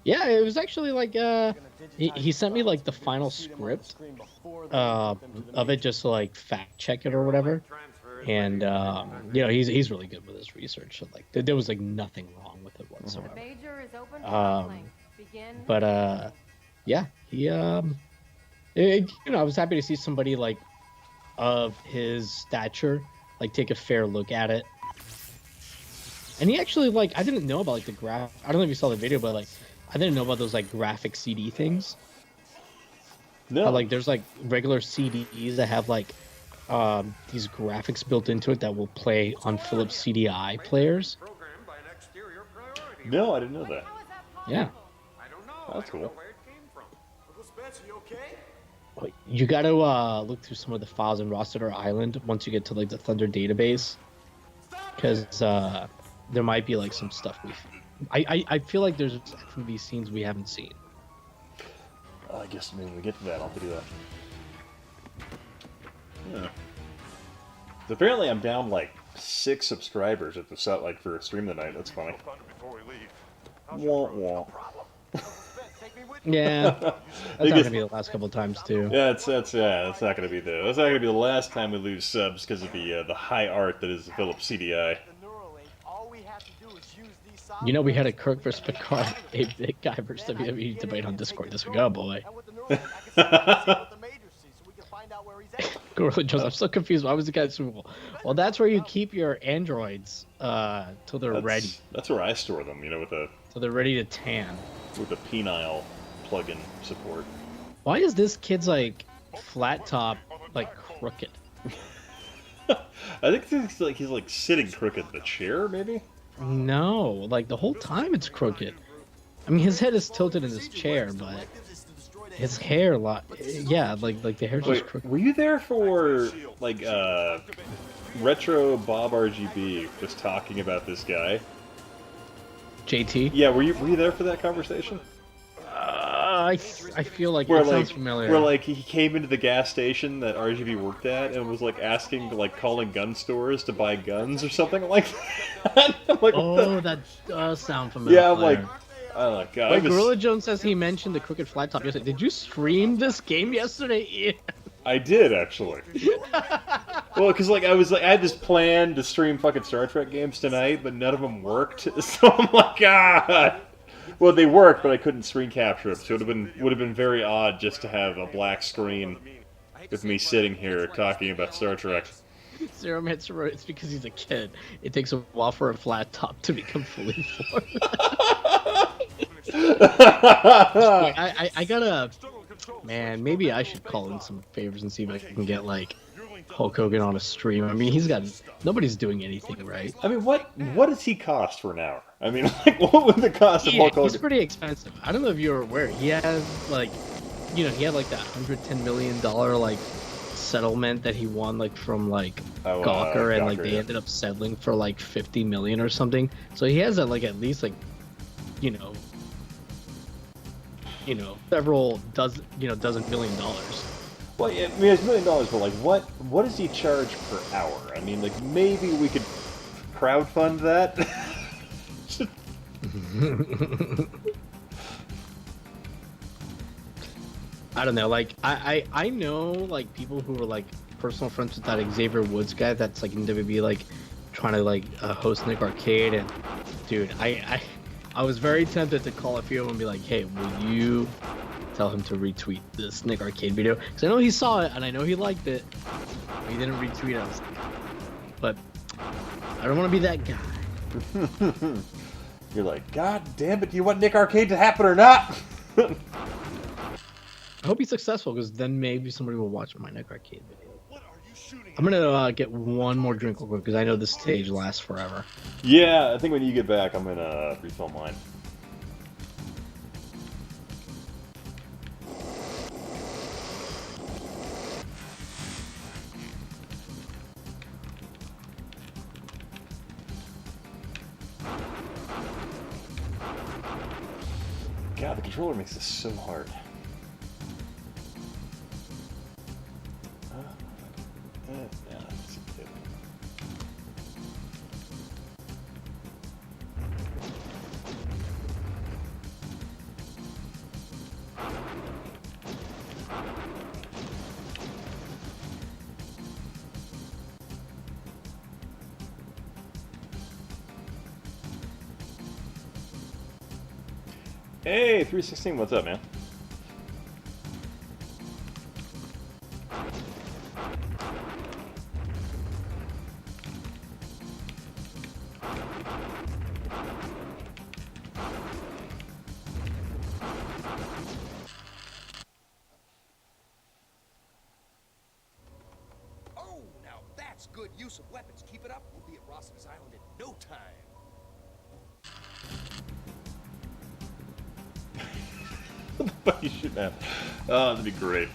Speaker 1: Yeah, it was actually like he sent me like the final script of it just to like fact check it or whatever, and you know he's really good with his research. So like there was like nothing wrong with it whatsoever. But yeah, he you know, I was happy to see somebody like of his stature like take a fair look at it, and he actually like I didn't know about like the graph. I don't know if you saw the video, but like. I didn't know about those like graphic CD things. No. But, like there's like regular CDs that have like these graphics built into it that will play on Philips CDI players.
Speaker 2: No, I didn't know that.
Speaker 1: Yeah.
Speaker 2: That's cool.
Speaker 1: You gotta look through some of the files in Rossiter Island once you get to like the Thunder database, because there might be like some stuff I feel like there's some of these scenes we haven't seen.
Speaker 2: I guess maybe when we get to that, I'll have to do that. Yeah. So apparently I'm down like 6 subscribers at the set, like for a stream tonight. That's funny. Wah, wah.
Speaker 1: Yeah, that's not gonna be the last couple times too.
Speaker 2: Yeah, that's not gonna be the last time we lose subs because of the high art that is the Philips CDI.
Speaker 1: You know, we had a Kirk vs. Picard 8-Bit Guy versus WWE debate on Discord this week. Oh boy. Gorilla Jones, I'm so confused. Why was the guy Super Bowl? Well, that's where you keep your androids till they're ready.
Speaker 2: That's where I store them, you know,
Speaker 1: so they're ready to tan.
Speaker 2: With the penile plug-in support.
Speaker 1: Why is this kid's like flat top like crooked?
Speaker 2: I think he's like sitting crooked in the chair, maybe.
Speaker 1: No, like the whole time it's crooked. I mean, his head is tilted in his chair, but his hair, yeah, like the hair's just crooked.
Speaker 2: Were you there for like Retro Bob RGB was talking about this guy?
Speaker 1: JT?
Speaker 2: Yeah, were you there for that conversation?
Speaker 1: I feel like it sounds familiar.
Speaker 2: Where like he came into the gas station that RGB worked at and was like asking, like calling gun stores to buy guns or something like that. I'm like,
Speaker 1: oh, that does sound familiar.
Speaker 2: Yeah, I'm like, oh my god.
Speaker 1: Wait, Gorilla Jones says he mentioned the crooked flat top yesterday. Did you stream this game yesterday? Yeah.
Speaker 2: I did actually. Well, because like I had this plan to stream fucking Star Trek games tonight, but none of them worked. So I'm like, ah. Well, they worked, but I couldn't screen capture them. So it would have been very odd just to have a black screen with me sitting here talking about Star Trek.
Speaker 1: Zero Man's wrote it's because he's a kid. It takes a while for a flat top to become fully formed. I Man, maybe I should call in some favors and see if I can get like Hulk Hogan on a stream. I mean, nobody's doing anything, right?
Speaker 2: I mean, what does he cost for an hour? I mean, like, what would the cost of Hulk Hogan?
Speaker 1: He's pretty expensive. I don't know if you're aware. He has like, he had like that $110 million like settlement that he won like from like Gawker, and like they ended up settling for like 50 million or something. So he has like at least like, several dozen $1 million.
Speaker 2: Well, yeah, I mean, it's $1 million, but like, what does he charge per hour? I mean, like, maybe we could crowdfund that.
Speaker 1: I don't know. Like, I know like people who are like personal friends with that Xavier Woods guy that's like in WWE, like trying to like host Nick Arcade, and dude, I was very tempted to call a few of them and be like, hey, will you tell him to retweet this Nick Arcade video? Because I know he saw it and I know he liked it, but he didn't retweet it. I was like, but I don't want to be that guy.
Speaker 2: You're like, God damn it, do you want Nick Arcade to happen or not?
Speaker 1: I hope he's successful, because then maybe somebody will watch my Nick Arcade video. I'm gonna get one more drink real quick, because I know this stage lasts forever.
Speaker 2: Yeah, I think when you get back, I'm gonna refill mine. God, the controller makes this so hard. Yeah, let's see. Hey, 316, what's up, man?
Speaker 6: Oh, now that's good use of weapons. Keep it up. We'll be at Ross's Island in no time.
Speaker 2: You should have. Oh, that'd be great.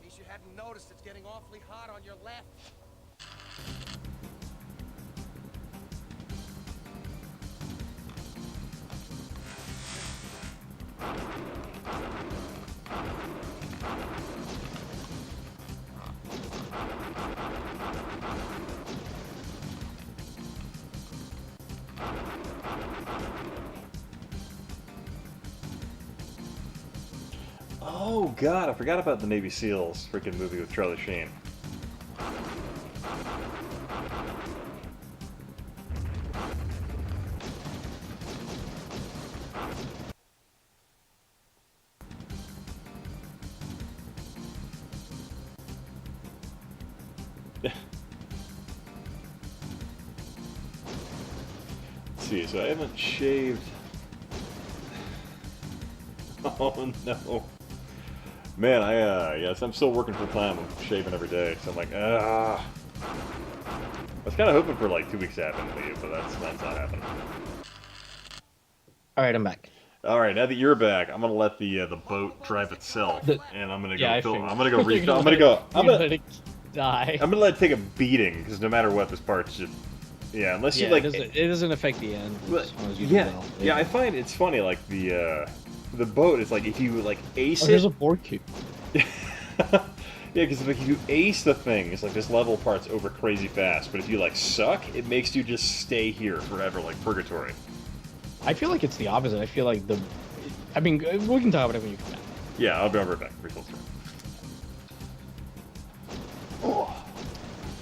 Speaker 6: In case you hadn't noticed, it's getting awfully hot on your left.
Speaker 2: Oh God, I forgot about the Navy SEALs freaking movie with Charlie Sheen. Let's see, so I haven't shaved. Oh no. Man, yes, I'm still working full time. I'm shaving every day, so I'm like, I was kind of hoping for like 2 weeks to happen to you, but that's not happening.
Speaker 1: All right, I'm back.
Speaker 2: All right, now that you're back, I'm gonna let the boat drive itself, and I'm gonna go.
Speaker 1: Yeah,
Speaker 2: I'm gonna go refill. I'm gonna
Speaker 1: die.
Speaker 2: I'm gonna let it take a beating because no matter what, this part's just unless you like
Speaker 1: it doesn't affect the end.
Speaker 2: But,
Speaker 1: As long as you do well.
Speaker 2: I find it's funny like the boat is like if you like ace it.
Speaker 1: There's a board cube.
Speaker 2: Yeah, because like if you ace the thing, it's like this level part's over crazy fast. But if you like suck, it makes you just stay here forever, like purgatory.
Speaker 1: I feel like it's the opposite. I feel like I mean, we can talk about it when you come back.
Speaker 2: Yeah, I'll be right back. Pretty close.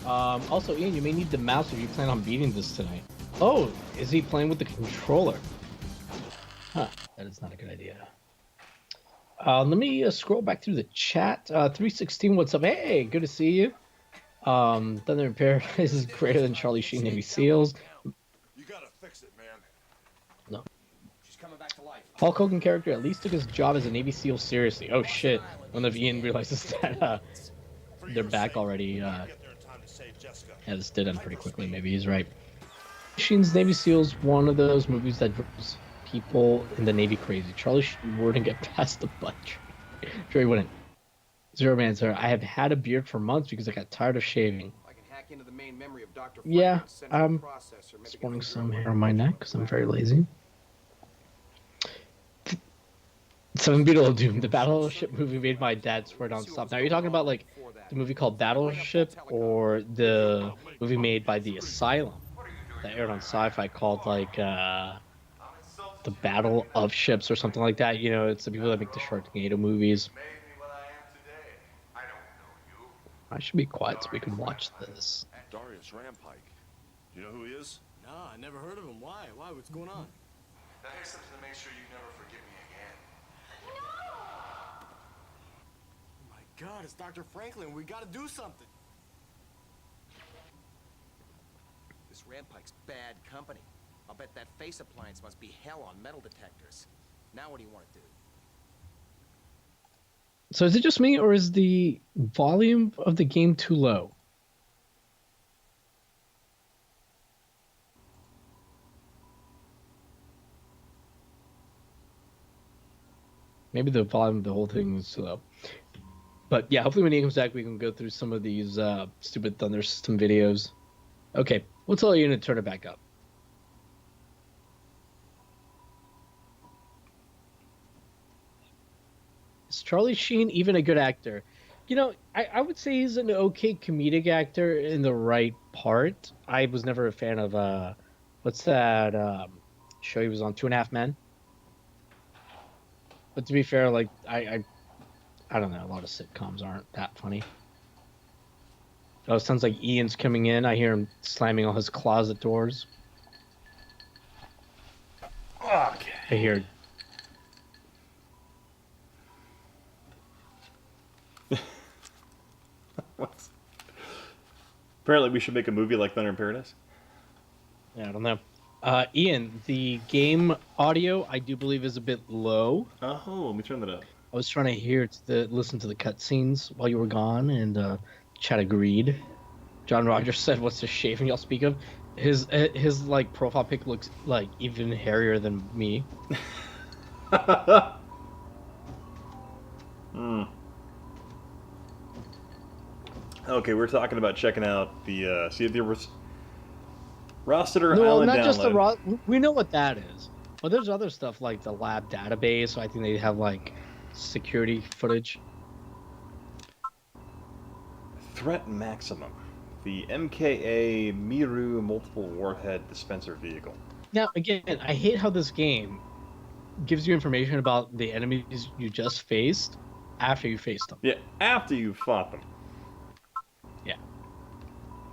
Speaker 1: Also, Ian, you may need the mouse if you plan on beating this tonight. Oh, is he playing with the controller? Huh, that is not a good idea. Let me scroll back through the chat. 316, what's up? Hey, good to see you. Thunder in Paradise is greater than Charlie Sheen Navy SEALs.
Speaker 4: You gotta fix it, man.
Speaker 1: No.
Speaker 7: She's coming back to life.
Speaker 1: Hulk Hogan character at least took his job as a Navy SEAL seriously. Oh shit. When Ian realizes that they're back already. Yeah, this did end pretty quickly. Maybe he's right. Sheen's Navy SEALs, one of those movies that drives people in the Navy crazy. Charlie Sheen wouldn't get past the butt. Sure he wouldn't. Zero Man, sir. I have had a beard for months because I got tired of shaving.
Speaker 7: I can hack into the main memory of Dr.
Speaker 1: Yeah,
Speaker 7: Franklin's central processor, maybe
Speaker 1: sporting
Speaker 7: get
Speaker 1: some
Speaker 7: the
Speaker 1: hair on my neck because I'm very lazy. Seven Beetle of Doom, the Battleship movie made my dad swear don't stop. Now, are you talking about like the movie called Battleship or the movie made by the Asylum that aired on Sci-Fi called like the Battle of Ships or something like that? You know, it's the people that make the Sharknado movies. I should be quiet so we can watch this.
Speaker 4: Darius Rampike. Do you know who he is?
Speaker 3: No, I never heard of him. Why? What's going on?
Speaker 4: Now here's something to make sure you never forget me again.
Speaker 3: Oh my God, it's Dr. Franklin. We gotta do something.
Speaker 7: This Rampike's bad company. I'll bet that face appliance must be hell on metal detectors. Now what do you want to do?
Speaker 1: So is it just me or is the volume of the game too low? Maybe the volume of the whole thing is too low. But yeah, hopefully when he comes back, we can go through some of these stupid Thunder System videos. Okay, we'll tell you to turn it back up. Is Charlie Sheen even a good actor? You know, I would say he's an okay comedic actor in the right part. I was never a fan of, what's that show he was on, 2.5 Men? But to be fair, like, I don't know, a lot of sitcoms aren't that funny. Oh, it sounds like Ian's coming in. I hear him slamming all his closet doors.
Speaker 2: Okay.
Speaker 1: I hear...
Speaker 2: Apparently we should make a movie like Thunder in Paradise.
Speaker 1: Yeah, I don't know. Ian, the game audio, I do believe, is a bit low.
Speaker 2: Oh, let me turn that up.
Speaker 1: I was trying to listen to the cutscenes while you were gone, and chat agreed. John Rogers said, "What's the shaving y'all speak of?" His like profile pic looks like even hairier than me.
Speaker 2: Okay, we're talking about checking out the see if there was Rosteter
Speaker 1: No,
Speaker 2: Island
Speaker 1: not
Speaker 2: download.
Speaker 1: just the we know what that is, but there's other stuff like the lab database. So I think they have like security footage.
Speaker 2: Threat Maximum, the MKA Miru multiple warhead dispenser vehicle.
Speaker 1: Now, again, I hate how this game gives you information about the enemies you just faced after you faced them.
Speaker 2: Yeah, after you fought them.
Speaker 1: Yeah.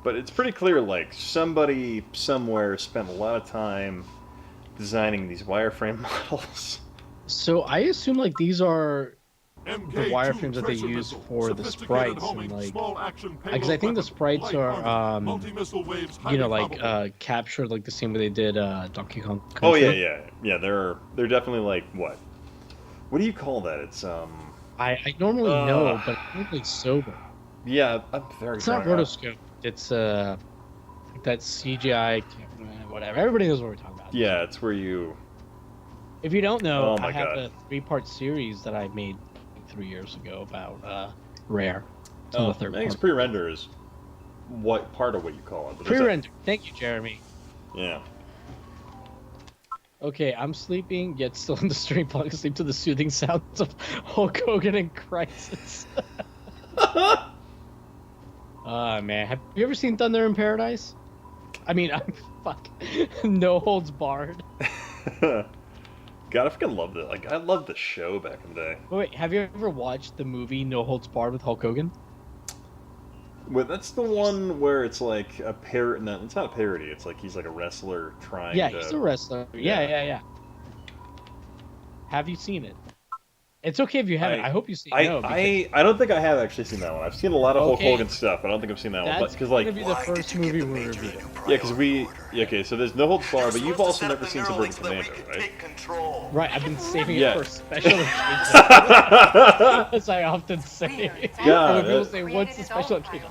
Speaker 2: But it's pretty clear, like, somebody somewhere spent a lot of time designing these wireframe models.
Speaker 1: So I assume, like, these are the
Speaker 4: MK2
Speaker 1: wireframes that they
Speaker 4: tracer
Speaker 1: use
Speaker 4: missile,
Speaker 1: for the
Speaker 4: sophisticated
Speaker 1: sprites.
Speaker 4: homing,
Speaker 1: And, like,
Speaker 4: small action
Speaker 1: because I think the sprites
Speaker 4: light
Speaker 1: are,
Speaker 4: armor, multi-missile waves,
Speaker 1: you know,
Speaker 4: highly
Speaker 1: like,
Speaker 4: probable.
Speaker 1: captured, like, the same way they did Donkey Kong Country.
Speaker 2: Oh, yeah. They're definitely, like, what? What do you call that? It's,
Speaker 1: I normally know, but I'm really sober.
Speaker 2: Yeah, I'm very
Speaker 1: It's not
Speaker 2: drunk.
Speaker 1: rotoscope. It's that CGI, whatever. Everybody knows what we're talking about.
Speaker 2: Yeah, it's where you...
Speaker 1: If you don't know,
Speaker 2: Oh my
Speaker 1: I have
Speaker 2: God.
Speaker 1: a 3-part series that I made 3 years ago about Rare. It's on the third
Speaker 2: I think it's
Speaker 1: part.
Speaker 2: pre-render is what part of what you call it. But
Speaker 1: Pre-render. Thank you, Jeremy.
Speaker 2: Yeah.
Speaker 1: Okay, I'm sleeping, yet still in the stream, falling asleep to the soothing sounds of Hulk Hogan in Crisis. Man, have you ever seen Thunder in Paradise? I mean, fuck, No Holds Barred.
Speaker 2: God, I fucking loved it. Like, I loved the show back in the day.
Speaker 1: Wait, have you ever watched the movie No Holds Barred with Hulk Hogan?
Speaker 2: Wait, that's the one where it's like a parody. No, it's not a parody. It's like he's like a wrestler trying to...
Speaker 1: Yeah, he's a wrestler. Yeah. Have you seen it? It's okay if you haven't. I hope you see it.
Speaker 2: I don't think I have actually seen that one. I've seen a lot of Hulk Hogan stuff, but I don't think I've seen that one.
Speaker 1: That's
Speaker 2: Because like,
Speaker 1: gonna be the first movie we review.
Speaker 2: Yeah, because okay, so there's No Holds Barred, but you've also never seen Suburban Commando, right?
Speaker 1: Right, I've been saving it for special occasions. As I often say.
Speaker 2: God,
Speaker 1: when people say, what's the special occasion?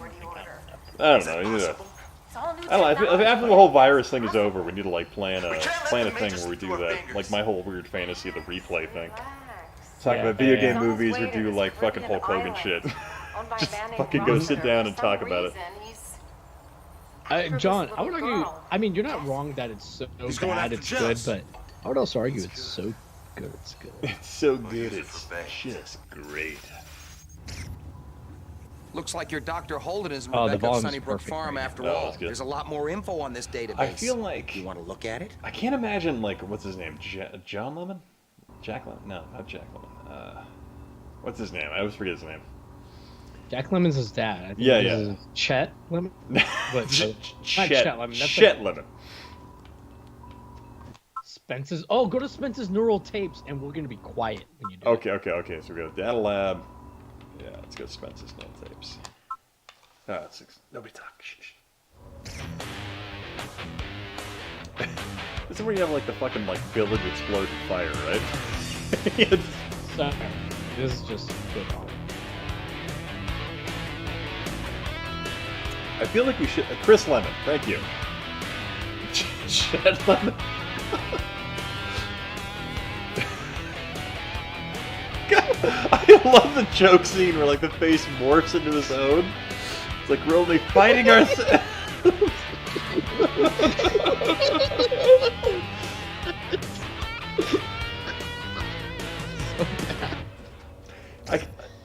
Speaker 2: I don't know. I don't know. After the whole virus thing is over, we need to like plan a thing where we do that. Like my whole weird fantasy, the replay thing. Talk about video game movies or do like fucking Hulk Hogan shit. Just fucking go sit down and talk about
Speaker 1: it. John, I would argue. I mean, you're not wrong that it's so bad it's good, but I would also argue it's so good it's good.
Speaker 2: It's so good it's just great.
Speaker 7: Looks like your Dr. Holden is
Speaker 1: the
Speaker 7: back at
Speaker 1: volume's
Speaker 7: Sunnybrook
Speaker 1: perfect
Speaker 7: Farm
Speaker 1: right
Speaker 7: after
Speaker 2: now.
Speaker 7: all. There's a lot more info on this database.
Speaker 2: I feel like...
Speaker 7: You want to look at it?
Speaker 2: I can't imagine, like, what's his name? John Lemon? Jack Lemon? No, not Jack Lemon. What's his name? I always forget his name.
Speaker 1: Jack Lemon's his dad. I think
Speaker 2: Yeah.
Speaker 1: Chet Lemon?
Speaker 2: Chet
Speaker 1: Lemon.
Speaker 2: Chet Lemon.
Speaker 1: Spence's... Oh, go to Spence's Neural Tapes, and we're going to be quiet when you do
Speaker 2: Okay. So we go to Data Lab. Yeah, let's go to Spence's Neural Tapes. Nobody talk. Shh. This is where you have like the fucking like village explode in fire, right?
Speaker 1: Sorry. This is just good on.
Speaker 2: I feel like we should... Chris Lemon, thank you. Chet Lemon. God, I love the joke scene where like the face morphs into his own. It's like we're only fighting ourselves.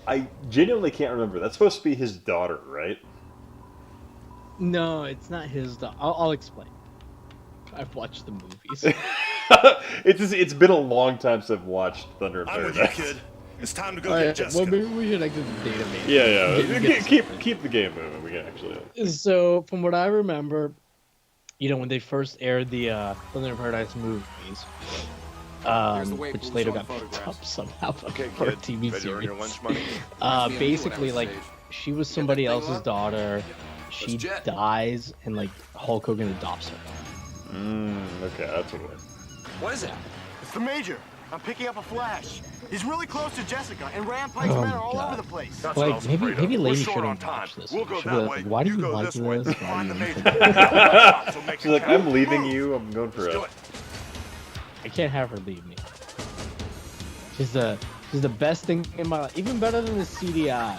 Speaker 2: I genuinely can't remember. That's supposed to be his daughter, right?
Speaker 1: No, it's not his daughter. I'll explain. I've watched the movies.
Speaker 2: It's been a long time since I've watched Thunder in Paradise.
Speaker 8: I'm with you, kid. It's time to go get Jessica.
Speaker 1: Well, maybe we should exit the database.
Speaker 2: Yeah. Keep the game moving. We can actually.
Speaker 1: So, from what I remember, when they first aired the Thunder in Paradise movies, which later got picked up somehow for a TV series. Basically, like, she was somebody else's daughter. She dies, and like Hulk Hogan adopts her.
Speaker 2: Okay, that's what it is.
Speaker 7: What is it?
Speaker 8: It's the Major. I'm picking up a flash. He's really close to Jessica, and Rampike's men are all over the place.
Speaker 1: Like, maybe Lady shouldn't watch this.
Speaker 8: We'll go
Speaker 1: She'll
Speaker 8: that
Speaker 1: be like,
Speaker 8: way.
Speaker 1: why do
Speaker 8: You
Speaker 1: you
Speaker 8: go
Speaker 1: like
Speaker 8: this way.
Speaker 1: this?
Speaker 8: Find the Major.
Speaker 2: She's like, I'm leaving you. I'm going for it.
Speaker 1: I can't have her leave me. She's the best thing in my life, even better than the CDI.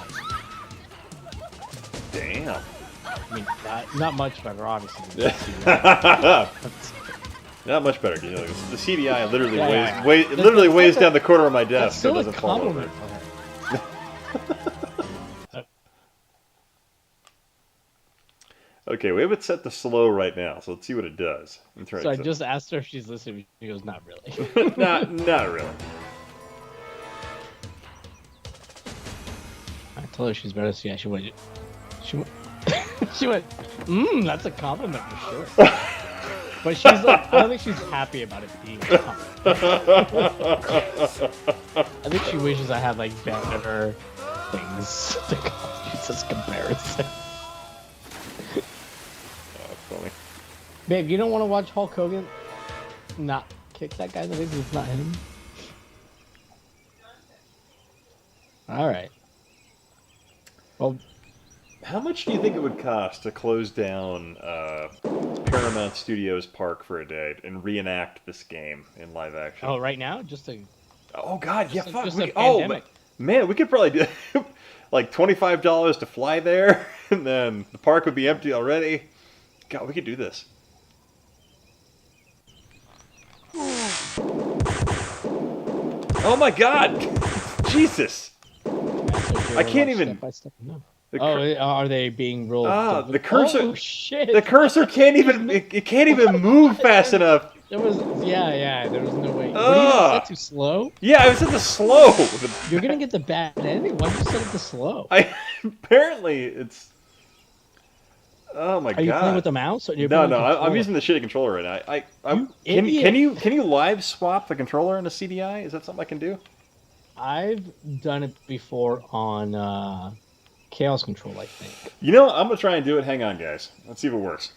Speaker 2: Damn.
Speaker 1: I mean, not much better, obviously. Than the
Speaker 2: Not much better. You know, the CDI literally weighs down the corner of my desk, so it doesn't fall over. Okay, we have it set to slow right now, so let's see what it does.
Speaker 1: So I just asked her if she's listening. She goes, "Not really."
Speaker 2: not really.
Speaker 1: I told her she's better. So yeah, she went. She went. That's a compliment for sure. But she's like, I don't think she's happy about it being a compliment. I think she wishes I had like better things to use as comparison.
Speaker 2: Funny.
Speaker 1: Babe, you don't want to watch Hulk Hogan not kick that guy in the face? It's not him. All right. Well,
Speaker 2: how much do you think it would cost to close down Paramount Studios Park for a day and reenact this game in live action?
Speaker 1: Oh, right now, just to.
Speaker 2: Oh God, yeah, fuck. Man, we could probably do like $25 to fly there, and then the park would be empty already. God, we could do this. Oh my God! Jesus! I can't even.
Speaker 1: Step by step. No. Are they being rolled?
Speaker 2: The cursor.
Speaker 1: Oh shit!
Speaker 2: The cursor can't even. It can't even move fast enough.
Speaker 1: There was there was no way. What do you set to slow?
Speaker 2: Yeah, I was set to slow.
Speaker 1: You're gonna get the bad ending. Why did you set it to slow?
Speaker 2: Apparently it's. Oh my God!
Speaker 1: Are you playing with the mouse? Or
Speaker 2: No, I'm using the shitty controller right now. Can you live swap the controller in a CDI? Is that something I can do?
Speaker 1: I've done it before on Chaos Control, I think.
Speaker 2: You know, I'm gonna try and do it. Hang on, guys. Let's see if it works.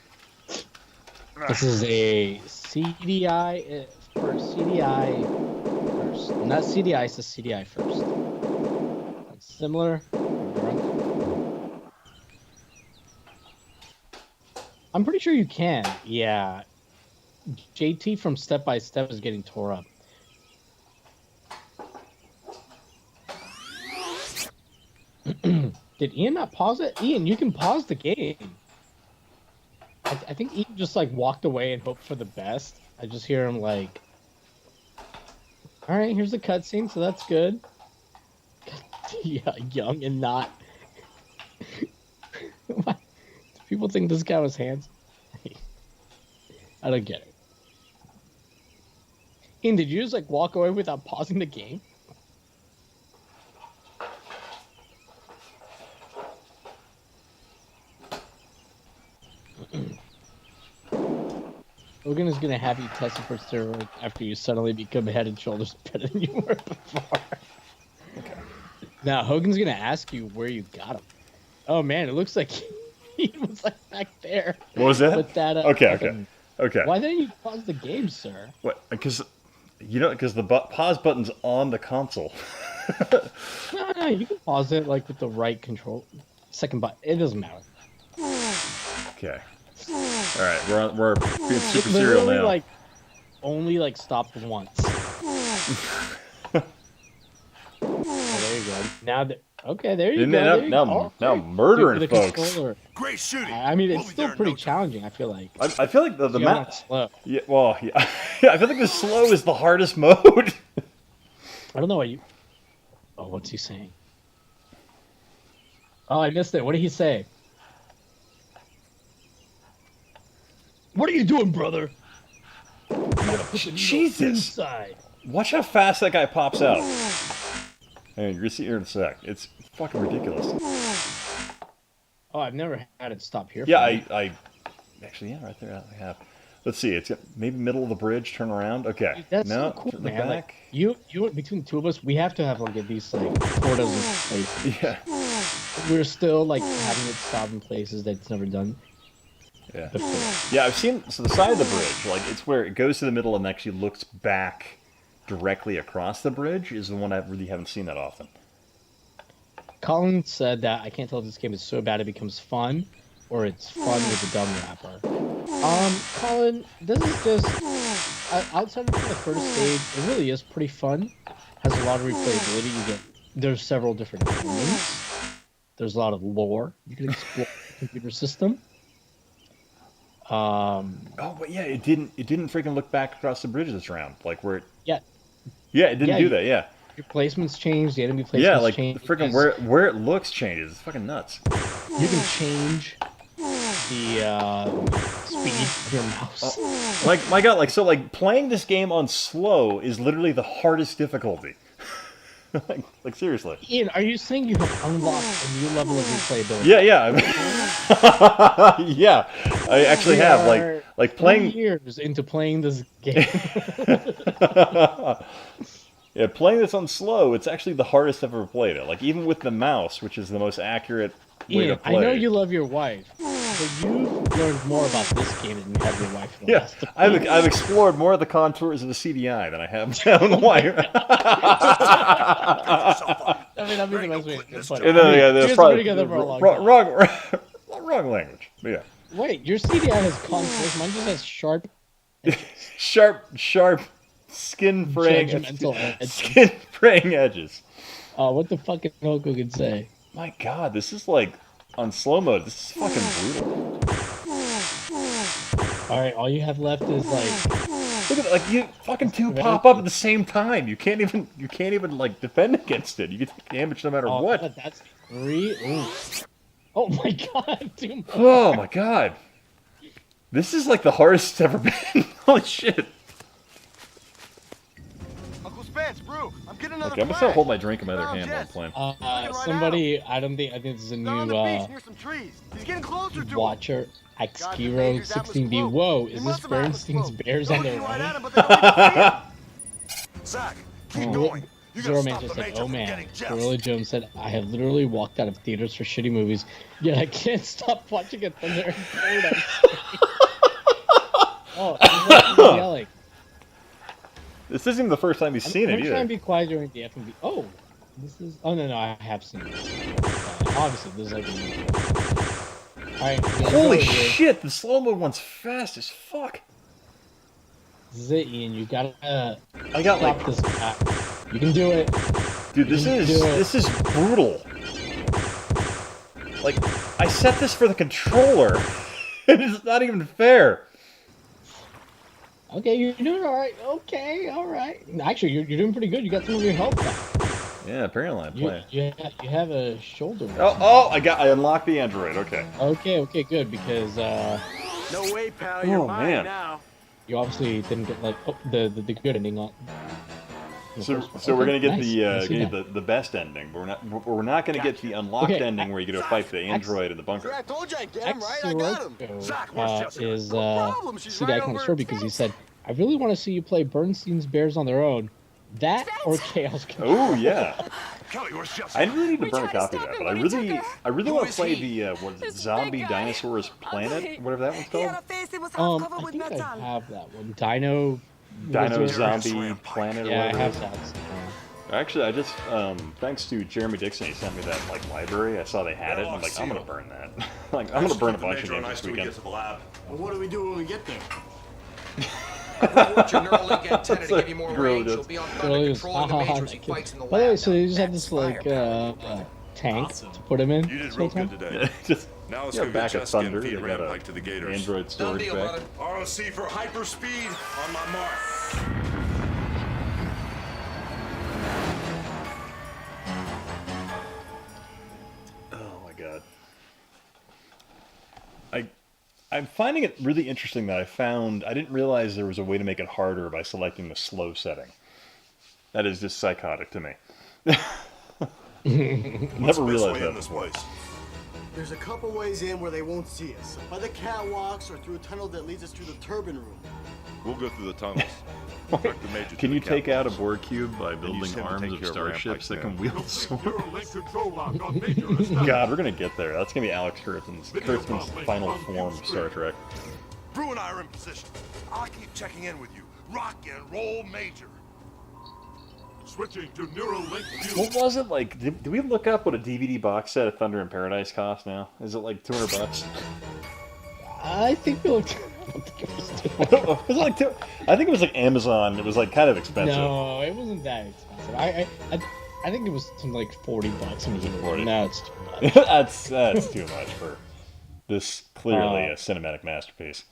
Speaker 1: This is a CDI for CDI first, not CDI. It's a CDI first. Like similar. I'm pretty sure you can. Yeah. JT from Step by Step is getting tore up. Did Ian not pause it? Ian, you can pause the game. I think Ian just like walked away and hoped for the best. I just hear him like, all right, here's the cutscene, so that's good. Yeah, young and not. Do people think this guy was handsome? I don't get it. Ian, did you just like walk away without pausing the game? Hogan is gonna have you tested for steroids after you suddenly become head and shoulders better than you were before. Okay. Now Hogan's gonna ask you where you got him. Oh man, it looks like he was like back there.
Speaker 2: What was that?
Speaker 1: With that
Speaker 2: okay.
Speaker 1: Why didn't you pause the game, sir?
Speaker 2: What? Because the pause button's on the console.
Speaker 1: No, you can pause it like with the right control, second button. It doesn't matter.
Speaker 2: Okay. All right, we're being super serial now.
Speaker 1: Like, only like stopped once. Oh, there you go. Now that there you go.
Speaker 2: Now murdering folks.
Speaker 3: Great shooting.
Speaker 1: I mean, it's still pretty challenging. I feel like.
Speaker 2: I feel like the map.
Speaker 1: Slow.
Speaker 2: Yeah. Well, yeah. I feel like the slow is the hardest mode.
Speaker 1: I don't know what you. Oh, what's he saying? Oh, I missed it. What did he say? What are you doing, brother?
Speaker 2: Jesus!
Speaker 1: Inside.
Speaker 2: Watch how fast that guy pops out. Hey, you're gonna see here in a sec. It's fucking ridiculous.
Speaker 1: Oh, I've never had it stop here.
Speaker 2: Yeah, I actually, yeah, right there I have. Let's see. It's maybe middle of the bridge. Turn around. Okay.
Speaker 1: Dude, that's
Speaker 2: no,
Speaker 1: so cool,
Speaker 2: the
Speaker 1: man.
Speaker 2: back.
Speaker 1: Like, you between the two of us, we have to have like at least like 4 dozen places.
Speaker 2: Yeah.
Speaker 1: We're still like having it stop in places that it's never done.
Speaker 2: Yeah.
Speaker 1: Before.
Speaker 2: Yeah, I've seen the side of the bridge. Like it's where it goes to the middle and actually looks back directly across the bridge. Is the one I really haven't seen that often.
Speaker 1: Colin said that I can't tell if this game is so bad it becomes fun, or it's fun with the dumb rapper. Colin, this is just outside of the first stage. It really is pretty fun. Has a lot of replayability. There's several different rooms. There's a lot of lore you can explore the computer system.
Speaker 2: Oh, but yeah, it didn't freaking look back across the bridge this round, like where it.
Speaker 1: Yeah.
Speaker 2: Yeah, it didn't do that. Yeah.
Speaker 1: Your placements change. The enemy placements change.
Speaker 2: Freaking where it looks changes. It's fucking nuts.
Speaker 1: You can change the speed of your mouse.
Speaker 2: My God, like playing this game on slow is literally the hardest difficulty. like seriously.
Speaker 1: Ian, are you saying you have unlocked a new level of replayability?
Speaker 2: Yeah. Yeah, I actually have like playing
Speaker 1: 3 years into playing this game.
Speaker 2: Yeah, playing this on slow, it's actually the hardest I've ever played it. Like even with the mouse, which is the most accurate way to play.
Speaker 1: I know you love your wife, but you've learned more about this game than you have your wife.
Speaker 2: Yeah, I've explored more of the contours of the CDI than I have my own wife.
Speaker 1: I mean, that'd be the best way to put it.
Speaker 2: Wrong language. But yeah.
Speaker 1: Wait, your CDI has contours. Mine just has sharp,
Speaker 2: sharp skin fraying edges.
Speaker 1: What the fuck did Hulk Hogan say?
Speaker 2: My God, this is like on slow mode. This is fucking brutal.
Speaker 1: All right, all you have left is like.
Speaker 2: Look at like you fucking two pop up at the same time. You can't even like defend against it. You get damage no matter what.
Speaker 1: God, that's 3. Ooh. Oh my God, dude.
Speaker 2: Oh my God. This is like the hardest it's ever been. Holy shit.
Speaker 8: Uncle Spence, brew. I'm getting another
Speaker 2: Okay, I'm gonna hold my drink in my other hand while I'm playing.
Speaker 1: Somebody, I think this is a new
Speaker 8: He's getting closer to
Speaker 1: watcher. Xkiro 16B. Whoa, is this Bernstein's Bears on their own?
Speaker 8: Zach, keep going.
Speaker 1: Zero Man just said, oh man, Gorilla Jones said, I have literally walked out of theaters for shitty movies, yet I can't stop watching a Thunder in Paradise. Oh, he's yelling.
Speaker 2: This isn't even the first time he's seen it either.
Speaker 1: I'm trying to be quiet during the FMV. Oh, this is... Oh, no, I have seen this. Obviously, this is like a... Alright,
Speaker 2: holy shit, the slow-mo one's fast as fuck.
Speaker 1: This is it, Ian. You gotta...
Speaker 2: I got like...
Speaker 1: this back. You can do it.
Speaker 2: Dude, this is brutal. Like, I set this for the controller. It's not even fair.
Speaker 1: Okay, you're doing alright. Okay, alright. Actually, you're doing pretty good. You got some of your health back.
Speaker 2: Yeah, apparently I'm playing.
Speaker 1: You have a shoulder.
Speaker 2: Oh, I unlocked the android, okay.
Speaker 1: Okay, good, because,
Speaker 8: No way, pal, you're mine now.
Speaker 1: You obviously didn't get, like, the good ending on...
Speaker 2: So we're gonna get the best ending. But we're not gonna get the unlocked ending where you get to fight the android in the bunker.
Speaker 8: I told you I'd get him, right? I got him.
Speaker 1: Zach, is see that kind of short because he said, I really want to see you play Bernstein's Bears on their own. That or Chaos Control.
Speaker 2: Oh yeah. I really need to burn a copy of that, but I really want to play the Zombie Dinosaurs Planet, whatever that one's called.
Speaker 1: I think I have that one. Dino
Speaker 2: Zombie Planet or whatever.
Speaker 1: Yeah, I have that.
Speaker 2: Actually, I just, thanks to Jeremy Dixon, he sent me that, like, library. I saw they had it, and I'm like, I'm gonna burn that. Like, I'm gonna burn a bunch of games this weekend.
Speaker 8: Well, what do we do when we get there?
Speaker 7: Report your Neuralink antenna to give you more range. You'll be on Thunder controlling the major as he fights in the lab.
Speaker 1: By the way, so you just have this, like, tank to put him in?
Speaker 9: You did real good today.
Speaker 2: Yeah, just,
Speaker 9: now let's
Speaker 2: go back at Thunder. They
Speaker 9: feed
Speaker 2: got
Speaker 9: Rampike to the Gators.
Speaker 2: Android storage
Speaker 7: deal,
Speaker 2: back.
Speaker 7: brother.
Speaker 9: ROC for hyperspeed on my mark.
Speaker 2: Oh my god. I'm finding it really interesting that I didn't realize there was a way to make it harder by selecting the slow setting. That is just psychotic to me. Never realized that before.
Speaker 8: There's a couple ways in where they won't see us. By the catwalks or through a tunnel that leads us to the turbine room.
Speaker 9: We'll go through the tunnels.
Speaker 2: Can you take out a Borg cube by building arms of starships that can wield swords? God, we're gonna get there. That's gonna be Alex Kurtzman's final form of Star Trek.
Speaker 9: Brew and I are in position. I'll keep checking in with you. Rock and roll, Major. Switching to Neuralink view.
Speaker 2: What was it like? Did we look up what a DVD box set of Thunder in Paradise costs now? Is it like $200?
Speaker 1: I think we looked.
Speaker 2: Was it like I think it was like Amazon. It was like kind of expensive.
Speaker 1: No, it wasn't that expensive. I think it was something like $40 a year. No, it's too much.
Speaker 2: that's too much for this clearly a cinematic masterpiece.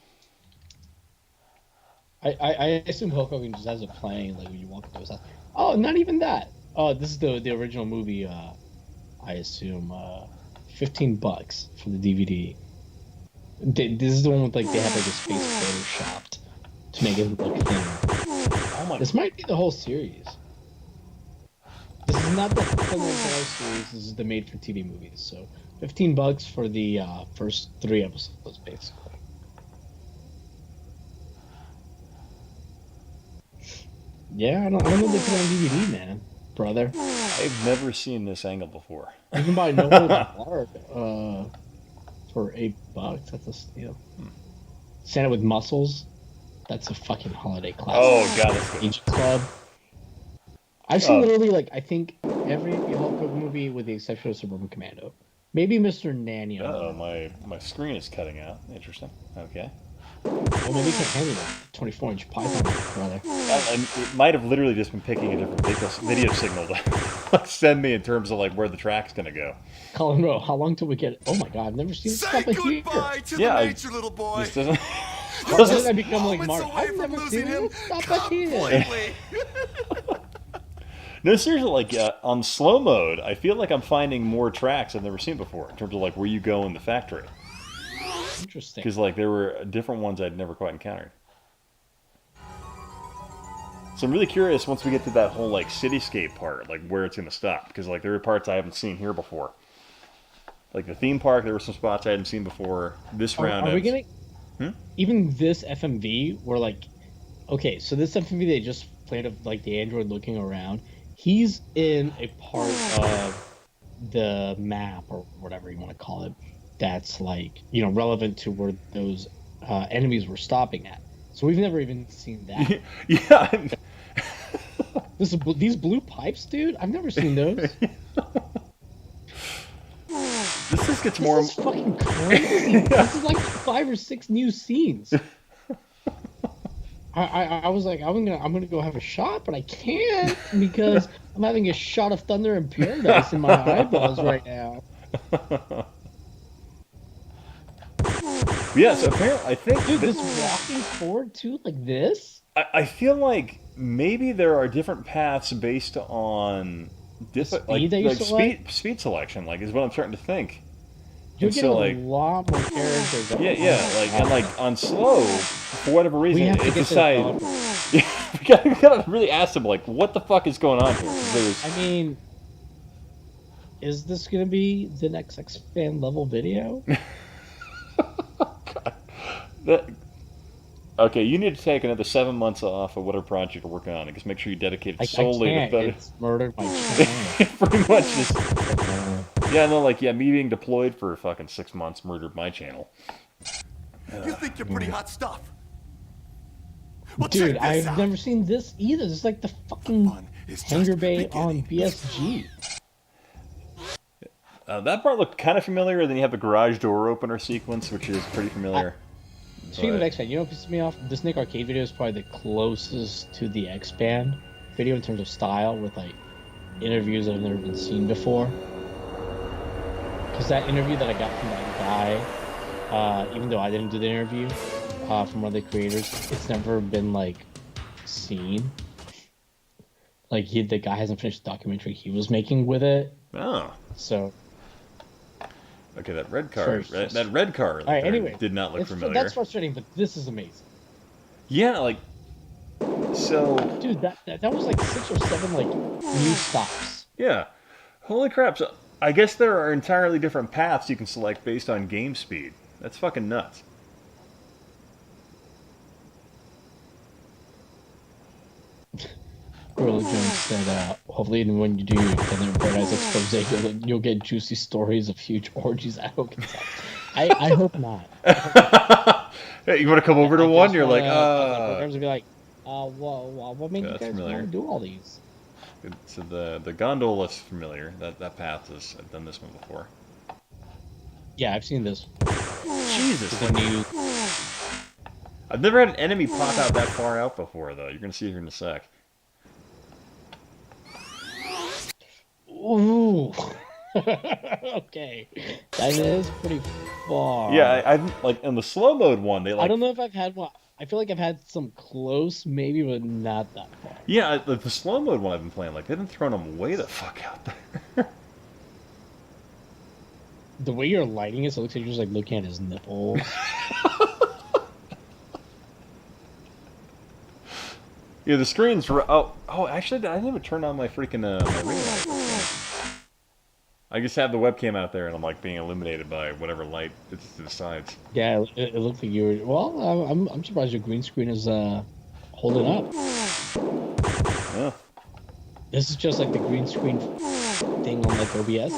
Speaker 1: I assume Hulk Hogan just has it playing like when you walk into his house. Oh, not even that. Oh, this is the original movie. I assume $15 for the DVD. This is the one with like they have like a space photoshopped to make it look thinner. Oh my! This might be the whole series. This is not the full series. This is the made-for-TV movies. So $15 for the first 3 episodes, basically. Yeah, I don't know if they put it on DVD, man, brother.
Speaker 2: I've never seen this angle before.
Speaker 1: You can buy No Holds Barred for $8. That's a steal. Santa with Muscles. That's a fucking holiday classic.
Speaker 2: Oh god, that's good.
Speaker 1: Age Club. I've seen literally like I think every Hulk Hogan movie with the exception of Suburban Commando. Maybe Mr. Nanny.
Speaker 2: Oh, my screen is cutting out. Interesting. Okay.
Speaker 1: Well, maybe you can't handle the 24-inch Python, brother.
Speaker 2: It might have literally just been picking a different video signal to send me in terms of like where the track's gonna go.
Speaker 1: Colin Rowe, how long till we get? Oh my God, I've never seen this
Speaker 9: Say
Speaker 1: stuff in here.
Speaker 9: goodbye to
Speaker 2: Yeah,
Speaker 9: the nature, little boy.
Speaker 2: This doesn't.
Speaker 1: Why did I become like
Speaker 9: Moments
Speaker 1: Mark?
Speaker 9: away
Speaker 1: I've
Speaker 9: from
Speaker 1: never
Speaker 9: losing
Speaker 1: seen
Speaker 9: him
Speaker 1: this stuff in here.
Speaker 9: completely.
Speaker 2: No, seriously, like on slow mode, I feel like I'm finding more tracks I've never seen before in terms of like where you go in the factory.
Speaker 1: Interesting.
Speaker 2: Because like there were different ones I'd never quite encountered. So I'm really curious once we get to that whole like cityscape part, like where it's gonna stop. Because like there are parts I haven't seen here before. Like the theme park, there were some spots I hadn't seen before. This round,
Speaker 1: are we gonna? Even this FMV, we're like, okay, so this FMV they just played of like the android looking around. He's in a part of the map or whatever you want to call it. That's like relevant to where those enemies were stopping at. So we've never even seen that.
Speaker 2: Yeah.
Speaker 1: These blue pipes, dude. I've never seen those.
Speaker 2: This just gets more.
Speaker 1: This is fucking crazy. This is like 5 or 6 new scenes. I was like, I'm gonna go have a shot, but I can't because I'm having a shot of Thunder in Paradise in my eyeballs right now.
Speaker 2: Yeah, so apparently, I think...
Speaker 1: Dude, this walking forward, too, like this?
Speaker 2: I feel like maybe there are different paths based on... speed selection, like, is what I'm starting to think.
Speaker 1: You're getting a lot more characters.
Speaker 2: And like, on slow, for whatever reason, it decided... we gotta really ask them, like, what the fuck is going on here?
Speaker 1: I mean... Is this gonna be the next X-Fan level video?
Speaker 2: Okay, you need to take another 7 months off of whatever project you're working on, and just make sure you dedicate it solely to Thunder.
Speaker 1: It's murdered my channel.
Speaker 2: Pretty much just... me being deployed for fucking 6 months murdered my channel.
Speaker 9: You think you're pretty hot stuff? Well,
Speaker 1: dude, I've never seen this either. This is like the fucking hangar bay on BSG.
Speaker 2: That part looked kind of familiar, and then you have the garage door opener sequence, which is pretty familiar.
Speaker 1: Speaking of X-Band, you know what pisses me off? This Nick Arcade video is probably the closest to the X-Band video in terms of style, with like interviews that have never been seen before. Because that interview that I got from that guy, even though I didn't do the interview, from one of the creators, it's never been like seen. Like the guy hasn't finished the documentary he was making with it.
Speaker 2: Oh.
Speaker 1: So.
Speaker 2: Okay, that red car. That red car.
Speaker 1: All right, anyway,
Speaker 2: did not look familiar.
Speaker 1: That's frustrating, but this is amazing.
Speaker 2: Yeah, like so.
Speaker 1: Dude, that was like 6 or 7 like new stops.
Speaker 2: Yeah, holy crap! So I guess there are entirely different paths you can select based on game speed. That's fucking nuts.
Speaker 1: Gorilla Jones said, hopefully when you do Thunder Paradise expose, you'll get juicy stories of huge orgies at Oaken's. I hope not.
Speaker 2: Hey, you want to come over to one? You're like,
Speaker 1: programs will be like, what made you guys want to do all these?
Speaker 2: So the gondola's familiar. That path is. I've done this one before.
Speaker 1: Yeah, I've seen this.
Speaker 2: Jesus. I've never had an enemy pop out that far out before, though. You're gonna see it here in a sec.
Speaker 1: Ooh. Okay. That is pretty far.
Speaker 2: Yeah, I've like in the slow mode one. I
Speaker 1: don't know if I've had one. I feel like I've had some close, maybe, but not that far.
Speaker 2: Yeah, the slow mode one I've been playing, like they've been throwing them way the fuck out there.
Speaker 1: The way you're lighting it, so it looks like you're just like looking at his nipples.
Speaker 2: Yeah, the screen's... actually, I didn't even turn on my freaking my ring light. I just have the webcam out there, and I'm like being illuminated by whatever light that's to the sides.
Speaker 1: Yeah, it looked like you were... Well, I'm surprised your green screen is holding up.
Speaker 2: Yeah.
Speaker 1: This is just like the green screen thing on like OBS.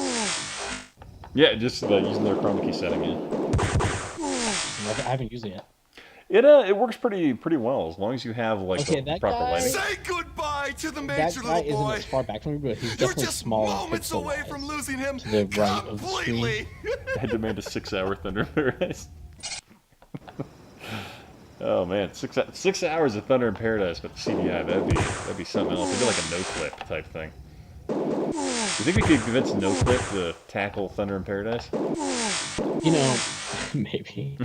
Speaker 2: Yeah, just using their chroma key setting, yeah.
Speaker 1: I haven't used it yet.
Speaker 2: It works pretty well as long as you have like the proper lighting.
Speaker 9: Say goodbye to the
Speaker 1: that
Speaker 9: major,
Speaker 1: guy
Speaker 9: little boy.
Speaker 1: isn't as far back from me, but he's
Speaker 9: You're
Speaker 1: definitely
Speaker 9: just
Speaker 1: smaller.
Speaker 9: moments away from losing him
Speaker 1: to the right of the screen.
Speaker 9: completely.
Speaker 2: I demand a 6-hour Thunder Paradise. Oh man, 6 hours of Thunder in Paradise, but CDI, that'd be something else. It'd be like a no-clip type thing. You think we could convince no-clip to tackle Thunder in Paradise?
Speaker 1: You know, maybe.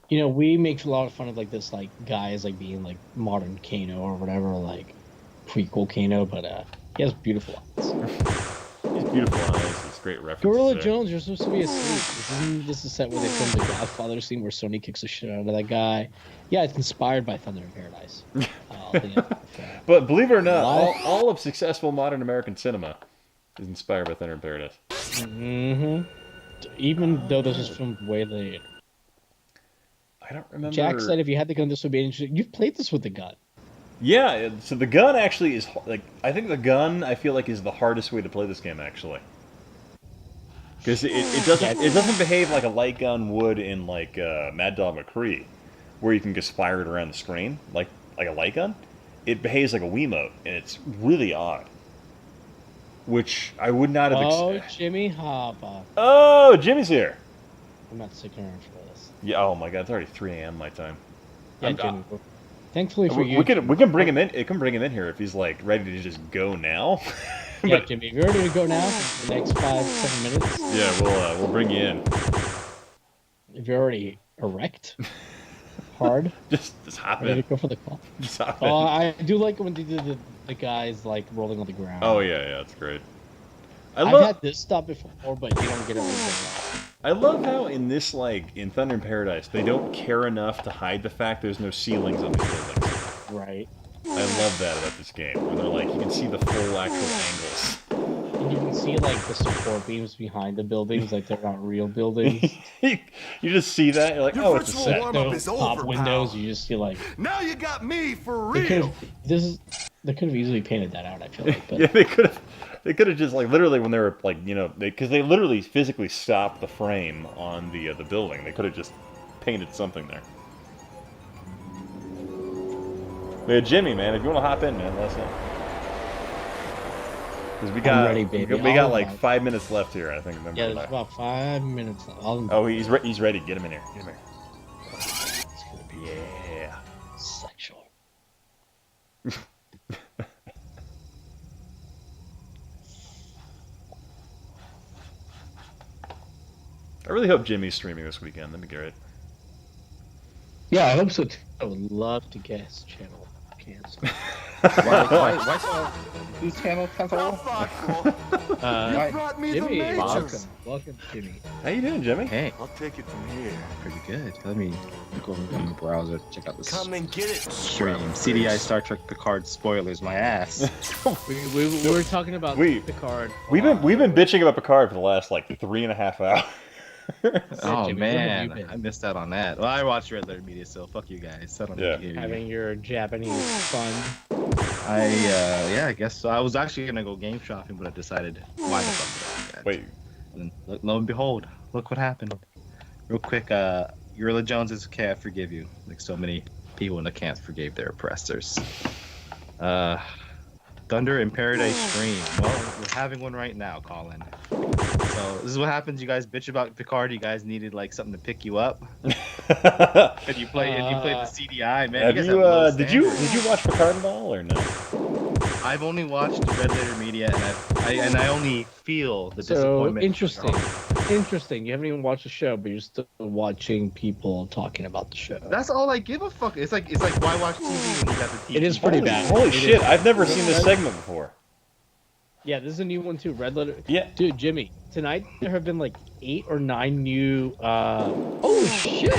Speaker 1: You know, we make a lot of fun of like this, like guys like being like modern Kano or whatever, like prequel Kano, but he has beautiful eyes.
Speaker 2: He's beautiful eyes. It's great reference.
Speaker 1: Gorilla Jones, you're supposed to be asleep. This is set where they filmed the Godfather scene where Sony kicks the shit out of that guy. Yeah, it's inspired by Thunder in Paradise.
Speaker 2: But believe it or not, all of successful modern American cinema is inspired by Thunder in Paradise.
Speaker 1: Mm-hmm. Even though this was filmed way later.
Speaker 2: I don't remember.
Speaker 1: Jack said if you had the gun, this would be interesting. You've played this with the gun.
Speaker 2: Yeah, so the gun actually is, like, I think the gun, I feel like, is the hardest way to play this game, actually. Because it doesn't behave like a light gun would in, like, Mad Dog McCree, where you can just fire it around the screen, like a light gun. It behaves like a Wiimote, and it's really odd. Which I would not have expected.
Speaker 1: Oh, Jimmy Hoppa.
Speaker 2: Oh, Jimmy's here!
Speaker 1: I'm not sticking around for this.
Speaker 2: Yeah, oh my god, it's already 3 a.m. my time.
Speaker 1: Yeah, Jimmy. Thankfully for you,
Speaker 2: we can bring him in. It can bring him in here if he's like ready to just go now.
Speaker 1: Yeah, Jimmy, if you're ready to go now for the next 5-7 minutes.
Speaker 2: Yeah, we'll bring you in.
Speaker 1: If you're already erect, hard,
Speaker 2: just hop
Speaker 1: ready
Speaker 2: in.
Speaker 1: to go for the call.
Speaker 2: Just hop
Speaker 1: Oh,
Speaker 2: in.
Speaker 1: I do like when they do the guys like rolling on the ground.
Speaker 2: Oh yeah, it's great.
Speaker 1: I've had this stop before, but you don't get it.
Speaker 2: I love how in this, like, in Thunder in Paradise, they don't care enough to hide the fact there's no ceilings on these buildings.
Speaker 1: Right.
Speaker 2: I love that about this game, where they're like, you can see the full actual angles.
Speaker 1: And you can see, like, the support beams behind the buildings, like they're not real buildings.
Speaker 2: You just see that, you're like,
Speaker 9: Your
Speaker 2: oh, it's a
Speaker 9: virtual
Speaker 2: set.
Speaker 9: warm-up is
Speaker 1: Top
Speaker 9: over,
Speaker 1: windows,
Speaker 9: pal.
Speaker 1: you just see, like...
Speaker 9: Now you got me for
Speaker 1: They
Speaker 9: real.
Speaker 1: could have easily painted that out, I feel like. But...
Speaker 2: Yeah, they could have just, like, literally when they were, like, you know, because they literally physically stopped the frame on the building. They could have just painted something there. Yeah, Jimmy, man, if you want to hop in, man, let us know. Because we got,
Speaker 1: ready, baby.
Speaker 2: we got like 5 minutes left here, I think.
Speaker 1: Yeah, there's about 5 minutes left.
Speaker 2: Oh, he's ready. Get him in here. Get him in here.
Speaker 1: It's gonna be sexual.
Speaker 2: I really hope Jimmy's streaming this weekend. That'd be great.
Speaker 1: Yeah, I hope so too. I would love to get his channel canceled.
Speaker 10: Why whose channel canceled?
Speaker 9: You brought me
Speaker 1: Jimmy,
Speaker 9: the major.
Speaker 1: welcome, Jimmy.
Speaker 2: How you doing, Jimmy?
Speaker 10: Hey,
Speaker 9: I'll take it from here.
Speaker 10: pretty good. Let me go in the browser, check out this
Speaker 9: Come and get it.
Speaker 10: stream. CDI Star Trek Picard spoilers, my ass.
Speaker 1: We were talking about Picard.
Speaker 2: We've been bitching about Picard for the last like 3.5 hours.
Speaker 10: Oh
Speaker 1: Jimmy, where have you
Speaker 10: man,
Speaker 1: been?
Speaker 10: I missed out on that. Well, I watched Red Letter Media, so fuck you guys. I don't know what to give you.
Speaker 1: Having your Japanese fun.
Speaker 10: I guess so. I was actually gonna go game shopping, but I decided why the fuck did I do that?
Speaker 2: Wait,
Speaker 10: And lo and behold, look what happened. Real quick, Gorilla Jones is okay, I forgive you. Like so many people in the camp forgave their oppressors. Thunder in Paradise stream. Well, we're having one right now, Colin. So this is what happens. You guys bitch about Picard. You guys needed like something to pick you up. And you play the CDI, man.
Speaker 2: have
Speaker 10: guys
Speaker 2: you
Speaker 10: low
Speaker 2: did you
Speaker 10: standards.
Speaker 2: watch Picard at all or no?
Speaker 10: I've only watched Red Letter Media, and I only feel the
Speaker 1: So
Speaker 10: disappointment.
Speaker 1: interesting. You haven't even watched the show, but you're still watching people talking about the show.
Speaker 10: That's all I give a fuck. It's like why watch TV when you got the TV?
Speaker 1: It is pretty bad.
Speaker 2: Holy
Speaker 1: It
Speaker 2: shit!
Speaker 1: is.
Speaker 2: I've never seen this segment before.
Speaker 1: Yeah, this is a new one too. Red Letter.
Speaker 2: Yeah.
Speaker 1: Dude, Jimmy, tonight there have been like 8 or 9 new. Holy shit!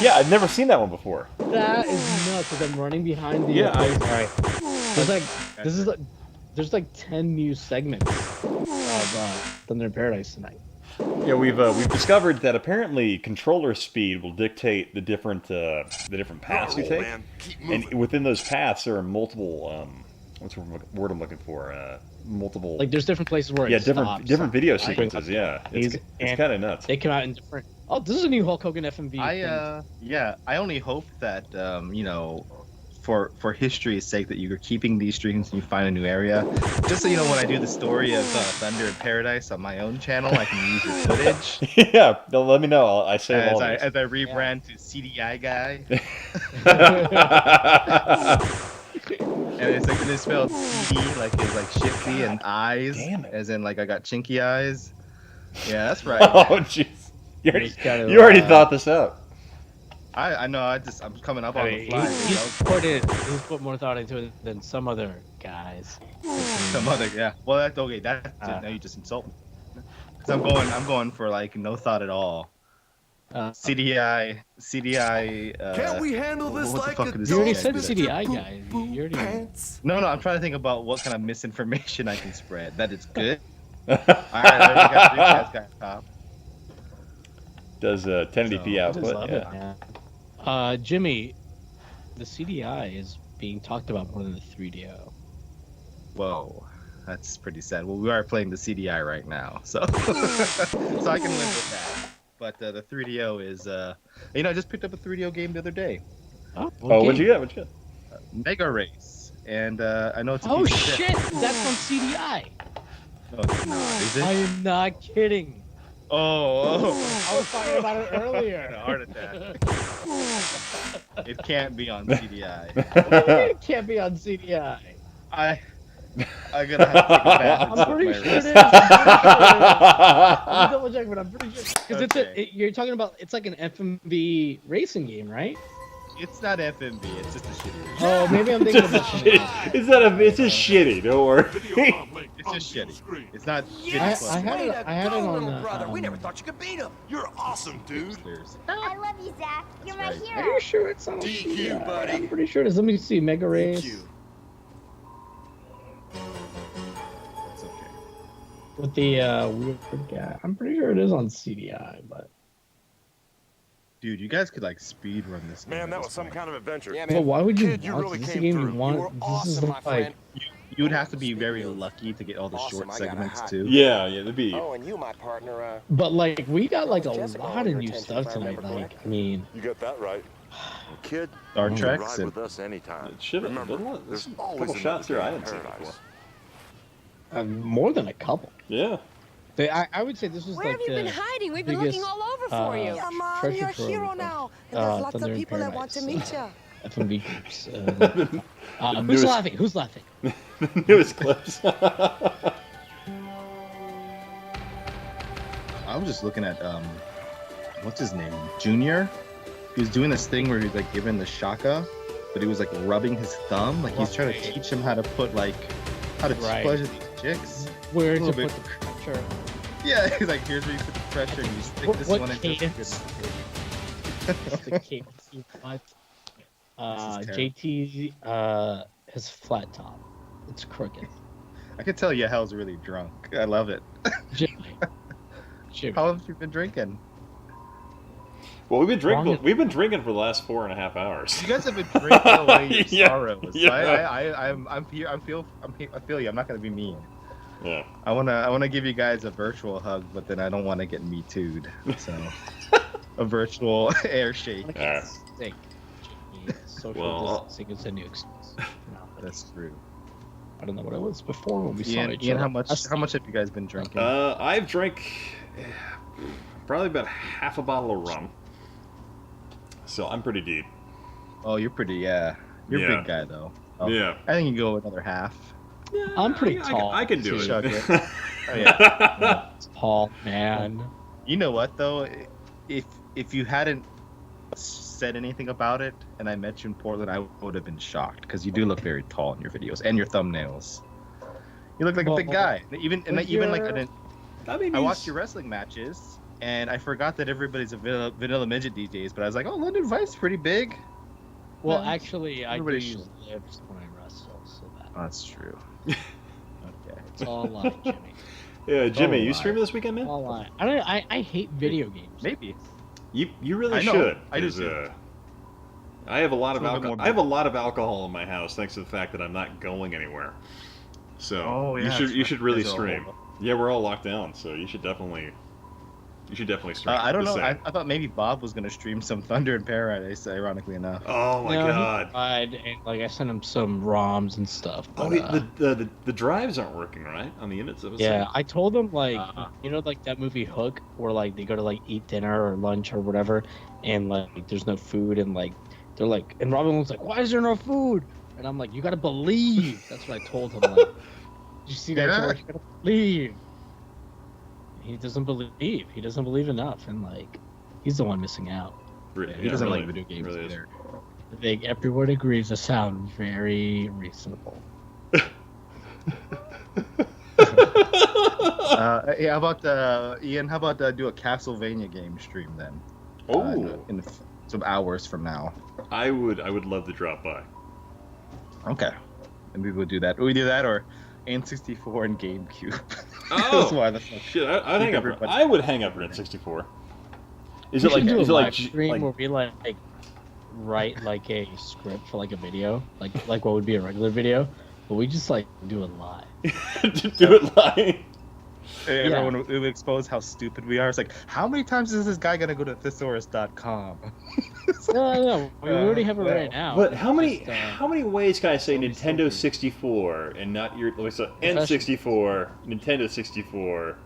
Speaker 2: Yeah, I've never seen that one before.
Speaker 1: That is nuts. Because I'm running behind the.
Speaker 2: Yeah,
Speaker 1: all right. There's like 10 new segments of Thunder in Paradise tonight.
Speaker 2: Yeah, we've discovered that apparently controller speed will dictate the different paths you take,
Speaker 9: Man, keep moving.
Speaker 2: and within those paths there are multiple what's the word I'm looking for? Multiple.
Speaker 1: Like there's different places where it stops.
Speaker 2: different video
Speaker 1: Right.
Speaker 2: sequences. Yeah, it's
Speaker 1: And
Speaker 2: kind of nuts.
Speaker 1: They come out in different. Oh, this is a new Hulk Hogan FMV. thing.
Speaker 10: I only hope that for history's sake that you're keeping these streams and you find a new area. Just so you know, when I do the story of Thunder in Paradise on my own channel, I can use your footage.
Speaker 2: Yeah, let me know. I save all these.
Speaker 10: As I rebrand to CDI guy. And it's like, it's spelled CD, like it's like shifty, and eyes, as in like I got chinky eyes. Yeah, that's right.
Speaker 2: Oh jeez, you already thought this out.
Speaker 10: I know. I'm coming up on the fly.
Speaker 1: He's put more thought into it than some other guys.
Speaker 10: Some other, yeah. Well, that's okay. Now you just insult me. Cause I'm going for like no thought at all. CDI.
Speaker 9: Can't we handle this like a
Speaker 1: You already said CDI guy. You already...
Speaker 10: No, I'm trying to think about what kind of misinformation I can spread. That it's good. All right, there you got 3 guys got top.
Speaker 2: Does 1080p output?
Speaker 1: Yeah. Jimmy, the CDI is being talked about more than the 3DO.
Speaker 10: Whoa, that's pretty sad. Well, we are playing the CDI right now, so so I can live with that. But the 3DO is, I just picked up a 3DO game the other day.
Speaker 2: Oh, what'd you get?
Speaker 10: Mega Race, and I know it's.
Speaker 1: Oh shit! That's on CDI.
Speaker 10: No, it's not. Is it?
Speaker 1: I am not kidding.
Speaker 10: Oh.
Speaker 1: I was talking about it earlier.
Speaker 10: A heart attack. It can't be on CDI.
Speaker 1: It can't be on CDI.
Speaker 10: I'm gonna have to take a bath.
Speaker 1: I'm pretty sure it is. I'm double check, but I'm pretty sure because you're talking about it's like an FMV racing game, right?
Speaker 10: It's not FMV. It's just a shitty.
Speaker 1: Oh, maybe I'm thinking about
Speaker 2: shitty. It's just shitty. Don't worry.
Speaker 10: It's just shitty. It's not.
Speaker 1: I had it on.
Speaker 7: Brother, we never thought you could beat him.
Speaker 9: You're awesome, dude.
Speaker 11: I love you, Zach. You're my hero.
Speaker 1: Are you sure it's on?
Speaker 9: DQ, buddy.
Speaker 1: I'm pretty sure it is. Let me see. Mega Race.
Speaker 9: DQ.
Speaker 10: It's okay.
Speaker 1: With the weird guy. I'm pretty sure it is on CDI, but.
Speaker 10: Dude, you guys could like speed run this.
Speaker 9: Man, that was some kind of adventure.
Speaker 7: Yeah,
Speaker 1: Well,
Speaker 7: man.
Speaker 1: why would you
Speaker 9: Kid, you
Speaker 1: want
Speaker 9: really
Speaker 1: this? Is
Speaker 9: came
Speaker 1: the game
Speaker 9: through.
Speaker 1: you want?
Speaker 7: You were
Speaker 1: This is
Speaker 7: awesome, my
Speaker 1: like
Speaker 7: friend.
Speaker 10: You would have to be very lucky to get all the short
Speaker 7: Awesome, I got a
Speaker 10: segments
Speaker 7: high.
Speaker 10: too.
Speaker 2: Yeah, that'd be.
Speaker 7: Oh, and you, my partner,
Speaker 1: But like we got like a
Speaker 7: Jessica
Speaker 1: lot
Speaker 7: on
Speaker 1: of
Speaker 7: your
Speaker 1: new
Speaker 7: attention,
Speaker 1: stuff
Speaker 7: if I
Speaker 1: tonight.
Speaker 7: remember
Speaker 1: Like,
Speaker 7: correctly.
Speaker 1: I mean,
Speaker 9: You got that right. Kid,
Speaker 10: Star
Speaker 9: you
Speaker 10: Trek.
Speaker 9: ride with us anytime.
Speaker 2: It should have.
Speaker 9: Remember,
Speaker 2: There's
Speaker 9: there's
Speaker 2: a
Speaker 9: always
Speaker 2: couple shots here I
Speaker 9: another
Speaker 2: haven't
Speaker 9: day
Speaker 2: seen
Speaker 9: in
Speaker 2: before.
Speaker 9: paradise.
Speaker 1: more than a couple.
Speaker 2: Yeah.
Speaker 1: I would say this was
Speaker 11: Where
Speaker 1: like
Speaker 11: have you
Speaker 1: the
Speaker 11: been hiding? We've been
Speaker 1: biggest,
Speaker 11: looking all over for you.
Speaker 8: Yeah, Mom,
Speaker 1: treasure
Speaker 8: you're a
Speaker 1: trove
Speaker 8: hero
Speaker 1: of,
Speaker 8: now. And there's lots
Speaker 1: Thunder
Speaker 8: of
Speaker 1: in
Speaker 8: people that want to
Speaker 1: Paradise,
Speaker 8: meet you.
Speaker 1: FMV groups. Who's laughing? Who's laughing?
Speaker 2: Newest clips.
Speaker 10: I was just looking at what's his name? Junior. He was doing this thing where he was like giving the shaka, but he was like rubbing his thumb, like he's trying to teach him how to put like how to pleasure these chicks.
Speaker 1: Where to
Speaker 10: Little
Speaker 1: put
Speaker 10: bit.
Speaker 1: the pressure?
Speaker 10: Yeah, he's like, here's where you put the pressure, and you stick this
Speaker 1: What
Speaker 10: one into
Speaker 1: cadence? The cadence you want. JT his flat top. It's crooked.
Speaker 10: I can tell Yahel's really drunk. I love it.
Speaker 1: Jimmy.
Speaker 10: How long have you been drinking?
Speaker 2: Well, we've been drinking for the last 4.5 hours.
Speaker 10: You guys have been drinking away your
Speaker 2: Yeah,
Speaker 10: sorrows.
Speaker 2: yeah.
Speaker 10: I feel you. I'm not gonna be mean.
Speaker 2: Yeah.
Speaker 10: I wanna give you guys a virtual hug, but then I don't want to get me too'd. So a virtual air shake.
Speaker 2: All right.
Speaker 1: Social distancing is a new excuse.
Speaker 10: That's true.
Speaker 1: I don't know what it was before when we saw each
Speaker 10: Ian,
Speaker 1: other.
Speaker 10: how much have you guys been drinking?
Speaker 2: I've drank probably about half a bottle of rum. So I'm pretty deep.
Speaker 10: Oh, you're pretty, yeah. You're a
Speaker 2: Yeah.
Speaker 10: big guy though. Oh,
Speaker 2: Yeah.
Speaker 10: I think you can go another half.
Speaker 2: Yeah,
Speaker 1: I'm pretty tall.
Speaker 2: I can do it.
Speaker 10: Chug it. Oh, yeah.
Speaker 1: Tall man.
Speaker 10: You know what though? If you hadn't said anything about it and I met you in Portland, I would have been shocked because you do look very tall in your videos and your thumbnails. You look like a big guy. I watched your wrestling matches and I forgot that everybody's a vanilla midget these days. But I was like, oh, London Vice pretty big.
Speaker 1: Well,
Speaker 10: Yeah.
Speaker 1: actually, I do
Speaker 10: Everybody
Speaker 1: use lips when I wrestle, so
Speaker 10: that's true. Okay.
Speaker 1: it's all a lie, Jimmy.
Speaker 2: Yeah, Jimmy,
Speaker 10: Oh,
Speaker 2: you
Speaker 10: my.
Speaker 2: streaming this weekend, man?
Speaker 1: All a lie. I hate video games.
Speaker 10: Maybe.
Speaker 2: You really
Speaker 10: I know.
Speaker 2: should.
Speaker 10: I do
Speaker 2: 'cause,
Speaker 10: too.
Speaker 2: I have a lot of
Speaker 10: It's a little bit
Speaker 2: alcohol.
Speaker 10: more
Speaker 2: I have a lot of alcohol in my house, thanks to the fact that I'm not going anywhere. So
Speaker 10: Oh, yeah,
Speaker 2: you should
Speaker 10: that's
Speaker 2: you should
Speaker 10: right.
Speaker 2: really
Speaker 10: There's a
Speaker 2: stream.
Speaker 10: whole-
Speaker 2: Yeah, we're all locked down, so you should definitely You should definitely stream.
Speaker 10: I don't
Speaker 2: Just
Speaker 10: know.
Speaker 2: saying.
Speaker 10: I thought maybe Bob was gonna stream some Thunder in Paradise. Ironically enough.
Speaker 2: Oh my
Speaker 1: No,
Speaker 2: god.
Speaker 1: He tried, and like I sent him some ROMs and stuff.
Speaker 2: Oh,
Speaker 1: But,
Speaker 2: the drives aren't working, right? On the units of
Speaker 1: yeah, I told him like
Speaker 10: Uh-huh.
Speaker 1: you know like that movie Hook, where like they go to like eat dinner or lunch or whatever, and like there's no food, and like they're like, and Robin was like, "Why is there no food?" And I'm like, "You gotta believe." That's what I told him. Like, did you see that,
Speaker 10: Yeah.
Speaker 1: George? You gotta believe. He doesn't believe. He doesn't believe enough, and like he's the one missing out.
Speaker 10: He doesn't like video games
Speaker 2: really is.
Speaker 10: either.
Speaker 1: I think everyone agrees to sound very reasonable.
Speaker 10: Hey, how about Ian? How about do a Castlevania game stream then?
Speaker 2: Oh,
Speaker 10: in some hours from now.
Speaker 2: I would love to drop by.
Speaker 10: Okay, and we will do that. We do that or N64 and GameCube.
Speaker 2: Oh,
Speaker 10: That's why
Speaker 2: shit! I'd hang up. I would hang up for N64. Is
Speaker 1: We
Speaker 2: it like?
Speaker 1: should do
Speaker 2: Is
Speaker 1: a
Speaker 2: it
Speaker 1: live
Speaker 2: like?
Speaker 1: stream where we like write like a script for like a video, like what would be a regular video, but we just like do it live.
Speaker 2: Do it live.
Speaker 10: Everyone would expose how stupid we are. It's like, how many times is this guy gonna go to thesaurus.com?
Speaker 1: No, we already have it right now.
Speaker 2: But
Speaker 1: It's
Speaker 2: how many
Speaker 1: just,
Speaker 2: how many ways can I say Nintendo 64 and not your N64, Nintendo 64,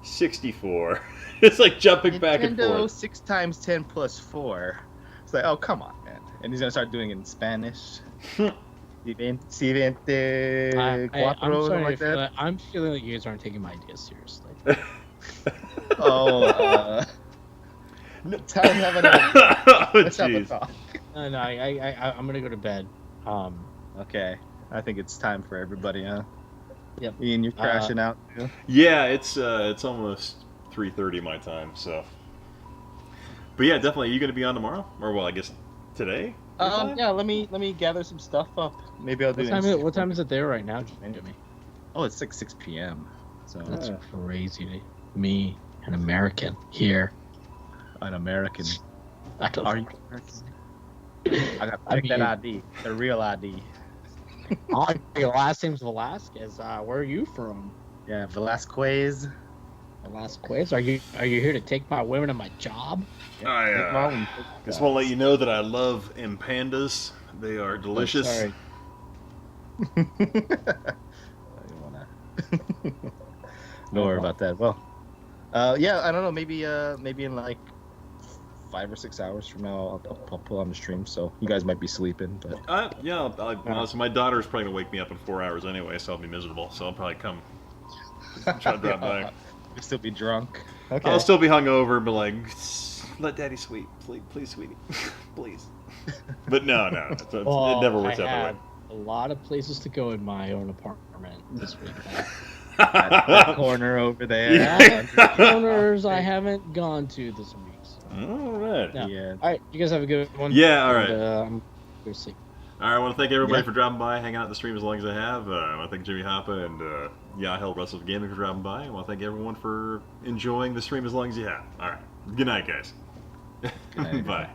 Speaker 2: 64? It's like jumping back and
Speaker 10: Nintendo
Speaker 2: forth.
Speaker 10: 6 times 10 plus 4. It's like, oh come on, man. And he's gonna start doing it in Spanish. Siete
Speaker 1: I'm
Speaker 10: cuatro,
Speaker 1: sorry
Speaker 10: like
Speaker 1: if,
Speaker 10: that.
Speaker 1: I'm feeling like you guys aren't taking my ideas seriously.
Speaker 10: Oh, time to have let's have a
Speaker 2: jeez.
Speaker 10: talk.
Speaker 1: No, I'm gonna go to bed.
Speaker 10: Okay, I think it's time for everybody, huh?
Speaker 1: Yep.
Speaker 10: Ian, you're crashing out too?
Speaker 2: Yeah, it's almost 3:30 my time, so. But yeah, definitely. Are you gonna be on tomorrow, or well, I guess today?
Speaker 10: Yeah. Let me gather some stuff up. Maybe I'll do.
Speaker 1: What time is it there right now, Jimmy?
Speaker 10: Oh, it's like 6 p.m. So
Speaker 1: That's crazy to me, an American here.
Speaker 10: An American.
Speaker 1: I don't
Speaker 10: Are you American? I got to take that ID, the real ID.
Speaker 1: Oh, your last name's Velasquez. Where are you from?
Speaker 10: Yeah, Velasquez.
Speaker 1: Velasquez. Are you here to take my women and my job?
Speaker 2: I just want to let you know that I love pandas. They are delicious.
Speaker 1: Oh, sorry.
Speaker 10: Don't worry about that. Well, yeah, I don't know. Maybe in like 5 or 6 hours from now, I'll pull on the stream. So you guys might be sleeping, but
Speaker 2: yeah. So my daughter's probably gonna wake me up in 4 hours anyway, so I'll be miserable. So I'll probably come try to drop by.
Speaker 10: You'll still be drunk. Okay.
Speaker 2: I'll still be hungover, but like, let Daddy sleep, please, sweetie, please. But no, it never works out that way.
Speaker 1: A lot of places to go in my own apartment this week.
Speaker 10: that corner over there.
Speaker 1: Yeah, corners I haven't gone to this week. So.
Speaker 2: All right.
Speaker 1: No.
Speaker 10: Yeah.
Speaker 1: All right. You guys have a good one.
Speaker 2: Yeah. All right.
Speaker 1: And, I'm going to sleep.
Speaker 2: All right. I want to thank everybody for dropping by, hanging out in the stream as long as I have. I want to thank Jimmy Hoppa and Yahel Russell Gaming for dropping by. I want to thank everyone for enjoying the stream as long as you have. All right. Good night, guys.
Speaker 10: Good night.
Speaker 2: Bye.